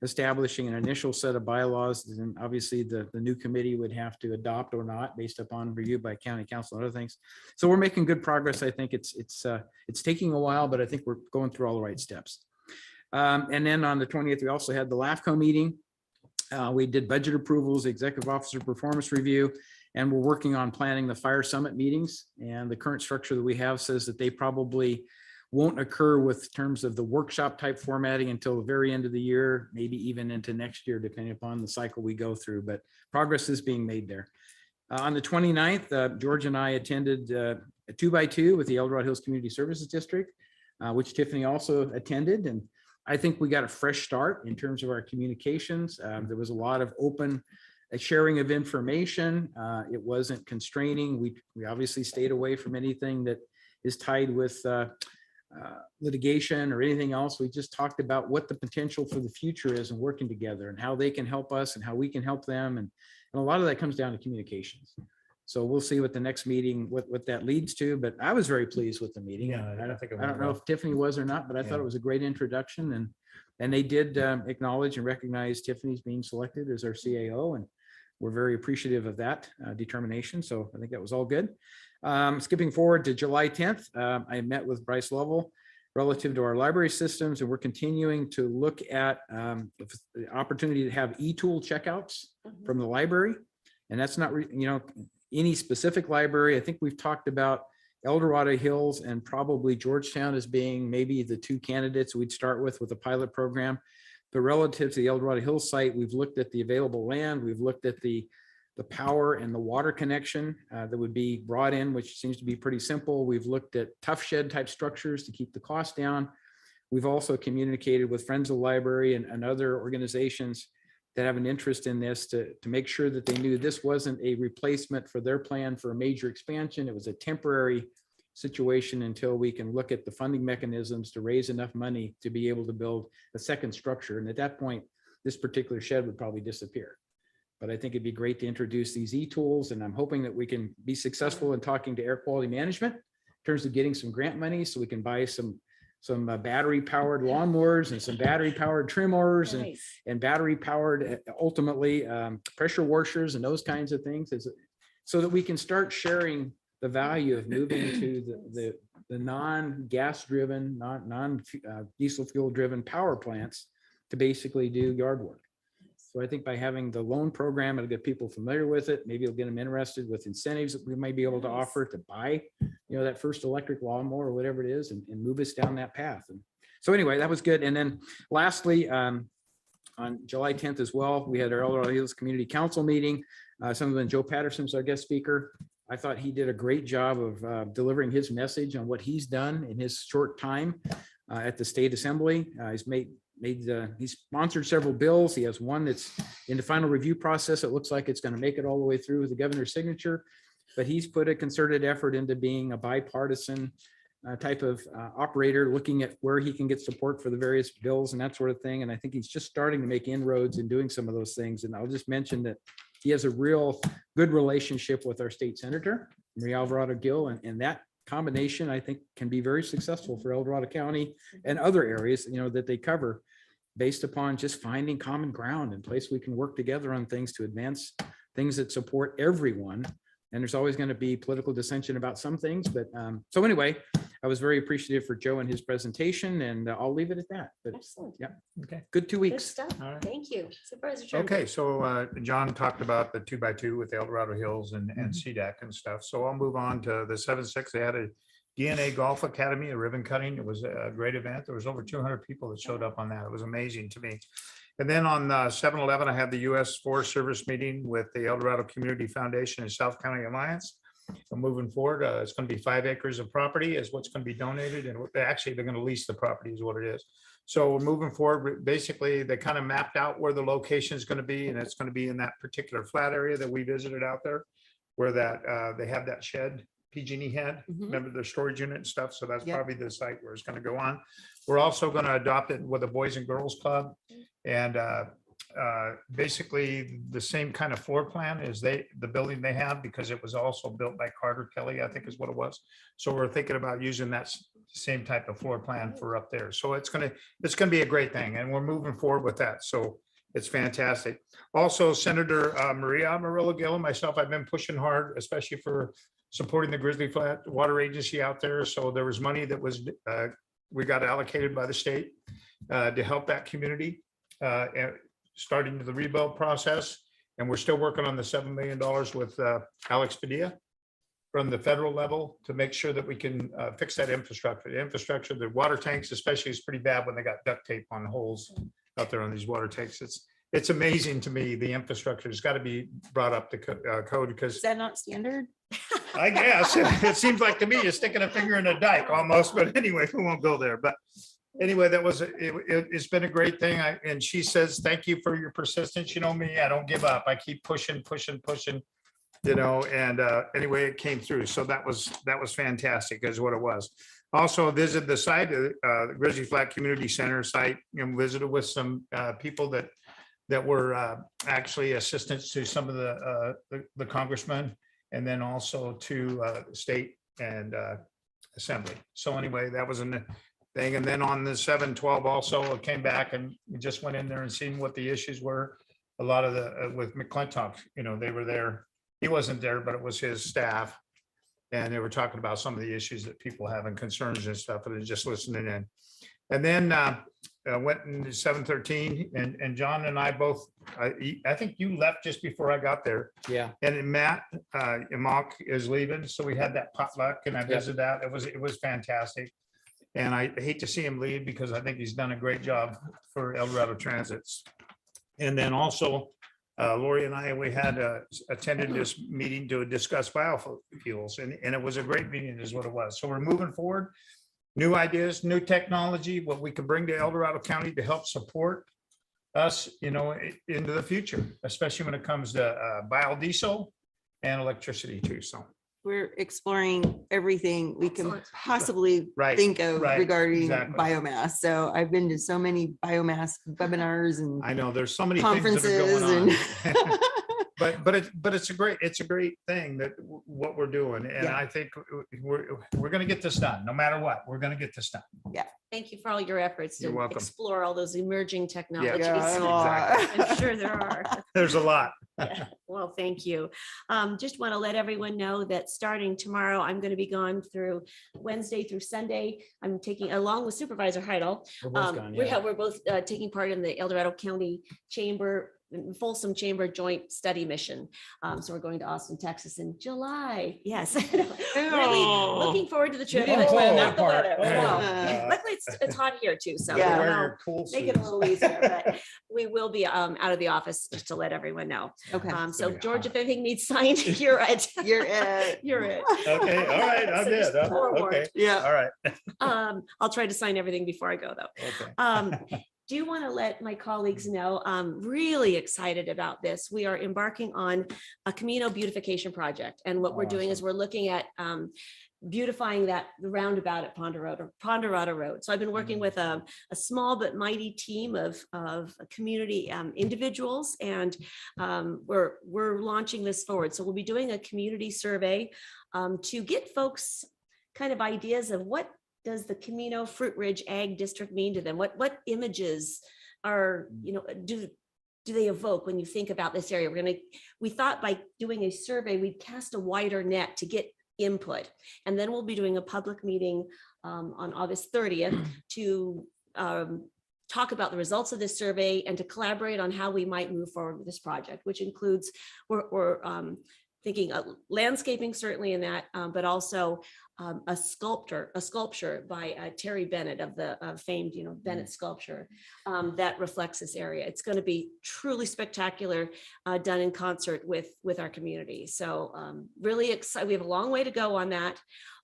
establishing an initial set of bylaws, then obviously the new committee would have to adopt or not based upon review by county council and other things. So we're making good progress. I think it's taking a while, but I think we're going through all the right steps. And then on the 20th, we also had the LAFCO meeting. We did budget approvals, executive officer performance review, and we're working on planning the fire summit meetings. And the current structure that we have says that they probably won't occur with terms of the workshop type formatting until the very end of the year, maybe even into next year, depending upon the cycle we go through, but progress is being made there. On the 29th, George and I attended a 2x2 with the El Dorado Hills Community Services District, which Tiffany also attended. And I think we got a fresh start in terms of our communications. There was a lot of open sharing of information. It wasn't constraining. We obviously stayed away from anything that is tied with litigation or anything else. We just talked about what the potential for the future is and working together and how they can help us and how we can help them. And a lot of that comes down to communications. So we'll see what the next meeting, what that leads to, but I was very pleased with the meeting. I don't know if Tiffany was or not, but I thought it was a great introduction, and they did acknowledge and recognize Tiffany's being selected as our CAO, and we're very appreciative of that determination. So I think that was all good. Skipping forward to July 10th, I met with Bryce Lovell relative to our library systems, and we're continuing to look at the opportunity to have e-tool checkouts from the library. And that's not, any specific library. I think we've talked about El Dorado Hills and probably Georgetown as being maybe the two candidates we'd start with a pilot program. But relative to the El Dorado Hills site, we've looked at the available land, we've looked at the power and the water connection that would be brought in, which seems to be pretty simple. We've looked at tough shed type structures to keep the cost down. We've also communicated with Friends of the Library and other organizations that have an interest in this to make sure that they knew this wasn't a replacement for their plan for a major expansion. It was a temporary situation until we can look at the funding mechanisms to raise enough money to be able to build a second structure. And at that point, this particular shed would probably disappear. But I think it'd be great to introduce these e-tools, and I'm hoping that we can be successful in talking to air quality management in terms of getting some grant money so we can buy some battery powered lawnmowers and some battery powered trimmers and battery powered ultimately pressure washers and those kinds of things, so that we can start sharing the value of moving to the non-gas driven, non-diesel fuel driven power plants to basically do yard work. So I think by having the loan program, it'll get people familiar with it. Maybe it'll get them interested with incentives that we might be able to offer to buy, that first electric lawnmower or whatever it is, and move us down that path. And so anyway, that was good. And then lastly, on July 10th as well, we had our El Dorado Hills Community Council meeting. Some of them, Joe Patterson's our guest speaker. I thought he did a great job of delivering his message on what he's done in his short time at the state assembly. He's sponsored several bills. He has one that's in the final review process. It looks like it's going to make it all the way through with the governor's signature, but he's put a concerted effort into being a bipartisan type of operator, looking at where he can get support for the various bills and that sort of thing. And I think he's just starting to make inroads in doing some of those things. And I'll just mention that he has a real good relationship with our state senator, Maria Alvarado Gil, and that combination, I think, can be very successful for El Dorado County and other areas, that they cover, based upon just finding common ground and place we can work together on things to advance things that support everyone. And there's always going to be political dissension about some things, but so anyway, I was very appreciative for Joe and his presentation, and I'll leave it at that. But Excellent. yeah, okay, good 2 weeks. Good stuff. All right. Thank you. Supervisor Turnbull. Okay, so John talked about the 2x2 with the El Dorado Hills and CDAC and stuff. So I'll move on to the 7-6. They had a DNA Golf Academy, a ribbon cutting. It was a great event. There was over 200 people that showed up on that. It was amazing to me. And then on 7/11, I had the U.S. Forest Service meeting with the El Dorado Community Foundation and South County Alliance. So moving forward, it's going to be 5 acres of property is what's going to be donated, and actually they're going to lease the property is what it is. So we're moving forward. Basically, they kind of mapped out where the location is going to be, and it's going to be in that particular flat area that we visited out there, where that they have that shed PG&E had. Remember their storage unit and stuff. So that's probably the site where it's going to go on. We're also going to adopt it with a Boys and Girls Club, and basically the same kind of floor plan as the building they have, because it was also built by Carter Kelly, I think is what it was. So we're thinking about using that same type of floor plan for up there. So it's gonna be a great thing, and we're moving forward with that. So it's fantastic. Also, Senator Maria Amarillo-Gill and myself, I've been pushing hard, especially for supporting the Grizzly Flat Water Agency out there. So there was money that was we got allocated by the state to help that community. Starting the rebuild process, and we're still working on the $7 million with Alex Padilla from the federal level to make sure that we can fix that infrastructure. The infrastructure, the water tanks especially, is pretty bad when they got duct tape on holes out there on these water tanks. It's amazing to me, the infrastructure has got to be brought up to code, because Is that not standard? I guess it seems like to me you're sticking a finger in a dike almost, but anyway, we won't go there. But anyway, it's been a great thing. And she says, thank you for your persistence. You know me, I don't give up. I keep pushing, and anyway, it came through. So that was fantastic is what it was. Also visited the site, the Grizzly Flat Community Center site, and visited with some people that were actually assistants to some of the congressmen, and then also to state and assembly. So anyway, that was a thing. And then on the 7/12 also, I came back and we just went in there and seen what the issues were. A lot of with McClintock, they were there. He wasn't there, but it was his staff. And they were talking about some of the issues that people have and concerns and stuff, and just listening in. And then went into 7/13, and John and I both, I think you left just before I got there. Yeah. And Matt Imok is leaving, so we had that potluck, and I visited that. It was fantastic. And I hate to see him leave because I think he's done a great job for El Dorado Transits. And then also, Lori and I, we had attended this meeting to discuss biofuels, and it was a great meeting is what it was. So we're moving forward. New ideas, new technology, what we can bring to El Dorado County to help support us, into the future, especially when it comes to biodiesel and electricity too. So We're exploring everything we can Excellent. possibly Right, think of right, regarding exactly. biomass. So I've been to so many biomass webinars and I know there's so many things that are conferences going and on. But it's a great thing that what we're doing. And Yeah. I think we're going to get this done, no matter what. We're going to get this done. Thank you for all your efforts to You're welcome. explore all those emerging technologies. exactly. I'm sure there are. There's a lot. Yeah, well, thank you. Just want to let everyone know that starting tomorrow, I'm going to be gone through Wednesday through Sunday. I'm taking, along with Supervisor Heidel. We're both gone, yeah. We're both taking part in the El Dorado County Chamber, Folsom Chamber Joint Study Mission. So we're going to Austin, Texas in July. Yes. Really looking forward to the trip. didn't plan that The part. weather, I know. Oh. Luckily, it's hot here too, so Yeah. you Wear know, your cool make it a suits. little easier, but we will be out of the office just to let everyone know. okay. So George, if anything needs signed, you're it. You're it. You're it. Okay, all right, I'm So good. just forewarned. Okay, Yeah. all right. I'll try to sign everything before I go though. Okay. Do want to let my colleagues know, I'm really excited about this. We are embarking on a Camino beautification project. And what we're doing is we're looking at beautifying the roundabout at Ponderosa Road. So I've been working with a small but mighty team of community individuals, and we're launching this forward. So we'll be doing a community survey to get folks kind of ideas of what does the Camino Fruit Ridge Ag District mean to them? What images are, do they evoke when you think about this area? We thought by doing a survey, we'd cast a wider net to get input. And then we'll be doing a public meeting on August 30th to talk about the results of this survey and to collaborate on how we might move forward with this project, which includes, we're thinking landscaping certainly in that, but also a sculpture by Terry Bennett of the famed, Bennett sculpture that reflects this area. It's going to be truly spectacular, done in concert with our community. So really excited. We have a long way to go on that,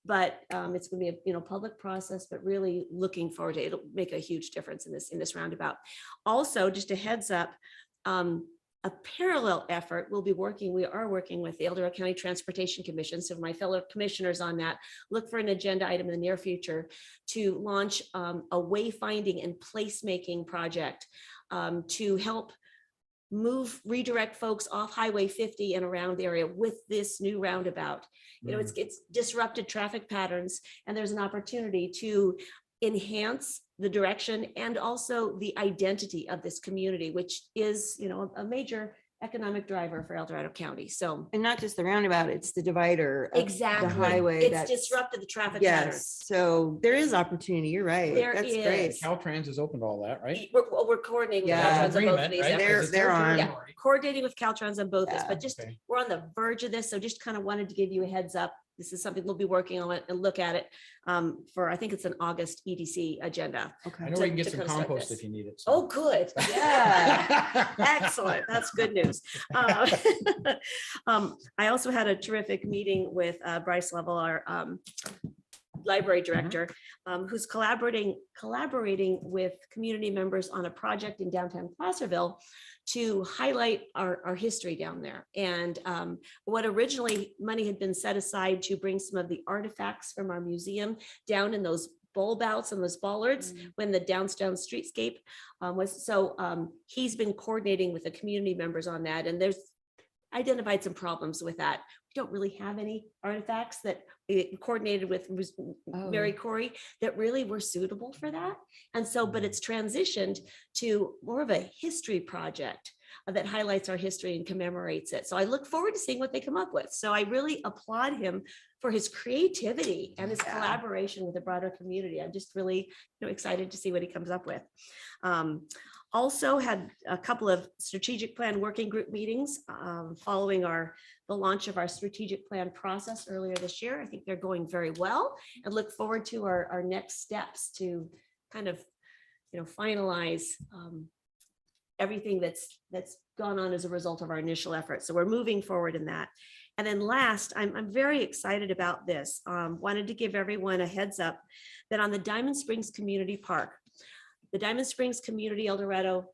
but it's going to be a public process, but really looking forward to it. It'll make a huge difference in this roundabout. Also, just a heads up, a parallel effort, we are working with the El Dorado County Transportation Commission. So my fellow commissioners on that, look for an agenda item in the near future to launch a wayfinding and placemaking project to help redirect folks off Highway 50 and around the area with this new roundabout. It's disrupted traffic patterns, and there's an opportunity to enhance the direction and also the identity of this community, which is, a major economic driver for El Dorado County. So, And not just the roundabout, it's the divider. of exactly, The highway. it's that's- disrupted the traffic Yes, patterns. so there is opportunity. You're right. There That's great. is. Caltrans has opened all that, right? We're coordinating with Yeah. Caltrans on both of Agreement, these. right? efforts. 'Cause it's They're their on. Yeah, territory. coordinating with Caltrans on both this, Yeah. but just, Okay. we're on the verge of this. So just kind of wanted to give you a heads up. This is something we'll be working on it and look at it for, I think it's an August EDC agenda. Okay. I know to- we can get to some kind of start compost this. if you need it. Oh, good. Yeah. Excellent. That's good news. I also had a terrific meeting with Bryce Level, our library director, who's collaborating with community members on a project in downtown Placerville to highlight our history down there. And what originally money had been set aside to bring some of the artifacts from our museum down in those bulb outs and those bollards when the downtown streetscape was. So he's been coordinating with the community members on that. And there's identified some problems with that. We don't really have any artifacts that coordinated with Mary Corey that really were suitable for that. And so, but it's transitioned to more of a history project that highlights our history and commemorates it. So I look forward to seeing what they come up with. So I really applaud him for his creativity and his collaboration with the broader community. I'm just really excited to see what he comes up with. Also had a couple of strategic plan working group meetings following the launch of our strategic plan process earlier this year. I think they're going very well and look forward to our next steps to kind of finalize everything that's gone on as a result of our initial efforts. So we're moving forward in that. And then last, I'm very excited about this. Wanted to give everyone a heads up that on the Diamond Springs Community Park, the Diamond Springs El Dorado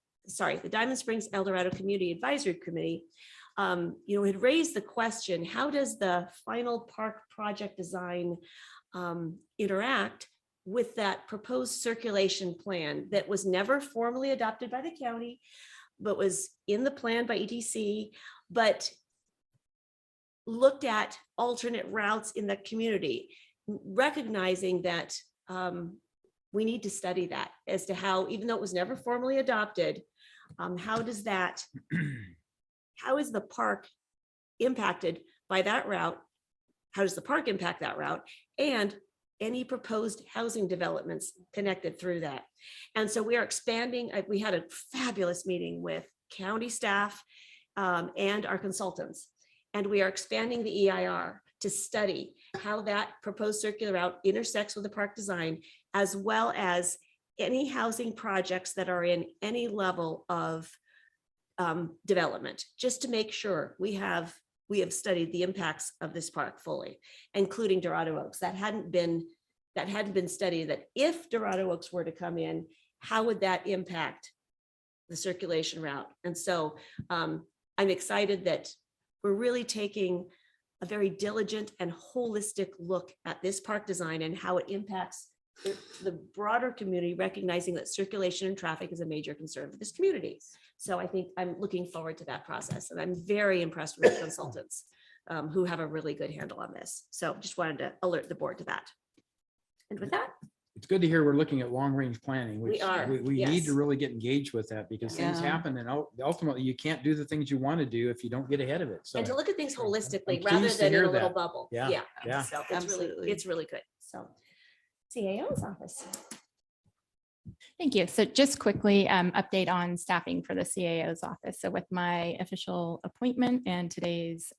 Community Advisory Committee, had raised the question, how does the final park project design interact with that proposed circulation plan that was never formally adopted by the county, but was in the plan by EDC, but looked at alternate routes in the community, recognizing that we need to study that as to how, even though it was never formally adopted, how is the park impacted by that route? How does the park impact that route? And any proposed housing developments connected through that. And so we are expanding. We had a fabulous meeting with county staff and our consultants. And we are expanding the EIR to study how that proposed circular route intersects with the park design, as well as any housing projects that are in any level of development, just to make sure we have studied the impacts of this park fully, including Dorado Oaks. That hadn't been studied, that if Dorado Oaks were to come in, how would that impact the circulation route? And so I'm excited that we're really taking a very diligent and holistic look at this park design and how it impacts the broader community, recognizing that circulation and traffic is a major concern for this community. So I think I'm looking forward to that process, and I'm very impressed with the consultants who have a really good handle on this. So just wanted to alert the board to that. And with that, It's good to hear we're looking at long-range planning. We are, We yes. need to really get engaged with that because things Yeah. happen and ultimately you can't do the things you want to do if you don't get ahead of it. So and to look at things holistically I'm rather pleased to than in hear a little that. bubble. Yeah, yeah. So Absolutely. it's really good. So CAO's office. Thank you. So just quickly, update on staffing for the CAO's office. So with my official appointment and today's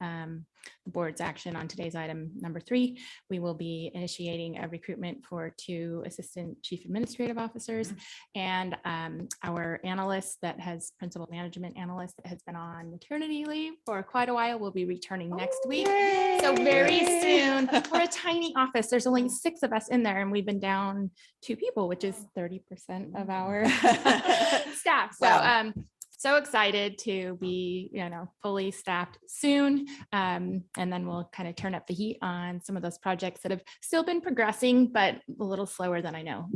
the board's action on today's item number 3, we will be initiating a recruitment for 2 assistant chief administrative officers and our analyst principal management analyst that has been on maternity leave for quite a while will be returning next week. So very soon. We're a tiny office. There's only 6 of us in there and we've been down 2 people, which is 30% of our staff. So Wow. So excited to be, fully staffed soon. And then we'll kind of turn up the heat on some of those projects that have still been progressing, but a little slower than I know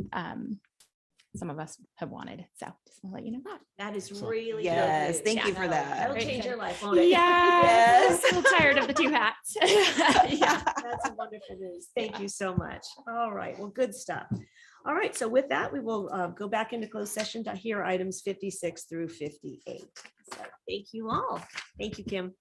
some of us have wanted. So just want to let you know that. That is really good Yes, news. thank you for that. That'll Very change good. your life, won't it? Yes, I'm a little tired of the 2 hats. Yeah, that's wonderful news. Thank you so much. All right, well, good stuff. All right, so with that, we will go back into closed session to hear items 56 through 58. So thank you all. Thank you, Kim.